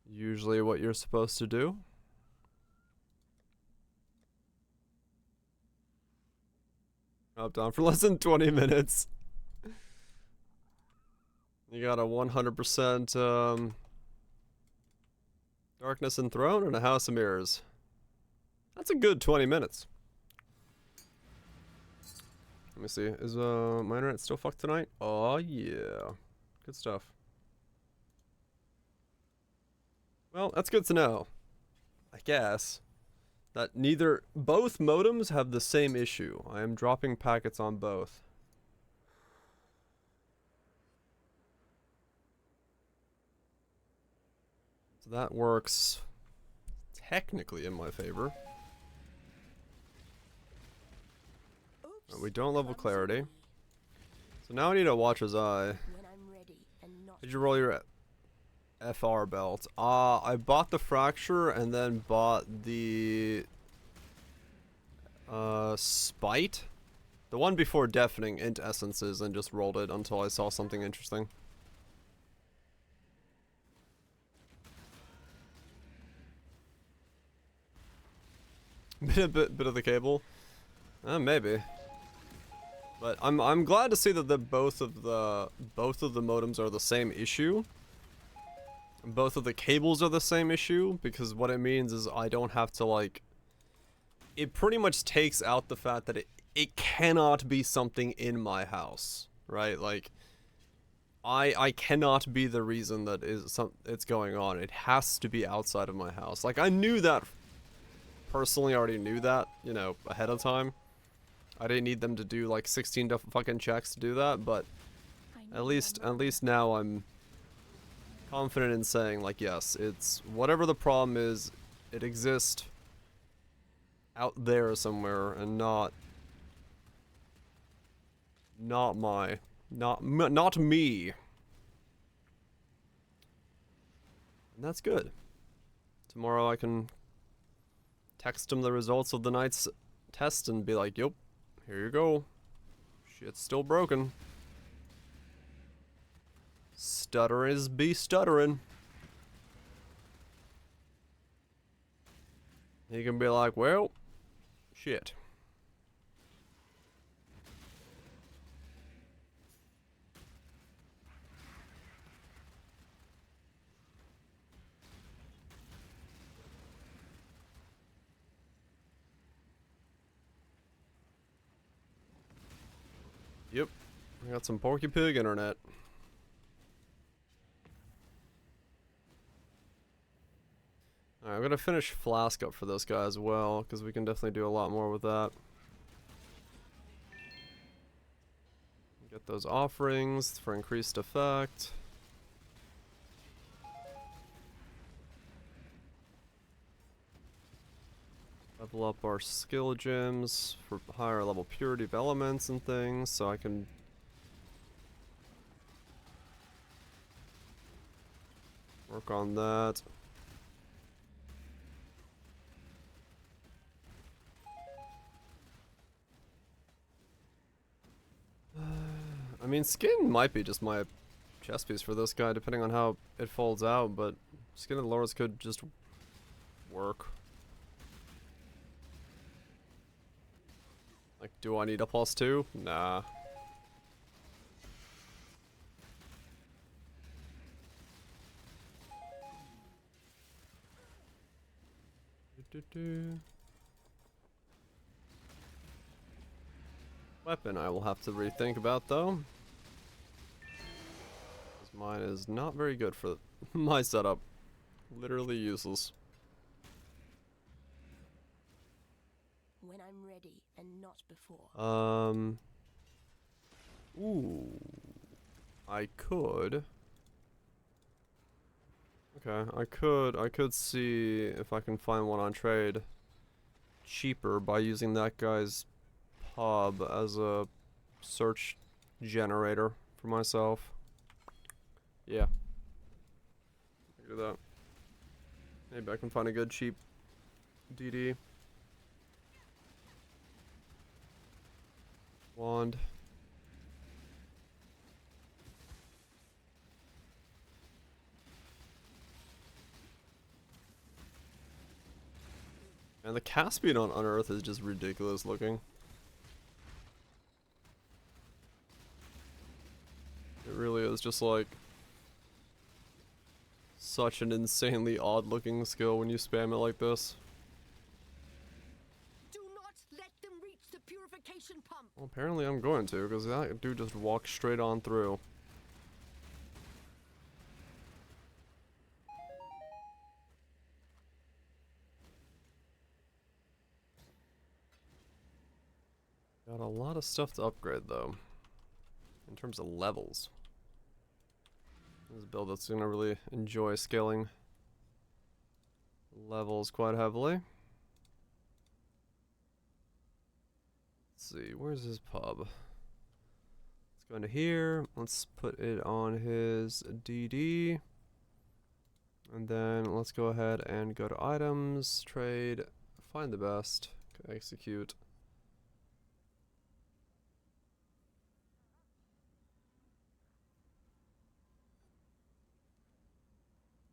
Usually what you're supposed to do. Up down for less than 20 minutes. You got a 100% Darkness Enthroned and a House of Mirrors. That's a good 20 minutes. Let me see. Is my internet still fucked tonight? Oh yeah. Good stuff. Well, that's good to know. I guess that both modems have the same issue. I am dropping packets on both. So that works technically in my favor. We don't level clarity. So now I need a Watcher's Eye. Did you roll your FR belt? I bought the Fracture and then bought the Spite. The one before Deafening into Essences and just rolled it until I saw something interesting. bit of the cable. Maybe. But I'm glad to see that both of the modems are the same issue. Both of the cables are the same issue, because what it means is I don't have to, like, it pretty much takes out the fact that it cannot be something in my house, right? Like, I cannot be the reason that it's going on. It has to be outside of my house. Like, I knew that, personally already knew that, you know, ahead of time. I didn't need them to do like 16 fucking checks to do that, but at least now I'm confident in saying, like, yes, it's whatever the problem is, it exists out there somewhere and not me. And that's good. Tomorrow I can text him the results of the night's test and be like, "Yep, here you go. Shit's still broken. Stutterers be stuttering." He can be like, "Well, shit." Yep, I got some Porky Pig internet. Alright, I'm gonna finish Flask up for this guy as well, because we can definitely do a lot more with that. Get those offerings for increased effect. Level up our skill gems for higher level purity of elements and things, so I can work work on that. I mean, skin might be just my chest piece for this guy, depending on how it folds out, but skin and lures could just work. Like, do I need a +2? Nah. Weapon I will have to rethink about though. Because mine is not very good for my setup. Literally useless. When I'm ready and not before. Ooh. I could. Okay, I could see if I can find one on trade cheaper by using that guy's pub as a search generator for myself. Yeah. I can do that. Maybe I can find a good cheap DD. Wand. And the cast speed on Unearth is just ridiculous looking. It really is just like such an insanely odd looking skill when you spam it like this. Do not let them reach the purification pump. Well, apparently I'm going to, because that dude just walked straight on through. Got a lot of stuff to upgrade though, in terms of levels. This is a build that's gonna really enjoy scaling levels quite heavily. Let's see, where's his pub? Let's go into here. Let's put it on his DD. And then let's go ahead and go to items, trade, find the best, execute.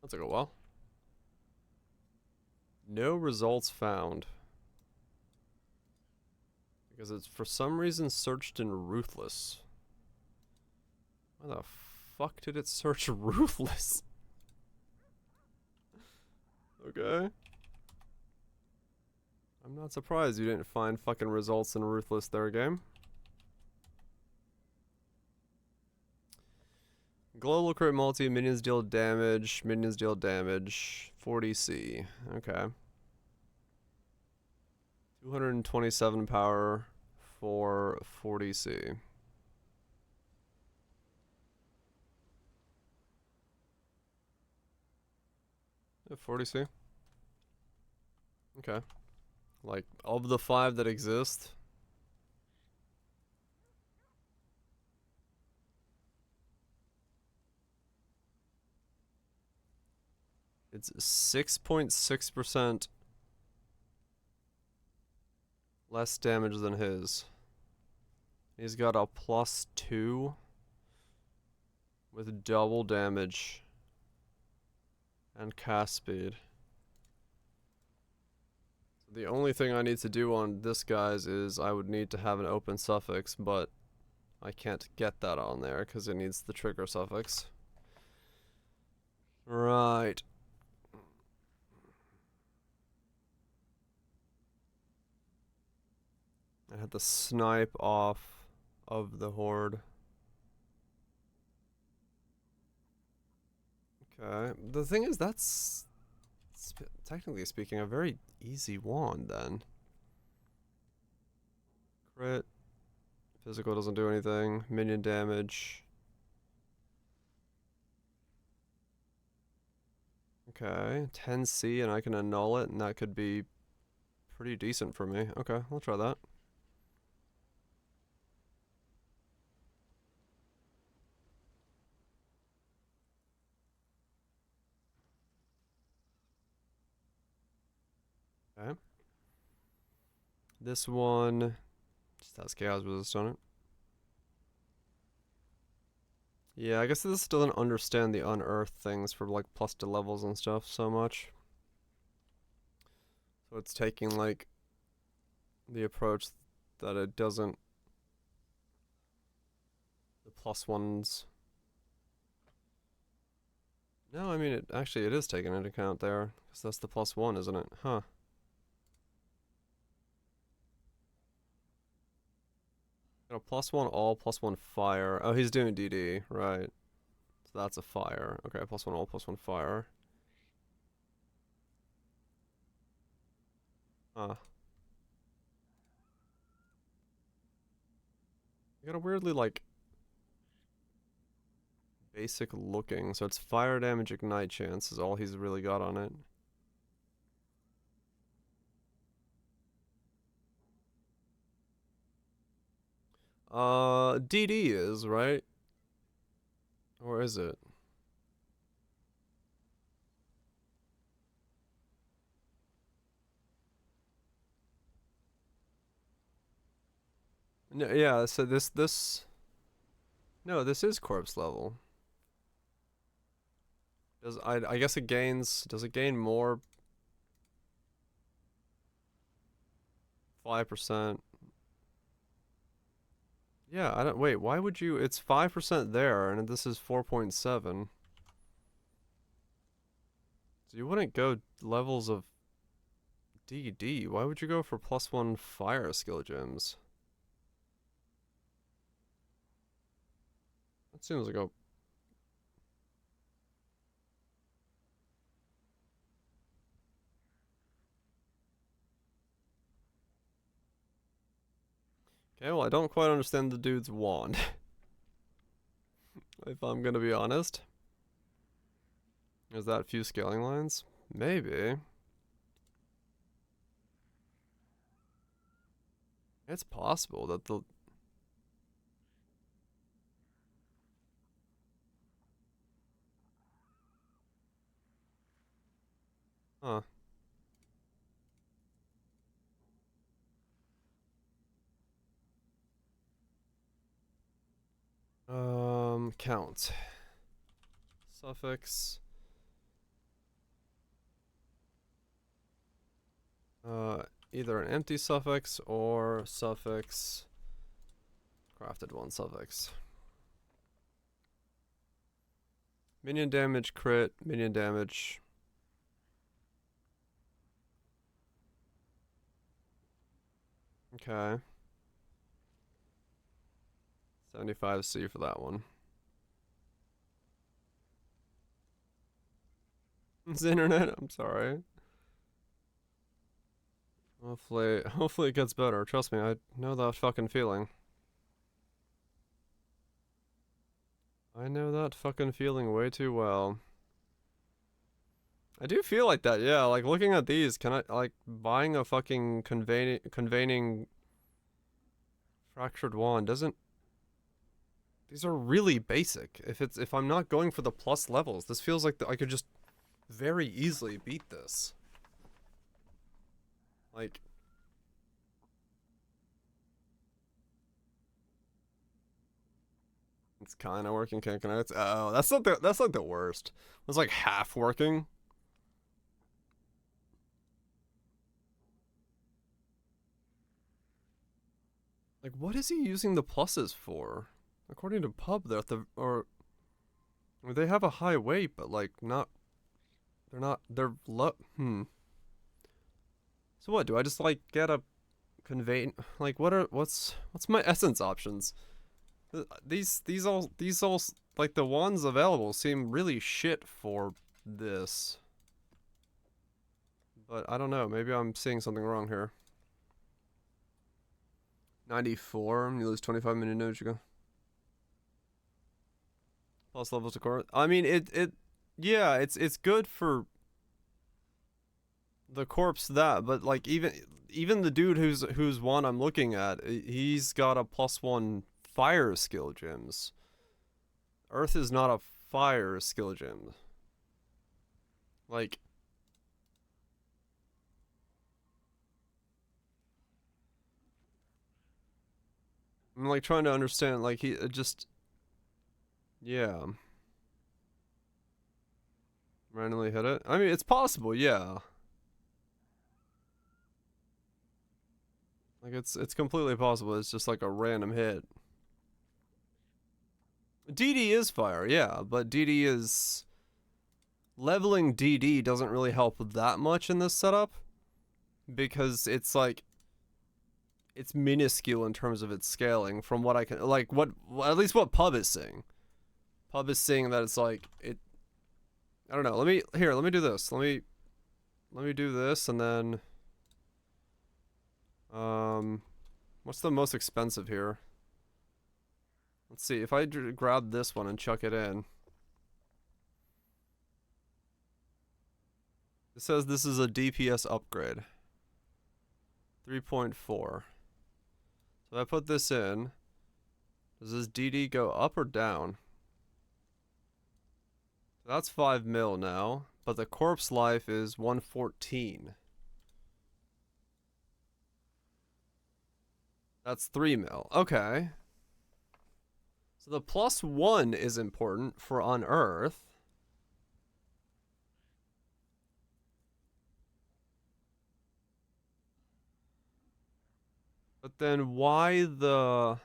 That took a while. No results found. Because it's for some reason searched in Ruthless. Why the fuck did it search Ruthless? Okay. I'm not surprised you didn't find fucking results in Ruthless there, game. Global crit multi, minions deal damage, 40C. Okay. 227 power for 40C. Yeah, 40C. Okay. Like, of the 5 that exist, it's 6.6% less damage than his. He's got a +2 with double damage and cast speed. So the only thing I need to do on this guy's is I would need to have an open suffix, but I can't get that on there because it needs the trigger suffix. Right. I had to snipe off of the horde. Okay. The thing is, that's technically speaking a very easy wand then. Crit. Physical doesn't do anything. Minion damage. Okay. 10C and I can annul it, and that could be pretty decent for me. Okay, I'll try that. This one just has chaos resist on it. Yeah, I guess this doesn't understand the unearthed things for like plus to levels and stuff so much. So it's taking like the approach that it doesn't. The plus ones. No, I mean, it is taken into account there. Because that's the plus one, isn't it? Huh. Got a plus one all, plus one fire. Oh, he's doing DD, right. So that's a fire. Okay, plus one all, plus one fire. Huh. You got a weirdly, like, basic looking. So it's fire damage, ignite chance is all he's really got on it. DD is, right? Or is it? No, yeah, so this no, this is corpse level. I guess it gains, does it gain more? 5%. Yeah, I don't, wait, why would you, it's 5% there, and this is 4.7. So you wouldn't go levels of DD, why would you go for plus one fire skill gems? That seems like a... Okay, well, I don't quite understand the dude's wand. If I'm gonna be honest. Is that a few scaling lines? Maybe. It's possible that the... Huh. Count. Suffix. Either an empty suffix or suffix. Crafted one suffix. Minion damage, crit, minion damage. Okay. 75C for that one. It's internet, I'm sorry. Hopefully it gets better. Trust me, I know that fucking feeling. I know that fucking feeling way too well. I do feel like that, yeah, like looking at these, can I, like, buying a fucking conveying fractured wand doesn't... These are really basic. If I'm not going for the plus levels, this feels like I could just very easily beat this. Like... It's kind of working, can't connect. Oh, that's like the worst. It's like half working. Like, what is he using the pluses for? According to pub, or they have a high weight, but like they're low. So what, do I just like get a convey, like what's my essence options? These all like the ones available seem really shit for this. But I don't know, maybe I'm seeing something wrong here. 94, you lose 25 minute damage ago. Plus levels to core. I mean, yeah, it's good for the corpse that, but like even the dude who's one I'm looking at, he's got a +1 fire skill gems. Earth is not a fire skill gem. Like, I'm like trying to understand, like he just, yeah. Randomly hit it. I mean, it's possible, yeah. Like it's completely possible. It's just like a random hit. DD is fire, yeah, but DD is leveling DD doesn't really help that much in this setup because it's like it's minuscule in terms of its scaling from what I can like what at least what Pub is saying. Pub is saying that it's like it I don't know. Let me do this. Let me do this and then what's the most expensive here? Let's see, if I grab this one and chuck it in. It says this is a DPS upgrade. 3.4. So I put this in. Does this DD go up or down? That's 5 mil now, but the corpse life is 114. That's 3 mil. Okay. So the +1 is important for Unearth. But then why the...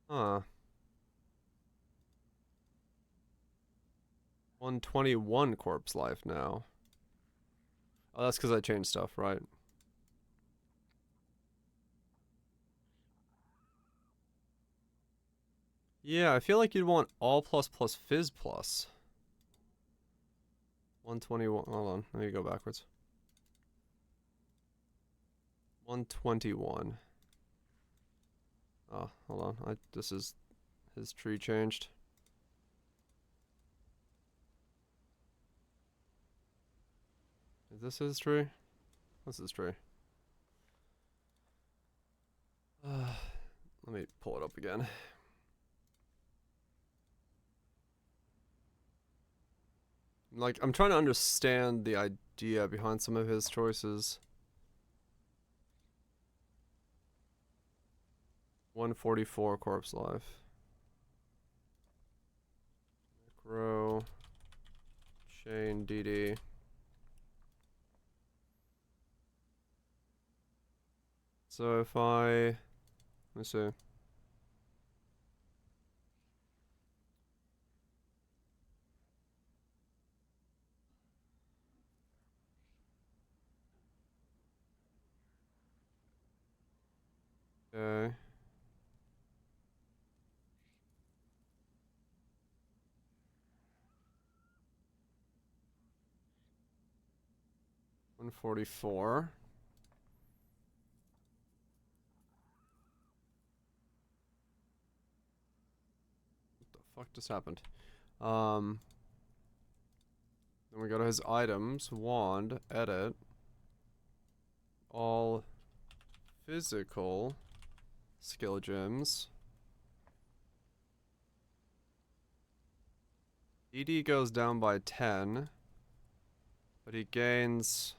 Huh. 121 corpse life now. Oh, that's because I changed stuff, right? Yeah, I feel like you'd want all plus plus fizz plus. 121. Hold on, let me go backwards. 121. Oh, hold on. This is his tree changed. Is this his tree? What's his tree? Let me pull it up again. Like, I'm trying to understand the idea behind some of his choices. 144 corpse life. Necro. Chain DD. So if I... Let me see. Okay. $144. What the fuck just happened? Then we go to his items, wand, edit, all physical skill gems. ED goes down by 10, but he gains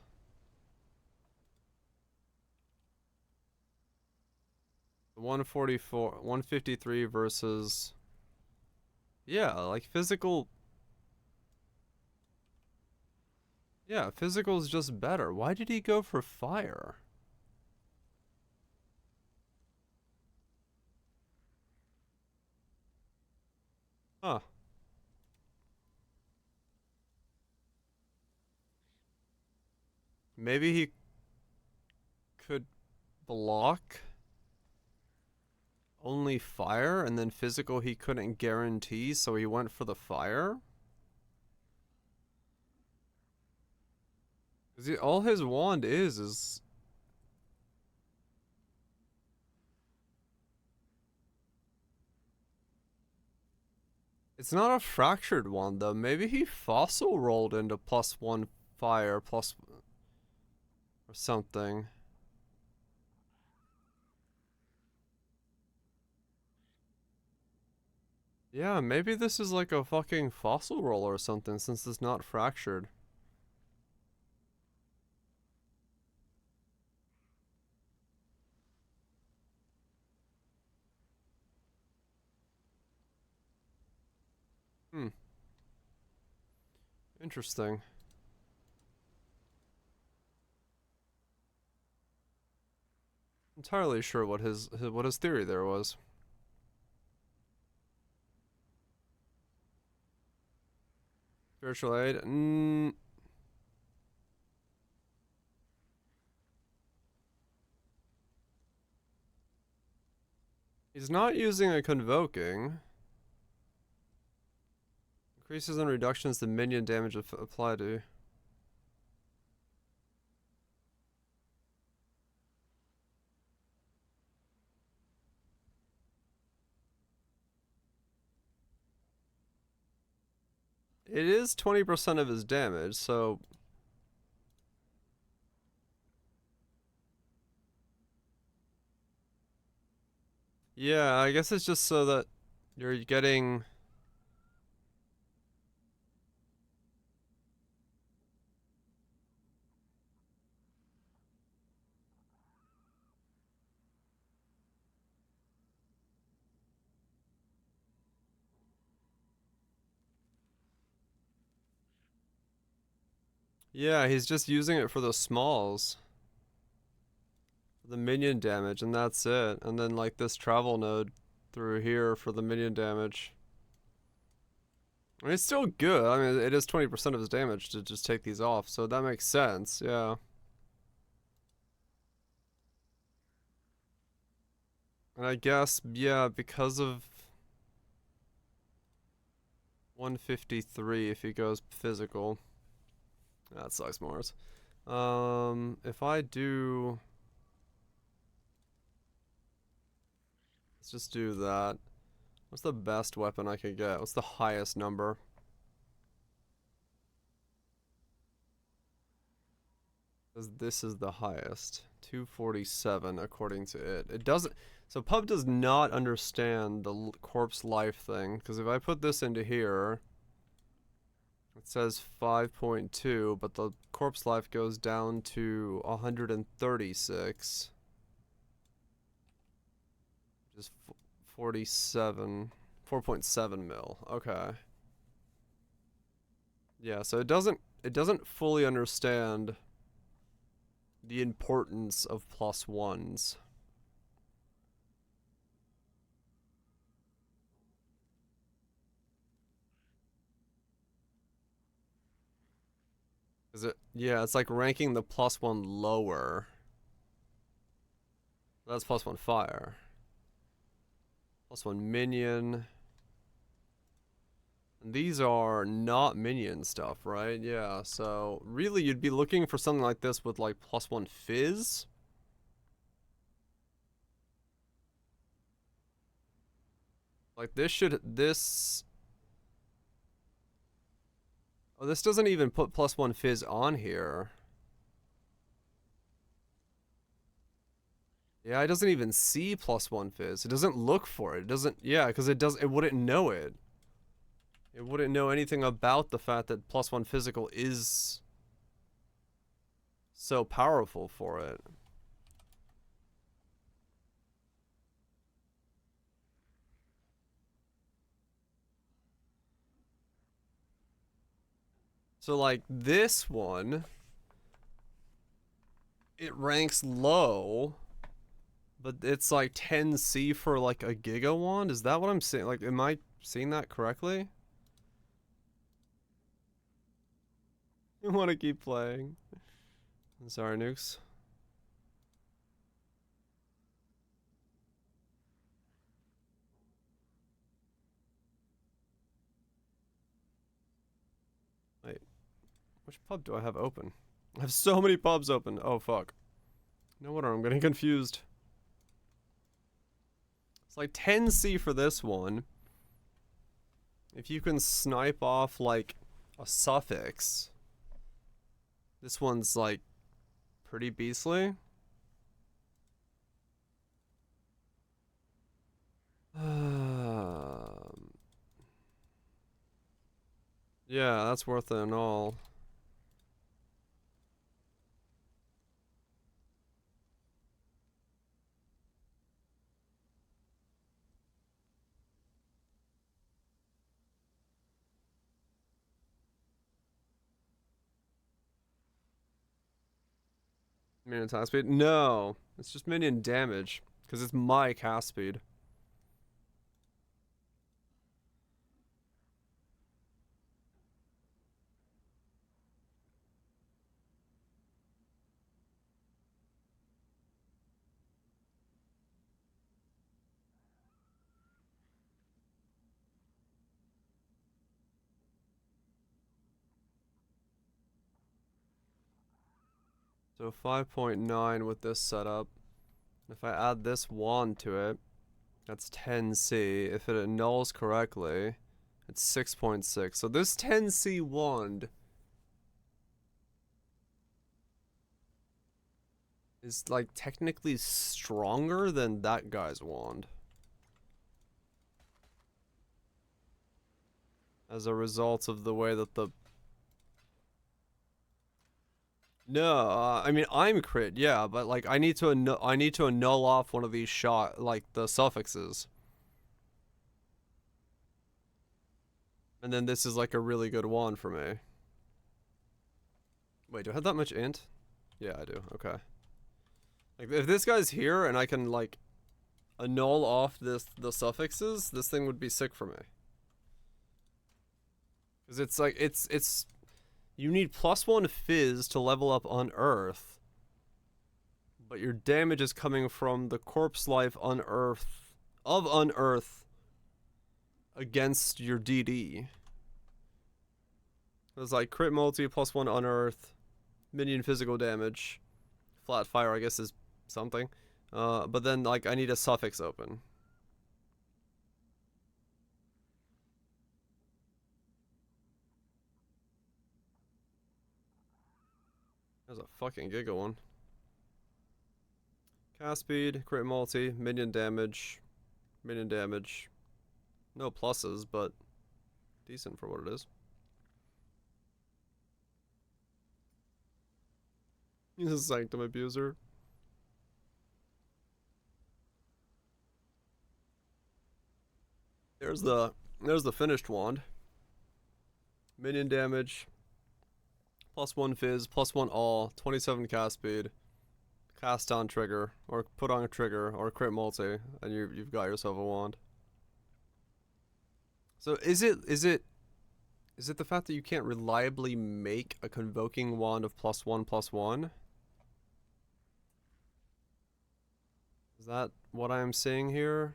the 153 versus, yeah, like physical. Yeah, physical is just better. Why did he go for fire? Huh. Maybe he could block only fire and then physical he couldn't guarantee, so he went for the fire? Because all his wand is... It's not a fractured wand though. Maybe he fossil rolled into +1 fire plus... or something. Yeah, maybe this is like a fucking fossil roll or something since it's not fractured. Interesting. Entirely sure what his theory there was. Spiritual aid. He's not using a convoking. Increases and reductions the minion damage apply to. It is 20% of his damage, so... Yeah, I guess it's just so that you're getting... Yeah, he's just using it for the smalls. The minion damage, and that's it. And then like this travel node through here for the minion damage. I mean, it's still good. I mean, it is 20% of his damage to just take these off, so that makes sense, yeah. And I guess, yeah, because of 153 if he goes physical. That sucks, Mars. If I do... Let's just do that. What's the best weapon I could get? What's the highest number? Because this is the highest. 247 according to it. It doesn't... So pub does not understand the corpse life thing. Because if I put this into here... It says 5.2, but the corpse life goes down to 136. Which is 4.7 mil. Okay. Yeah, so it doesn't fully understand the importance of +1s. Is it? Yeah, it's like ranking the +1 lower. That's +1 fire. +1 minion. And these are not minion stuff, right? Yeah, so really you'd be looking for something like this with like +1 fizz. Like this... Oh, this doesn't even put +1 fizz on here. Yeah, it doesn't even see +1 fizz. It doesn't look for it. It doesn't, yeah, because it wouldn't know it. It wouldn't know anything about the fact that +1 physical is so powerful for it. So like this one, it ranks low, but it's like 10C for like a Giga Wand? Is that what I'm saying? Like, am I seeing that correctly? I want to keep playing. I'm sorry, Nukes. Wait, which pub do I have open? I have so many pubs open. Oh, fuck. No wonder I'm getting confused. It's like 10C for this one. If you can snipe off like a suffix, this one's like pretty beastly. Yeah, that's worth it and all. Minion attack speed? No, it's just minion damage because it's my cast speed. So 5.9 with this setup. If I add this wand to it, that's 10C. If it annuls correctly, it's 6.6. So this 10C wand is like technically stronger than that guy's wand. As a result of the way that the... No, I mean I'm crit, yeah, but like I need to annul off one of these like the suffixes. And then this is like a really good wand for me. Wait, do I have that much int? Yeah, I do. Okay. Like if this guy's here and I can like annul off the suffixes, this thing would be sick for me. Cuz it's like it's you need +1 fizz to level up Unearth. But your damage is coming from the corpse life Unearth against your DD. It's like crit multi +1 Unearth, minion physical damage, flat fire I guess is something. But then like I need a suffix open. There's a fucking giga one. Cast speed, crit multi, minion damage. No pluses, but decent for what it is. He's a Sanctum abuser. There's the finished wand. Minion damage. +1 fizz, +1 all, 27 cast speed. Cast on trigger, or put on a trigger, or crit multi, and you've got yourself a wand. So is it the fact that you can't reliably make a convoking wand of +1/+1? Is that what I'm seeing here?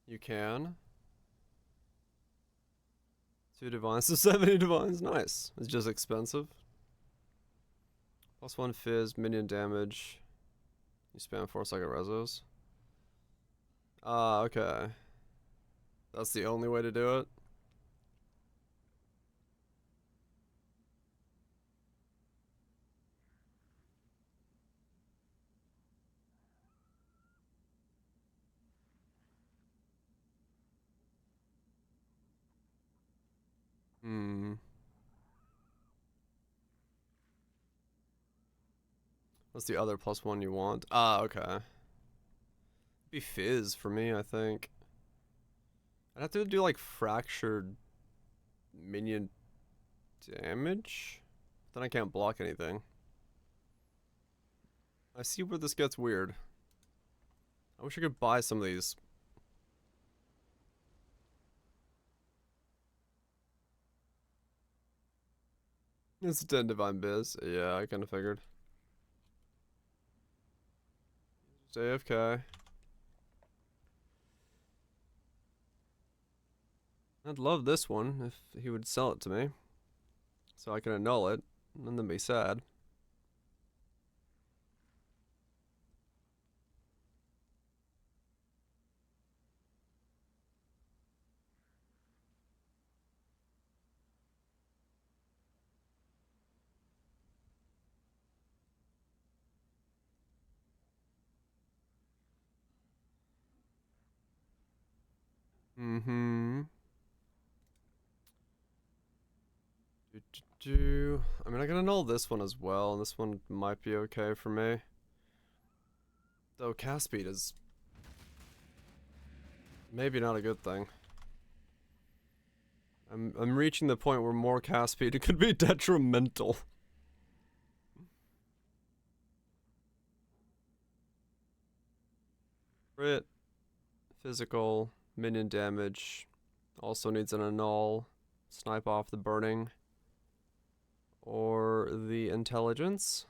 You can. 2 divines to 70 divines, nice. It's just expensive. +1 fizz, minion damage. You spam 4-second resos. Ah, okay. That's the only way to do it. What's the other +1 you want? Ah, okay. Be fizz for me, I think. I'd have to do like fractured minion damage. Then I can't block anything. I see where this gets weird. I wish I could buy some of these. It's 10 divine biz. Yeah, I kind of figured. AFK. I'd love this one if he would sell it to me. So I can annul it, and then be sad. I mean, I can annul this one as well, and this one might be okay for me. Though cast speed is maybe not a good thing. I'm reaching the point where more cast speed could be detrimental. Crit, physical, minion damage. Also needs an annul, snipe off the burning, or the intelligence.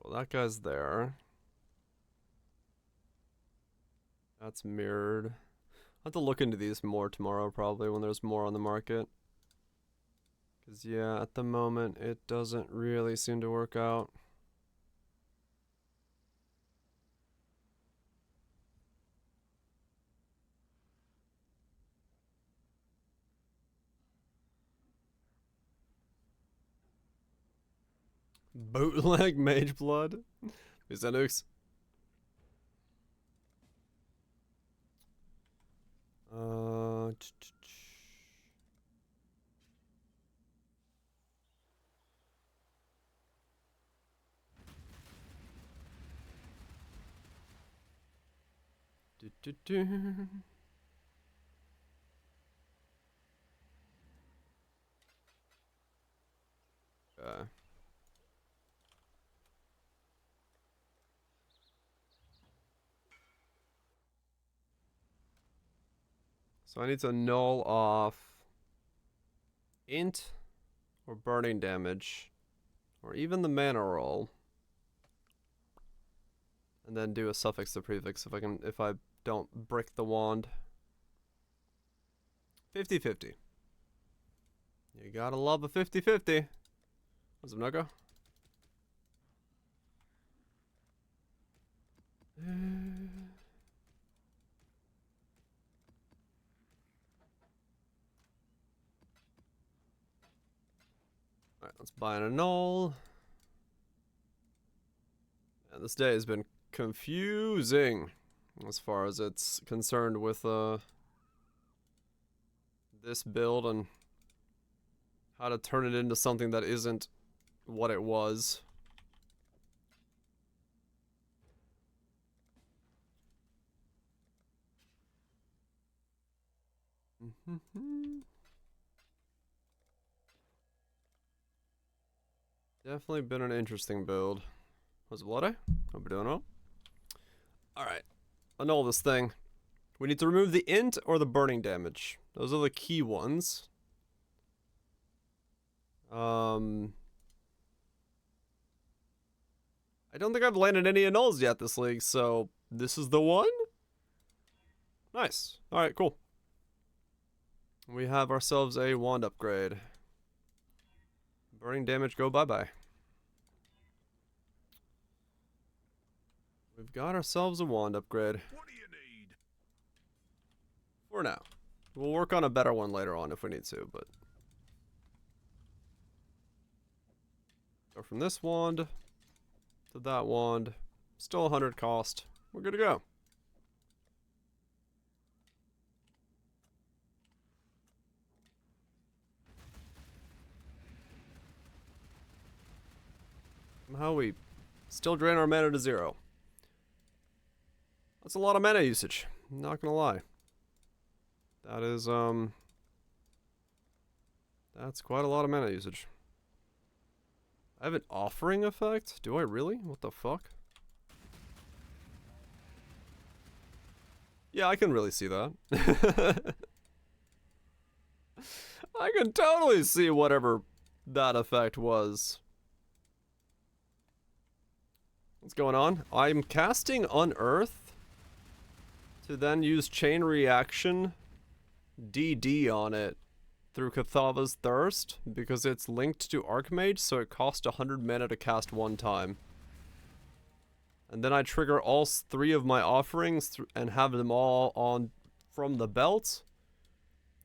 Well, that guy's there. That's mirrored. I'll have to look into these more tomorrow, probably, when there's more on the market. Because, yeah, at the moment, it doesn't really seem to work out. Bootleg Mage Blood? Is that nukes? Okay. So I need to null off int or burning damage or even the mana roll, and then do a suffix to prefix if I don't brick the wand. 50-50. You gotta love a 50-50. What's up, Noko? Alright, let's buy an annul. And this day has been confusing as far as it's concerned with this build and how to turn it into something that isn't what it was. Definitely been an interesting build. Was it bloody? Hope we're doing well. Alright. Annul this thing. We need to remove the int or the burning damage. Those are the key ones. I don't think I've landed any annuls yet this league, so this is the one? Nice. Alright, cool. We have ourselves a wand upgrade. Burning damage, go bye-bye. We've got ourselves a wand upgrade. What do you need? For now. We'll work on a better one later on if we need to, but... Go from this wand to that wand. Still 100 cost. We're good to go. Somehow we still drain our mana to 0. That's a lot of mana usage. I'm not gonna lie. That is, that's quite a lot of mana usage. I have an offering effect? Do I really? What the fuck? Yeah, I can really see that. I can totally see whatever that effect was. What's going on? I'm casting Unearth to then use Chain Reaction DD on it through Cathava's Thirst because it's linked to Archmage, so it costs 100 mana to cast one time. And then I trigger all 3 of my offerings and have them all on from the belt.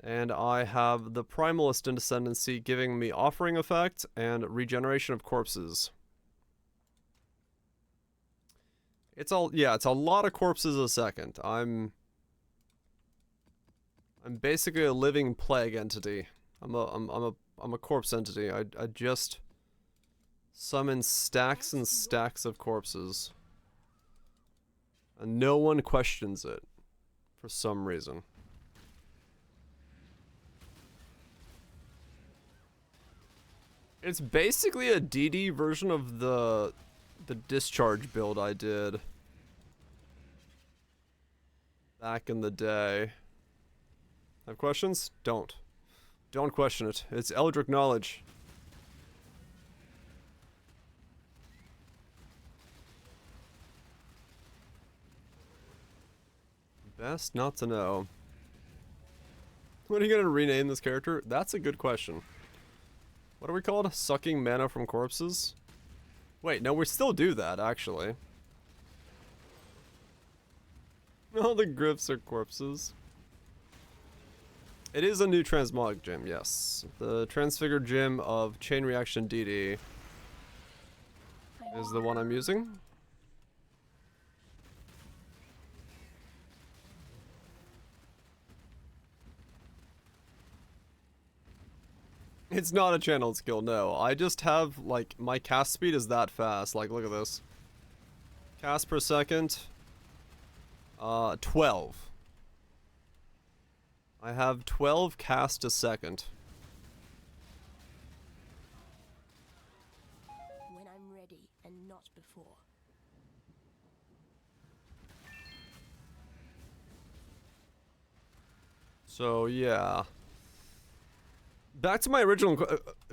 And I have the Primalist in Ascendancy giving me offering effect and regeneration of corpses. It's all, yeah, it's a lot of corpses a second. I'm basically a living plague entity. I'm I'm a corpse entity. I just summon stacks and stacks of corpses. And no one questions it for some reason. It's basically a DD version of the discharge build I did back in the day. Have questions? Don't question it. It's Eldritch knowledge. Best not to know. What are you gonna rename this character? That's a good question. What are we called? Sucking mana from corpses? Wait, no, we still do that, actually. All the gryphs are corpses. It is a new transmog gym, yes. The transfigured gym of Chain Reaction DD is the one I'm using. It's not a channeled skill, no. I just have, like, my cast speed is that fast. Like, look at this. Cast per second. 12. I have 12 cast a second. When I'm ready and not before. So, yeah. Back to my original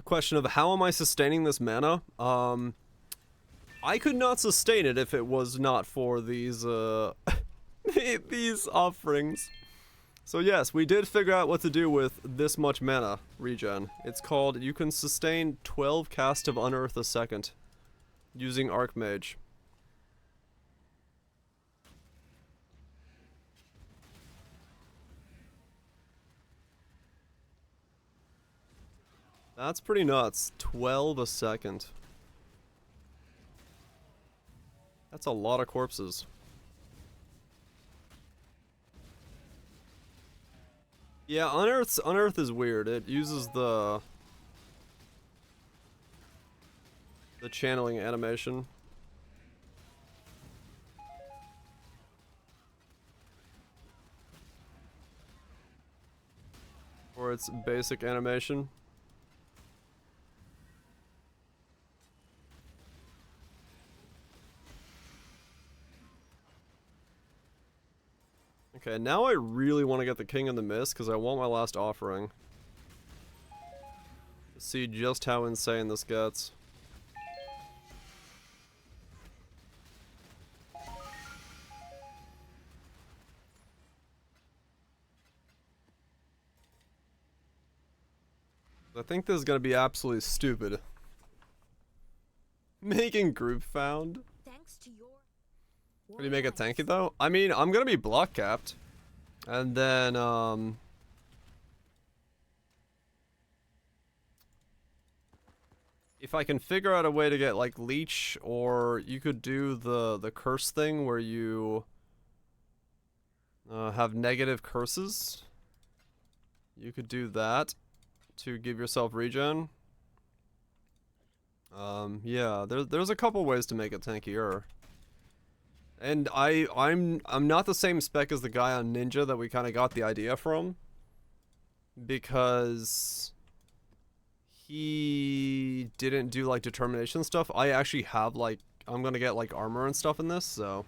question of how am I sustaining this mana? I could not sustain it if it was not for these, these offerings. So yes, we did figure out what to do with this much mana regen. It's called, you can sustain 12 cast of Unearth a second using Archmage. That's pretty nuts. 12 a second. That's a lot of corpses. Yeah, Unearth is weird. It uses the channeling animation. Or its basic animation. Okay, now I really want to get the King in the Mist because I want my last offering. See just how insane this gets. I think this is going to be absolutely stupid. Making group found? Thanks to your How do you make it tanky though? I mean, I'm gonna be block capped. And then, if I can figure out a way to get like leech, or you could do the curse thing where you have negative curses. You could do that to give yourself regen. Yeah, there's a couple ways to make it tankier. And I'm not the same spec as the guy on Ninja that we kind of got the idea from, because he didn't do like determination stuff. I actually have like, I'm gonna get like armor and stuff in this, so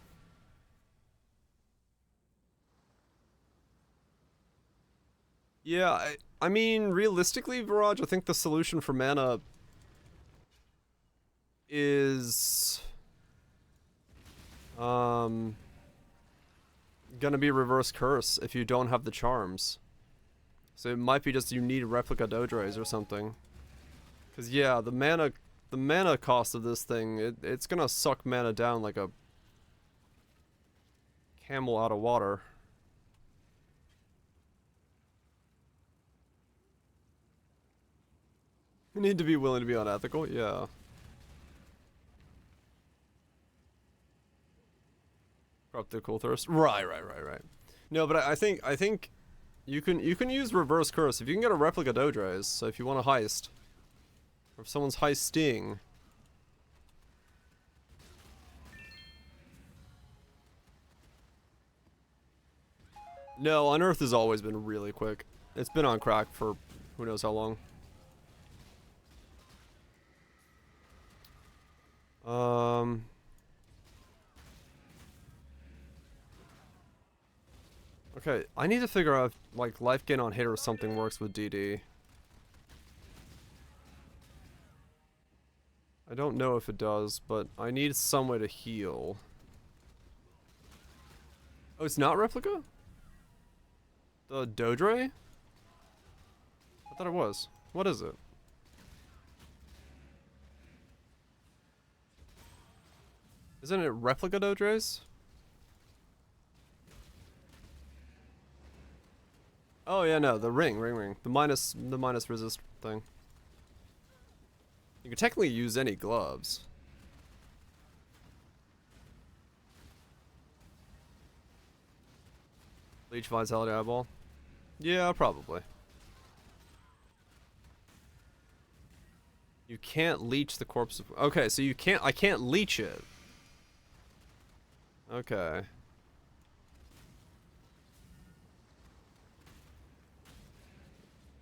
yeah. I mean, realistically, Viraj, I think the solution for mana is gonna be reverse curse if you don't have the charms. So it might be just you need replica Dodres or something. Cause yeah, the mana cost of this thing, it's gonna suck mana down like a camel out of water. You need to be willing to be unethical, yeah. Corrupted cool thirst. Right. No, but I think You can use reverse curse if you can get a replica Dodres. So if you want to heist, or if someone's heisting. No, Unearth has always been really quick. It's been on crack for who knows how long. Okay, I need to figure out if, like, life gain on hit or something works with DD. I don't know if it does, but I need some way to heal. Oh, it's not replica? The Dodre? I thought it was. What is it? Isn't it replica Dodres? Oh yeah, no, the ring. The minus resist thing. You can technically use any gloves. Leech Vitality Eyeball? Yeah, probably. You can't leech the corpse of... Okay, so you can't... I can't leech it. Okay.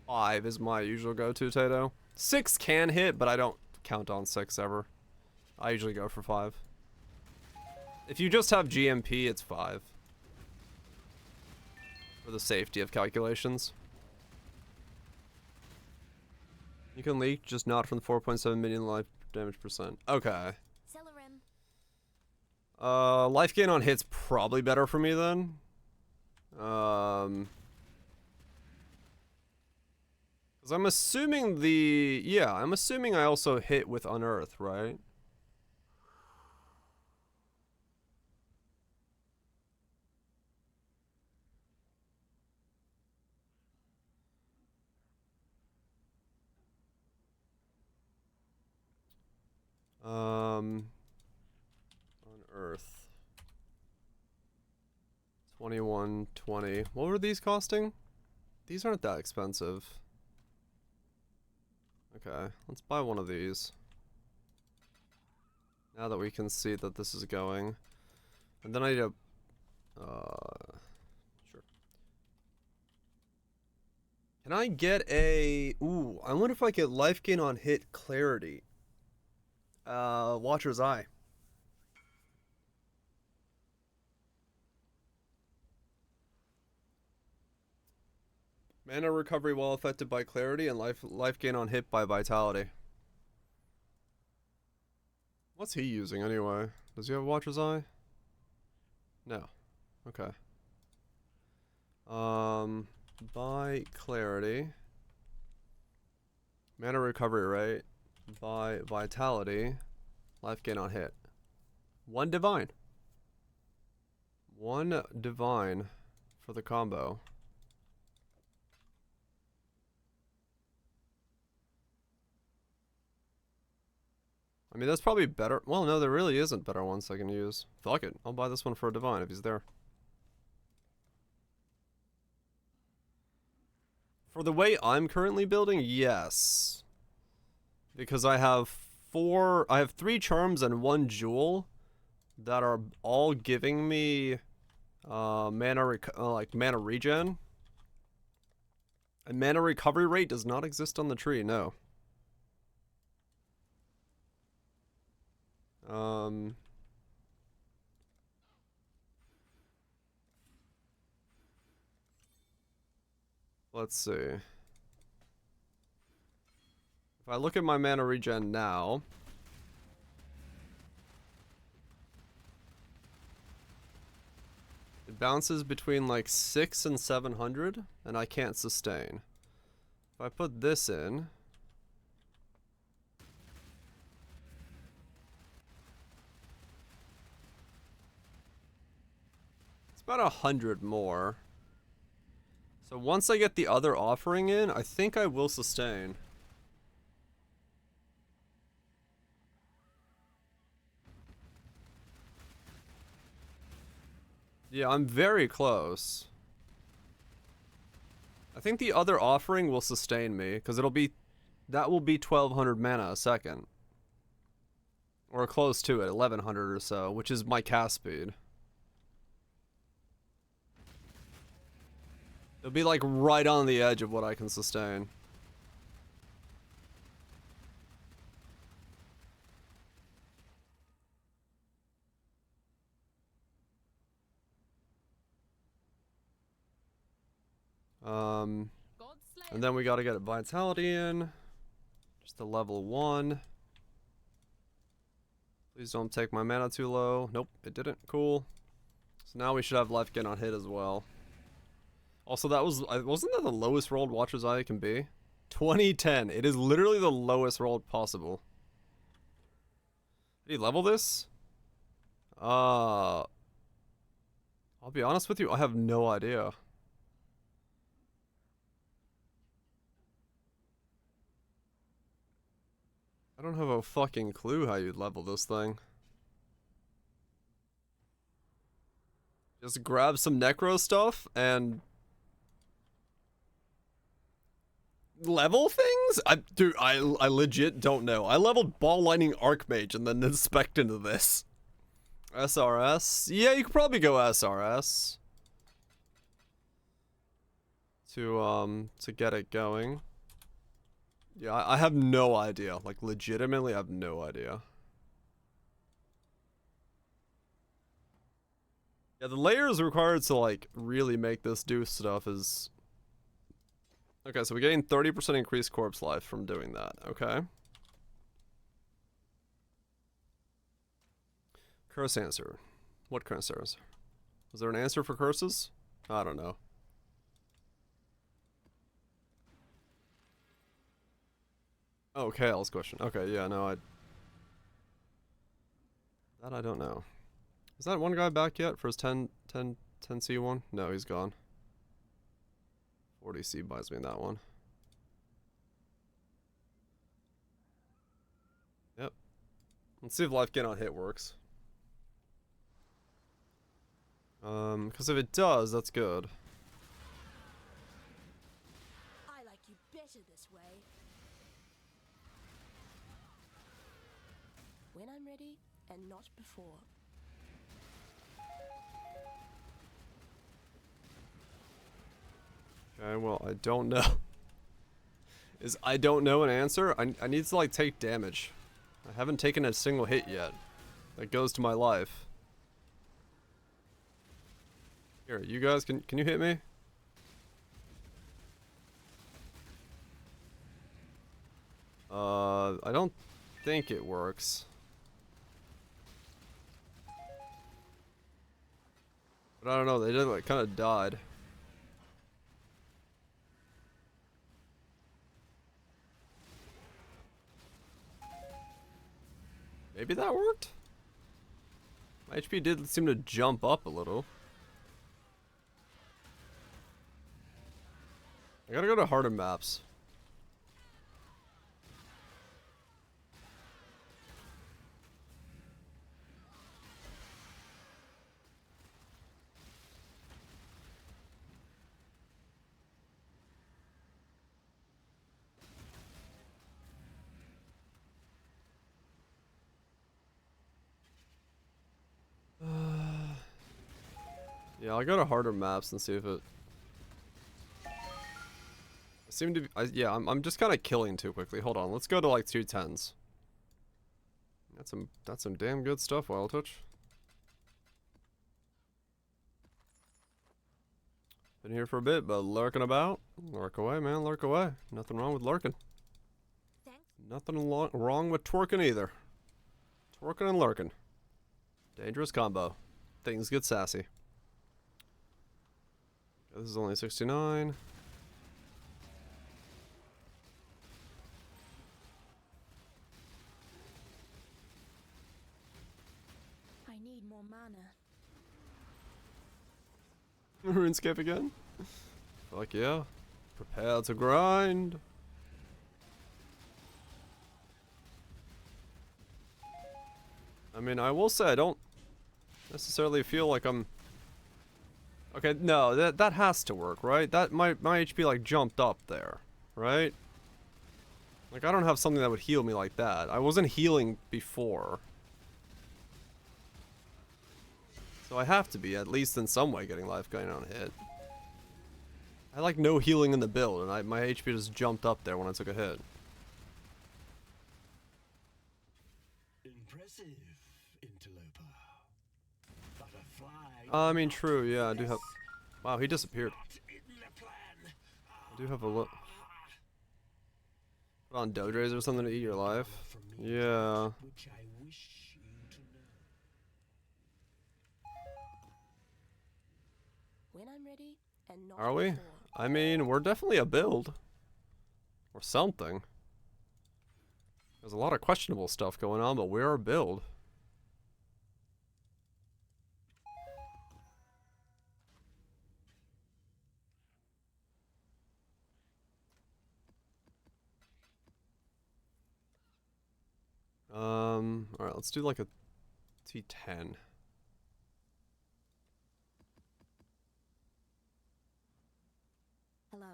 Five is my usual go-to, Tato. 6 can hit, but I don't count on 6 ever. I usually go for 5. If you just have GMP, it's 5. For the safety of calculations. You can leak, just not from the 4.7 million life damage percent. Okay. Life gain on hit's probably better for me then. Because I'm assuming the... Yeah, I'm assuming I also hit with Unearth, right? Unearth. 21.20. What were these costing? These aren't that expensive. Okay, let's buy one of these. Now that we can see that this is going. And then I need to... Sure. Can I get a... Ooh, I wonder if I get life gain on hit clarity. Watcher's Eye. Mana recovery while affected by clarity and life gain on hit by vitality. What's he using anyway? Does he have Watcher's Eye? No. Okay. By clarity. Mana recovery rate. By vitality. Life gain on hit. 1 divine. 1 divine for the combo. I mean, that's probably better. Well, no, there really isn't better ones I can use. Fuck it. I'll buy this one for a divine if he's there. For the way I'm currently building, yes. Because I have 3 charms and 1 jewel that are all giving me mana regen. And mana recovery rate does not exist on the tree, no. Let's see. If I look at my mana regen now, it bounces between like 600 and 700, and I can't sustain. If I put this in, it's about 100 more. So once I get the other offering in, I think I will sustain. Yeah, I'm very close. I think the other offering will sustain me, because that will be 1200 mana a second. Or close to it, 1100 or so, which is my cast speed. It'll be like right on the edge of what I can sustain. And then we gotta get a Vitality in. Just a level 1. Please don't take my mana too low. Nope, it didn't. Cool. So now we should have life gain on hit as well. Also, wasn't that the lowest rolled Watcher's Eye can be? 2010. It is literally the lowest rolled possible. Did he level this? I'll be honest with you, I have no idea. I don't have a fucking clue how you'd level this thing. Just grab some Necro stuff and level things? Dude, I legit don't know. I leveled Ball Lightning Archmage and then inspect into this. SRS? Yeah, you could probably go SRS. To get it going. Yeah, I have no idea. Like, legitimately, I have no idea. Yeah, the layers required to, like, really make this do stuff is... Okay, so we gain 30% increased corpse life from doing that, okay? Curse answer. What curse answer? Was there an answer for curses? I don't know. Oh, Kale's question. Okay, yeah, no, that I don't know. Is that one guy back yet for his 10C one? No, he's gone. 40C buys me that one. Yep. Let's see if life gain on hit works. Because if it does, that's good. I like you better this way. When I'm ready, and not before. Okay, well, I don't know. Is I don't know an answer? I need to, like, take damage. I haven't taken a single hit yet. That goes to my life. Here, you guys, can you hit me? I don't think it works. But I don't know, they did, like, kind of died. Maybe that worked? My HP did seem to jump up a little. I gotta go to harder maps. Yeah, I'll go to harder maps and see if it... I seem to be... yeah, I'm just kind of killing too quickly. Hold on, let's go to like 210s. That's some damn good stuff, Wild Touch. Been here for a bit, but lurking about. Lurk away, man, lurk away. Nothing wrong with lurking. Nothing wrong with twerking either. Twerking and lurking. Dangerous combo. Things get sassy. This is only 69. I need more mana. RuneScape again? Fuck yeah. Prepare to grind. I mean, I will say I don't necessarily feel like I'm... Okay, no, that has to work, right? That my HP like jumped up there, right? Like I don't have something that would heal me like that. I wasn't healing before. So I have to be at least in some way getting life gain on hit. I like no healing in the build, and my HP just jumped up there when I took a hit. Impressive, interloper. Butterfly. I mean, true, yeah, I do have... Wow, he disappeared. I do have a look. Put on Dodres or something to eat your life. Yeah. Which I wish you to know. When I'm ready, and not Are we? before. I mean, we're definitely a build. Or something. There's a lot of questionable stuff going on, but we're a build. Alright, let's do like a T10. Hello.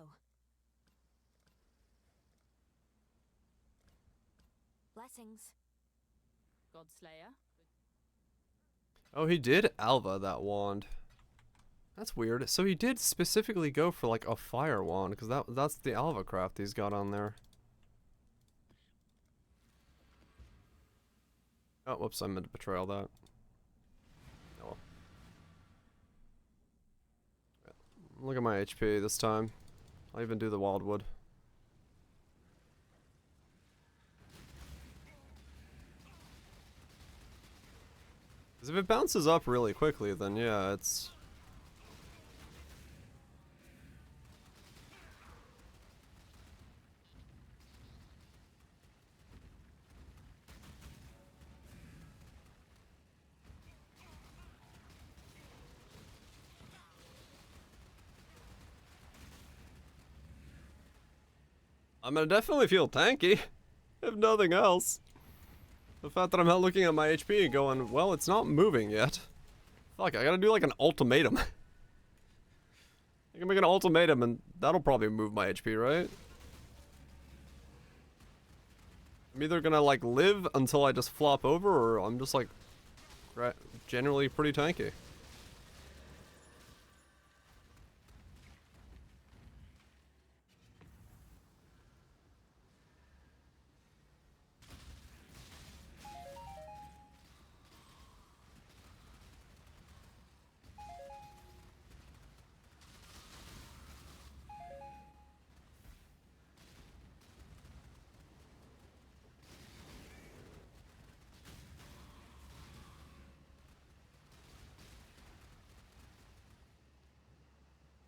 Blessings. Godslayer. Oh, he did Alva that wand. That's weird. So he did specifically go for like a fire wand, because that's the Alva craft he's got on there. Oh, whoops, I meant to betrayal that. Oh well. Look at my HP this time. I'll even do the wildwood. Because if it bounces up really quickly, then yeah, it's... I'm gonna definitely feel tanky, if nothing else. The fact that I'm not looking at my HP and going, well, it's not moving yet. Fuck, I gotta do like an ultimatum. I can make an ultimatum and that'll probably move my HP, right? I'm either gonna like live until I just flop over, or I'm just like generally pretty tanky.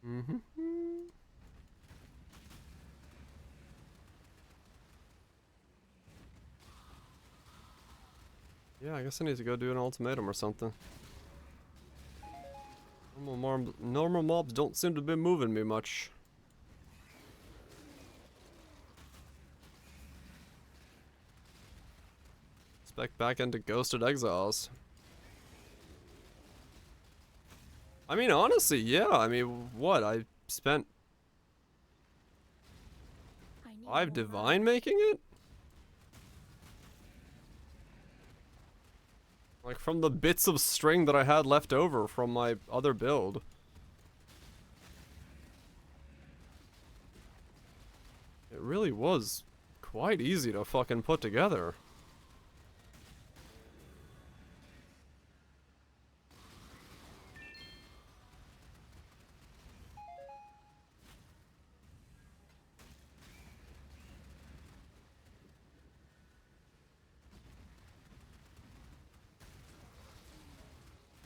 Mm-hmm. Yeah, I guess I need to go do an ultimatum or something. Normal mobs don't seem to be moving me much. Spec back into Ghosted Exiles. I mean, honestly, yeah. I mean, what? I spent 5 divine making it? Like, from the bits of string that I had left over from my other build. It really was quite easy to fucking put together.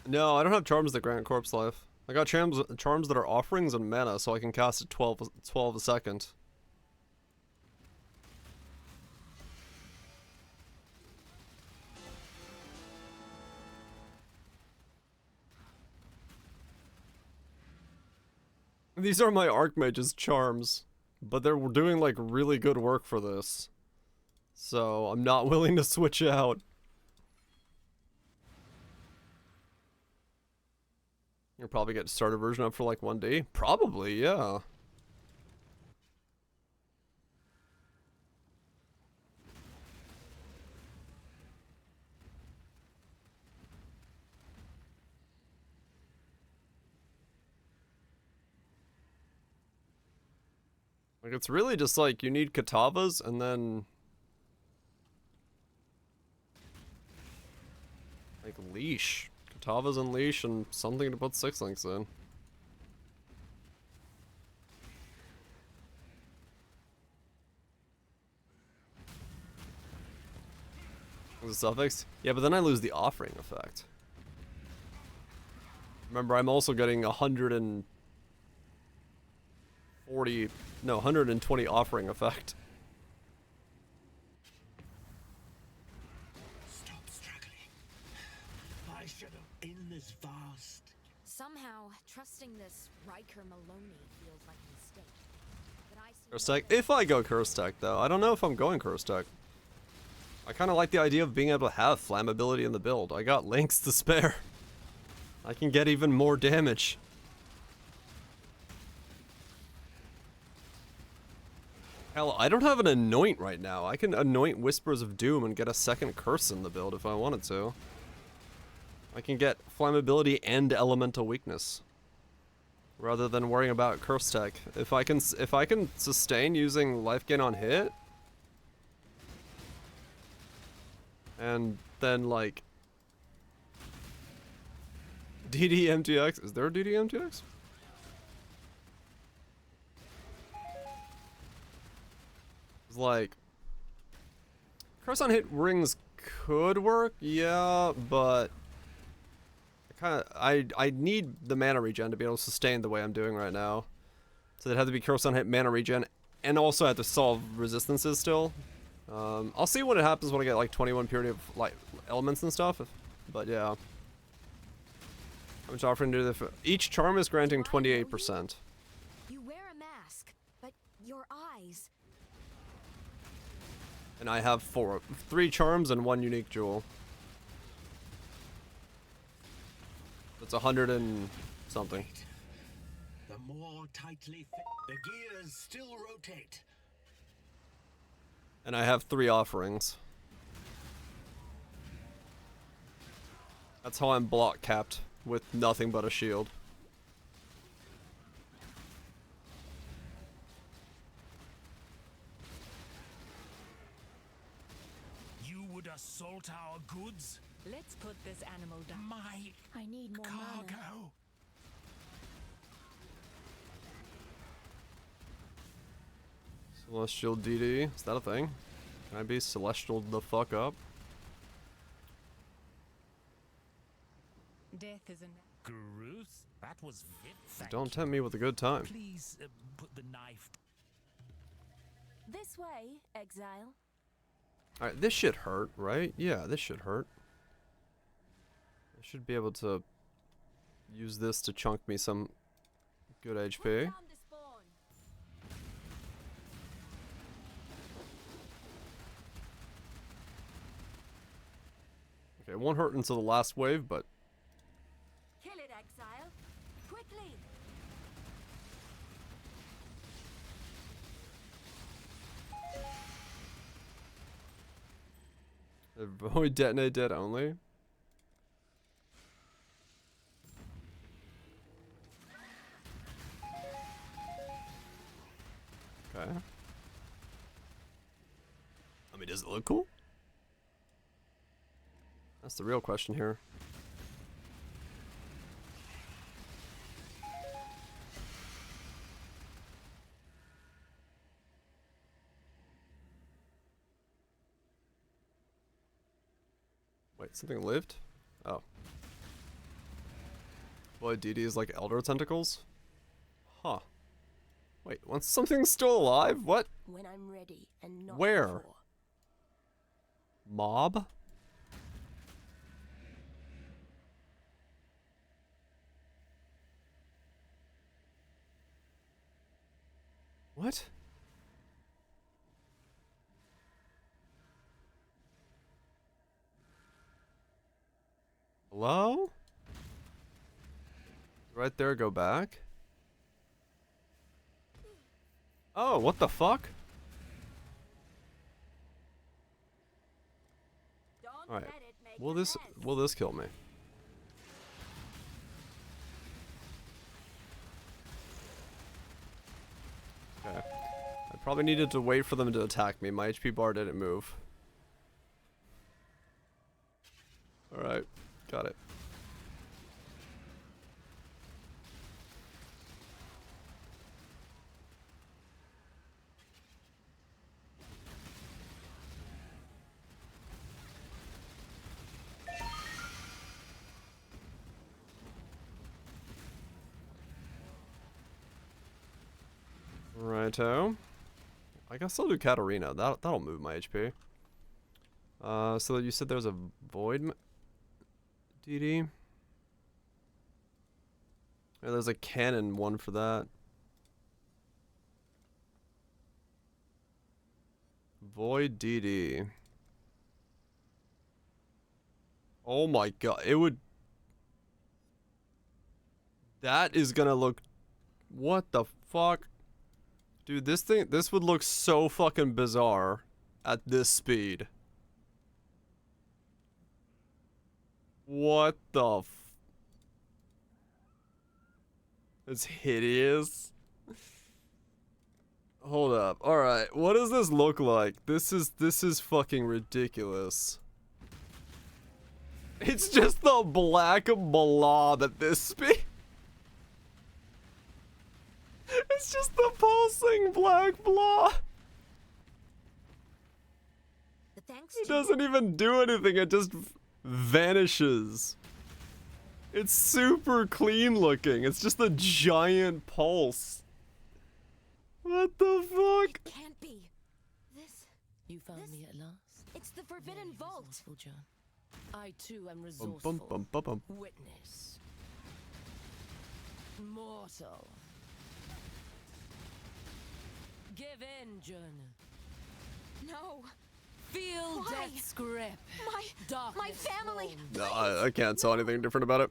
No, I don't have charms that grant corpse life. I got charms that are offerings and mana, so I can cast it 12 a second. These are my Archmage's charms, but they're doing like really good work for this. So I'm not willing to switch out. You'll probably get starter version up for like 1D. Probably, yeah. Like, it's really just like you need Katavas and then like leash. Katavas and leash and something to put 6-links in. The suffix? Yeah, but then I lose the offering effect. Remember, I'm also getting 120 offering effect. Stop struggling. I should have in this vast. Somehow, trusting this Riker Maloney feels like a mistake. But I see Curse no tech. If I go curse tech, though, I don't know if I'm going curse tech. I kind of like the idea of being able to have flammability in the build. I got links to spare. I can get even more damage. Hell, I don't have an anoint right now. I can anoint Whispers of Doom and get a second curse in the build if I wanted to. I can get flammability and elemental weakness, rather than worrying about curse tech. If I can sustain using life gain on hit, and then like DDMTX. Is there a DDMTX? It's like curse on hit rings could work, yeah, but I need the mana regen to be able to sustain the way I'm doing right now. So it had to be curse on hit, mana regen, and also I have to solve resistances still. I'll see what happens when I get like 21 purity of like elements and stuff. But yeah, how much offering do the each charm is granting 28%. You wear a mask, but your eyes. And I have 3 charms and 1 unique jewel. That's 100 and something. The more tightly fit, the gears still rotate. And I have 3 offerings. That's how I'm block capped with nothing but a shield. You would assault our goods? Let's put this animal down. My I need more mana. cargo. Celestial DD. Is that a thing? Can I be celestial the fuck up? Death is an. Gruth? That was it. Don't tempt me with a good time. Please put the knife. This way, exile. Alright, this should hurt, right? Yeah, this should hurt. I should be able to use this to chunk me some good HP. Down the spawn. Okay, it won't hurt until the last wave, but Kill it, exile. Quickly. avoid detonate dead only. Okay. I mean, does it look cool? That's the real question here. Wait, something lived? Oh. Boy, DD is like Elder Tentacles? Huh. Wait, once something's still alive? What? When I'm ready and not Where? before. Mob? What? Hello? Right there, go back. Oh, what the fuck? Alright. Will this kill me? Okay. I probably needed to wait for them to attack me. My HP bar didn't move. Alright. Got it. Righto. I guess I'll do Katarina. That'll move my HP. So you said there's a void DD? Yeah, there's a cannon one for that. Void DD. Oh my god, it would... That is gonna look... What the fuck? Dude, this would look so fucking bizarre at this speed. What the f... It's hideous. Hold up. Alright, what does this look like? This is fucking ridiculous. It's just the black blob at this speed. It's just the pulsing black blob. It doesn't even do anything, it just vanishes. It's super clean looking. It's just a giant pulse. What the fuck? It can't be. This. You found me at last. It's the Forbidden Vault. Resourceful, John. I too am Bum, resourceful. bum, bum, bum, bum. Witness. Mortal. Give in, Journal. No. Feel Why? death's grip. My Darkness family. swarms. No, I can't tell anything different about it.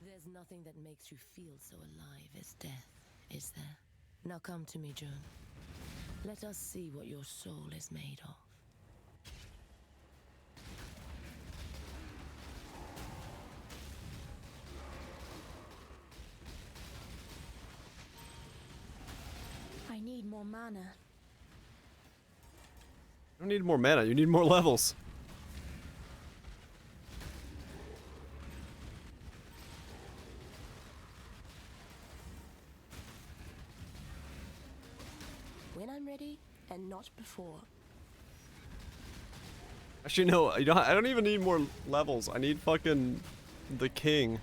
There's nothing that makes you feel so alive as death, is there? Now come to me, Joan. Let us see what your soul is made of. I need more mana. You don't need more mana, you need more levels. When I'm ready, and not before. Actually, no, I don't even need more levels. I need fucking the king.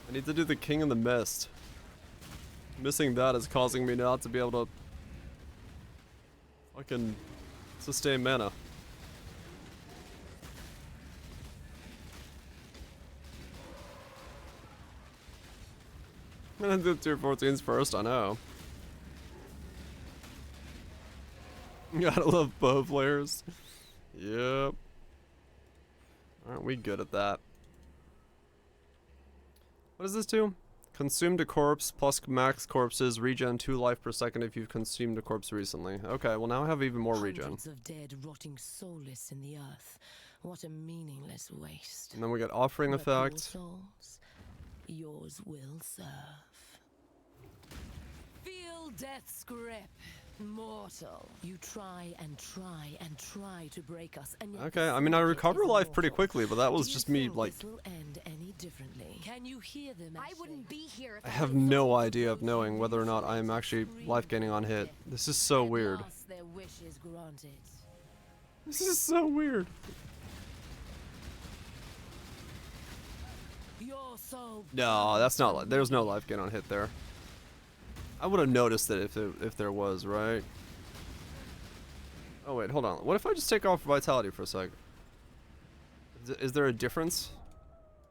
I need to do the king in the mist. Missing that is causing me not to be able to fucking sustain mana. I'm gonna do tier 14s first, I know. Gotta love bow players. Yep. Aren't we good at that? What does this do? Consumed a corpse plus max corpses, regen 2 life per second if you've consumed a corpse recently. Okay, well now I have even more regen. Hundreds of dead rotting soulless in the earth. What a meaningless waste. And then we get offering But effect. your souls, yours will serve. Feel death's grip. Mortal. You try and try and try to break us, and yet Okay, I mean I recover life pretty quickly, but that was just me like... this will end any differently? Can you hear them? I wouldn't be here if I have no idea of knowing whether or not I am actually life gaining on hit. This is so weird. Their wish is granted. This is so weird. Your soul. No, that's not. There's no life gain on hit there. I would have noticed it if there was, right? Oh wait, hold on. What if I just take off vitality for a sec? Is there a difference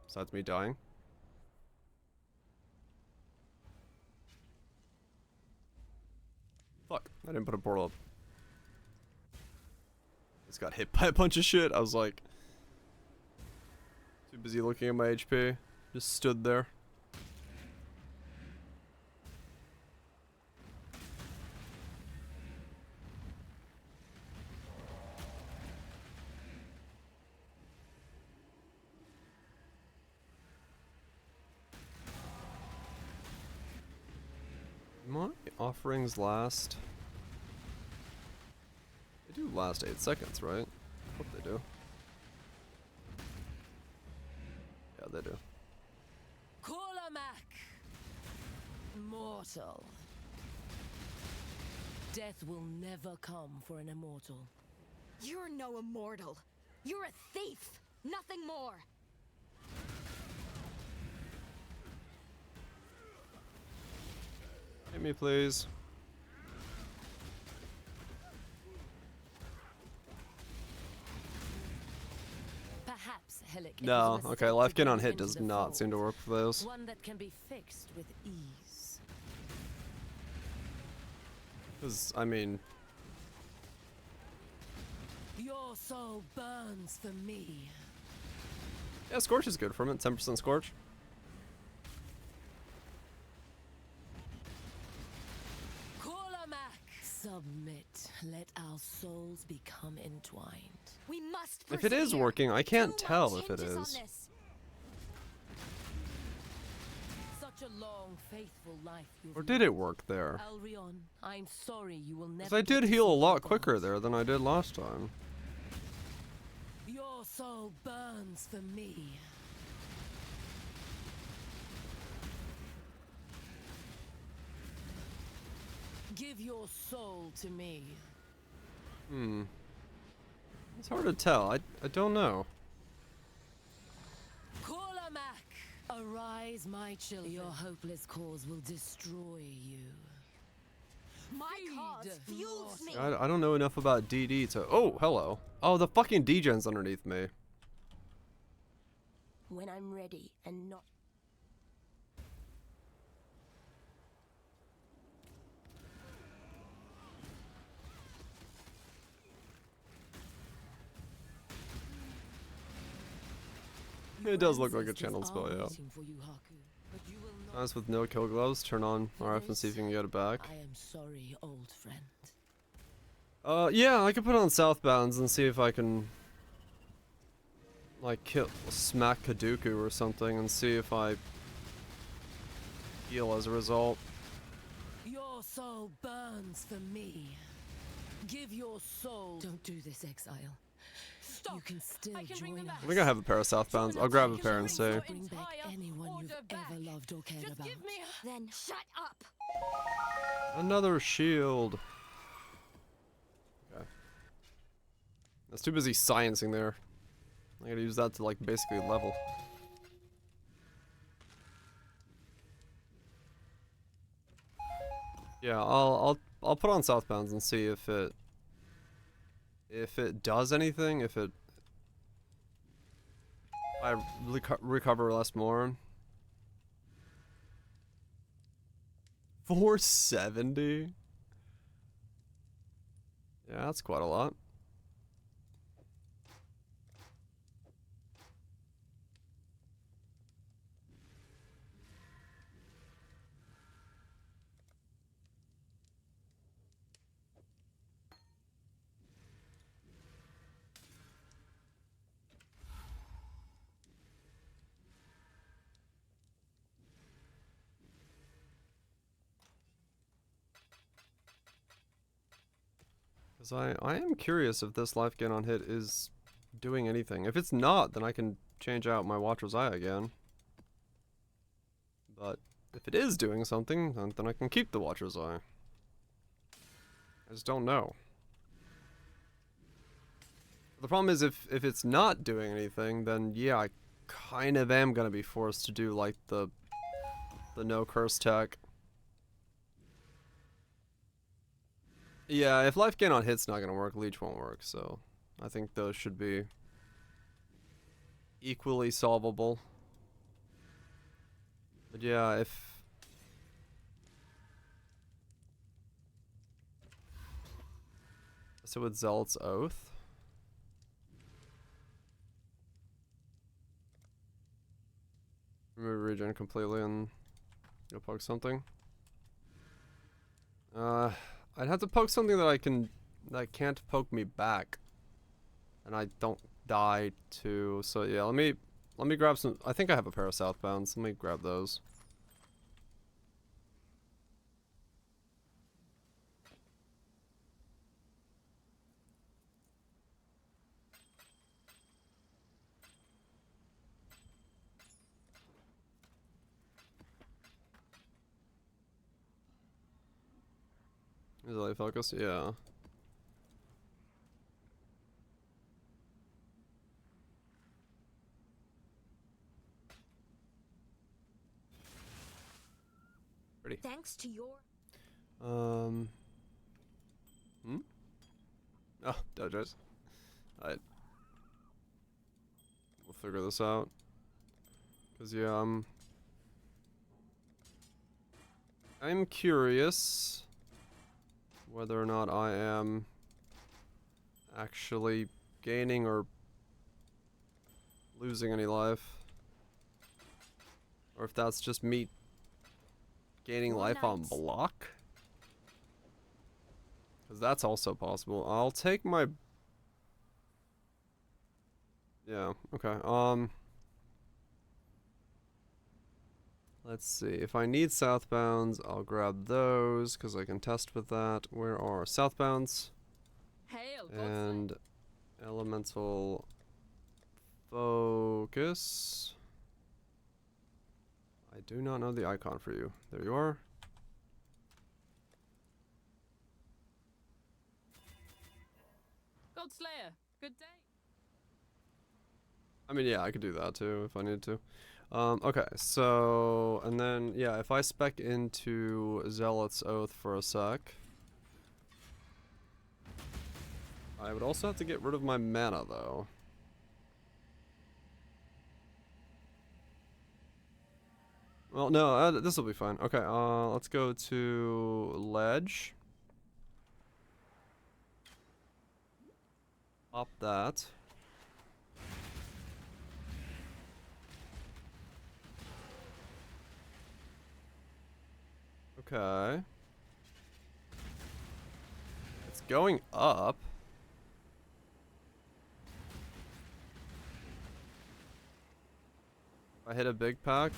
besides me dying? Fuck! I didn't put a portal up. Just got hit by a bunch of shit. I was like, Busy looking at my HP. Just stood there. My offerings last. They do last 8 seconds, right? Hope they do. Yeah, they do. Kolamak! Mortal. Death will never come for an immortal. You're no immortal. You're a thief. Nothing more. Hit me, please. Perhaps, Helic, it No, was a okay, mistake life to gain go on hit into does the not fold. seem to work for those. One that can be fixed with ease. Because, I mean, Your soul burns for me. yeah, Scorch is good from it. 10% Scorch. Kolamak! Submit. Let our souls become entwined. We must If it is persevere. working, I can't Too tell much if it hinges on is. this. Such a long, faithful life you've Or did it work there? Alrion, I'm sorry you will never Because I get did to heal a see lot your quicker gods. there than I did last time. Your soul burns for me. Give your soul to me. Hmm. It's hard to tell. I don't know. Kolamak! Arise, my children. Your hopeless cause will destroy you. My cause fuels me. I don't know enough about DD to... Oh, hello. Oh, the fucking degen's underneath me. When I'm ready and not... It does look like a channel spell, yeah. Nice with no kill gloves. Turn on RF and see if you can get it back. I am sorry, old friend. Yeah, I can put on Southbounds and see if I can... like, smack Kaduku or something and see if I... heal as a result. Your soul burns for me. Give your soul... Don't do this, exile. Stop. You can still join us. I think I have a pair of Southbounds. I'll grab a pair and see. Bring back anyone you've ever loved or cared about. Then shut up. Another shield. Okay. I was too busy sciencing there. I gotta use that to like basically level. Yeah, I'll put on Southbounds and see if it does anything. If I recover less more. 470. Yeah, that's quite a lot. Because I am curious if this life gain on hit is doing anything. If it's not, then I can change out my Watcher's Eye again. But if it is doing something, then I can keep the Watcher's Eye. I just don't know. The problem is if it's not doing anything, then yeah, I kind of am going to be forced to do like the no curse tech. Yeah, if life gain on hit's not gonna work, leech won't work, so I think those should be equally solvable. But yeah, if so with Zealot's Oath. Remove regen completely and go poke something. I'd have to poke something that can't poke me back, and I don't die to. So yeah, let me grab some. I think I have a pair of southbounds. Let me grab those. Is it light focus? Yeah. Ready. Thanks to your Hmm? Oh, dojos. Alright. We'll figure this out. Cause yeah, I'm curious whether or not I am actually gaining or losing any life. Or if that's just me gaining life on block. Because that's also possible. I'll take my... Yeah, okay. Let's see. If I need southbounds, I'll grab those, because I can test with that. Where are southbounds? Hail, And elemental focus. I do not know the icon for you. There you are. Godslayer, good day. I mean, yeah, I could do that too if I needed to. Okay, so, and then, yeah, if I spec into Zealot's Oath for a sec, I would also have to get rid of my mana, though. Well, no, this will be fine. Okay, let's go to Ledge. Pop that. Okay. It's going up. I hit a big pack.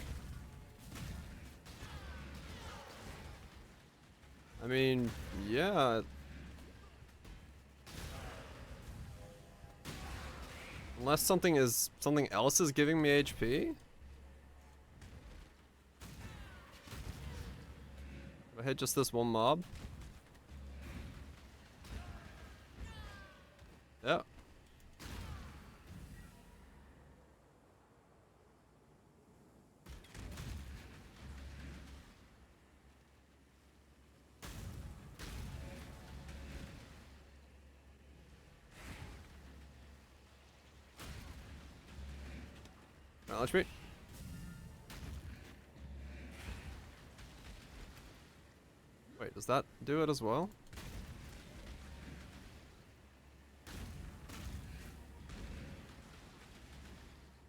I mean, yeah. Unless something else is giving me HP. If I hit just this one mob. Yeah. Acknowledge me. Wait, does that do it as well?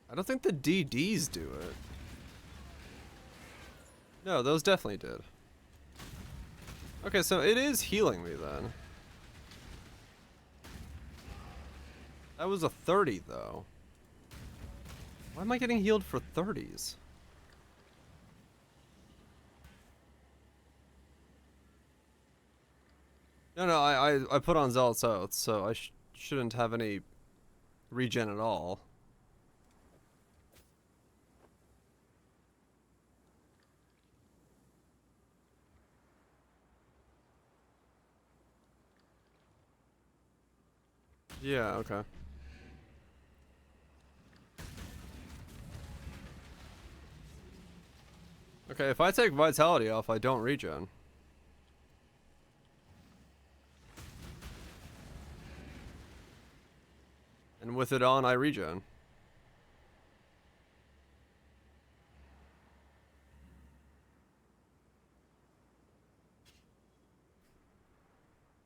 I don't think the DDs do it. No, those definitely did. Okay, so it is healing me then. That was a 30 though. Why am I getting healed for 30s? No, I put on Zealot's Oath, so I shouldn't have any regen at all. Yeah, okay. Okay, if I take Vitality off, I don't regen. And with it on, I regen.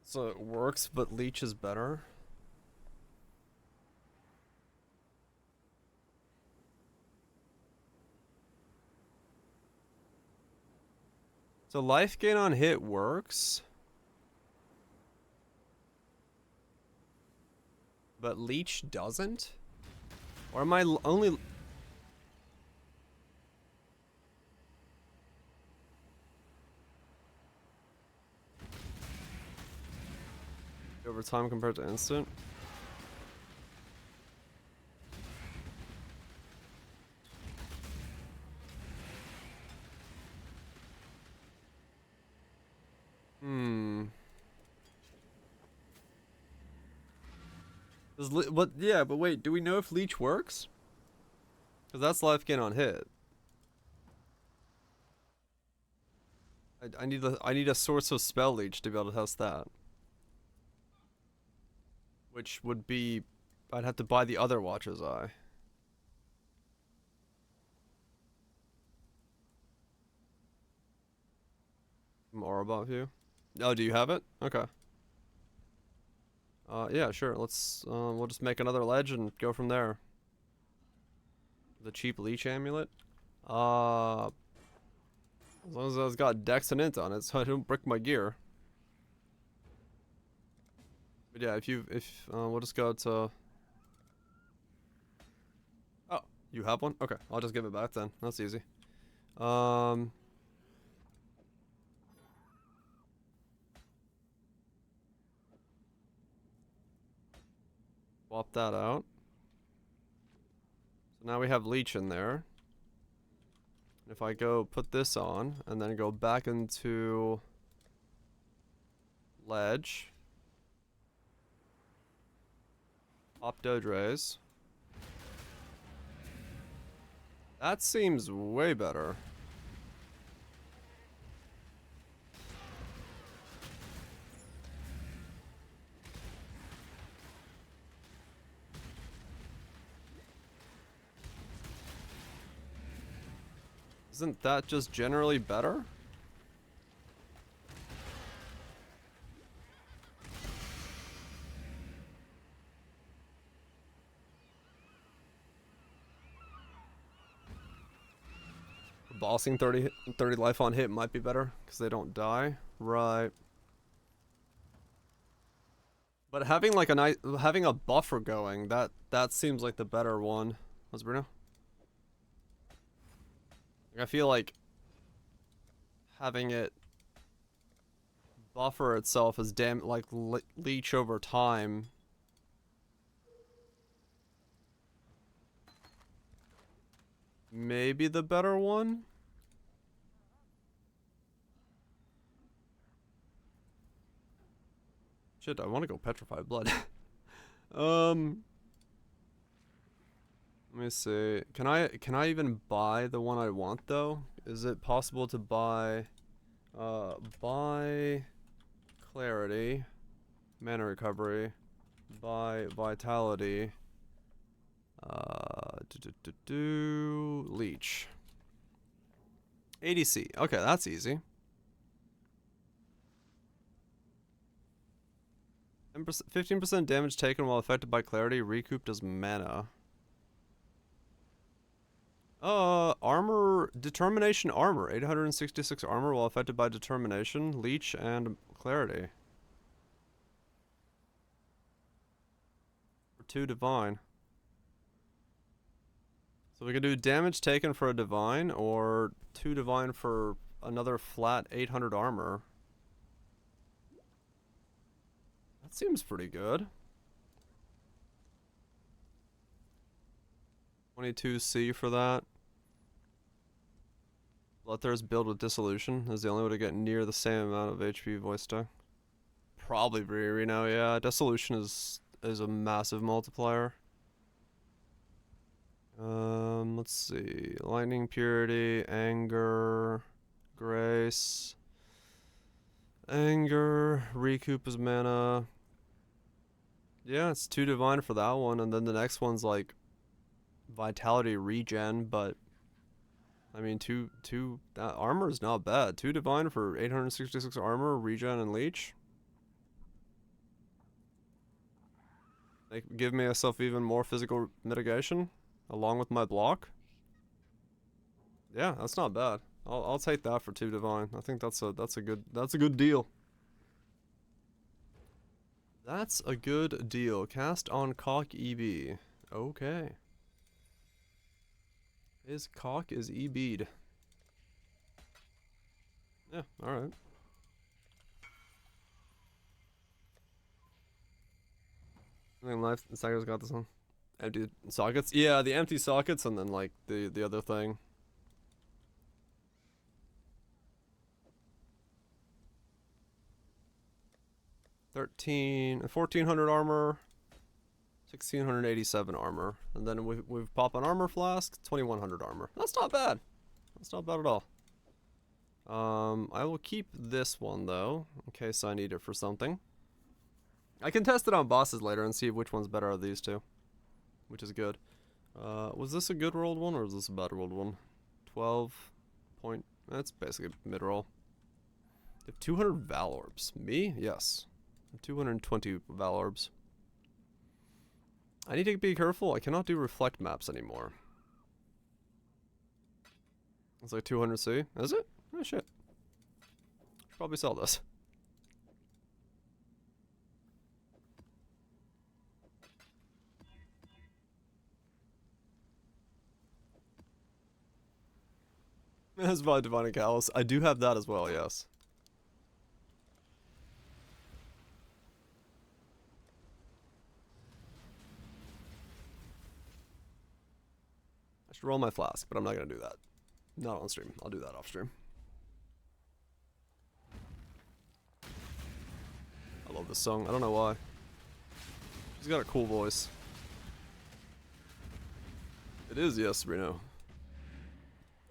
So it works, but Leech is better? So life gain on hit works. But leech doesn't? Or am I only... over time compared to instant? What? Yeah, but wait, do we know if leech works? Because that's life gain on hit. I need a source of spell leech to be able to test that. Which would be, I'd have to buy the other Watcher's Eye. Aurobot view. Oh, do you have it? Okay. Yeah, sure. Let's, we'll just make another ledge and go from there. The cheap leech amulet. As long as it's got Dex and Int on it, so I don't brick my gear. But yeah, we'll just go to... Oh, you have one? Okay, I'll just give it back then. That's easy. Swap that out. So now we have leech in there. If I go put this on and then go back into ledge, pop Dodres. That seems way better. Isn't that just generally better? Bossing 30 life on hit might be better because they don't die. Right. But having like having a buffer going, that seems like the better one. What's Bruno? I feel like having it buffer itself as leech over time. Maybe the better one? Shit, I want to go Petrified Blood. Let me see. Can I even buy the one I want though? Is it possible to buy Clarity, Mana Recovery, buy Vitality, Leech. ADC. Okay, that's easy. 15% damage taken while affected by Clarity, recouped as mana. Determination armor. 866 armor while affected by Determination, Leech, and Clarity. For 2 Divine. So we can do damage taken for a Divine, or 2 Divine for another flat 800 armor. That seems pretty good. 22C for that. Bloodthirst build with Dissolution is the only way to get near the same amount of HP voice deck. Probably Reno, yeah. Dissolution is a massive multiplier. Let's see. Lightning Purity, Anger, Grace, Anger, recoup as mana. Yeah, it's 2 Divine for that one, and then the next one's like Vitality regen, but I mean, that armor is not bad. 2 Divine for 866 armor, regen, and leech. They give myself even more physical mitigation along with my block. Yeah, that's not bad. I'll take that for 2 divine. I think that's a good deal. That's a good deal. Cast on Cock EB. Okay. His cock is EB'd. Yeah, alright. I think Life Stagger's got this one. Empty sockets? Yeah, the empty sockets and then like the other thing. $1,400 armor, 1,687 armor, and then we've popped an armor flask, 2,100 armor. That's not bad. That's not bad at all. I will keep this one though, in case I need it for something. I can test it on bosses later and see which one's better of these two, which is good. Was this a good rolled one or is this a bad rolled one? 12 point. That's basically mid roll. You have 200 Val Orbs. Me? Yes. 220 Val Orbs. I need to be careful. I cannot do reflect maps anymore. It's like 200C. Is it? Oh shit. Should probably sell this. That's by Divine and Callous. I do have that as well, yes. I should roll my flask, but I'm not gonna do that. Not on stream. I'll do that off stream. I love this song. I don't know why. She's got a cool voice. It is, yes, Reno.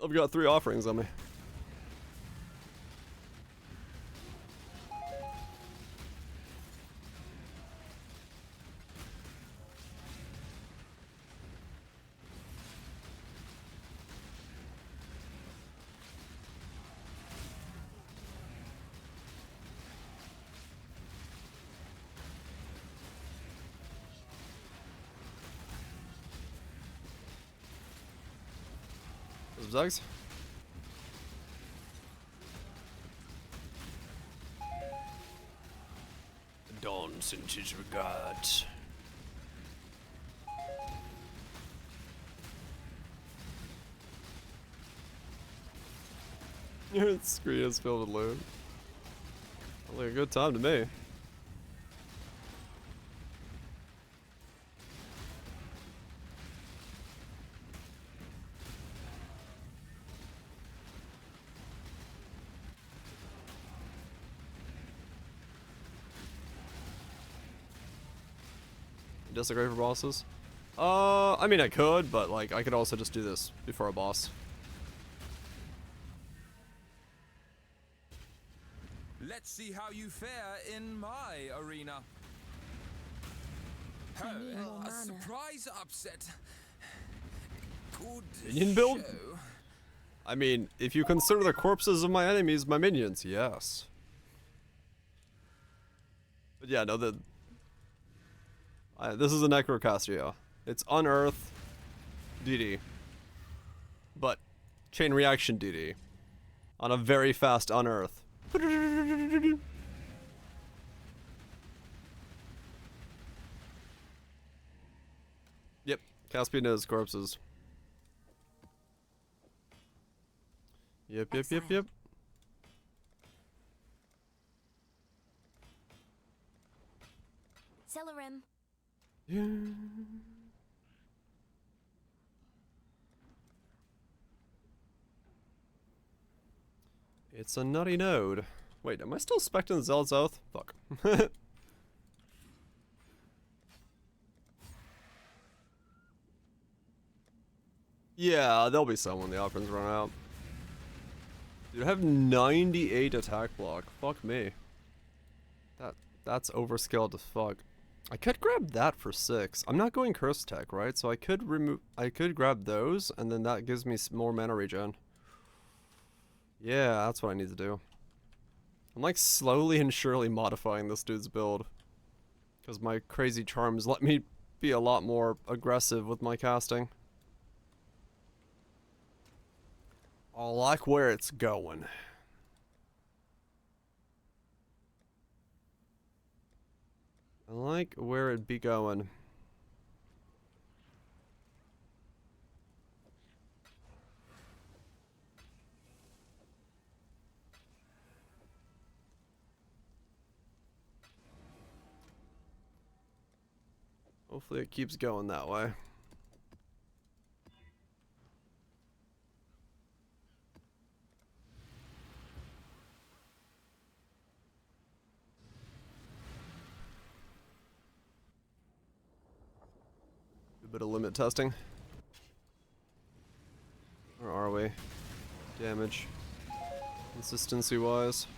I've got 3 offerings on me. Zags. Dawn sends his regards. Your screen is filled with loot. Sounds like a good time to me. Disagree for bosses? I mean I could, but like I could also just do this before a boss. Let's see how you fare in my arena. Oh, a surprise upset. Good Minion build? show. I mean, if you consider the corpses of my enemies my minions, yes. But yeah, no, this is a Necrocaster. It's Unearth DD. But chain reaction DD. On a very fast Unearth. Yep, Caspian knows corpses. Yep. Celerim. Yeah. It's a nutty node. Wait, am I still specting Zealot's Oath? Fuck. Yeah, there'll be some when the offerings run out. Dude, I have 98 attack block. Fuck me. That's overskilled as fuck. I could grab that for 6. I'm not going curse tech, right? So I could grab those, and then that gives me more mana regen. Yeah, that's what I need to do. I'm like slowly and surely modifying this dude's build. Because my crazy charms let me be a lot more aggressive with my casting. I like where it's going. I like where it be going. Hopefully it keeps going that way. A bit of limit testing. Where are we? Damage. Consistency wise.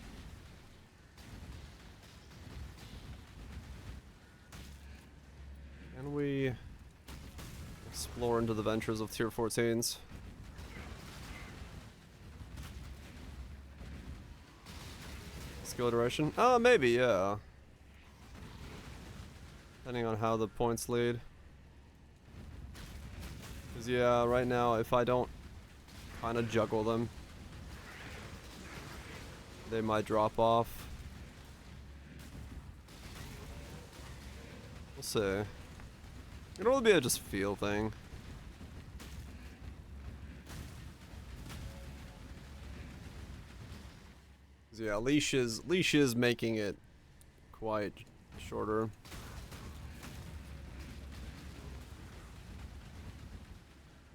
Can we explore into the ventures of tier 14s? Skill duration? Oh, maybe, yeah. Depending on how the points lead. Because, yeah, right now, if I don't kind of juggle them, they might drop off. We'll see. It'll really be a just feel thing. Yeah, leash is making it quite shorter.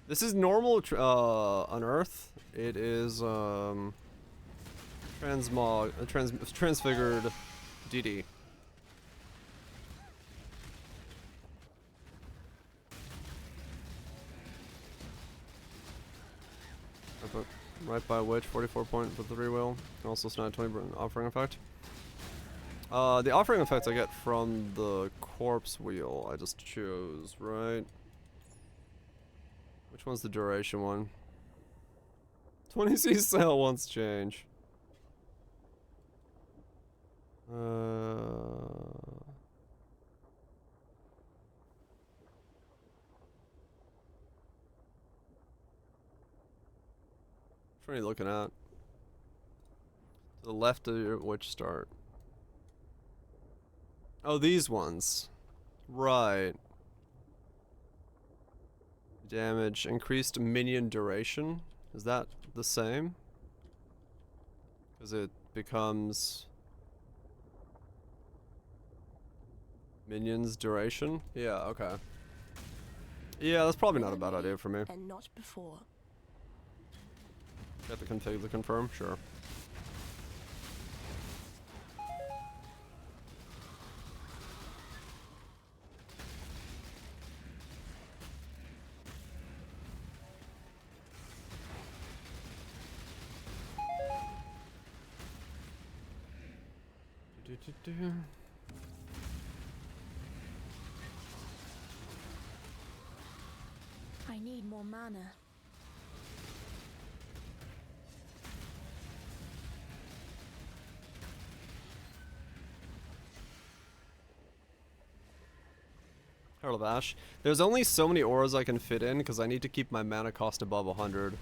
This is normal on Earth. It is transfigured DD. Right by which 44 point for the 3-wheel. Can also snag 20 offering effect. The offering effects I get from the corpse wheel I just chose, right? Which one's the duration one? 20C sale wants change. Which one are you looking at? To the left of your which start? Oh, these ones. Right. Damage. Increased minion duration. Is that the same? Because it becomes minions duration? Yeah, okay. Yeah, that's probably not a bad idea for me. And not before. Get the config to confirm? Sure. I need more mana. Herald of Ash. There's only so many auras I can fit in because I need to keep my mana cost above 100.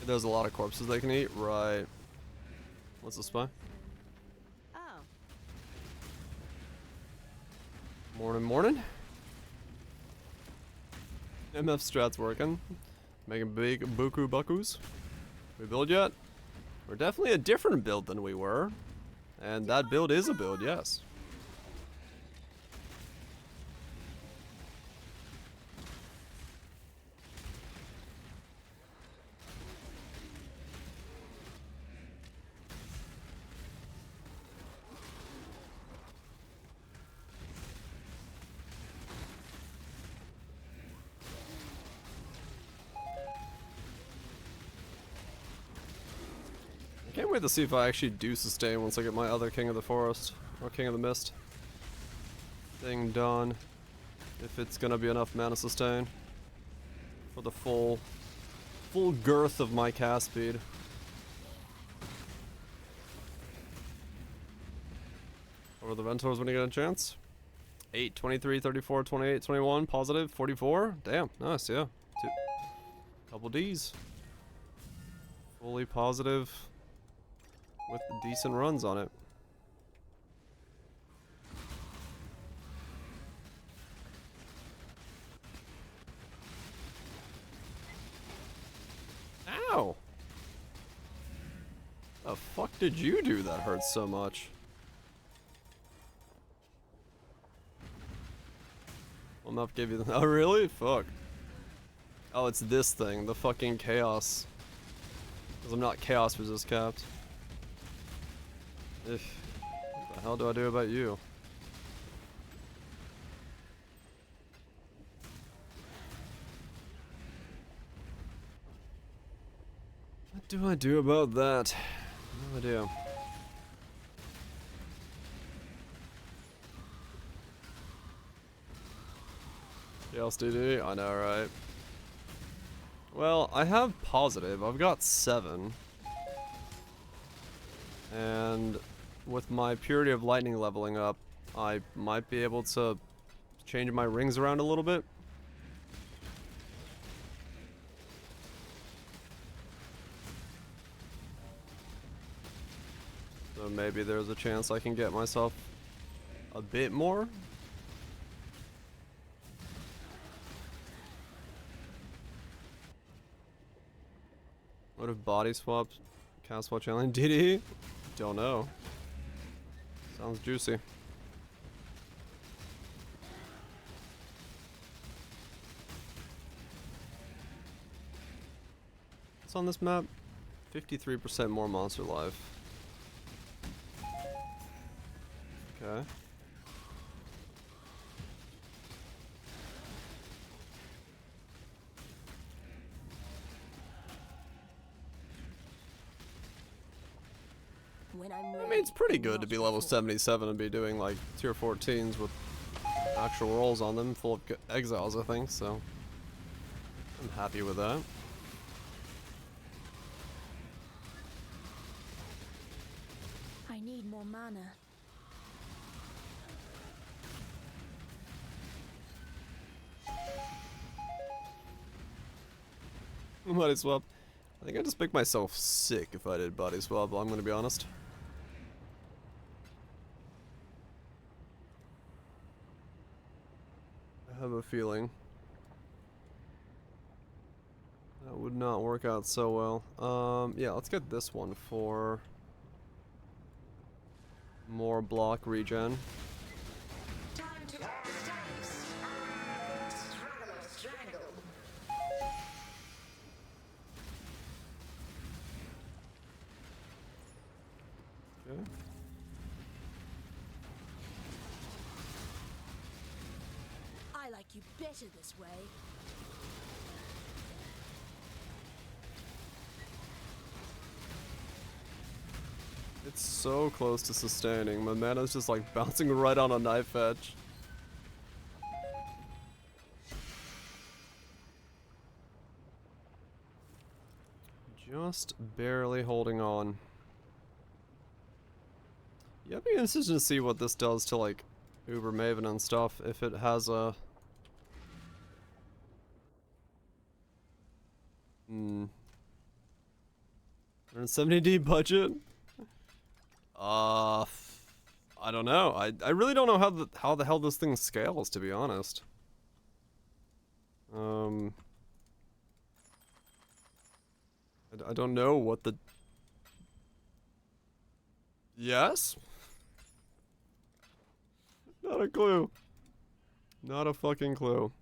There's a lot of corpses they can eat, right? What's the spy? Oh. Morning. MF strat's working. Making big buku buckus. We build yet? We're definitely a different build than we were. And that build is a build, yes. Can't wait to see if I actually do sustain once I get my other King of the Forest, or King of the Mist thing done. If it's gonna be enough mana sustain for the full girth of my cast speed. Over the Ventors when you get a chance. 8, 23, 34, 28, 21, positive, 44. Damn, nice, yeah. Couple Ds. Fully positive with decent runs on it. Ow! The fuck did you do that hurts so much? What map gave you the— oh really? Fuck. Oh, it's this thing, the fucking chaos. Because I'm not chaos resist capped. What the hell do I do about you? What do I do about that? No idea. Chaos DD? I know, right? Well, I have positive. I've got 7. And with my Purity of Lightning leveling up, I might be able to change my rings around a little bit. So maybe there's a chance I can get myself a bit more. What if body swapped cast watch alien DD? Don't know. Sounds juicy. What's on this map? 53% more monster life. Okay. I mean, it's pretty good to be level 77 and be doing like tier 14s with actual rolls on them, full of exiles, I think, so I'm happy with that. I need more mana. Body swap. I think I'd just make myself sick if I did body swap, I'm gonna be honest. I have a feeling that would not work out so well. Yeah, let's get this one for more block regen. Time to up the stakes. Struggle or strangle. Okay. I like you better this way. It's so close to sustaining. My mana's just like bouncing right on a knife edge. Just barely holding on. Yeah, I'd be interested to see what this does to like Uber Maven and stuff. If it has a 170D budget. I don't know. I really don't know how the hell this thing scales, to be honest. I don't know what the— yes? Not a clue. Not a fucking clue.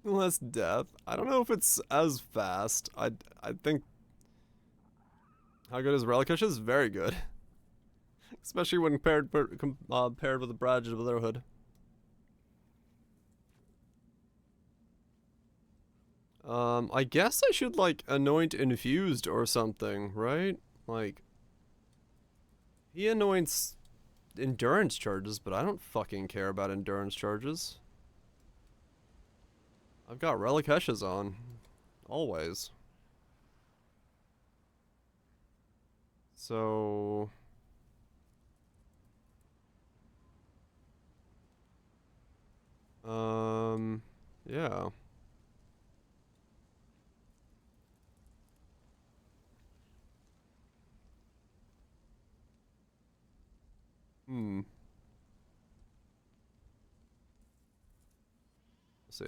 Less death. I don't know if it's as fast. I think how good is Relicush is very good, especially when paired with the Badge of Brotherhood. I guess I should like anoint infused or something, right? Like he anoints endurance charges, but I don't fucking care about endurance charges. I've got Relic Heshes on. Always. So... yeah. Let's see.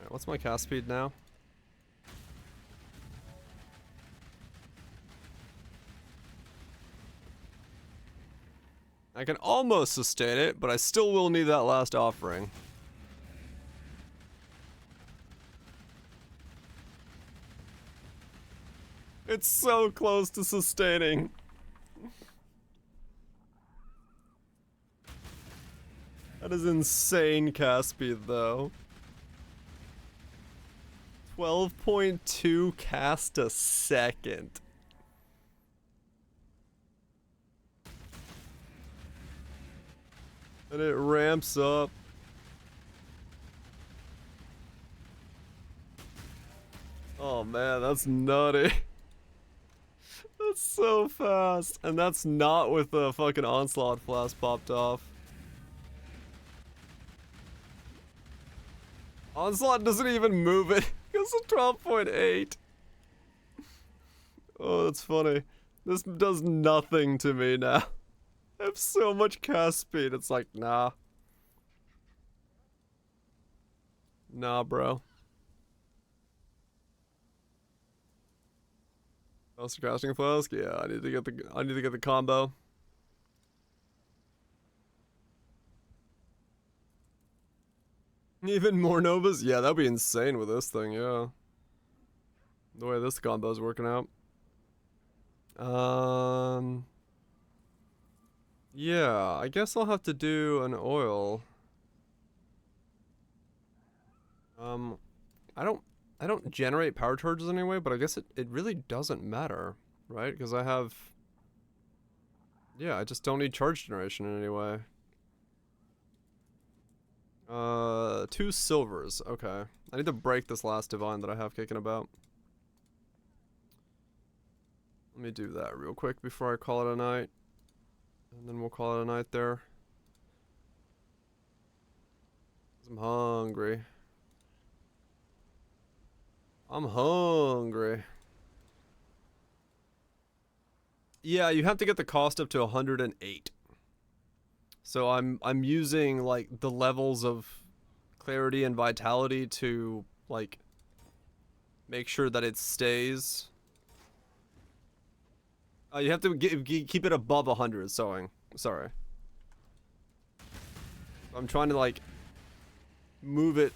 Alright, what's my cast speed now? I can almost sustain it, but I still will need that last offering. It's so close to sustaining. That is insane cast speed, though. 12.2 cast a second. And it ramps up. Oh man, that's nutty. That's so fast. And that's not with the fucking Onslaught Flask popped off. Onslaught doesn't even move it. It's a 12.8. Oh, that's funny. This does nothing to me now. I have so much cast speed. It's like, nah. Nah, bro. Faster casting flask? Yeah, I need to get the combo. Even more Novas? Yeah, that'd be insane with this thing, yeah. The way this combo's working out. Yeah, I guess I'll have to do an oil. I don't generate power charges anyway, but I guess it really doesn't matter, right? Because I have... Yeah, I just don't need charge generation in any way. 2 silvers, okay. I need to break this last divine that I have kicking about. Let me do that real quick before I call it a night. And then we'll call it a night there. I'm hungry. I'm hungry. Yeah, you have to get the cost up to 108. So I'm using like the levels of clarity and vitality to like make sure that it stays. You have to keep it above 100. Sorry. I'm trying to like move it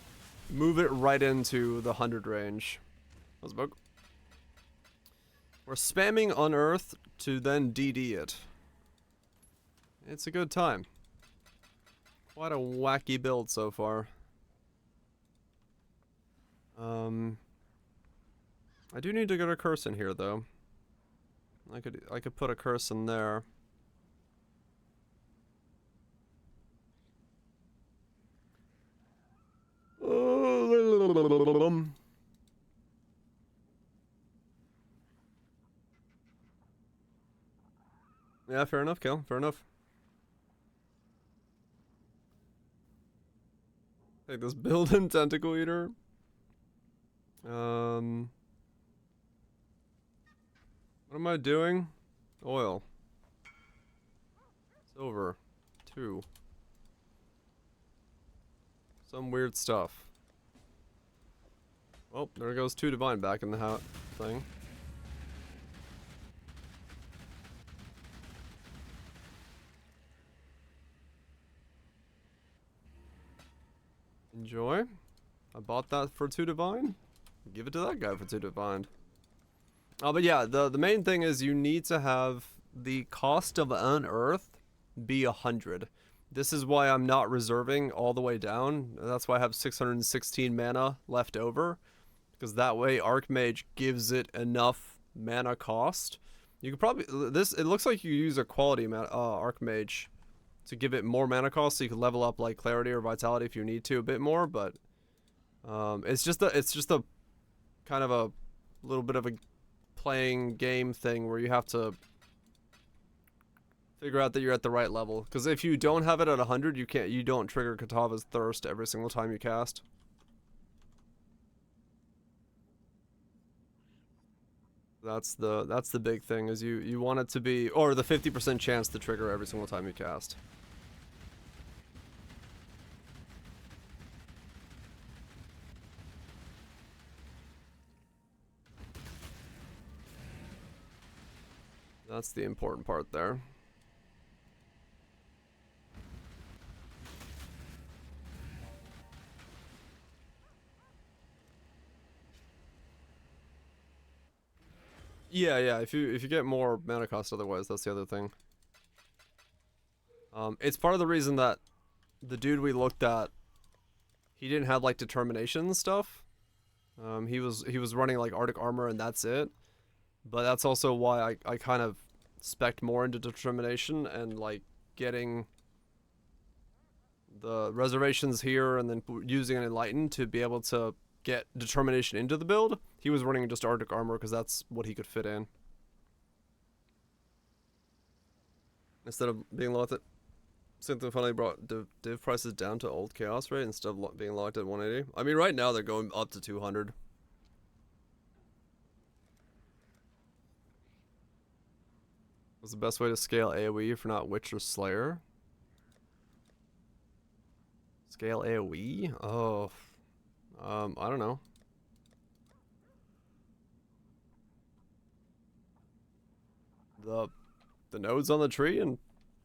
right into the 100 range. That's bug. We're spamming Unearth to then DD it. It's a good time. Quite a wacky build so far. I do need to get a curse in here though. I could put a curse in there. Yeah, fair enough, Kel. Fair enough. Take this build in Tentacle Eater. What am I doing? Oil. Silver. 2. Some weird stuff. Oh, there goes 2 divine back in the thing. Enjoy. I bought that for 2 divine. Give it to that guy for 2 divine. But yeah, the main thing is you need to have the cost of Unearth be 100. This is why I'm not reserving all the way down. That's why I have 616 mana left over. Because that way Archmage gives it enough mana cost. You could probably it looks like you use a quality Archmage to give it more mana cost, so you could level up like clarity or vitality if you need to a bit more. But it's just a kind of a little bit of a playing game thing where you have to figure out that you're at the right level. Because if you don't have it at 100, you don't trigger Katava's Thirst every single time you cast. That's the big thing, is you want it to be, or the 50% chance to trigger every single time you cast. That's the important part there. Yeah, if you get more mana cost otherwise, that's the other thing. It's part of the reason that the dude we looked at, he didn't have like determination and stuff. He was running like Arctic armor and that's it. But that's also why I kind of spec'd more into determination and like getting the reservations here and then using an enlighten to be able to get determination into the build. He was running just Arctic armor because that's what he could fit in. Instead of being locked at, something finally brought div prices down to old chaos rate instead of being locked at 180. I mean, right now they're going up to 200. What's the best way to scale AoE if you're not Witch or Slayer? Scale AoE? Oh, I don't know. The nodes on the tree and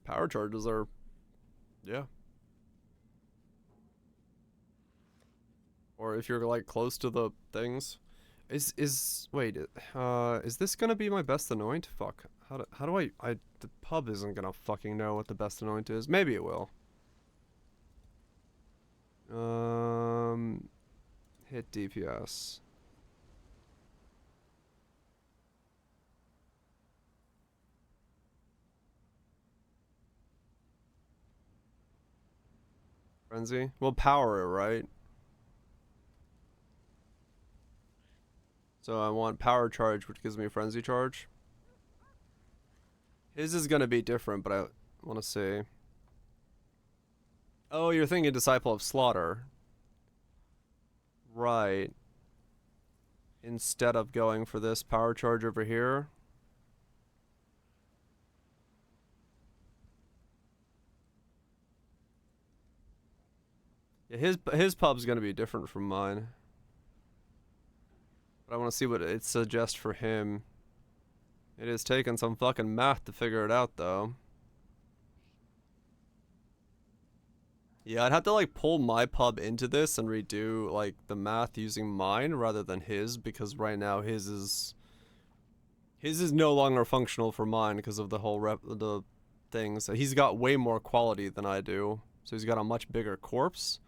power charges are, yeah. Or if you're like close to the things. Wait, is this gonna be my best anoint? Fuck. How do I the pub isn't gonna fucking know what the best anoint is. Maybe it will. Hit DPS. Frenzy? We'll power it, right? So I want power charge, which gives me a frenzy charge. His is gonna be different, but I want to see. Oh, you're thinking Disciple of Slaughter. Right. Instead of going for this power charge over here. Yeah, his pub's gonna be different from mine. But I want to see what it suggests for him. It is taking some fucking math to figure it out, though. Yeah, I'd have to like pull my pub into this and redo like the math using mine rather than his, because right now his is no longer functional for mine because of the whole the things. He's got way more quality than I do, so he's got a much bigger corpse,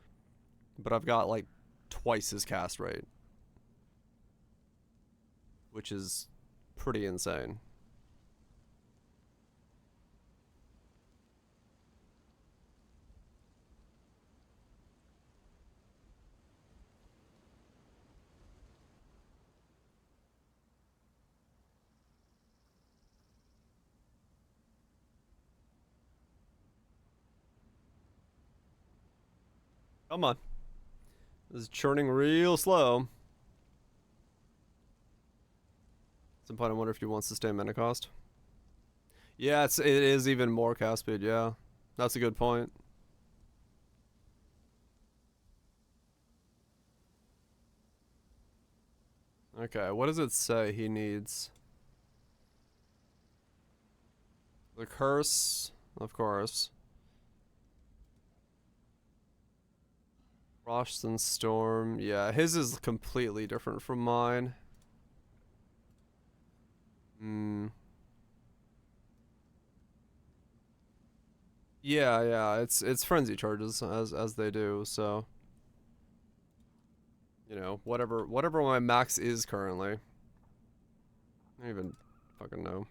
but I've got like twice his cast rate, which is pretty insane. Come on. This is churning real slow. At some point I wonder if he wants to stay mana cost. Yeah, it is even more cast speed, yeah. That's a good point. Okay, what does it say he needs? The curse, of course. Frost and Storm. Yeah, his is completely different from mine. Yeah, it's frenzy charges as they do, so you know, whatever my max is currently. I don't even fucking know.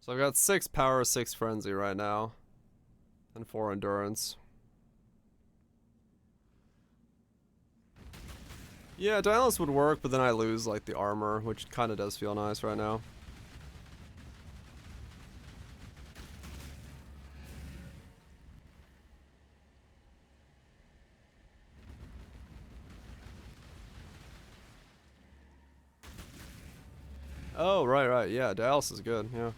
So I've got 6 power, 6 frenzy right now. And 4 endurance. Yeah, Dialis would work, but then I lose like the armor, which kind of does feel nice right now. Oh, right. Yeah, Dialis is good. Yeah.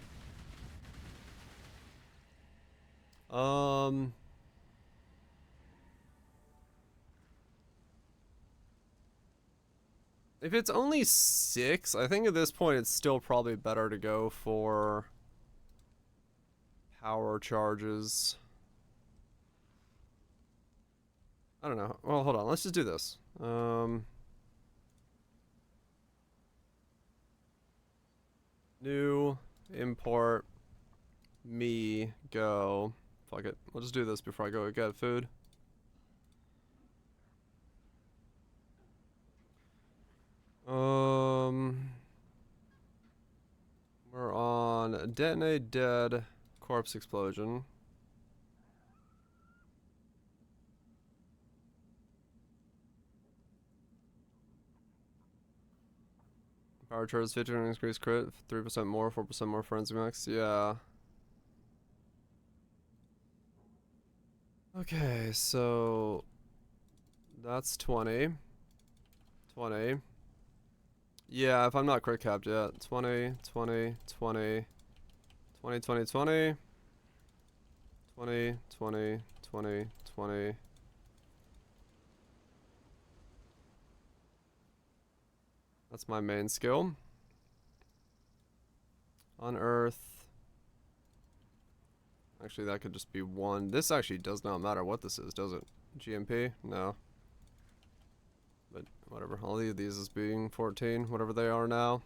If it's only 6, I think at this point it's still probably better to go for power charges. I don't know. Well, hold on. Let's just do this. New, import, me, go. Fuck it. We'll just do this before I go get food. We're on detonate dead corpse explosion. Power charge 50% increased crit, 3% more, 4% more frenzy max. Yeah. Okay, so that's 20. 20. Yeah, if I'm not crit capped yet. 20, 20, 20, 20, 20, 20, 20, 20, 20, 20. That's my main skill. Unearth. Actually, that could just be 1. This actually does not matter what this is, does it? GMP? No. But whatever. I'll leave these as being 14, whatever they are now.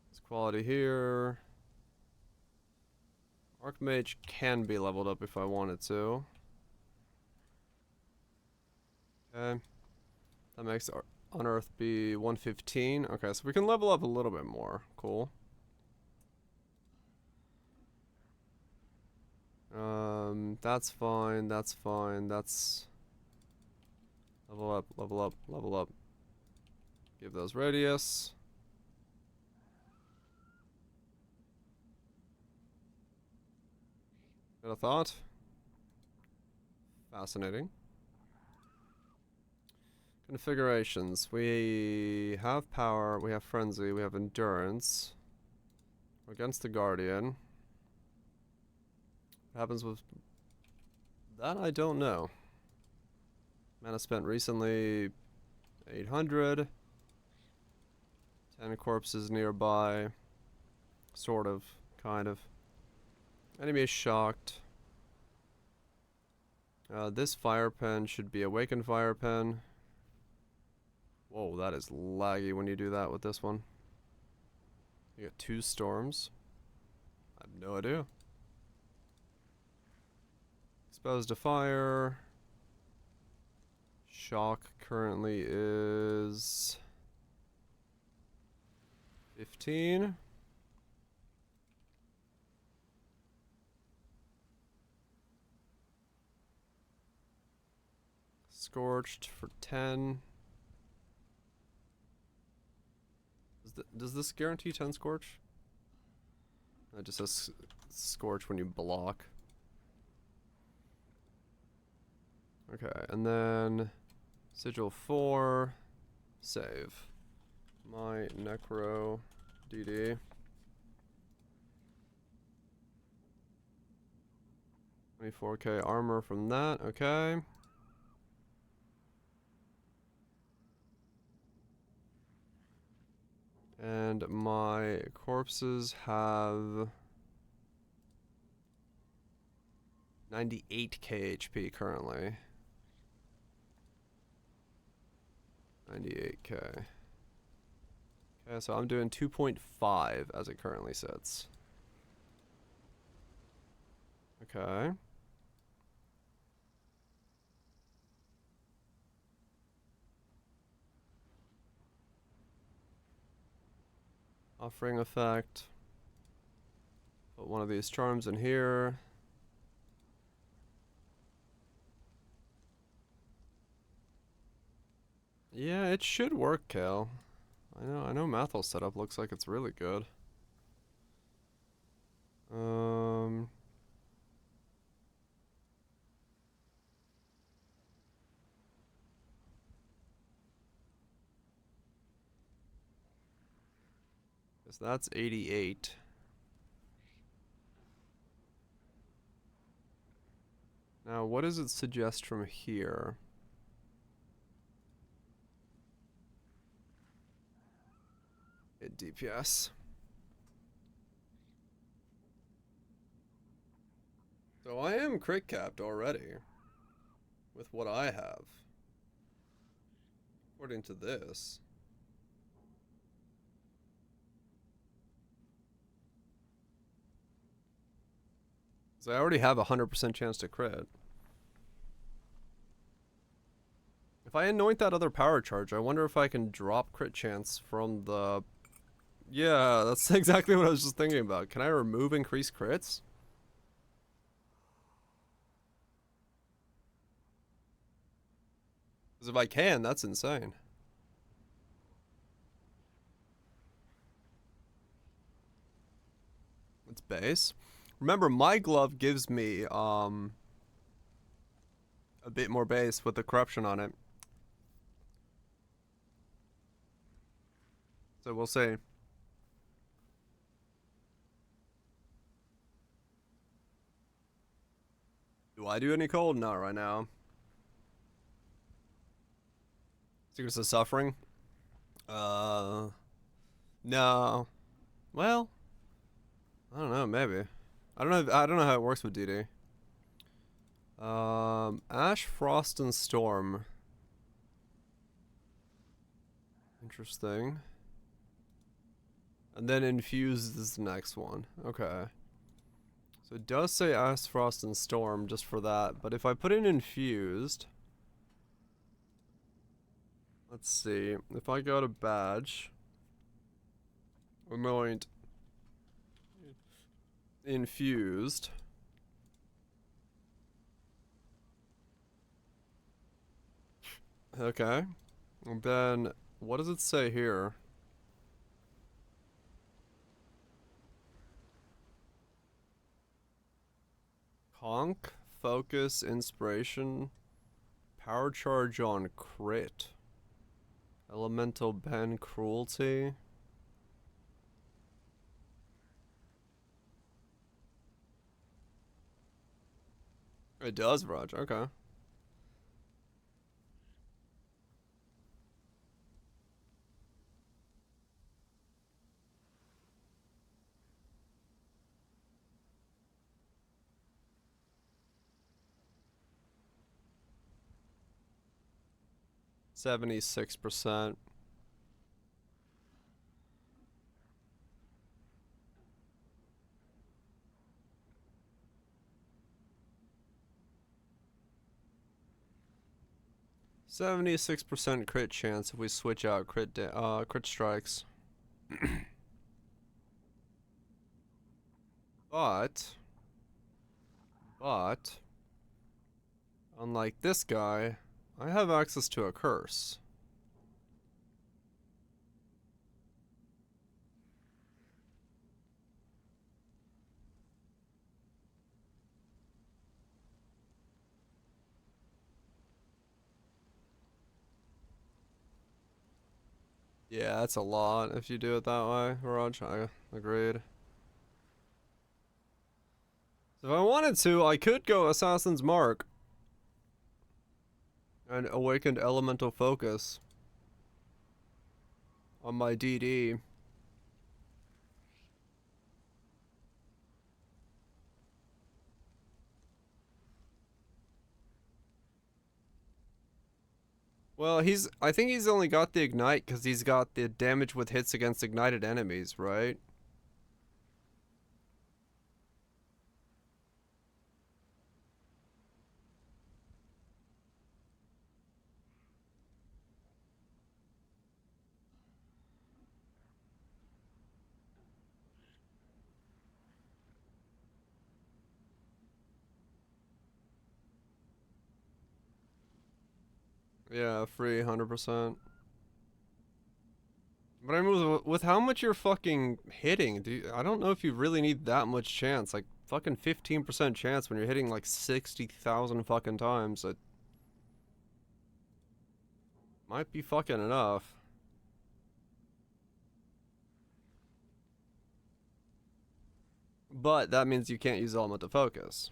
This quality here. Archmage can be leveled up if I wanted to. Okay. That makes Unearth be 115. Okay, so we can level up a little bit more. Cool. That's fine, that's fine, that's... Level up, level up, level up. Give those radius. Got a thought? Fascinating. Configurations. We have power, we have frenzy, we have endurance. We're against the Guardian. What happens with that? I don't know. Mana spent recently 800. 10 corpses nearby. Sort of. Kind of. Enemy is shocked. This fire pen should be awakened fire pen. Whoa, that is laggy when you do that with this one. You get 2 storms. I have no idea. Exposed to fire. Shock currently is 15. Scorched for 10. Does this guarantee 10 scorch? It just says scorch when you block. Okay, and then sigil 4, save. My Necro DD. 24k armor from that, okay. And my corpses have 98k HP currently. 98k. Okay, so I'm doing 2.5 as it currently sits. Okay. Offering effect. Put one of these charms in here. Yeah, it should work, Cal. I know Mathel's setup looks like it's really good. Guess that's 88. Now, what does it suggest from here? Hit DPS. So I am crit capped already with what I have. According to this. So I already have a 100% chance to crit. If I anoint that other power charge, I wonder if I can drop crit chance from the... Yeah, that's exactly what I was just thinking about. Can I remove increased crits? Because if I can, that's insane. It's base. Remember, my glove gives me a bit more base with the corruption on it. So we'll see. Do I do any cold? Not right now. Secrets of Suffering? No. Well, I don't know, maybe. I don't know how it works with DD. Ash, Frost, and Storm. Interesting. And then Infuse is the next one. Okay. So it does say Ash, Frost, and Storm just for that. But if I put in Infused... Let's see. If I go to Badge... Anoint... Infused... Okay. And then, what does it say here? Conk, Focus, Inspiration, Power Charge on Crit, Elemental Ben, Cruelty. It does, Raj, okay. %76%. %76% crit chance if we switch out crit strikes. But unlike this guy, I have access to a curse. Yeah, that's a lot if you do it that way, Raj. I agreed. So if I wanted to, I could go Assassin's Mark and Awakened Elemental Focus on my DD. Well, I think he's only got the Ignite because he's got the damage with hits against ignited enemies, right? Yeah, free 100%. But I mean, with how much you're fucking hitting, I don't know if you really need that much chance. Like, fucking 15% chance when you're hitting like 60,000 fucking times. It might be fucking enough. But that means you can't use element to focus.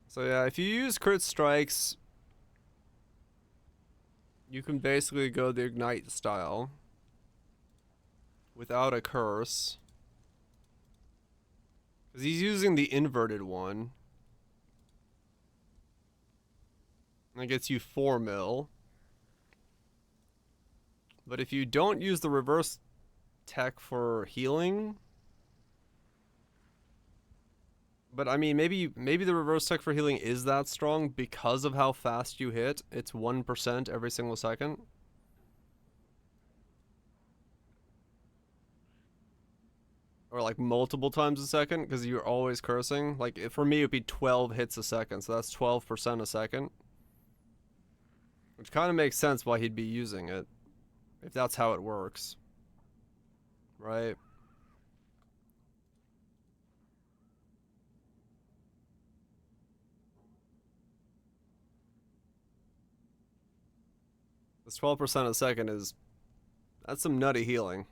So yeah, if you use crit strikes, you can basically go the ignite style without a curse. Because he's using the inverted one. That gets you 4 mil. But if you don't use the reverse tech for healing... But I mean, maybe the reverse tech for healing is that strong because of how fast you hit. It's 1% every single second. Or like multiple times a second because you're always cursing. Like for me, it'd be 12 hits a second, so that's 12% a second. Which kind of makes sense why he'd be using it, if that's how it works. Right? This 12% a second that's some nutty healing.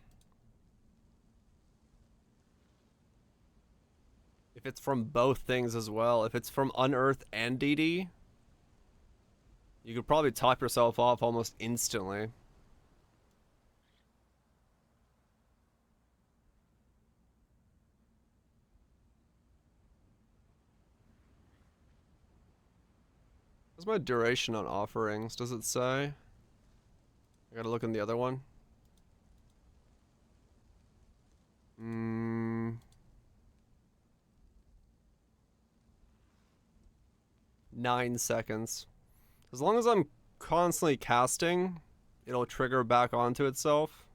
If it's from both things as well, if it's from Unearth and DD, you could probably top yourself off almost instantly. What's my duration on offerings? Does it say? I gotta look in the other one. 9 seconds. As long as I'm constantly casting, it'll trigger back onto itself.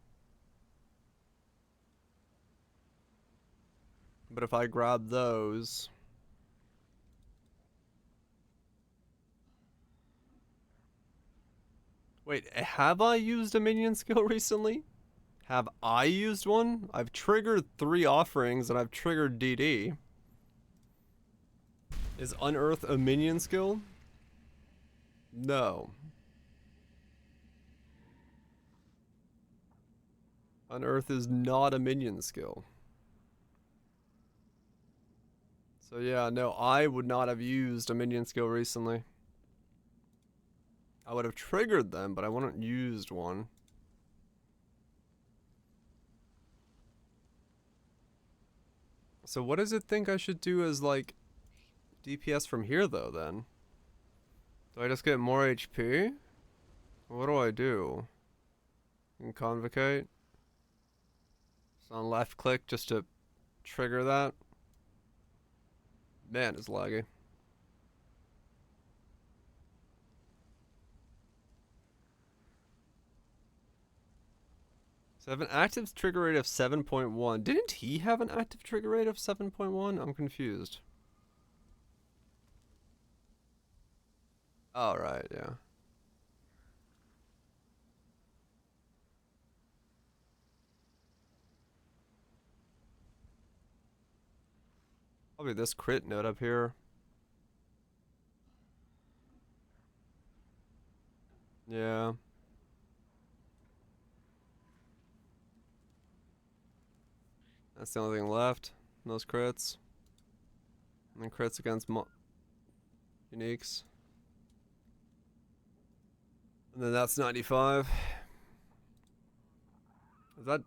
But if I grab those... Wait, have I used a minion skill recently? Have I used one? I've triggered 3 offerings and I've triggered DD. Is Unearth a minion skill? No. Unearth is not a minion skill. So yeah, no, I would not have used a minion skill recently. I would have triggered them, but I wouldn't used one. So what does it think I should do as like DPS from here though then? Do I just get more HP? What do I do? And convocate? So on left click just to trigger that. Man, it's laggy. So I have an active trigger rate of 7.1. Didn't he have an active trigger rate of 7.1? I'm confused. Oh, right, yeah. Probably this crit note up here. Yeah. That's the only thing left. Those crits. And then crits against uniques. And then that's 95.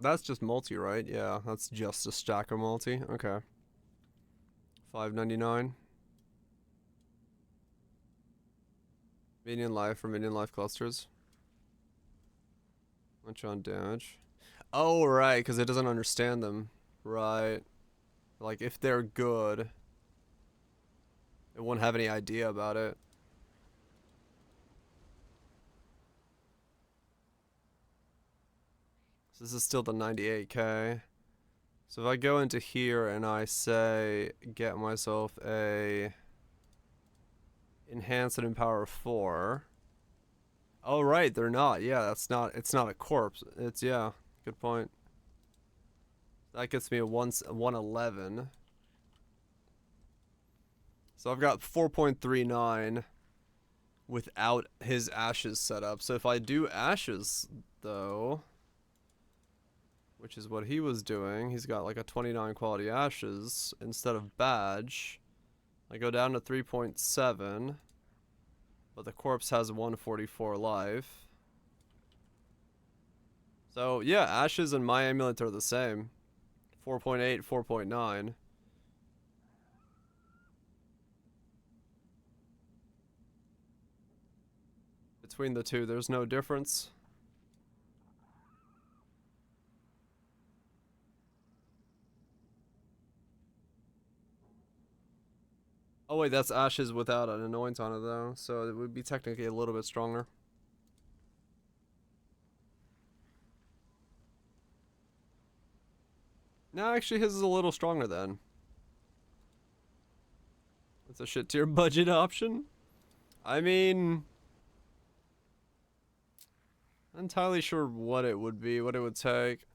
That's just multi, right? Yeah, that's just a stacker multi. Okay. 599. Minion life for minion life clusters. Much on damage. Oh, right, because it doesn't understand them. Right. Like, if they're good, it It won't have any idea about it. So this is still the 98k. So if I go into here and I say get myself a enhance and empower 4. Oh right, they're not. Yeah, that's not, it's not a corpse. It's, yeah, good point. That gets me a 111. So I've got 4.39 without his ashes set up. So if I do ashes though, which is what he was doing, he's got like a 29 quality ashes instead of badge. I go down to 3.7, but the corpse has 144 life. So yeah, ashes and my amulet are the same. 4.8, 4.9. Between the two, there's no difference. Oh wait, that's ashes without an anoint on it though, so it would be technically a little bit stronger. No, actually his is a little stronger then. That's a shit tier budget option. I mean, not entirely sure what it would be, what it would take.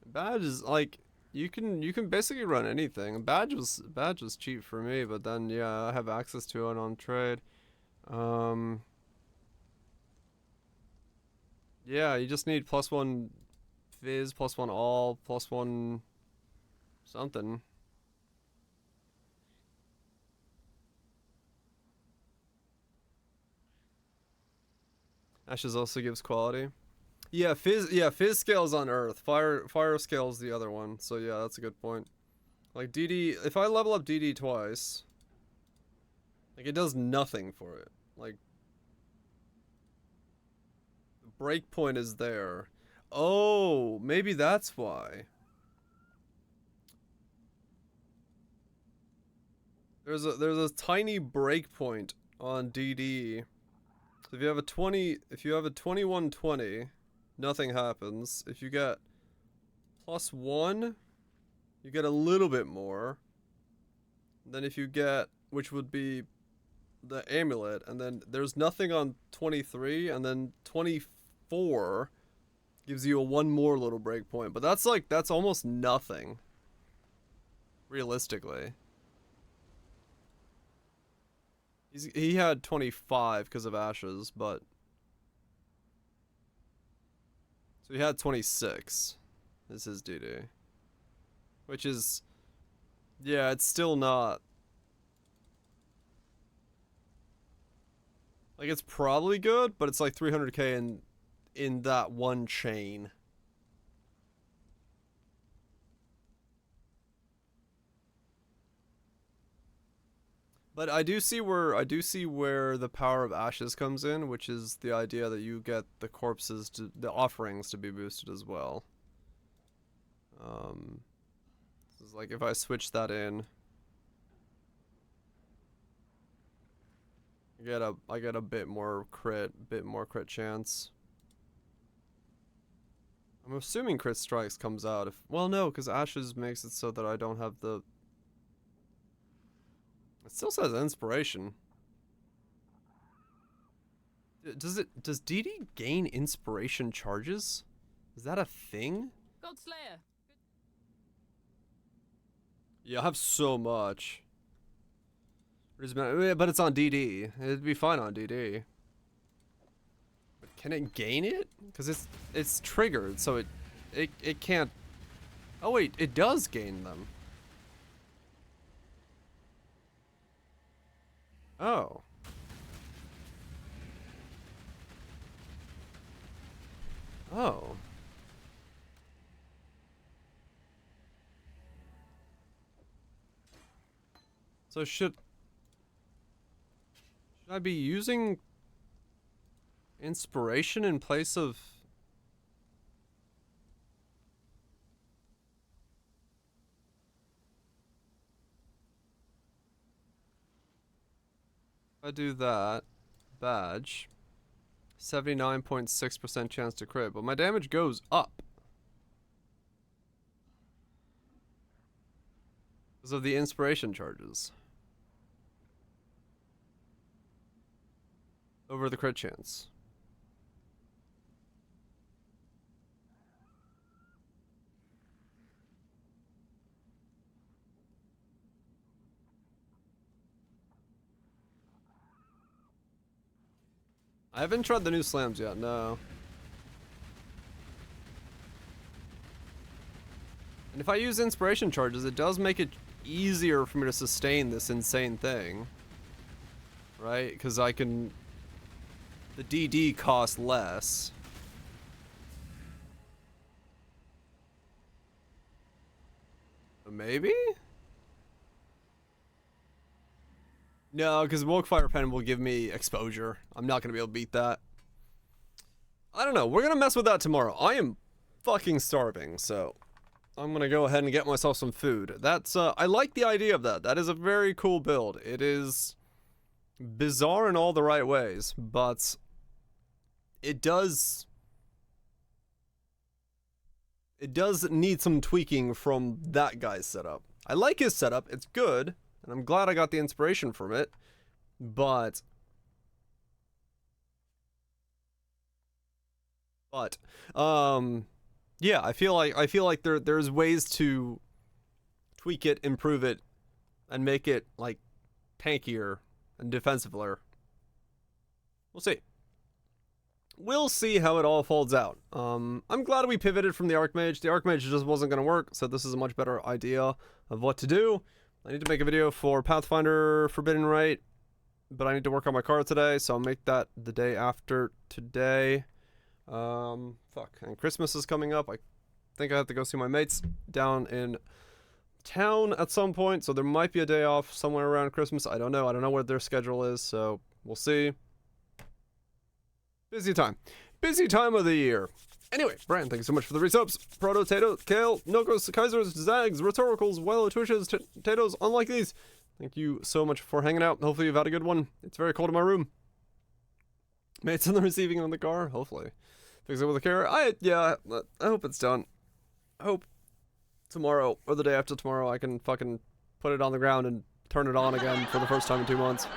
Badge is like, you can basically run anything. Badge was cheap for me, but then yeah, I have access to it on trade. Yeah, you just need +1 Fizz, +1 all, +1 something. Ashes also gives quality. Yeah, Fizz scales on Earth. Fire scales the other one. So yeah, that's a good point. Like DD, if I level up DD twice, like it does nothing for it. Like the breakpoint is there. Oh, maybe that's why. There's a tiny breakpoint on DD. So if you have a 2120, nothing happens. If you get +1, you get a little bit more. Then if you get, which would be the amulet, and then there's nothing on 23, and then 24 gives you a 1 more little breakpoint. But that's like, that's almost nothing, realistically. He had 25 because of ashes, but so he had 26. This is DD, which is, yeah, it's still not like, it's probably good, but it's like 300k in that one chain. But I do see where the power of ashes comes in, which is the idea that you get the corpses to, the offerings to be boosted as well. This is like if I switch that in, I get a bit more crit chance. I'm assuming crit strikes comes out if, well no, because ashes makes it so that I don't have the. It still says inspiration. Does DD gain inspiration charges? Is that a thing? God Slayer. Yeah, I have so much. But it's on DD. It'd be fine on DD. But can it gain it? Because it's triggered, so it can't. Oh wait, it does gain them. Oh. Oh. So should I be using inspiration in place of? I do that, badge, 79.6% chance to crit, but my damage goes up. Because of the inspiration charges. Over the crit chance. I haven't tried the new slams yet, no. And if I use inspiration charges, it does make it easier for me to sustain this insane thing. Right? Because I can... The DD costs less. Maybe? No, because Wilkfire Pen will give me exposure. I'm not going to be able to beat that. I don't know. We're going to mess with that tomorrow. I am fucking starving, so I'm going to go ahead and get myself some food. That's, I like the idea of that. That is a very cool build. It is bizarre in all the right ways, but it does need some tweaking from that guy's setup. I like his setup. It's good. And I'm glad I got the inspiration from it, but yeah, I feel like there's ways to tweak it, improve it, and make it like tankier and defensiver. We'll see. We'll see how it all folds out. I'm glad we pivoted from the Archmage. The Archmage just wasn't going to work, so this is a much better idea of what to do. I need to make a video for Pathfinder Forbidden Right, but I need to work on my card today, so I'll make that the day after today. Fuck. And Christmas is coming up. I think I have to go see my mates down in town at some point, so there might be a day off somewhere around Christmas. I don't know. I don't know what their schedule is, so we'll see. Busy time. Busy time of the year. Anyway, Brian, thank you so much for the resubs. Proto, Tato, Kale, Nokos, Kaisers, Zags, Rhetoricals, Wello, Twishes, Tatoes, unlike these. Thank you so much for hanging out. Hopefully you've had a good one. It's very cold in my room. Mates on the receiving end of the car, hopefully. Fix it with a care. I hope it's done. I hope tomorrow, or the day after tomorrow, I can fucking put it on the ground and turn it on again for the first time in 2 months.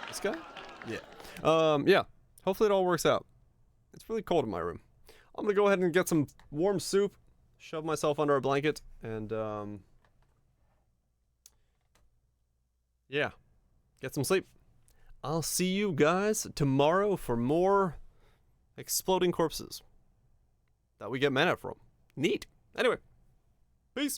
This guy? Yeah. Yeah, hopefully it all works out. It's really cold in my room. I'm gonna go ahead and get some warm soup, shove myself under a blanket, and, yeah, get some sleep. I'll see you guys tomorrow for more exploding corpses that we get mana from. Neat. Anyway,